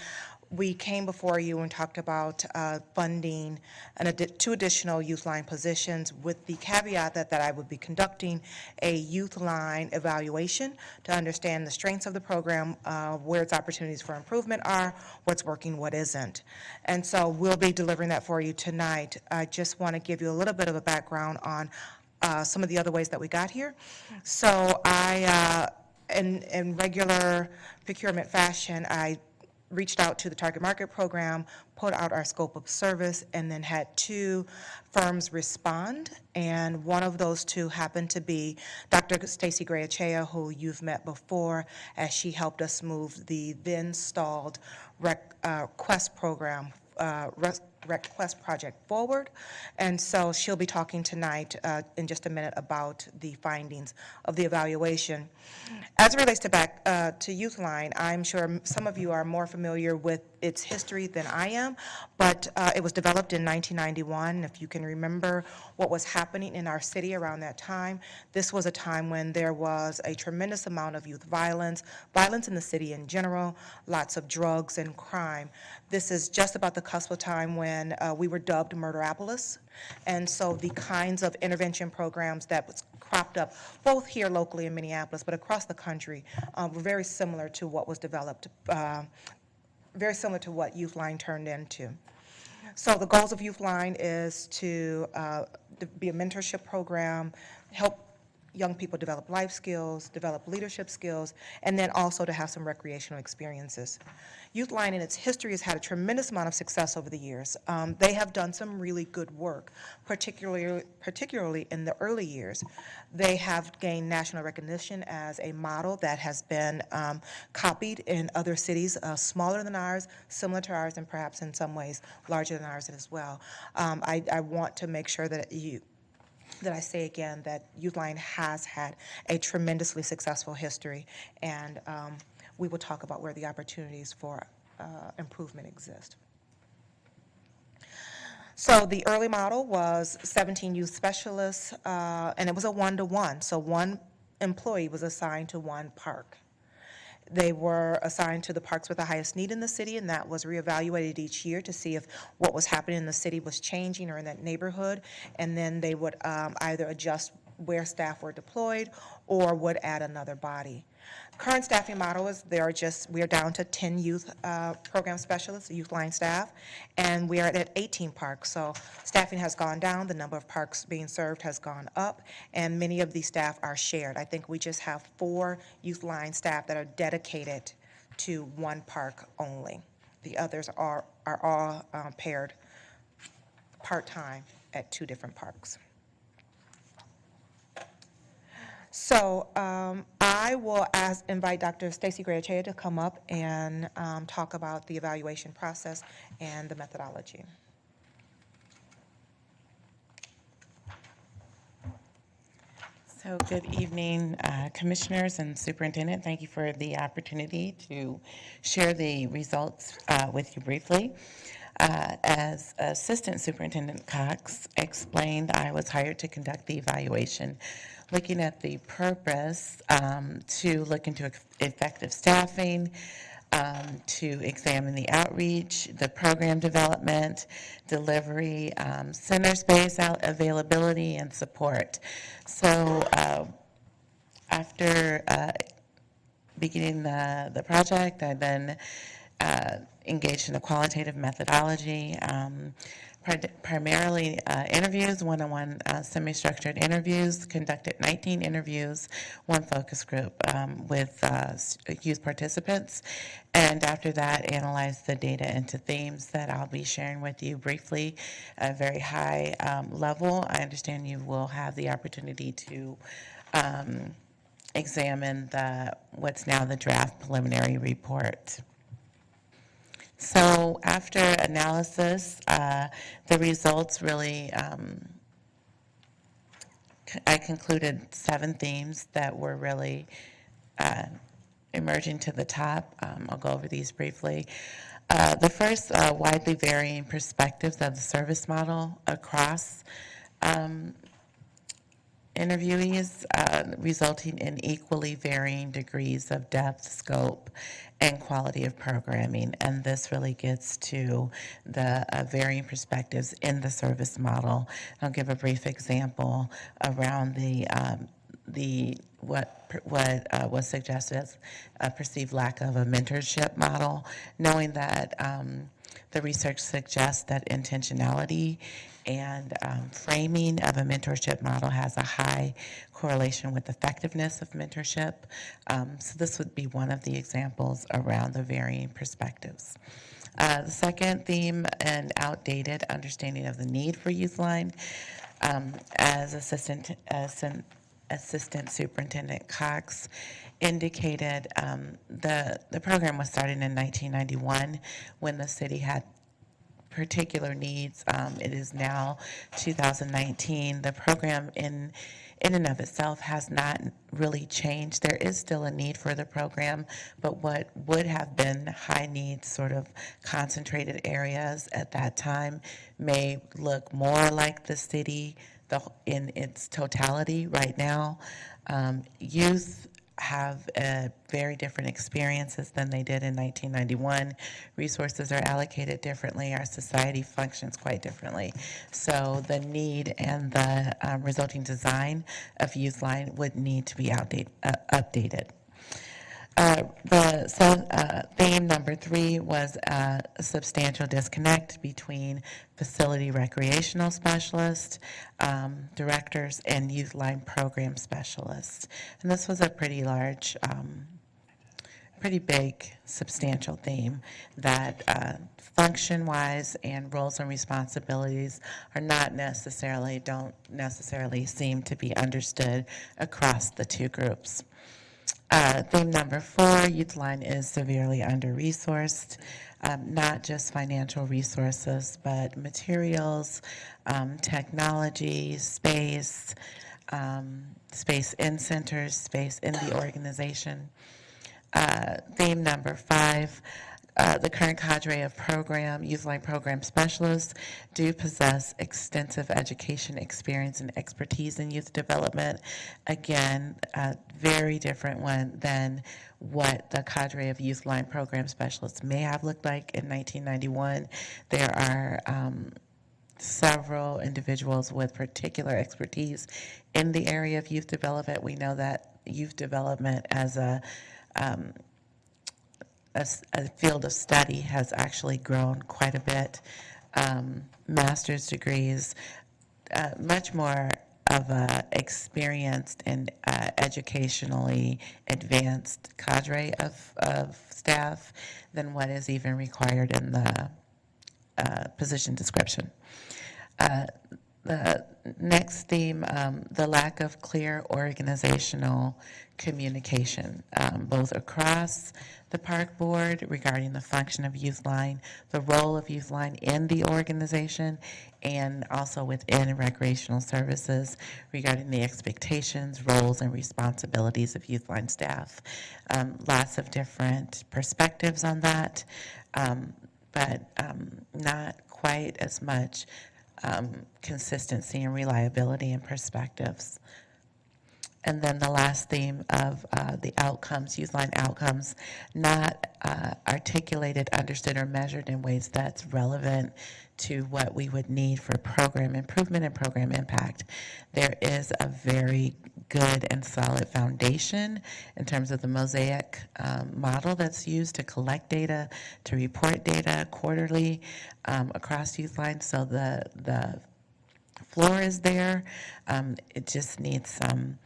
we came before you and talked about funding 2 additional youth line positions with the caveat that I would be conducting a youth line evaluation to understand the strengths of the program, where its opportunities for improvement are, what's working, what isn't. And so we'll be delivering that for you tonight. I just want to give you a little bit of a background on some of the other ways that we got here. So in regular procurement fashion, I reached out to the target market program, put out our scope of service, and then had 2 firms respond. And one of those 2 happened to be Dr. Stacy Grayachea, who you've met before, as she helped us move the then stalled Quest program, Quest project forward. And so she'll be talking tonight in just a minute about the findings of the evaluation. As it relates to Youth Line, I'm sure some of you are more familiar with its history than I am, but it was developed in 1991. If you can remember what was happening in our city around that time, this was a time when there was a tremendous amount of youth violence in the city in general, lots of drugs and crime. This is just about the cusp of time when we were dubbed Murderapolis. And so the kinds of intervention programs that was cropped up both here locally in Minneapolis but across the country were very similar to what was developed, very similar to what Youth Line turned into. So the goals of Youth Line is to be a mentorship program, help young people develop life skills, develop leadership skills, and then also to have some recreational experiences. Youth Line in its history has had a tremendous amount of success over the years. They have done some really good work, particularly in the early years. They have gained national recognition as a model that has been copied in other cities smaller than ours, similar to ours, and perhaps in some ways larger than ours as well. I want to make sure that I say again that Youth Line has had a tremendously successful history, and we will talk about where the opportunities for improvement exist. So the early model was 17 youth specialists, and it was a 1-to-1. So one employee was assigned to one park. They were assigned to the parks with the highest need in the city, and that was reevaluated each year to see if what was happening in the city was changing or in that neighborhood, and then they would either adjust where staff were deployed or would add another body. Current staffing model is we are down to 10 youth program specialists, Youth Line staff, and we are at 18 parks. So staffing has gone down, the number of parks being served has gone up, and many of these staff are shared. I think we just have 4 Youth Line staff that are dedicated to one park only. The others are all paired part-time at 2 different parks. So I will invite Dr. Stacy Gray-Achea to come up and talk about the evaluation process and the methodology. So good evening, Commissioners and Superintendent. Thank you for the opportunity to share the results with you briefly. As Assistant Superintendent Cox explained, I was hired to conduct the evaluation, looking at the purpose to look into effective staffing, to examine the outreach, the program development, delivery, center space availability, and support. So after beginning the project, I then engaged in a qualitative methodology, primarily interviews, one-on-one semi-structured interviews, conducted 19 interviews, one focus group with youth participants, and after that analyzed the data into themes that I'll be sharing with you briefly at a very high level. I understand you will have the opportunity to examine what's now the draft preliminary report. So after analysis, the results really, I concluded 7 themes that were really emerging to the top. I'll go over these briefly. The first, widely varying perspectives of the service model across interviewees, resulting in equally varying degrees of depth, scope, and quality of programming. And this really gets to the varying perspectives in the service model. I'll give a brief example around what was suggested as a perceived lack of a mentorship model, knowing that the research suggests that intentionality and framing of a mentorship model has a high correlation with effectiveness of mentorship. So this would be one of the examples around the varying perspectives. The second theme, an outdated understanding of the need for Youthline. As Assistant Superintendent Cox indicated, the program was started in 1991 when the city had particular needs. It is now 2019. The program in and of itself has not really changed. There is still a need for the program, but what would have been high needs, sort of concentrated areas at that time, may look more like the city in its totality right now. Youth have very different experiences than they did in 1991. Resources are allocated differently. Our society functions quite differently. So the need and the resulting design of Youthline would need to be updated. Theme number 3 was a substantial disconnect between facility recreational specialists, directors, and Youthline program specialists. And this was a pretty large, pretty big, substantial theme that function-wise and roles and responsibilities don't necessarily seem to be understood across the two groups. Theme number 4, Youthline is severely under-resourced, not just financial resources, but materials, technology, space in centers, space in the organization. Theme number 5, the current cadre of Youthline program specialists do possess extensive education experience and expertise in youth development. Again, a very different one than what the cadre of Youthline program specialists may have looked like in 1991. There are several individuals with particular expertise in the area of youth development. We know that youth development as a field of study has actually grown quite a bit. Master's degrees, much more of a experienced and educationally advanced cadre of staff than what is even required in the position description. The next theme, the lack of clear organizational communication, both across the park board regarding the function of Youth Line, the role of Youth Line in the organization, and also within recreational services regarding the expectations, roles, and responsibilities of Youth Line staff. Lots of different perspectives on that, but not quite as much consistency and reliability and perspectives. And then the last theme of the outcomes, Youth Line outcomes, not articulated, understood, or measured in ways that's relevant to what we would need for program improvement and program impact. There is a very good and solid foundation in terms of the mosaic model that's used to collect data, to report data quarterly across Youth Line. So the floor is there. It just needs some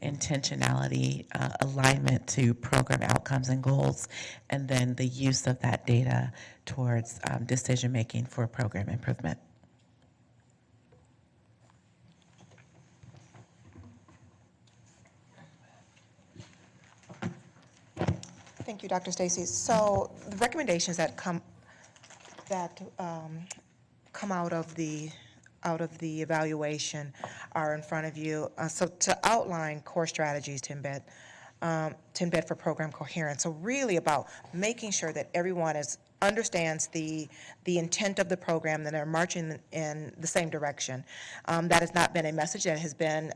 intentionality, alignment to program outcomes and goals, and then the use of that data towards decision-making for program improvement. Thank you, Dr. Stacy. So the recommendations that come out of the evaluation are in front of you. So to outline core strategies to embed for program coherence. So really about making sure that everyone understands the intent of the program, that they're marching in the same direction. That has not been a message that has been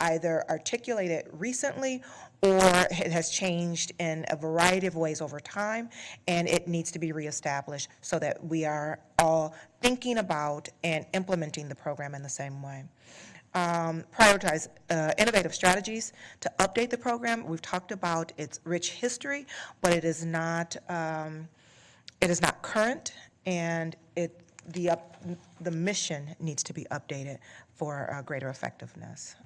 either articulated recently or it has changed in a variety of ways over time, and it needs to be reestablished so that we are all thinking about and implementing the program in the same way. Prioritize innovative strategies to update the program. We've talked about its rich history, but it is not current, and the mission needs to be updated for greater effectiveness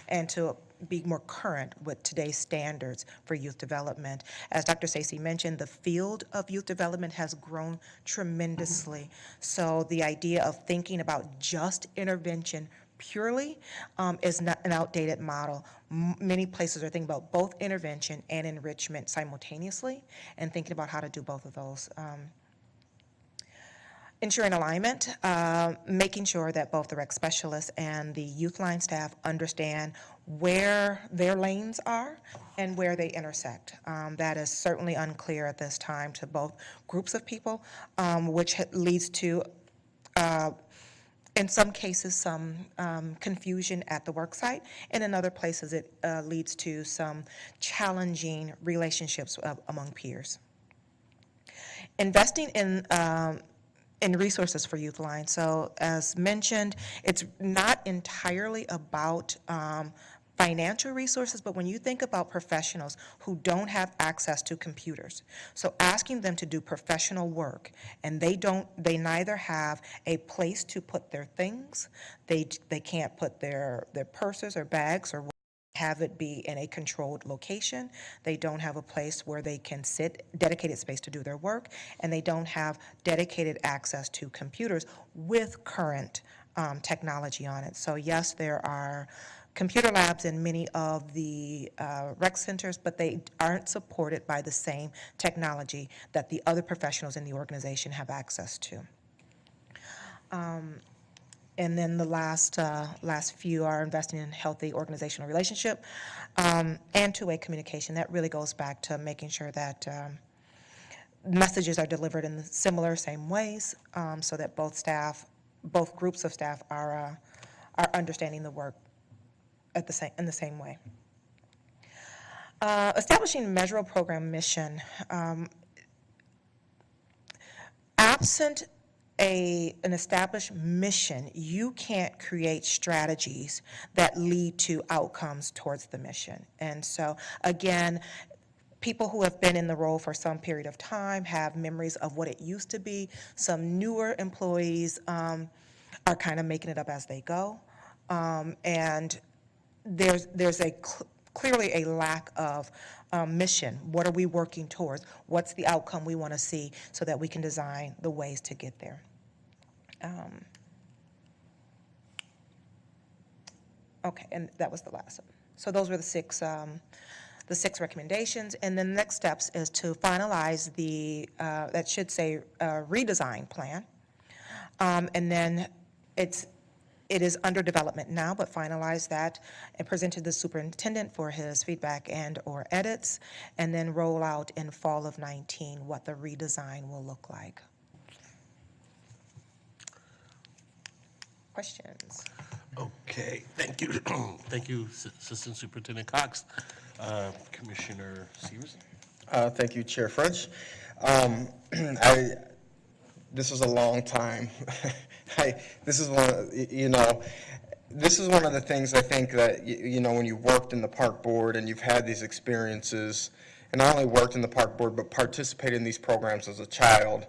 and to be more current with today's standards for youth development. As Dr. Stacy mentioned, the field of youth development has grown tremendously. So the idea of thinking about just intervention purely is not an outdated model. Many places are thinking about both intervention and enrichment simultaneously and thinking about how to do both of those. Ensuring alignment, making sure that both the rec specialists and the Youth Line staff understand where their lanes are and where they intersect. That is certainly unclear at this time to both groups of people, which leads to in some cases, some confusion at the work site, and in other places it leads to some challenging relationships among peers. Investing in resources for Youth Line. So as mentioned, it's not entirely about financial resources, but when you think about professionals who don't have access to computers, so asking them to do professional work, and they neither have a place to put their things, they can't put their purses or bags or have it be in a controlled location. They don't have a place where they can sit, dedicated space to do their work, and they don't have dedicated access to computers with current technology on it. So yes, there are computer labs in many of the rec centers, but they aren't supported by the same technology that the other professionals in the organization have access to. And then the last few are investing in healthy organizational relationship and two-way communication. That really goes back to making sure that messages are delivered in similar, same ways, so that both groups of staff are understanding the work in the same way. Establishing measurable program mission. Absent an established mission, you can't create strategies that lead to outcomes towards the mission. And so, again, people who have been in the role for some period of time have memories of what it used to be. Some newer employees are kind of making it up as they go. And there's clearly a lack of mission. What are we working towards? What's the outcome we want to see so that we can design the ways to get there? Okay, and that was the last one. So those were the six recommendations. And then the next steps is to finalize the, that should say redesign plan. And then it is under development now, but finalize that and present to the superintendent for his feedback and/or edits, and then roll out in fall of 19 what the redesign will look like. Questions? Okay, thank you. Thank you, Assistant Superintendent Cox. Commissioner Severson? Thank you, Chair French. This is a long time. This is one of, this is one of the things I think that, when you've worked in the park board and you've had these experiences, and not only worked in the park board, but participated in these programs as a child,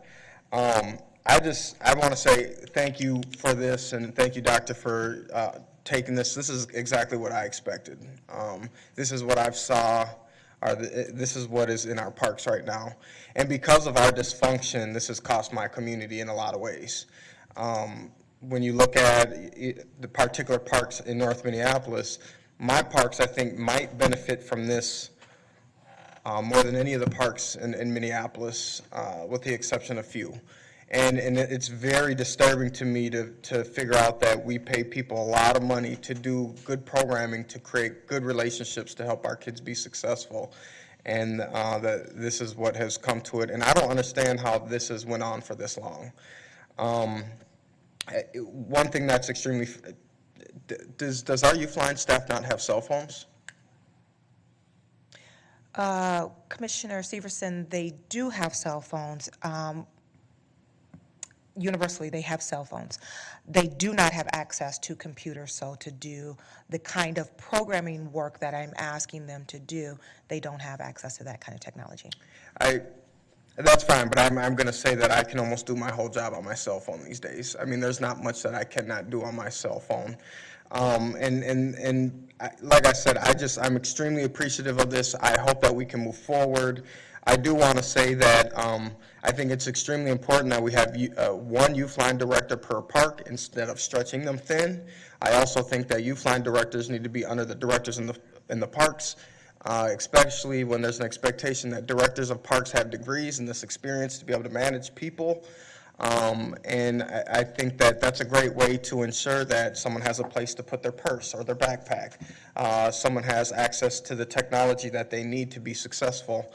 I want to say thank you for this, and thank you, Doctor, for taking this. This is exactly what I expected. This is what I've saw. This is what is in our parks right now. And because of our dysfunction, this has cost my community in a lot of ways. When you look at the particular parks in North Minneapolis, my parks, I think, might benefit from this more than any of the parks in Minneapolis, with the exception of few. And it's very disturbing to me to figure out that we pay people a lot of money to do good programming, to create good relationships, to help our kids be successful, and that this is what has come to it. And I don't understand how this has went on for this long. One thing that's extremely, does our youth line staff not have cell phones? Commissioner Severson, they do have cell phones. Universally, they have cell phones. They do not have access to computers, so to do the kind of programming work that I'm asking them to do, they don't have access to that kind of technology. That's fine, but I'm going to say that I can almost do my whole job on my cell phone these days. I mean, there's not much that I cannot do on my cell phone. Like I said, I'm extremely appreciative of this. I hope that we can move forward. I do want to say that I think it's extremely important that we have one youth line director per park instead of stretching them thin. I also think that youth line directors need to be under the directors in the parks, especially when there's an expectation that directors of parks have degrees and this experience to be able to manage people. And I think that that's a great way to ensure that someone has a place to put their purse or their backpack. Someone has access to the technology that they need to be successful.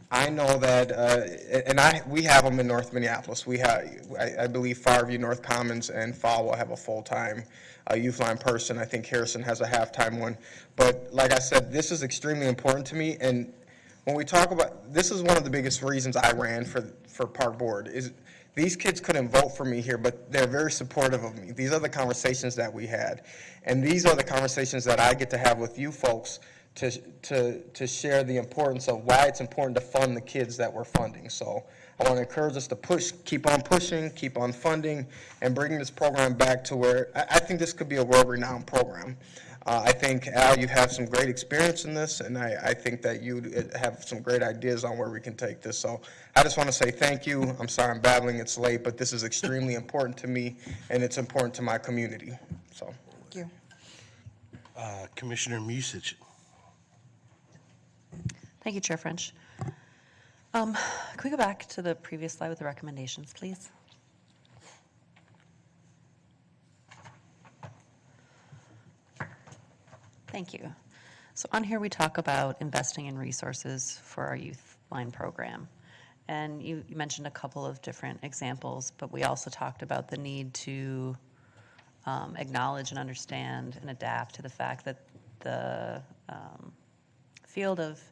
I know that, we have them in North Minneapolis. We have, I believe, Farview, North Commons, and Fall will have a full-time youth line person. I think Harrison has a half-time one. But like I said, this is extremely important to me. And when we talk about, this is one of the biggest reasons I ran for park board, is these kids couldn't vote for me here, but they're very supportive of me. These are the conversations that we had. And these are the conversations that I get to have with you folks to share the importance of why it's important to fund the kids that we're funding. So I want to encourage us to keep on pushing, keep on funding, and bringing this program back to where, I think this could be a world-renowned program. I think, Al, you have some great experience in this, and I think that you have some great ideas on where we can take this. So I just want to say thank you. I'm sorry I'm babbling, it's late, but this is extremely important to me, and it's important to my community. So. Thank you. Commissioner Musich. Thank you, Chair French. Can we go back to the previous slide with the recommendations, please? Thank you. So on here, we talk about investing in resources for our youth line program. And you mentioned a couple of different examples, but we also talked about the need to acknowledge and understand and adapt to the fact that the field of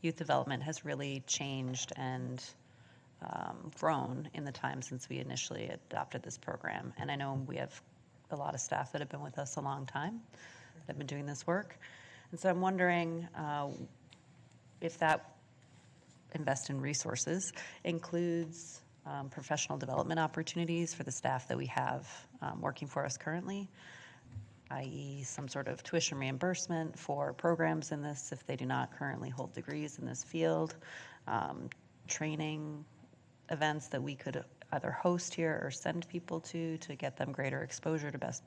youth development has really changed and grown in the time since we initially adopted this program. And I know we have a lot of staff that have been with us a long time, that have been doing this work. And so I'm wondering if that invest in resources includes professional development opportunities for the staff that we have working for us currently, i.e. some sort of tuition reimbursement for programs in this if they do not currently hold degrees in this field, training events that we could either host here or send people to get them greater exposure to best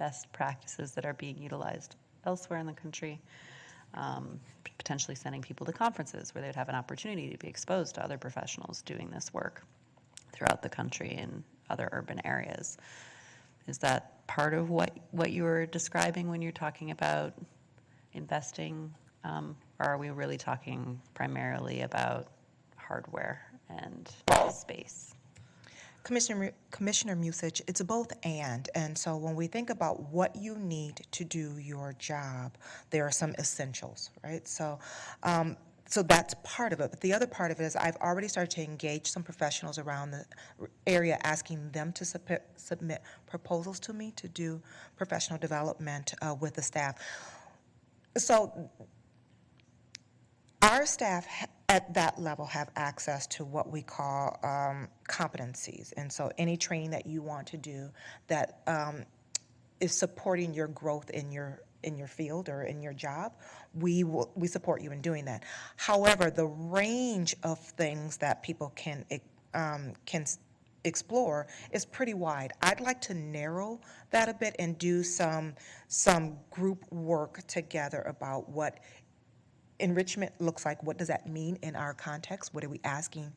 best practices that are being utilized elsewhere in the country. Potentially sending people to conferences where they'd have an opportunity to be exposed to other professionals doing this work throughout the country in other urban areas. Is that part of what you were describing when you're talking about investing? Or are we really talking primarily about hardware and space? Commissioner Musich, it's both and so when we think about what you need to do your job, there are some essentials, right? So that's part of it. But the other part of it is I've already started to engage some professionals around the area, asking them to submit proposals to me to do professional development with the staff. So our staff at that level have access to what we call competencies. And so any training that you want to do that is supporting your growth in your field or in your job, we support you in doing that. However, the range of things that people can explore is pretty wide. I'd like to narrow that a bit and do some group work together about what enrichment looks like. What does that mean in our context? What are we asking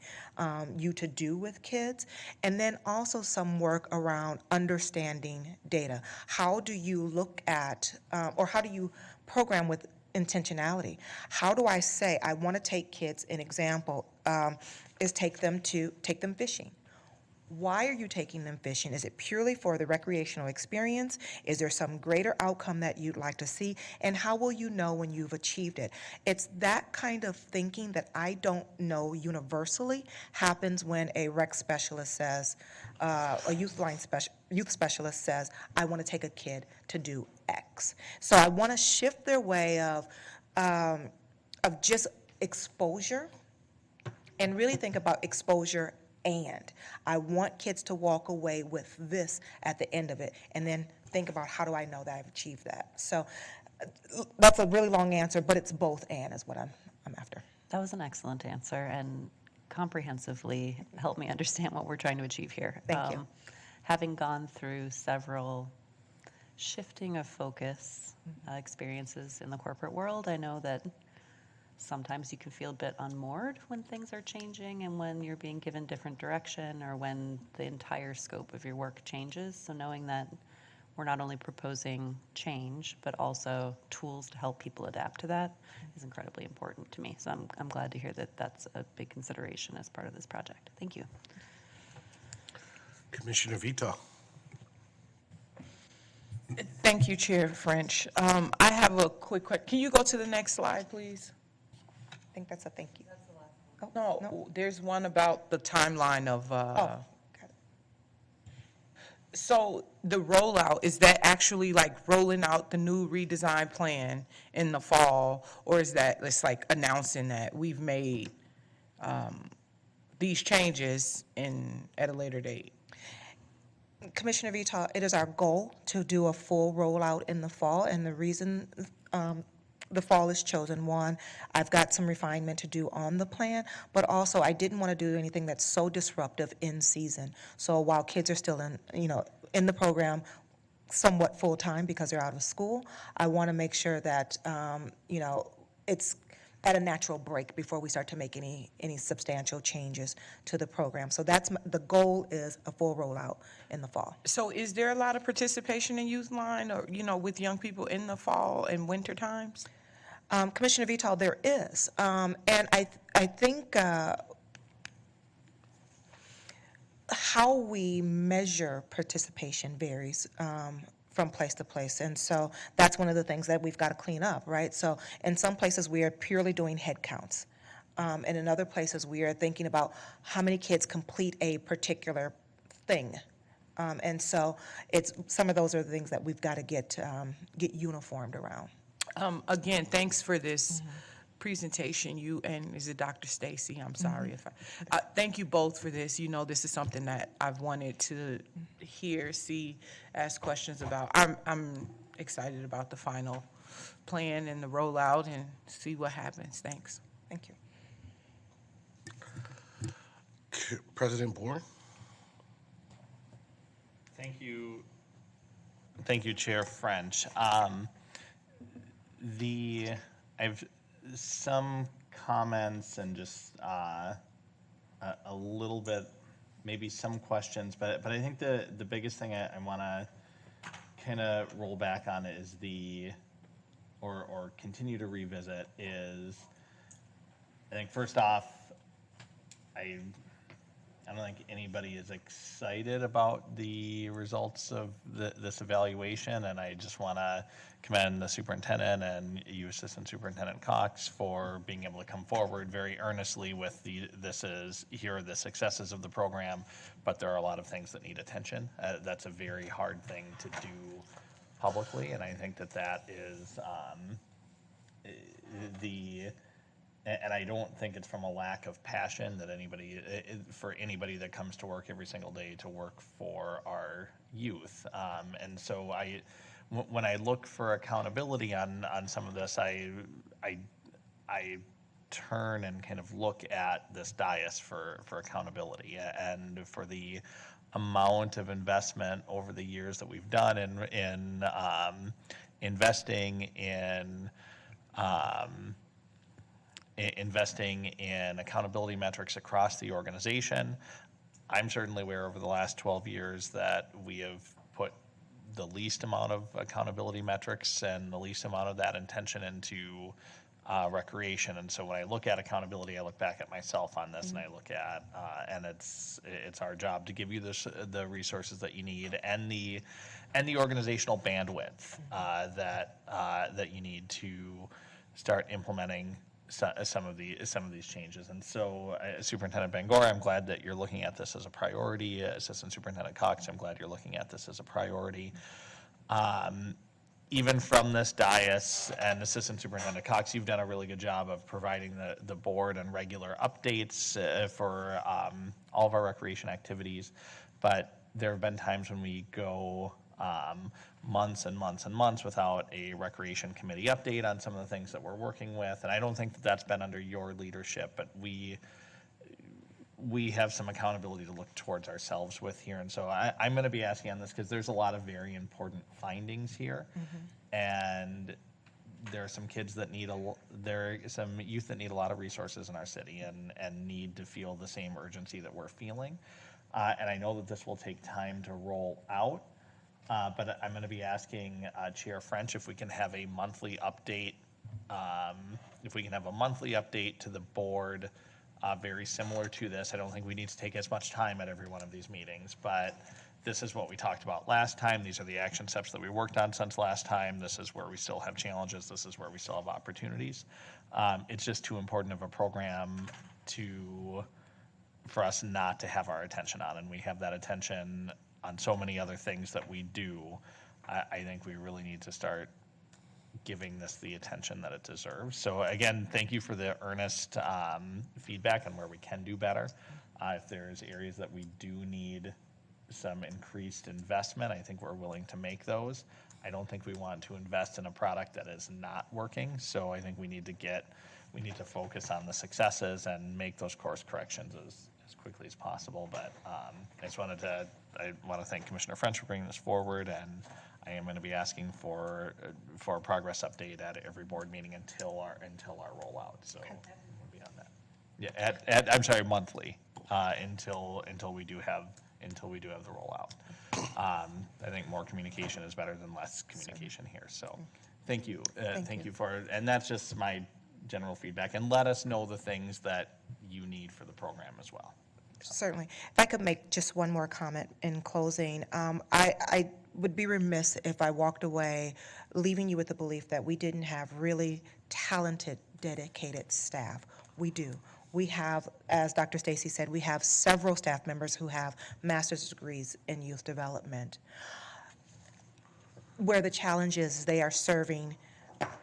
you to do with kids? And then also some work around understanding data. How do you look at, or how do you program with intentionality? How do I say, I want to take kids, an example is take them fishing. Why are you taking them fishing? Is it purely for the recreational experience? Is there some greater outcome that you'd like to see? And how will you know when you've achieved it? It's that kind of thinking that I don't know universally happens when a rec specialist says, a youth specialist says, I want to take a kid to do X. So I want to shift their way of just exposure and really think about exposure. And I want kids to walk away with this at the end of it, and then think about how do I know that I've achieved that. So that's a really long answer, but it's both and is what I'm after. That was an excellent answer and comprehensively helped me understand what we're trying to achieve here. Thank you. Having gone through several shifting of focus experiences in the corporate world, I know that sometimes you can feel a bit unmoored when things are changing and when you're being given different direction or when the entire scope of your work changes. So knowing that we're not only proposing change, but also tools to help people adapt to that is incredibly important to me. So I'm glad to hear that that's a big consideration as part of this project. Thank you. Commissioner Vito. Thank you, Chair French. I have a quick question. Can you go to the next slide, please? I think that's a thank you. No, there's one about the timeline of, so the rollout, is that actually like rolling out the new redesign plan in the fall? Or is that, it's like announcing that we've made these changes at a later date? Commissioner Vito, it is our goal to do a full rollout in the fall, and the reason the fall is chosen, one, I've got some refinement to do on the plan, but also I didn't want to do anything that's so disruptive in season. So while kids are still in the program somewhat full-time because they're out of school, I want to make sure that, it's at a natural break before we start to make any substantial changes to the program. So the goal is a full rollout in the fall. So is there a lot of participation in Youth Line or, with young people in the fall and winter times? Commissioner Vital, there is. And I think how we measure participation varies from place to place. And so that's one of the things that we've got to clean up, right? So in some places we are purely doing head counts. And in other places we are thinking about how many kids complete a particular thing. And so some of those are the things that we've got to get uniformed around. Again, thanks for this presentation. Is it Dr. Stacy? I'm sorry if I thank you both for this. This is something that I've wanted to hear, see, ask questions about. I'm excited about the final plan and the rollout and see what happens. Thanks. Thank you. President Bourne. Thank you, Thank you, Chair French. I have some comments and just a little bit, maybe some questions, but I think the biggest thing I want to kind of roll back on is or continue to revisit is, I think first off, I don't think anybody is excited about the results of this evaluation, and I just want to commend the superintendent and you, Assistant Superintendent Cox, for being able to come forward very earnestly with here are the successes of the program, but there are a lot of things that need attention. That's a very hard thing to do publicly, and I think that is and I don't think it's from a lack of passion that for anybody that comes to work every single day to work for our youth. And so when I look for accountability on some of this, I turn and kind of look at this dais for accountability and for the amount of investment over the years that we've done in investing in accountability metrics across the organization. I'm certainly aware over the last 12 years that we have put the least amount of accountability metrics and the least amount of that intention into recreation. And so when I look at accountability, I look back at myself on this, and I look at, and it's our job to give you the resources that you need and the organizational bandwidth that you need to start implementing some of these changes. And so, Superintendent Bangor, I'm glad that you're looking at this as a priority. Assistant Superintendent Cox, I'm glad you're looking at this as a priority. Even from this dais, and Assistant Superintendent Cox, you've done a really good job of providing the board and regular updates for all of our recreation activities. But there have been times when we go months and months and months without a recreation committee update on some of the things that we're working with. And I don't think that's been under your leadership, but we have some accountability to look towards ourselves with here. And so I'm going to be asking on this because there's a lot of very important findings here. And there are some kids that there are some youth that need a lot of resources in our city and need to feel the same urgency that we're feeling. And I know that this will take time to roll out. But I'm going to be asking Chair French if we can have a monthly update, to the board, very similar to this. I don't think we need to take as much time at every one of these meetings, but this is what we talked about last time. These are the action steps that we worked on since last time. This is where we still have challenges. This is where we still have opportunities. It's just too important of a program for us not to have our attention on, and we have that attention on so many other things that we do. I think we really need to start giving this the attention that it deserves. So again, thank you for the earnest feedback on where we can do better. If there's areas that we do need some increased investment, I think we're willing to make those. I don't think we want to invest in a product that is not working. So I think we need to focus on the successes and make those course corrections as quickly as possible. But I want to thank Commissioner French for bringing this forward, and I am going to be asking for a progress update at every board meeting until our rollout. So we'll be on that. Yeah, I'm sorry, monthly, until we do have the rollout. I think more communication is better than less communication here. So thank you. Thank you for it. And that's just my general feedback. And let us know the things that you need for the program as well. Certainly. If I could make just one more comment in closing, I would be remiss if I walked away leaving you with the belief that we didn't have really talented, dedicated staff. We do. We have, as Dr. Stacy said, we have several staff members who have master's degrees in youth development. Where the challenge is they are serving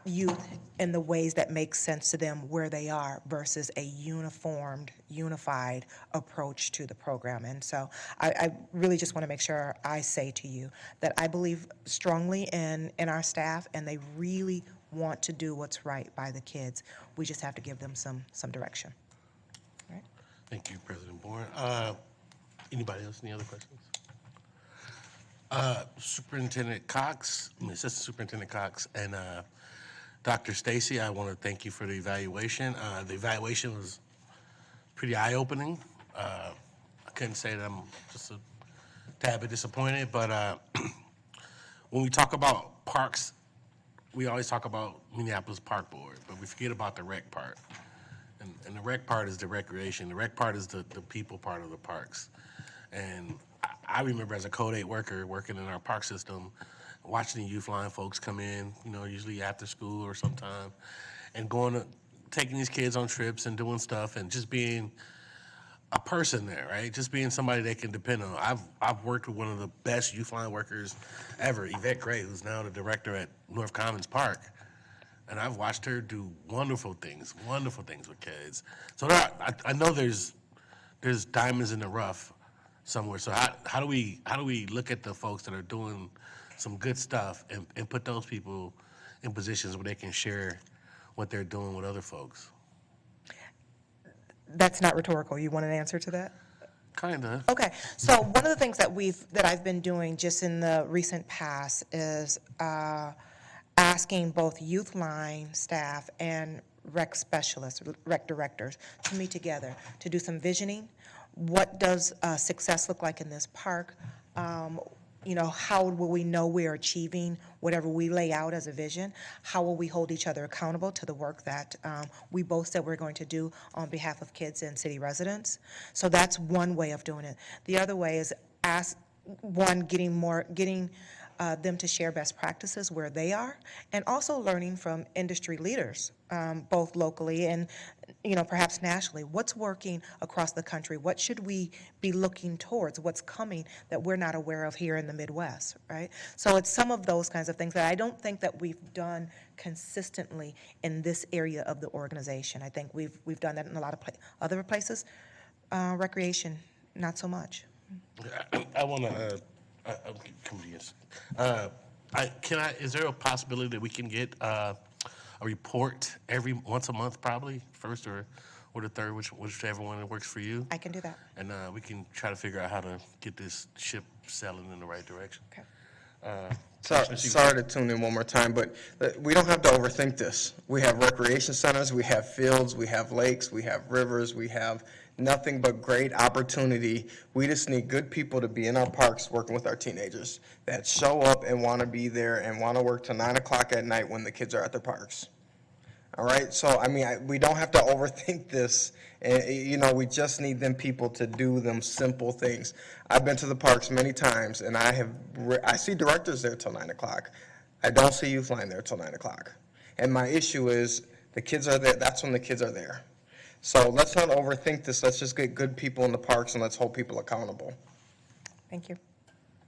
youth in the ways that make sense to them where they are versus a unified approach to the program. And so I really just want to make sure I say to you that I believe strongly in our staff, and they really want to do what's right by the kids. We just have to give them some direction. All right. Thank you, President Bourne. Anybody else? Any other questions? Superintendent Cox, Assistant Superintendent Cox, and Dr. Stacy, I want to thank you for the evaluation. The evaluation was pretty eye-opening. I couldn't say that I'm just a tad bit disappointed, but when we talk about parks, we always talk about Minneapolis Park Board, but we forget about the rec part. And the rec part is the recreation. The rec part is the people part of the parks. And I remember as a Code 8 worker working in our park system, watching the youth line folks come in, you know, usually after school or sometime, and taking these kids on trips and doing stuff and just being a person there, right? Just being somebody they can depend on. I've worked with one of the best youth line workers ever, Yvette Gray, who's now the director at North Commons Park. And I've watched her do wonderful things with kids. So I know there's diamonds in the rough somewhere. So how do we look at the folks that are doing some good stuff and put those people in positions where they can share what they're doing with other folks? That's not rhetorical. You want an answer to that? Kind of. Okay, so one of the things that I've been doing just in the recent past is asking both youth line staff and rec specialists, rec directors to meet together to do some visioning. What does success look like in this park? You know, how will we know we're achieving whatever we lay out as a vision? How will we hold each other accountable to the work that we both said we're going to do on behalf of kids and city residents? So that's one way of doing it. The other way is getting them to share best practices where they are, and also learning from industry leaders, both locally and, you know, perhaps nationally. What's working across the country? What should we be looking towards? What's coming that we're not aware of here in the Midwest, right? So it's some of those kinds of things that I don't think that we've done consistently in this area of the organization. I think we've done that in a lot of other places. Recreation, not so much. I want to come to this. Is there a possibility that we can get a report once a month, probably, first or the third, whichever one that works for you? I can do that. And we can try to figure out how to get this ship sailing in the right direction. Okay. Sorry to tune in one more time, but we don't have to overthink this. We have recreation centers, we have fields, we have lakes, we have rivers, we have nothing but great opportunity. We just need good people to be in our parks working with our teenagers that show up and want to be there and want to work till 9 o'clock at night when the kids are at their parks. All right, so I mean, we don't have to overthink this. You know, we just need them people to do them simple things. I've been to the parks many times, and I see directors there till 9 o'clock. I don't see youth line there till 9 o'clock. And my issue is the kids are there. That's when the kids are there. So let's not overthink this. Let's just get good people in the parks, and let's hold people accountable. Thank you.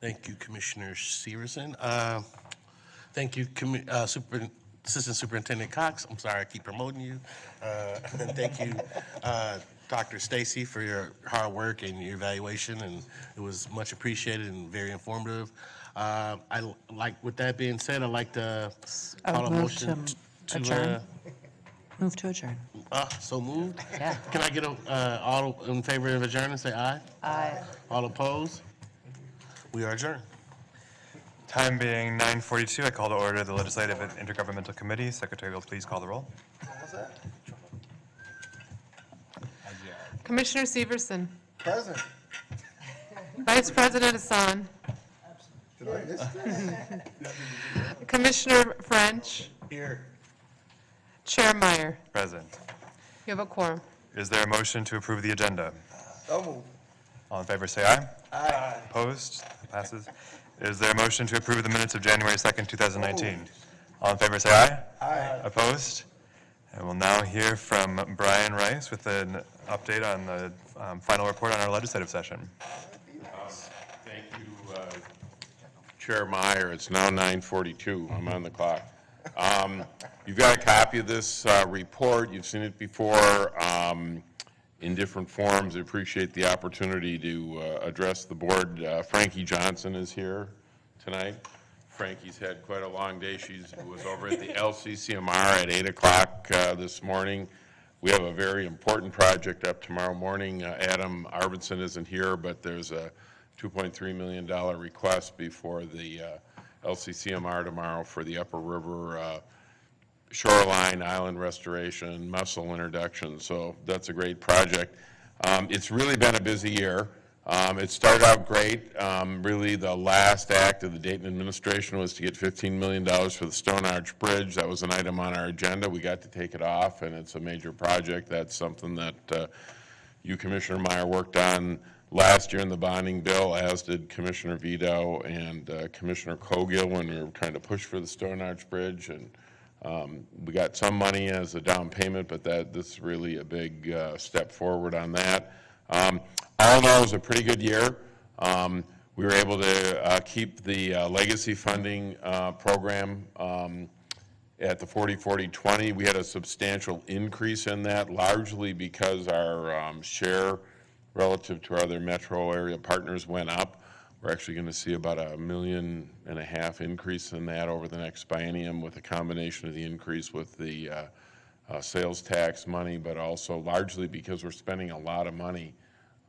Thank you, Commissioner Severson. Thank you, Assistant Superintendent Cox. I'm sorry I keep promoting you. And thank you, Dr. Stacy, for your hard work and your evaluation, and it was much appreciated and very informative. With that being said, I'd like to call a motion to adjourn. Move to adjourn. So moved? Yeah. Can I get all in favor of adjournment, say aye? Aye. All opposed? We are adjourned. Time being 9:42, I call to order the Legislative and Intergovernmental Committee. Secretary will please call the roll. Commissioner Severson. Present. Vice President Hassan. Commissioner French. Here. Chair Meyer. Present. You have a quorum. Is there a motion to approve the agenda? So moved. All in favor, say aye. Aye. Opposed? Passes. Is there a motion to approve the minutes of January 2nd, 2019? All in favor, say aye. Aye. Opposed? And we'll now hear from Brian Rice with an update on the final report on our legislative session. Thank you, Chair Meyer. It's now 9:42. I'm on the clock. You've got a copy of this report. You've seen it before in different forms. I appreciate the opportunity to address the board. Frankie Johnson is here tonight. Frankie's had quite a long day. She was over at the LCCMR at 8 o'clock this morning. We have a very important project up tomorrow morning. Adam Arvidsson isn't here, but there's a $2.3 million request before the LCCMR tomorrow for the Upper River shoreline, island restoration, mussel introduction. So that's a great project. It's really been a busy year. It started out great. Really, the last act of the Dayton administration was to get $15 million for the Stone Arch Bridge. That was an item on our agenda. We got to take it off, and it's a major project. That's something that you, Commissioner Meyer, worked on last year in the bonding bill, as did Commissioner Vito and Commissioner Cogill when we were trying to push for the Stone Arch Bridge. And we got some money as a down payment, but this is really a big step forward on that. All in all, it was a pretty good year. We were able to keep the legacy funding program at the 40-40-20. We had a substantial increase in that, largely because our share relative to our other metro area partners went up. We're actually going to see about $1.5 million increase in that over the next biennium, with a combination of the increase with the sales tax money, but also largely because we're spending a lot of money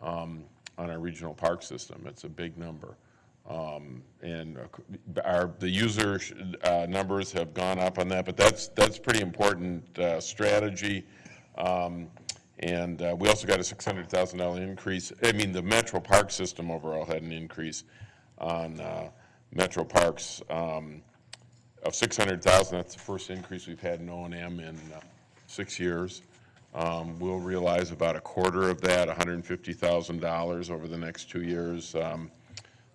on our regional park system. It's a big number. And the user numbers have gone up on that, but that's pretty important strategy. And we also got a $600,000 increase. I mean, the Metro Park system overall had an increase on Metro Parks of $600,000. That's the first increase we've had in O&M in 6 years. We'll realize about a quarter of that, $150,000 over the next 2 years.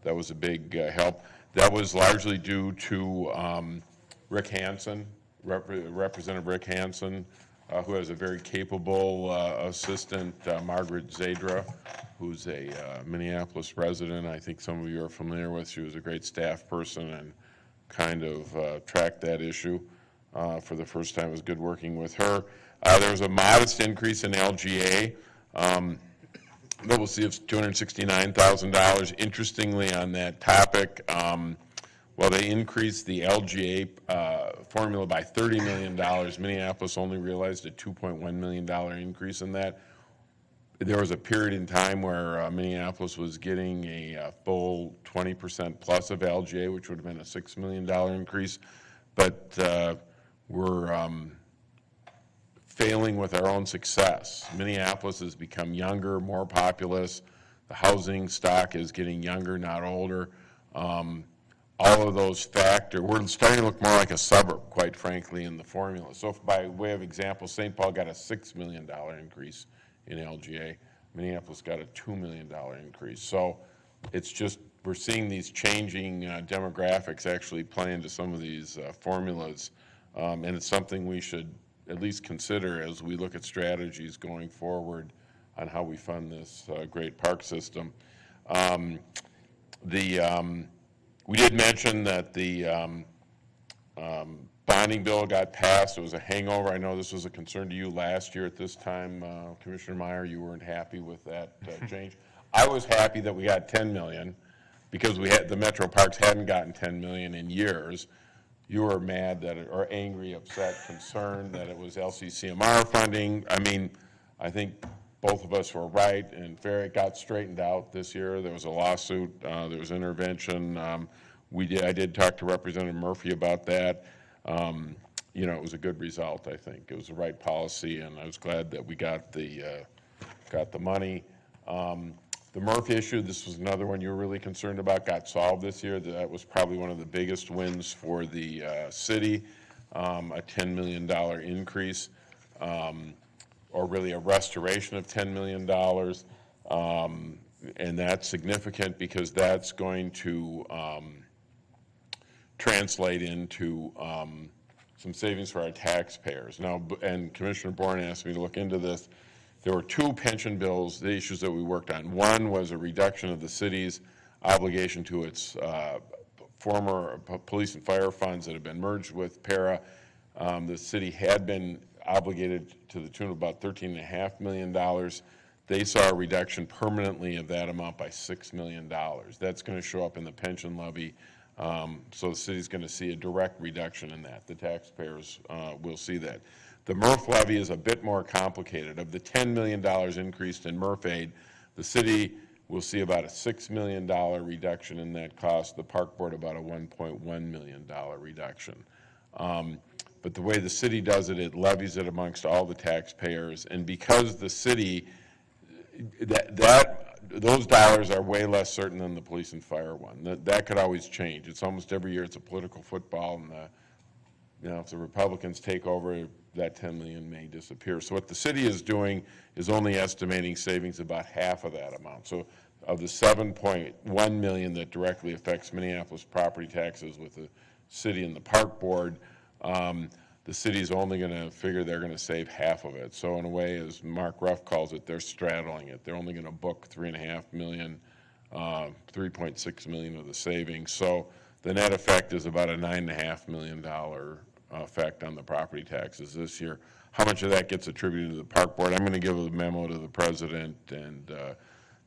That was a big help. That was largely due to Rick Hansen, Representative Rick Hansen, who has a very capable assistant, Margaret Zadra, who's a Minneapolis resident. I think some of you are familiar with. She was a great staff person and kind of tracked that issue for the first time. It was good working with her. There was a modest increase in LGA. That we'll see, of $269,000. Interestingly, on that topic, well, they increased the LGA formula by $30 million. Minneapolis only realized a $2.1 million increase in that. There was a period in time where Minneapolis was getting a full 20% plus of LGA, which would have been a $6 million increase. But we're failing with our own success. Minneapolis has become younger, more populous. The housing stock is getting younger, not older. All of those factors, we're starting to look more like a suburb, quite frankly, in the formula. So by way of example, St. Paul got a $6 million increase in LGA. Minneapolis got a $2 million increase. So it's just, we're seeing these changing demographics actually play into some of these formulas. And it's something we should at least consider as we look at strategies going forward on how we fund this great park system. We did mention that the bonding bill got passed. It was a hangover. I know this was a concern to you last year at this time. Commissioner Meyer, you weren't happy with that change. I was happy that we got $10 million because the Metro Parks hadn't gotten $10 million in years. You were mad that, or angry, upset, concerned that it was LCCMR funding. I mean, I think both of us were right and fair. It got straightened out this year. There was a lawsuit. There was intervention. I did talk to Representative Murphy about that. You know, it was a good result, I think. It was the right policy, and I was glad that we got the money. The Murphy issue, this was another one you were really concerned about, got solved this year. That was probably one of the biggest wins for the city, a $10 million increase, or really a restoration of $10 million. And that's significant because that's going to translate into some savings for our taxpayers. Now, and Commissioner Bourne asked me to look into this. There were two pension bills, the issues that we worked on. One was a reduction of the city's obligation to its former police and fire funds that have been merged with PARA. The city had been obligated to the tune of about $13.5 million. They saw a reduction permanently of that amount by $6 million. That's going to show up in the pension levy. So the city's going to see a direct reduction in that. The taxpayers will see that. The MRF levy is a bit more complicated. Of the $10 million increased in MRF aid, the city we'll see about a $6 million reduction in that cost. The park board about a $1.1 million reduction. But the way the city does it, it levies it amongst all the taxpayers. And because the city, those dollars are way less certain than the police and fire one. That could always change. It's almost every year it's a political football, and if the Republicans take over, that 10 million may disappear. So what the city is doing is only estimating savings about half of that amount. So of the 7.1 million that directly affects Minneapolis property taxes with the city and the park board, the city's only going to figure they're going to save half of it. So in a way, as Mark Ruff calls it, they're straddling it. They're only going to book 3.5 million, 3.6 million of the savings. So the net effect is about a $9.5 million effect on the property taxes this year. How much of that gets attributed to the park board? I'm going to give a memo to the president and the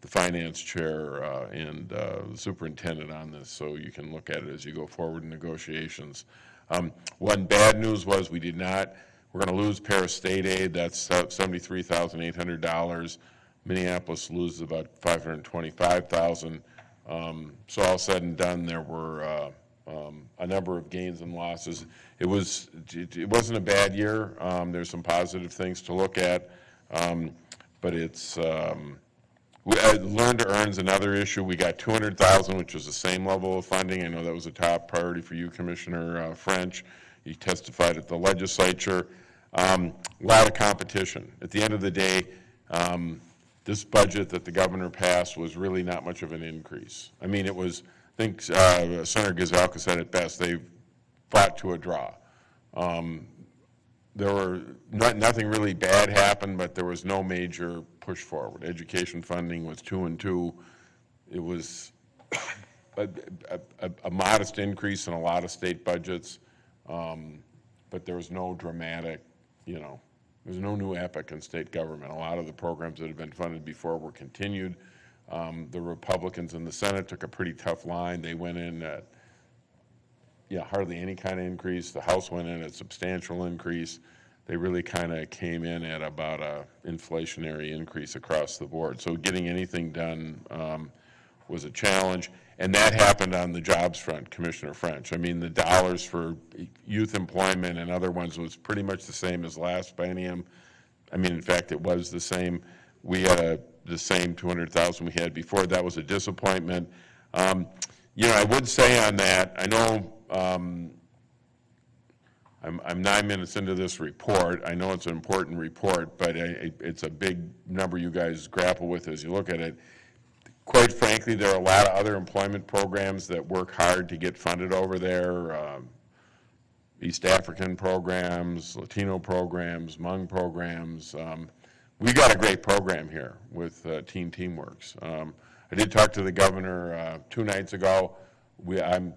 finance chair and the superintendent on this, so you can look at it as you go forward in negotiations. One bad news was we're going to lose Paris state aid. That's $73,800. Minneapolis loses about $525,000. So all said and done, there were a number of gains and losses. It wasn't a bad year. There's some positive things to look at, but it's learn to earn is another issue. We got $200,000, which was the same level of funding. I know that was a top priority for you, Commissioner French. You testified at the legislature. A lot of competition. At the end of the day, this budget that the governor passed was really not much of an increase. I mean, it was, I think Senator Gazalka said it best, they fought to a draw. There were nothing really bad happened, but there was no major push forward. Education funding was 2 and 2. It was a modest increase in a lot of state budgets, but there was no dramatic, there's no new epic in state government. A lot of the programs that had been funded before were continued. The Republicans in the Senate took a pretty tough line. They went in at hardly any kind of increase. The House went in at a substantial increase. They really kind of came in at about a inflationary increase across the board. So getting anything done was a challenge. And that happened on the jobs front, Commissioner French. I mean, the dollars for youth employment and other ones was pretty much the same as last biennium. I mean, in fact, it was the same. We had the same 200,000 we had before. That was a disappointment. I would say on that, I know I'm 9 minutes into this report. I know it's an important report, but it's a big number you guys grapple with as you look at it. Quite frankly, there are a lot of other employment programs that work hard to get funded over there. East African programs, Latino programs, Hmong programs. We got a great program here with Teen Teamworks. I did talk to the governor 2 nights ago. I'm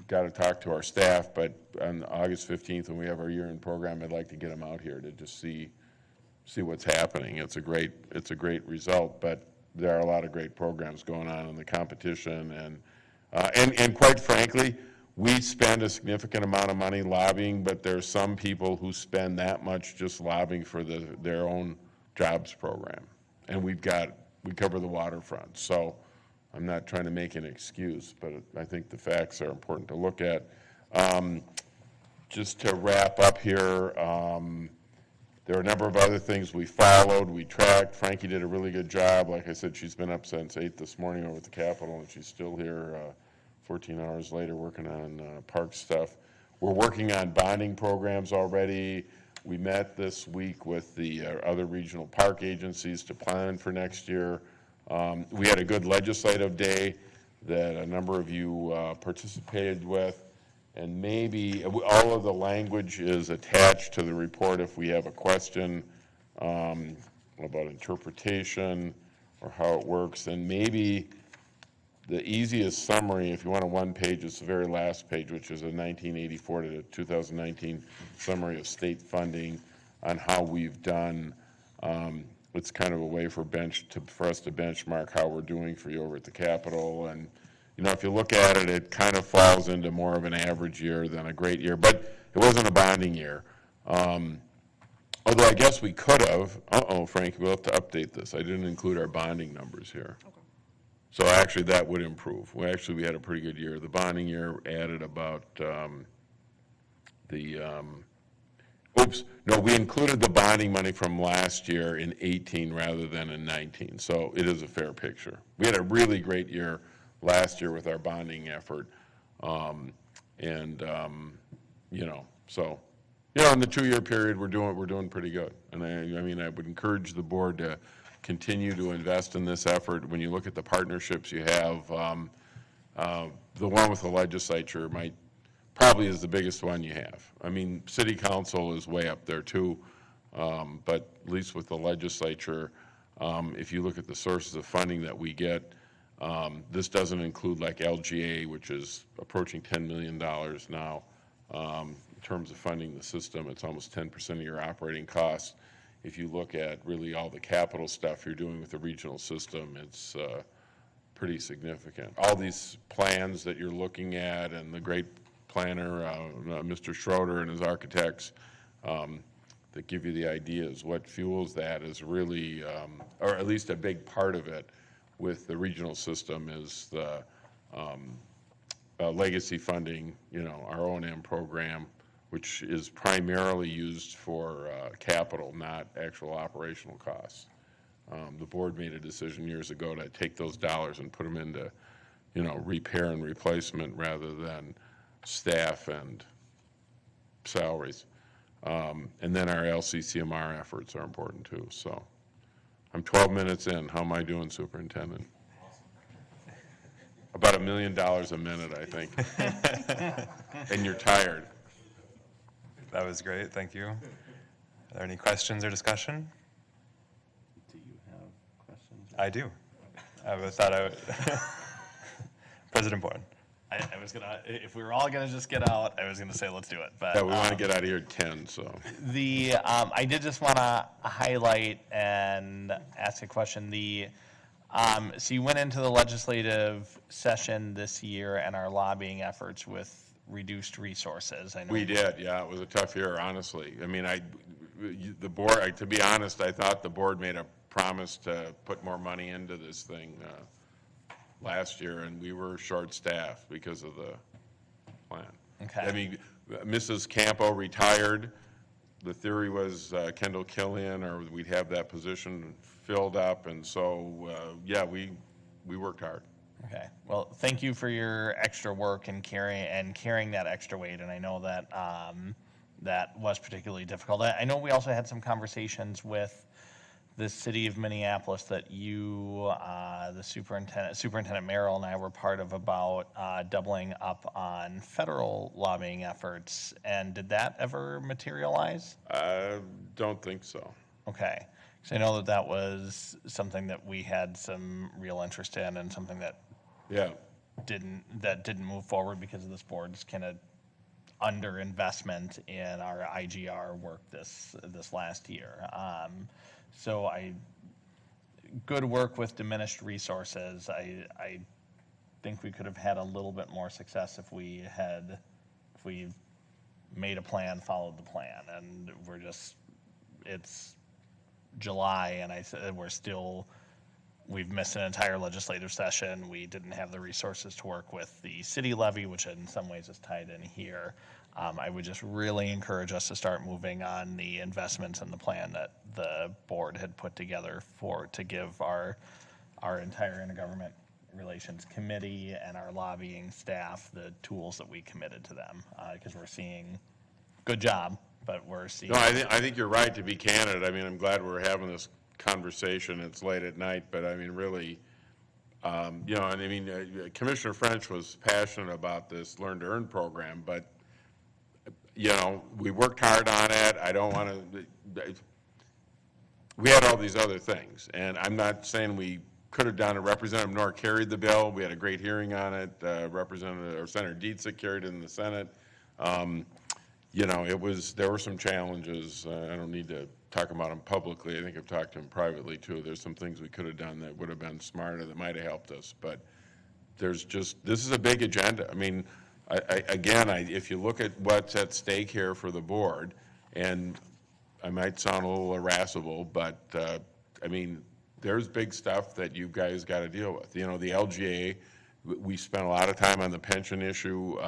got to talk to our staff, but on August 15th, when we have our year-end program, I'd like to get them out here to just see what's happening. It's a great result, but there are a lot of great programs going on in the competition, and quite frankly, we spend a significant amount of money lobbying, but there's some people who spend that much just lobbying for their own jobs program, and we cover the waterfront. So I'm not trying to make an excuse, but I think the facts are important to look at. Just to wrap up here, there are a number of other things we followed, we tracked. Frankie did a really good job. Like I said, she's been up since 8 this morning over at the Capitol, and she's still here 14 hours later working on park stuff. We're working on bonding programs already. We met this week with the other regional park agencies to plan for next year. We had a good legislative day that a number of you participated with, and maybe all of the language is attached to the report if we have a question about interpretation or how it works. And maybe the easiest summary, if you want a one-page, is the very last page, which is a 1984 to 2019 summary of state funding on how we've done. It's kind of a way for us to benchmark how we're doing for you over at the Capitol. And if you look at it, it kind of falls into more of an average year than a great year. But it wasn't a bonding year. Although I guess we could have. Frank, we'll have to update this. I didn't include our bonding numbers here. So actually, that would improve. We had a pretty good year. The bonding year added about, we included the bonding money from last year in 18 rather than in 19. So it is a fair picture. We had a really great year last year with our bonding effort. In the 2-year period, we're doing pretty good. And I would encourage the board to continue to invest in this effort. When you look at the partnerships you have, the one with the legislature probably is the biggest one you have. I mean, city council is way up there too, but at least with the legislature, if you look at the sources of funding that we get, this doesn't include like LGA, which is approaching $10 million now. In terms of funding the system, it's almost 10% of your operating costs. If you look at really all the capital stuff you're doing with the regional system, it's pretty significant. All these plans that you're looking at and the great planner, Mr. Schroeder and his architects, that give you the ideas. What fuels that is really, or at least a big part of it with the regional system is the legacy funding, our O&M program, which is primarily used for capital, not actual operational costs. The board made a decision years ago to take those dollars and put them into, repair and replacement rather than staff and salaries. And then our LCCMR efforts are important too. So I'm 12 minutes in. How am I doing, Superintendent? About $1 million a minute, I think. And you're tired. That was great, thank you. Are there any questions or discussion? Do you have questions? I do. President Bourne. I was gonna, if we were all gonna just get out, I was gonna say, let's do it, but. Yeah, we want to get out of here at 10, so. I did just want to highlight and ask a question. So you went into the legislative session this year and our lobbying efforts with reduced resources. I know We did, yeah, it was a tough year, honestly. I mean, the board, to be honest, I thought the board made a promise to put more money into this thing last year, and we were short-staffed because of the plan. Okay. I mean, Mrs. Campo retired. The theory was Kendall Killian, or we'd have that position filled up, and so, we worked hard. Okay, well, thank you for your extra work and carrying that extra weight, and I know that that was particularly difficult. I know we also had some conversations with the city of Minneapolis that you, the Superintendent Merrill and I were part of about doubling up on federal lobbying efforts, and did that ever materialize? I don't think so. Okay, because I know that was something that we had some real interest in and something that didn't move forward because of this board's kind of underinvestment in our IGR work this last year. So good work with diminished resources. I think we could have had a little bit more success if we made a plan, followed the plan, and it's July, and we've missed an entire legislative session. We didn't have the resources to work with the city levy, which in some ways is tied in here. I would just really encourage us to start moving on the investments and the plan that the board had put together to give our entire intergovernment relations committee and our lobbying staff the tools that we committed to them, because we're seeing, good job, but we're seeing. No, I think you're right, to be candid. I mean, I'm glad we're having this conversation. It's late at night, but I mean, really, Commissioner French was passionate about this Learn to Earn program, but, we worked hard on it. I don't want to, we had all these other things, and I'm not saying we could have done it. Representative Norr carried the bill. We had a great hearing on it. Senator Dietzick carried it in the Senate. There were some challenges. I don't need to talk about them publicly. I think I've talked to him privately too. There's some things we could have done that would have been smarter, that might have helped us. But this is a big agenda. I mean, if you look at what's at stake here for the board, and I might sound a little irascible, but there's big stuff that you guys got to deal with. You know, the LGA, we spent a lot of time on the pension issue.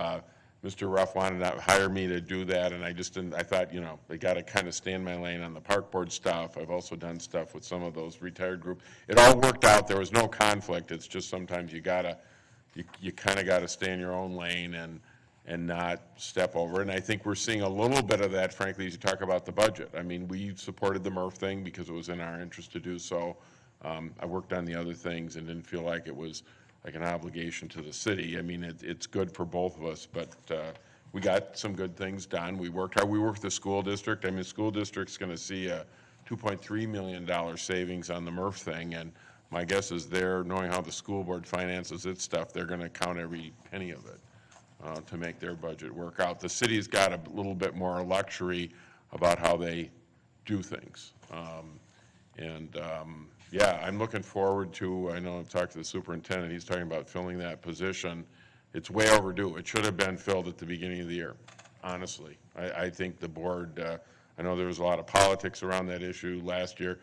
Mr. Ruff wanted to hire me to do that, and I just didn't, I thought, you know, I got to kind of stay in my lane on the park board stuff. I've also done stuff with some of those retired groups. It all worked out. There was no conflict. It's just sometimes you gotta, you kind of got to stay in your own lane and not step over. And I think we're seeing a little bit of that, frankly, as you talk about the budget. I mean, we supported the MRF thing because it was in our interest to do so. I worked on the other things and didn't feel like it was like an obligation to the city. I mean, it's good for both of us, but we got some good things done. We worked hard. We worked with the school district. I mean, the school district's going to see a $2.3 million savings on the MRF thing, and my guess is knowing how the school board finances its stuff, they're going to count every penny of it to make their budget work out. The city's got a little bit more luxury about how they do things. Yeah, I'm looking forward to, I know I've talked to the superintendent, he's talking about filling that position. It's way overdue. It should have been filled at the beginning of the year, honestly. I think the board, I know there was a lot of politics around that issue last year.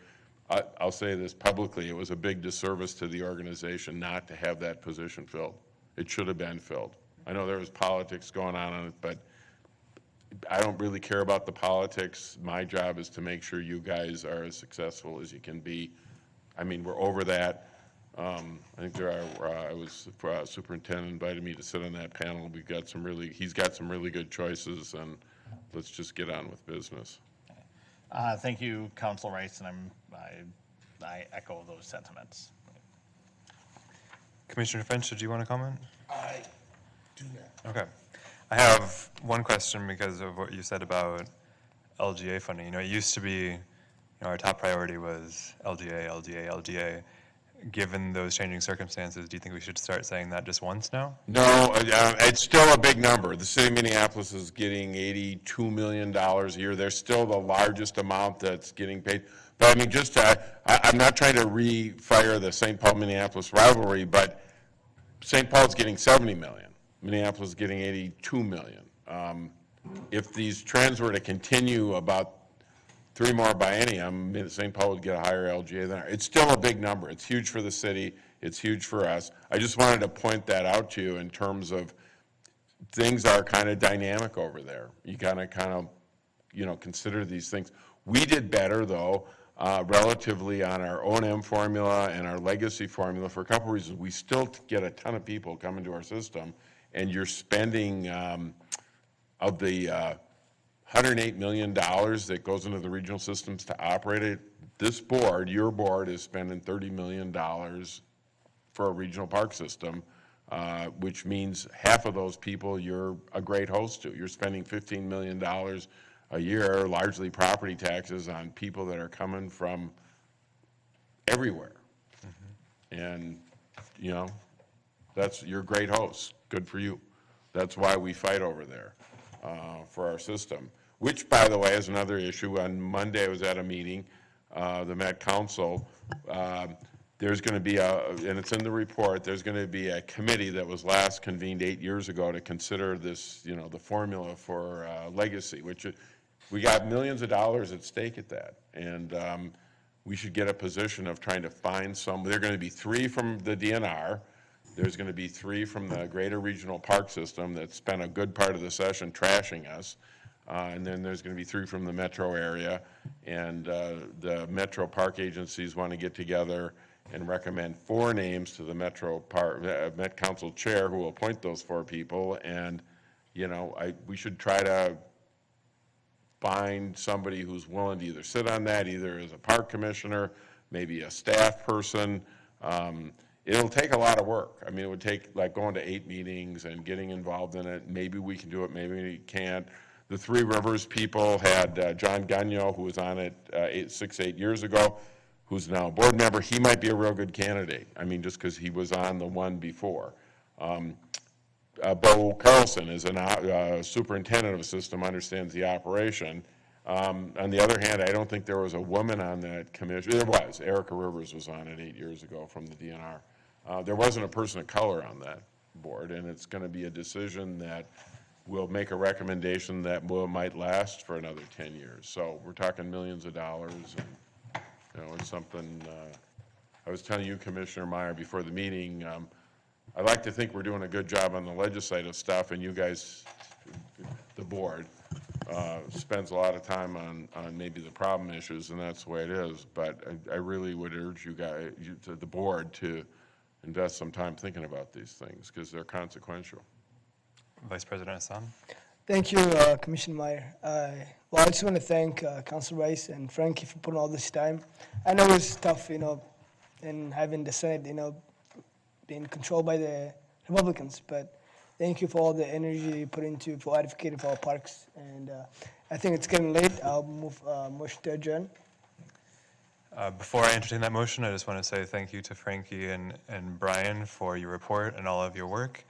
I'll say this publicly, it was a big disservice to the organization not to have that position filled. It should have been filled. I know there was politics going on it, but I don't really care about the politics. My job is to make sure you guys are as successful as you can be. I mean, we're over that. I think superintendent invited me to sit on that panel. He's got some really good choices, and let's just get on with business. Thank you, Council Rice, and I echo those sentiments. Commissioner Finch, did you want to comment? I do not. Okay. I have one question because of what you said about LGA funding. You know, it used to be, our top priority was LGA, LGA, LGA. Given those changing circumstances, do you think we should start saying that just once now? No, it's still a big number. The city of Minneapolis is getting $82 million a year. They're still the largest amount that's getting paid. But I mean, I'm not trying to refire the St. Paul-Minneapolis rivalry, but St. Paul's getting $70 million. Minneapolis is getting $82 million. If these trends were to continue about 3 more biennium, St. Paul would get a higher LGA than ours. It's still a big number. It's huge for the city. It's huge for us. I just wanted to point that out to you in terms of things are kind of dynamic over there. You gotta kind of, consider these things. We did better though, relatively on our O&M formula and our legacy formula for a couple of reasons. We still get a ton of people coming to our system, and you're spending of the $108 million that goes into the regional systems to operate it. This board, your board, is spending $30 million for a regional park system, which means half of those people you're a great host to. You're spending $15 million a year, largely property taxes, on people that are coming from everywhere. And, you're a great host. Good for you. That's why we fight over there for our system. Which, by the way, is another issue. On Monday, I was at a meeting, the Met Council. There's going to be and it's in the report, there's going to be a committee that was last convened 8 years ago to consider this, the formula for legacy, which we got millions of dollars at stake at that. And we should get a position of trying to find there are going to be 3 from the DNR. There's going to be 3 from the greater regional park system that spent a good part of the session trashing us. And then there's going to be 3 from the metro area, and the metro park agencies want to get together and recommend 4 names to the Met Council chair, who will appoint those 4 people. And we should try to find somebody who's willing to either sit on that, either as a park commissioner, maybe a staff person. It'll take a lot of work. I mean, it would take going to 8 meetings and getting involved in it. Maybe we can do it, maybe we can't. The Three Rivers people had John Gagnon, who was on it 8 years ago, who's now a board member. He might be a real good candidate. I mean, just because he was on the one before. Bo Carlson is a superintendent of a system, understands the operation. On the other hand, I don't think there was a woman on that commission. There was. Erica Rivers was on it 8 years ago from the DNR. There wasn't a person of color on that board, and it's going to be a decision that will make a recommendation that might last for another 10 years. So we're talking millions of dollars, and it's something I was telling you, Commissioner Meyer, before the meeting, I like to think we're doing a good job on the legislative stuff, and you guys, the board, spends a lot of time on maybe the problem issues, and that's the way it is. But I really would urge you guys, the board, to invest some time thinking about these things, because they're consequential. Vice President Hassan. Thank you, Commissioner Meyer. Well, I just want to thank Council Rice and Frankie for putting all this time. I know it's tough, and having the Senate, being controlled by the Republicans, but thank you for all the energy you put into for advocating for our parks. And I think it's getting late. I'll move motion to adjourn. Before I entertain that motion, I just want to say thank you to Frankie and Brian for your report and all of your work.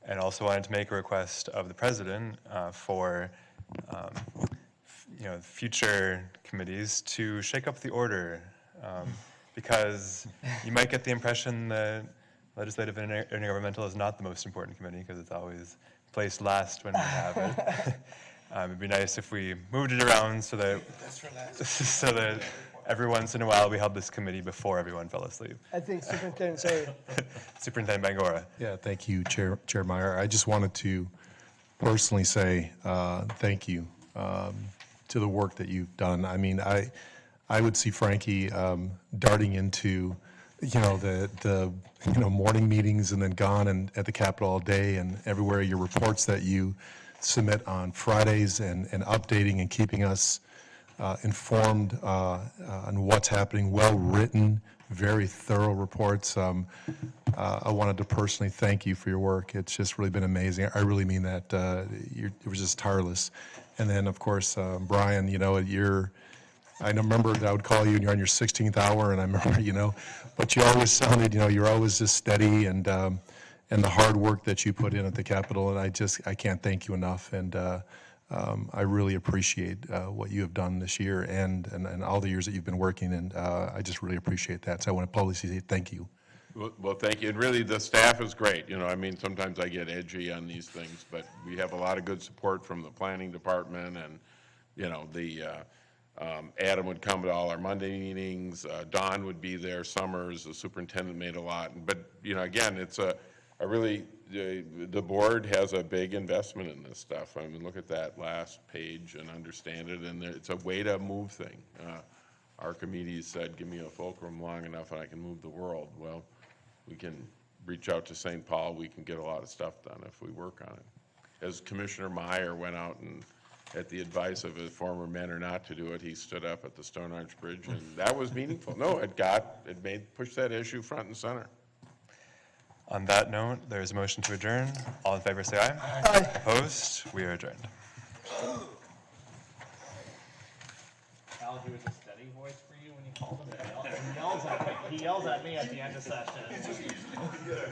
And also wanted to make a request of the president for future committees to shake up the order, because you might get the impression that legislative and intergovernmental is not the most important committee, because it's always placed last when we have it. It'd be nice if we moved it around so that every once in a while we held this committee before everyone fell asleep. I think Superintendent, sorry. Superintendent Bangora. Yeah, thank you, Chair Meyer. I just wanted to personally say thank you to the work that you've done. I mean, I would see Frankie darting into, the morning meetings and then gone and at the Capitol all day and everywhere. Your reports that you submit on Fridays and updating and keeping us informed on what's happening, well-written, very thorough reports. I wanted to personally thank you for your work. It's just really been amazing. I really mean that. It was just tireless. And then, of course, Brian, I remember that I would call you and you're on your 16th hour, and I remember, but you always sounded, you're always just steady, and the hard work that you put in at the Capitol, and I can't thank you enough. And I really appreciate what you have done this year and all the years that you've been working, and I just really appreciate that. So I want to publicly say thank you. Well, thank you. And really, the staff is great. Sometimes I get edgy on these things, but we have a lot of good support from the planning department, and, Adam would come to all our Monday meetings. Don would be there. Summers, the superintendent, made a lot. But, again, it's the board has a big investment in this stuff. I mean, look at that last page and understand it, and it's a way to move things. Archimedes said, give me a fulcrum long enough and I can move the world. Well, we can reach out to St. Paul, we can get a lot of stuff done if we work on it. As Commissioner Meyer went out and, at the advice of his former mentor not to do it, he stood up at the Stone Arch Bridge, and that was meaningful. No, it pushed that issue front and center. On that note, there is a motion to adjourn. All in favor, say aye. Aye. Opposed? We are adjourned. Al, he was a steady voice for you when you called him. He yells at me at the end of session.